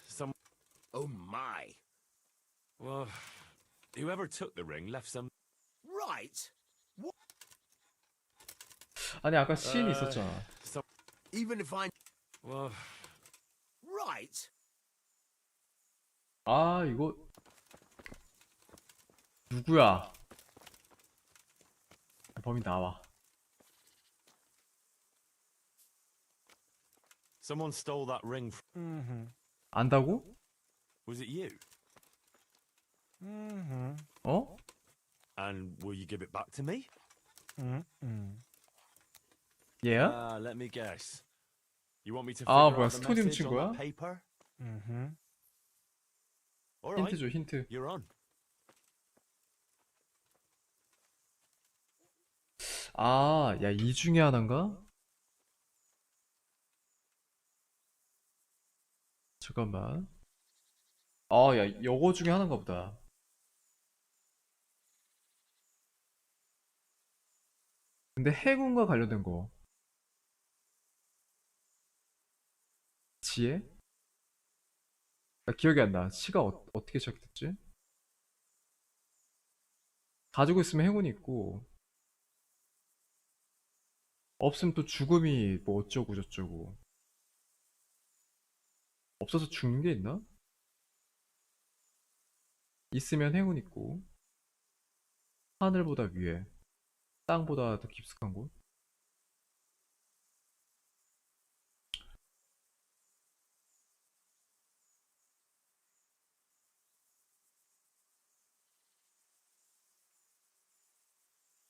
Some. Oh my. Well, whoever took the ring left some. Right. What? 아니, 아까 시인이 있었잖아. Some. Even if I. Well. Right. 아, 이거 누구야? 범인 나와. Someone stole that ring. 안다고? Was it you? 어? And will you give it back to me? 얘야? Let me guess. You want me to 아, figure 뭐야, out the 스토리 message 훔친 on 거야? that paper? All 힌트 right. 줘, 힌트. You're on. 아, 야, 이 중에 하나인가? 잠깐만. 아, 야, 요거 중에 하나인가 보다. 근데 해군과 관련된 거. 지혜? 나 기억이 안 나. 시가 어떻게 시작됐지? 가지고 있으면 행운이 있고, 없으면 또 죽음이 뭐 어쩌고 저쩌고. 없어서 죽는 게 있나? 있으면 행운 있고, 하늘보다 위에, 땅보다 더 깊숙한 곳.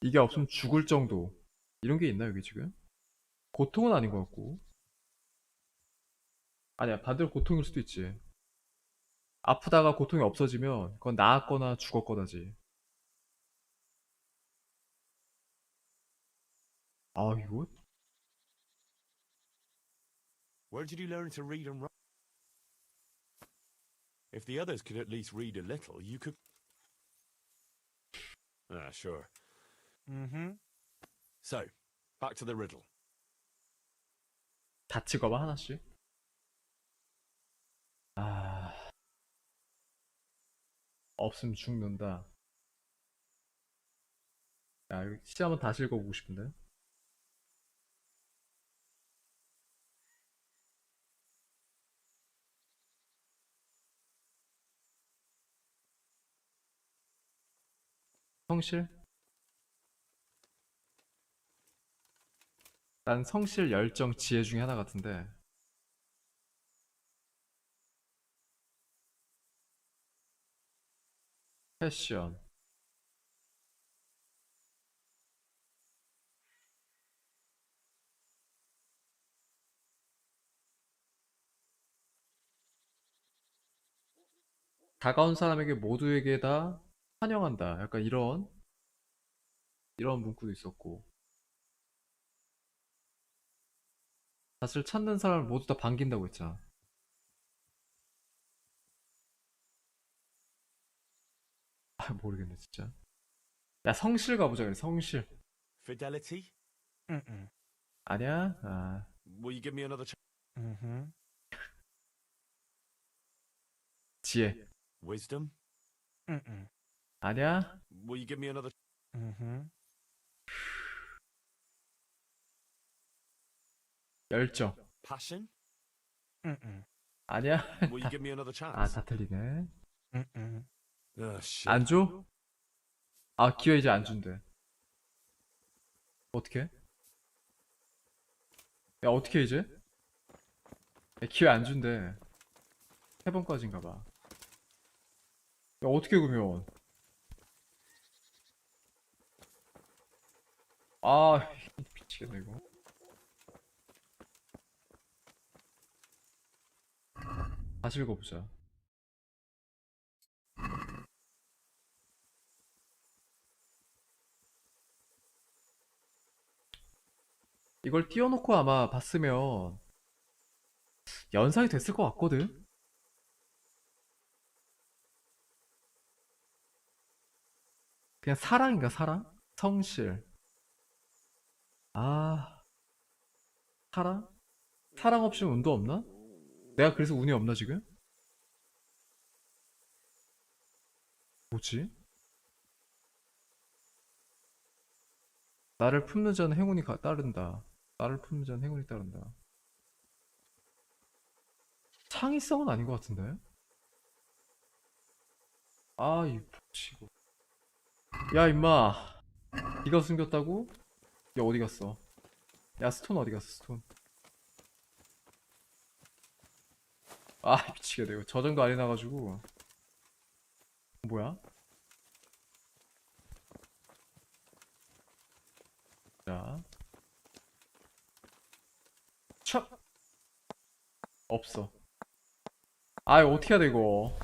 이게 없으면 죽을 정도. 이런 게 있나, 여기 지금? 고통은 아닌 것 같고. 아니야, 반대로 고통일 수도 있지. 아프다가 고통이 없어지면 그건 나았거나 죽었거나지. 아, 이거? Where did you learn to read and write? If the others could at least read a little, you could. Ah, sure. So, back to the riddle. 다 찍어봐, 하나씩. 아. 없으면 죽는다. 야, 이거 시 한번 다시 읽어보고 싶은데. 성실? 난 성실, 열정, 지혜 중에 하나 같은데. 패션. 다가온 사람에게 모두에게 다 환영한다. 약간 이런 문구도 있었고. 사실 찾는 사람을 모두 다 반긴다고 했잖아. 아, 모르겠네, 진짜. 야, 성실 가보자, 그래, 성실. Fidelity? 아니야? 아, Will you give me another chance? 지혜. Wisdom? 아니야? Will you give me another 열정. Passion? 아니야? Will you give me another chance? 아, 다 틀리네. Oh, shit. 안 줘? 아, 기회 이제 안 준대. 어떻게? 야, 어떻게 이제? 야, 기회 안 준대. 3번까지인가 봐. 야, 어떻게 그러면? 아, 미치겠네 이거. 다시 읽어보자. 이걸 띄워놓고 아마 봤으면 연상이 됐을 것 같거든? 그냥 사랑인가, 사랑? 성실. 아, 사랑? 사랑 없이는 운도 없나? 내가 그래서 운이 없나, 지금? 뭐지? 나를 품는 자는 행운이 따른다. 나를 품는 자는 행운이 따른다. 창의성은 아닌 것 같은데? 아, 이 치고. 야, 임마. 네가 숨겼다고? 야, 어디 갔어? 야, 스톤 어디 갔어, 스톤? 아, 미치겠네. 이거 저장도 안 해놔가지고. 뭐야? 자. 촥! 없어. 아, 이거 어떻게 해야 돼, 이거.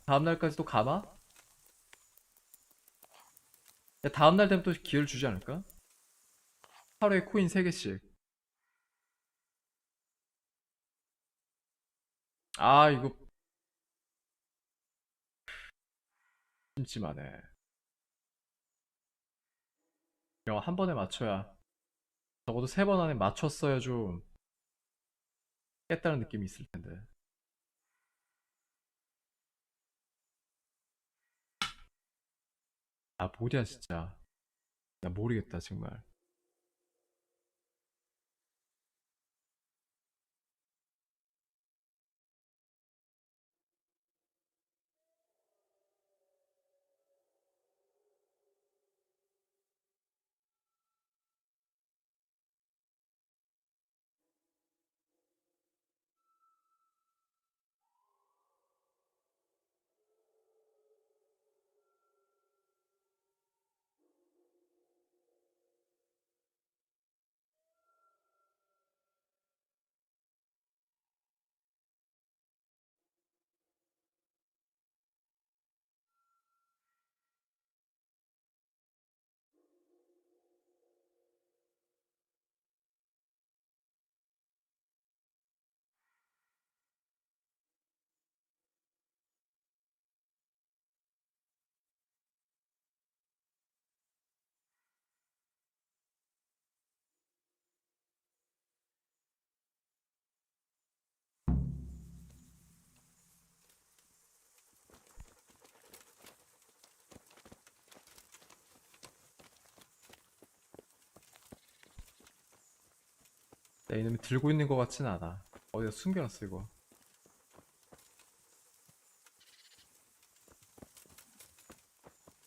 다음날까지 또 가마? 야, 다음날 되면 또 기회를 주지 않을까? 하루에 코인 3개씩. 아, 이거. 심심하네. 이거 한 번에 맞춰야. 적어도 3번 안에 맞췄어야 좀 깼다는 느낌이 있을 텐데. 아, 뭐냐, 진짜. 나 모르겠다, 정말. 야, 이놈이 들고 있는 것 같진 않아. 어디다 숨겨놨어 이거.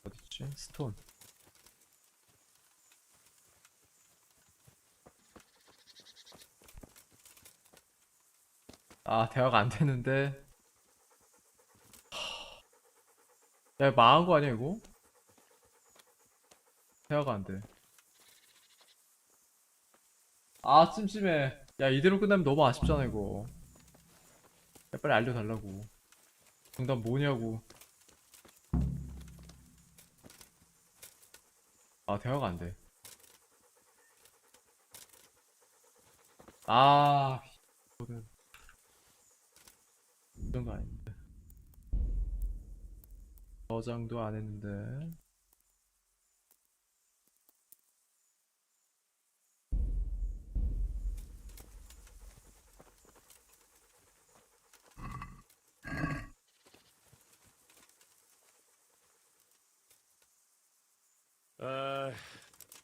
어딨지? 스톤. 아, 대화가 안 되는데. 야, 망한 거 아니야 이거? 대화가 안 돼. 아, 찜찜해. 야, 이대로 끝나면 너무 아쉽잖아 이거. 야, 빨리 알려달라고. 정답 뭐냐고. 아, 대화가 안 돼. 아, 이거는 이런 거 아닌데. 저장도 안 했는데.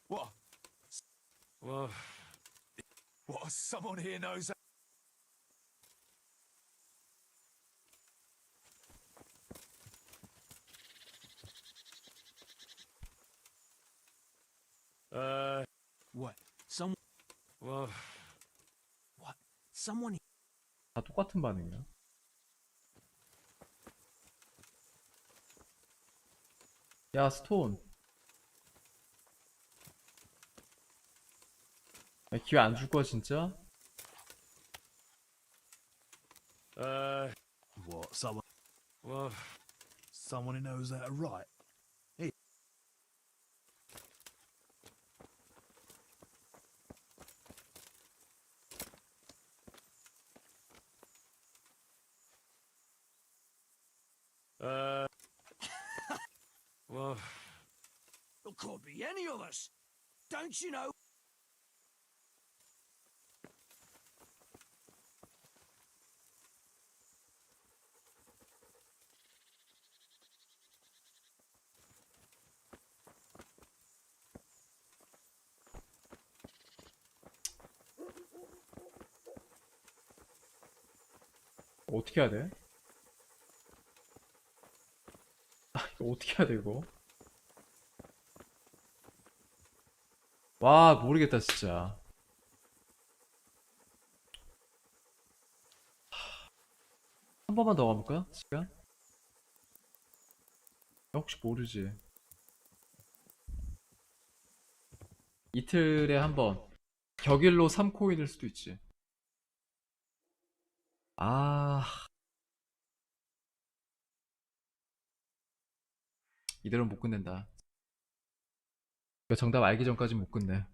What? Well, What? Someone here knows. What? Some. well, What? Someone. 다 똑같은 반응이야. 야, 스톤. 야, 기회 안 줄 거야 진짜? What? Someone? well, Someone who knows how to write? Here. well, It could be any of us. Don't you know? 어떻게 해야 돼? 아, 이거 어떻게 해야 돼 이거? 와, 모르겠다 진짜. 한 번만 더 가볼까요? 시간? 혹시 모르지. 이틀에 한 번. 격일로 3코인일 수도 있지. 아, 이대로는 못 끝낸다. 이거 정답 알기 전까진 못 끝내.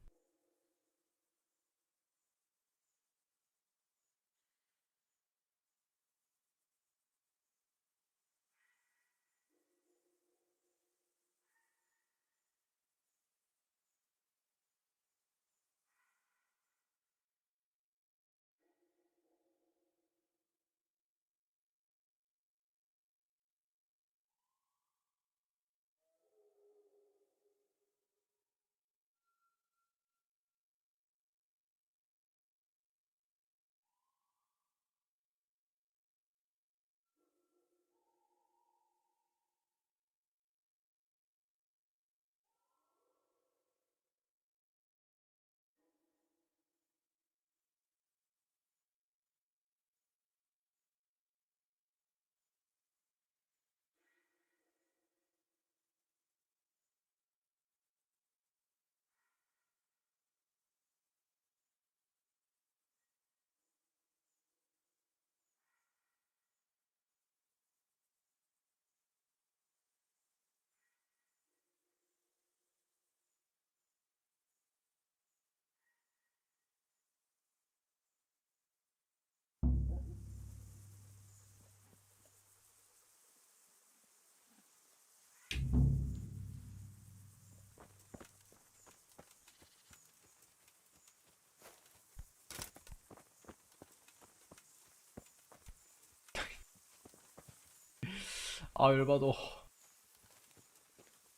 아, 열받아.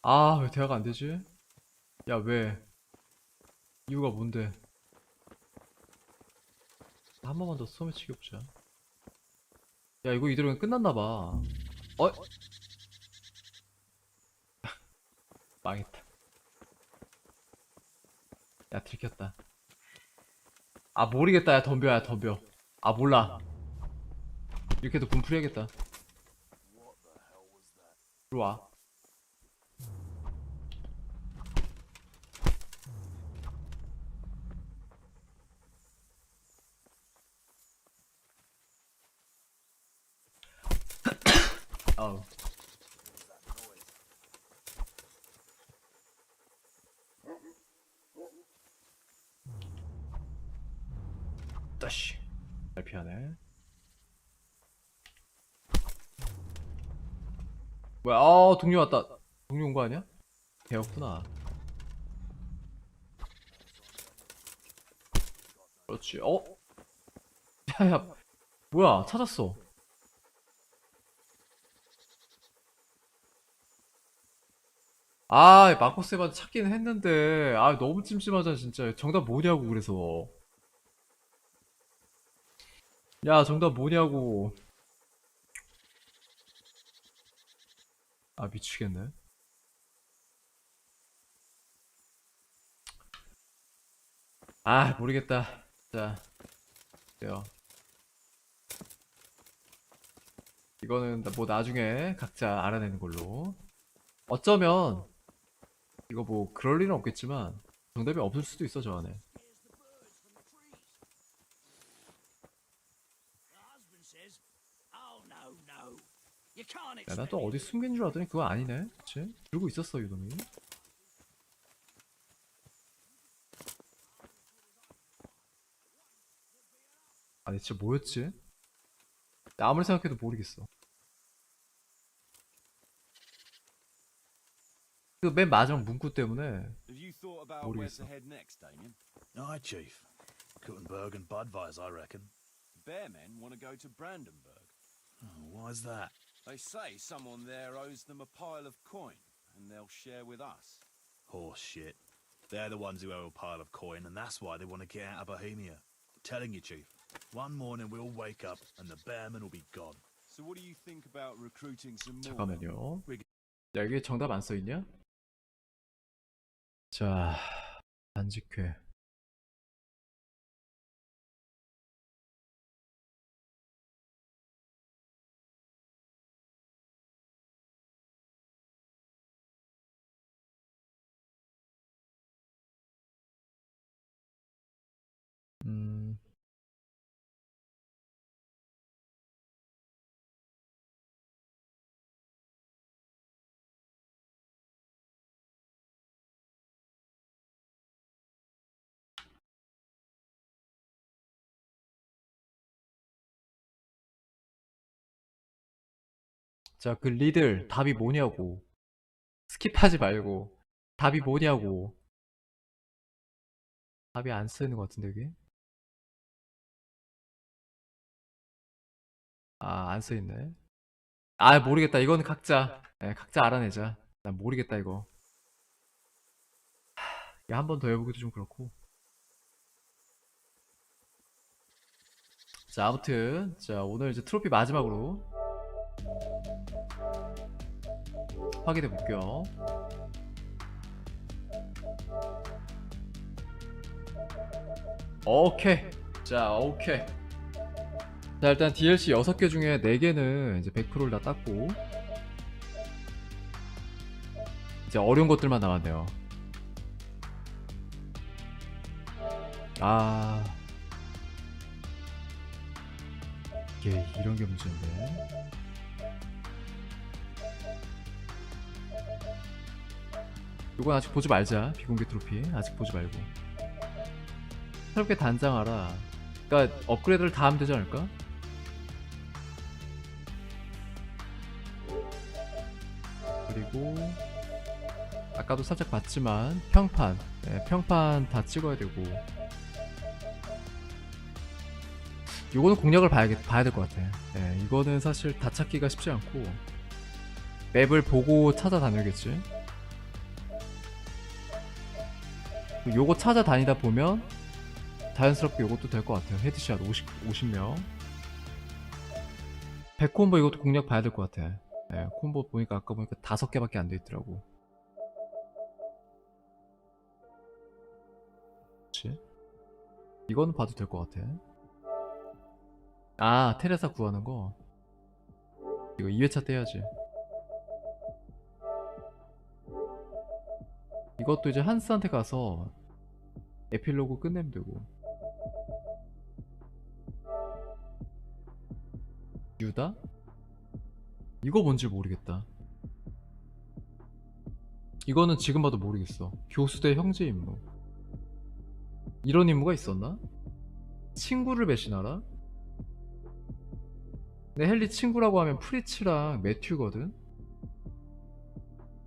아, 왜 대화가 안 되지? 야, 왜? 이유가 뭔데? 한 번만 더 소매치기 없자. 야 이거 이대로 그냥 끝났나봐. 어? 망했다. 야 들켰다. 아 모르겠다. 야 덤벼. 아 몰라. 이렇게 해도 분풀이하겠다. 들어와. 아우. 따시. 잘 피하네. 뭐야? 동료 왔다. 동료 온 거 아니야? 배웠구나. 그렇지. 야야. 뭐야? 찾았어. 아, 마커스에만 찾긴 했는데, 아, 너무 찜찜하잖아, 진짜. 정답 뭐냐고, 그래서. 야, 정답 뭐냐고. 아, 미치겠네. 아, 모르겠다. 자, 돼요. 이거는 뭐 나중에 각자 알아내는 걸로. 어쩌면, 이거 뭐, 그럴 일은 없겠지만, 정답이 없을 수도 있어, 저 안에. 야, 나 또 어디 숨긴 줄 알았더니 그거 아니네. 그치? 들고 있었어, 이놈이. 아니, 진짜 뭐였지? 나 아무리 생각해도 모르겠어. 그 맨 마지막 문구 때문에 모르겠어. Aye, Chief. Kuttenberg and Budweis, I reckon. Bearmen want to go to Brandenburg. Oh, why's that? They say someone there owes them a pile of coin, and they'll share with us. Horse shit. They're the ones who owe a pile of coin, and that's why they want to get out of Bohemia. I'm telling you, Chief. One morning we'll wake up, and the Bearmen will be gone. So what do you think about recruiting some more? 잠깐만요. 야, 여기 정답 안 써있냐? 자, 반직회. 자, 그 리들 답이 뭐냐고. 스킵하지 말고 답이 뭐냐고. 답이 안 쓰이는 것 같은데 여기. 아, 안 쓰여있네. 아, 모르겠다. 이거는 각자 각자 알아내자. 난 모르겠다 이거. 한 번 더 해보기도 좀 그렇고. 자, 아무튼 자, 오늘 이제 트로피 마지막으로 확인해 볼게요. 오케이. 자, 오케이. 자, 일단 DLC 6개 중에 4개는 이제 100%를 다 땄고, 이제 어려운 것들만 남았네요. 아, 이게 이런 게 문제인데. 이건 아직 보지 말자. 비공개 트로피 아직 보지 말고 새롭게 단장하라. 그러니까 업그레이드를 다 하면 되지 않을까? 그리고 아까도 살짝 봤지만 평판, 평판 다 찍어야 되고, 이거는 공략을 봐야 될 것 같아. 이거는 사실 다 찾기가 쉽지 않고 맵을 보고 찾아다녀야겠지. 요거 찾아다니다 보면 자연스럽게 이것도 될 것 같아요. 헤드샷 50명. 100콤보 이것도 공략 봐야 될 것 같아. 예, 콤보 보니까 아까 보니까 5개밖에 안 돼 있더라고. 그렇지? 이거는 봐도 될 것 같아. 아, 테레사 구하는 거. 이거 2회차 떼야지. 이것도 이제 한스한테 가서 에필로그 끝내면 되고. 유다? 이거 뭔지 모르겠다. 이거는 지금 봐도 모르겠어. 교수대 형제 임무. 이런 임무가 있었나? 친구를 배신하라? 내 헨리 친구라고 하면 프리츠랑 매튜거든?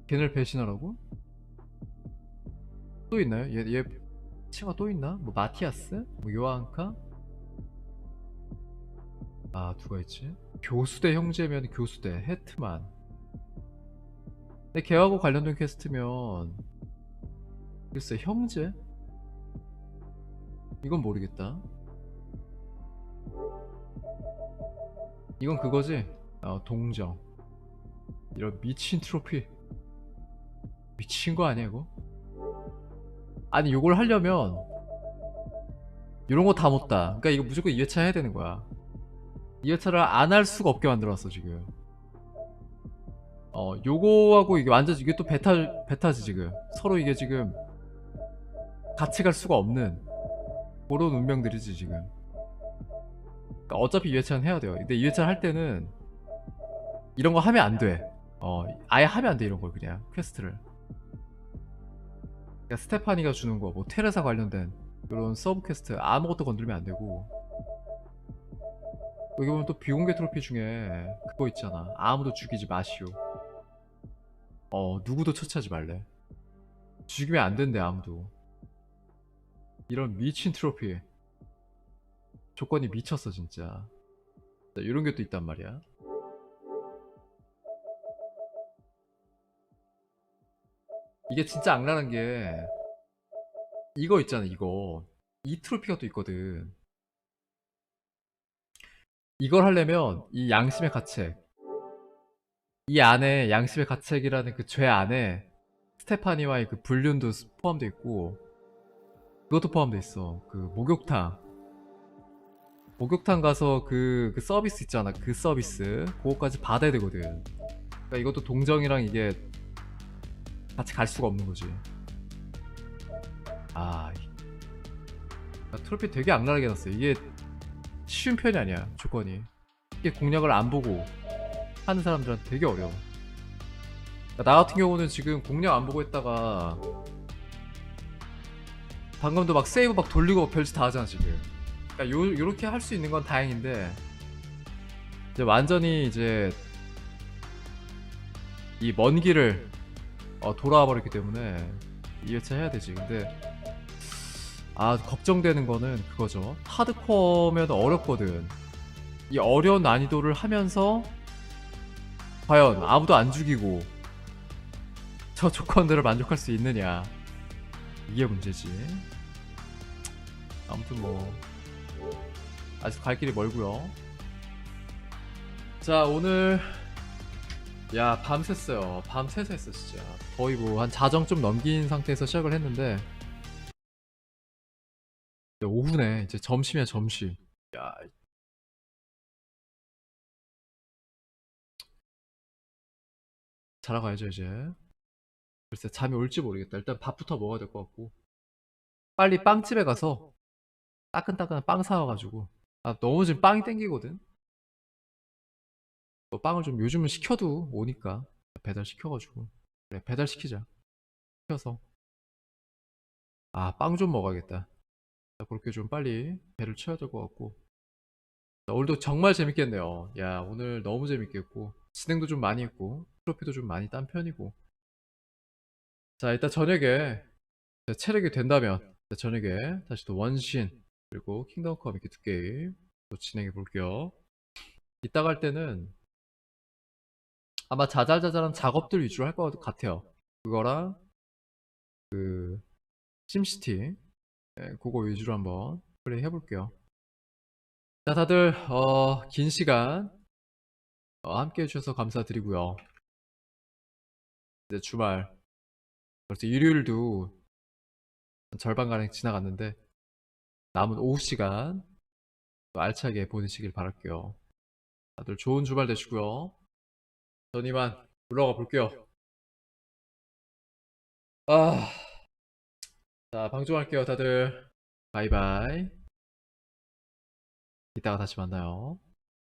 걔네를 배신하라고? 또 있나요? 얘 친구가 또 있나? 뭐 마티아스? 뭐 요한카? 아, 누가 있지? 교수대 형제면 교수대 헤트만. 근데 걔하고 관련된 퀘스트면 글쎄 형제? 이건 모르겠다. 이건 그거지? 동정. 이런 미친 트로피. 미친 거 아니야 이거? 아니 요걸 하려면 이런 거 다 못다. 그러니까 이거 무조건 2회차 해야 되는 거야. 2회차를 안 할 수가 없게 만들어놨어 지금. 요거하고 이게 완전 이게 또 베타지 지금. 서로 이게 지금 같이 갈 수가 없는 그런 운명들이지 지금. 그러니까 어차피 2회차는 해야 돼요. 근데 2회차 할 때는 이런 거 하면 안 돼. 아예 하면 안 돼 이런 걸 그냥 퀘스트를. 그러니까 스테파니가 주는 거, 뭐 테레사 관련된 이런 서브 퀘스트 아무것도 건들면 안 되고. 여기 보면 또 비공개 트로피 중에 그거 있잖아. 아무도 죽이지 마시오. 누구도 처치하지 말래. 죽이면 안 된대 아무도. 이런 미친 트로피. 조건이 미쳤어 진짜. 이런 게 또 있단 말이야. 이게 진짜 악랄한 게 이거 있잖아 이거. 이 트로피가 또 있거든. 이걸 하려면 이 양심의 가책, 이 안에 양심의 가책이라는 그 죄 안에 스테파니와의 그 불륜도 포함되어 있고, 그것도 포함되어 있어. 그 목욕탕 가서 그 서비스 있잖아. 그 서비스 그거까지 받아야 되거든. 그러니까 이것도 동정이랑 이게 같이 갈 수가 없는 거지. 트로피 되게 악랄하게 해놨어. 이게 쉬운 편이 아니야 조건이. 이게 공략을 안 보고 하는 사람들한테 되게 어려워. 그러니까 나 같은 경우는 지금 공략 안 보고 했다가 방금도 막 세이브 막 돌리고 별짓 다 하잖아 지금. 그러니까 요렇게 할 수 있는 건 다행인데 이제 완전히 이제 이 먼 길을 돌아와 버렸기 때문에 2회차 해야 되지. 근데 걱정되는 거는 그거죠. 하드코어면 어렵거든. 이 어려운 난이도를 하면서 과연 아무도 안 죽이고 저 조건들을 만족할 수 있느냐, 이게 문제지. 아무튼 뭐 아직 갈 길이 멀고요. 자, 오늘 밤샜어요. 밤새서 했어 진짜. 거의 뭐 한 자정 좀 넘긴 상태에서 시작을 했는데 오후네. 이제 점심이야 점심. 자러 가야죠 이제. 글쎄 잠이 올지 모르겠다. 일단 밥부터 먹어야 될 것 같고, 빨리 빵집에 가서 따끈따끈한 빵 사와가지고. 너무 지금 빵이 땡기거든. 빵을 좀 요즘은 시켜도 오니까 배달 시켜가지고. 그래, 배달 시키자. 시켜서 빵 좀 먹어야겠다. 그렇게 좀 빨리 배를 채워야 될 것 같고. 오늘도 정말 재밌겠네요. 오늘 너무 재밌겠고, 진행도 좀 많이 했고, 트로피도 좀 많이 딴 편이고. 자, 일단 저녁에 체력이 된다면 저녁에 다시 또 원신 그리고 킹덤 컵 이렇게 2게임 또 진행해 볼게요. 이따가 할 때는 아마 자잘자잘한 작업들 위주로 할 것 같아요. 그거랑 그 심시티, 그거 위주로 한번 플레이 해볼게요. 자, 다들 긴 시간 함께 해주셔서 감사드리고요. 이제 주말 벌써 일요일도 절반가량 지나갔는데 남은 오후 시간 또 알차게 보내시길 바랄게요. 다들 좋은 주말 되시고요. 전 이만 물러가 볼게요. 자, 방종할게요 다들. 바이바이. 이따가 다시 만나요.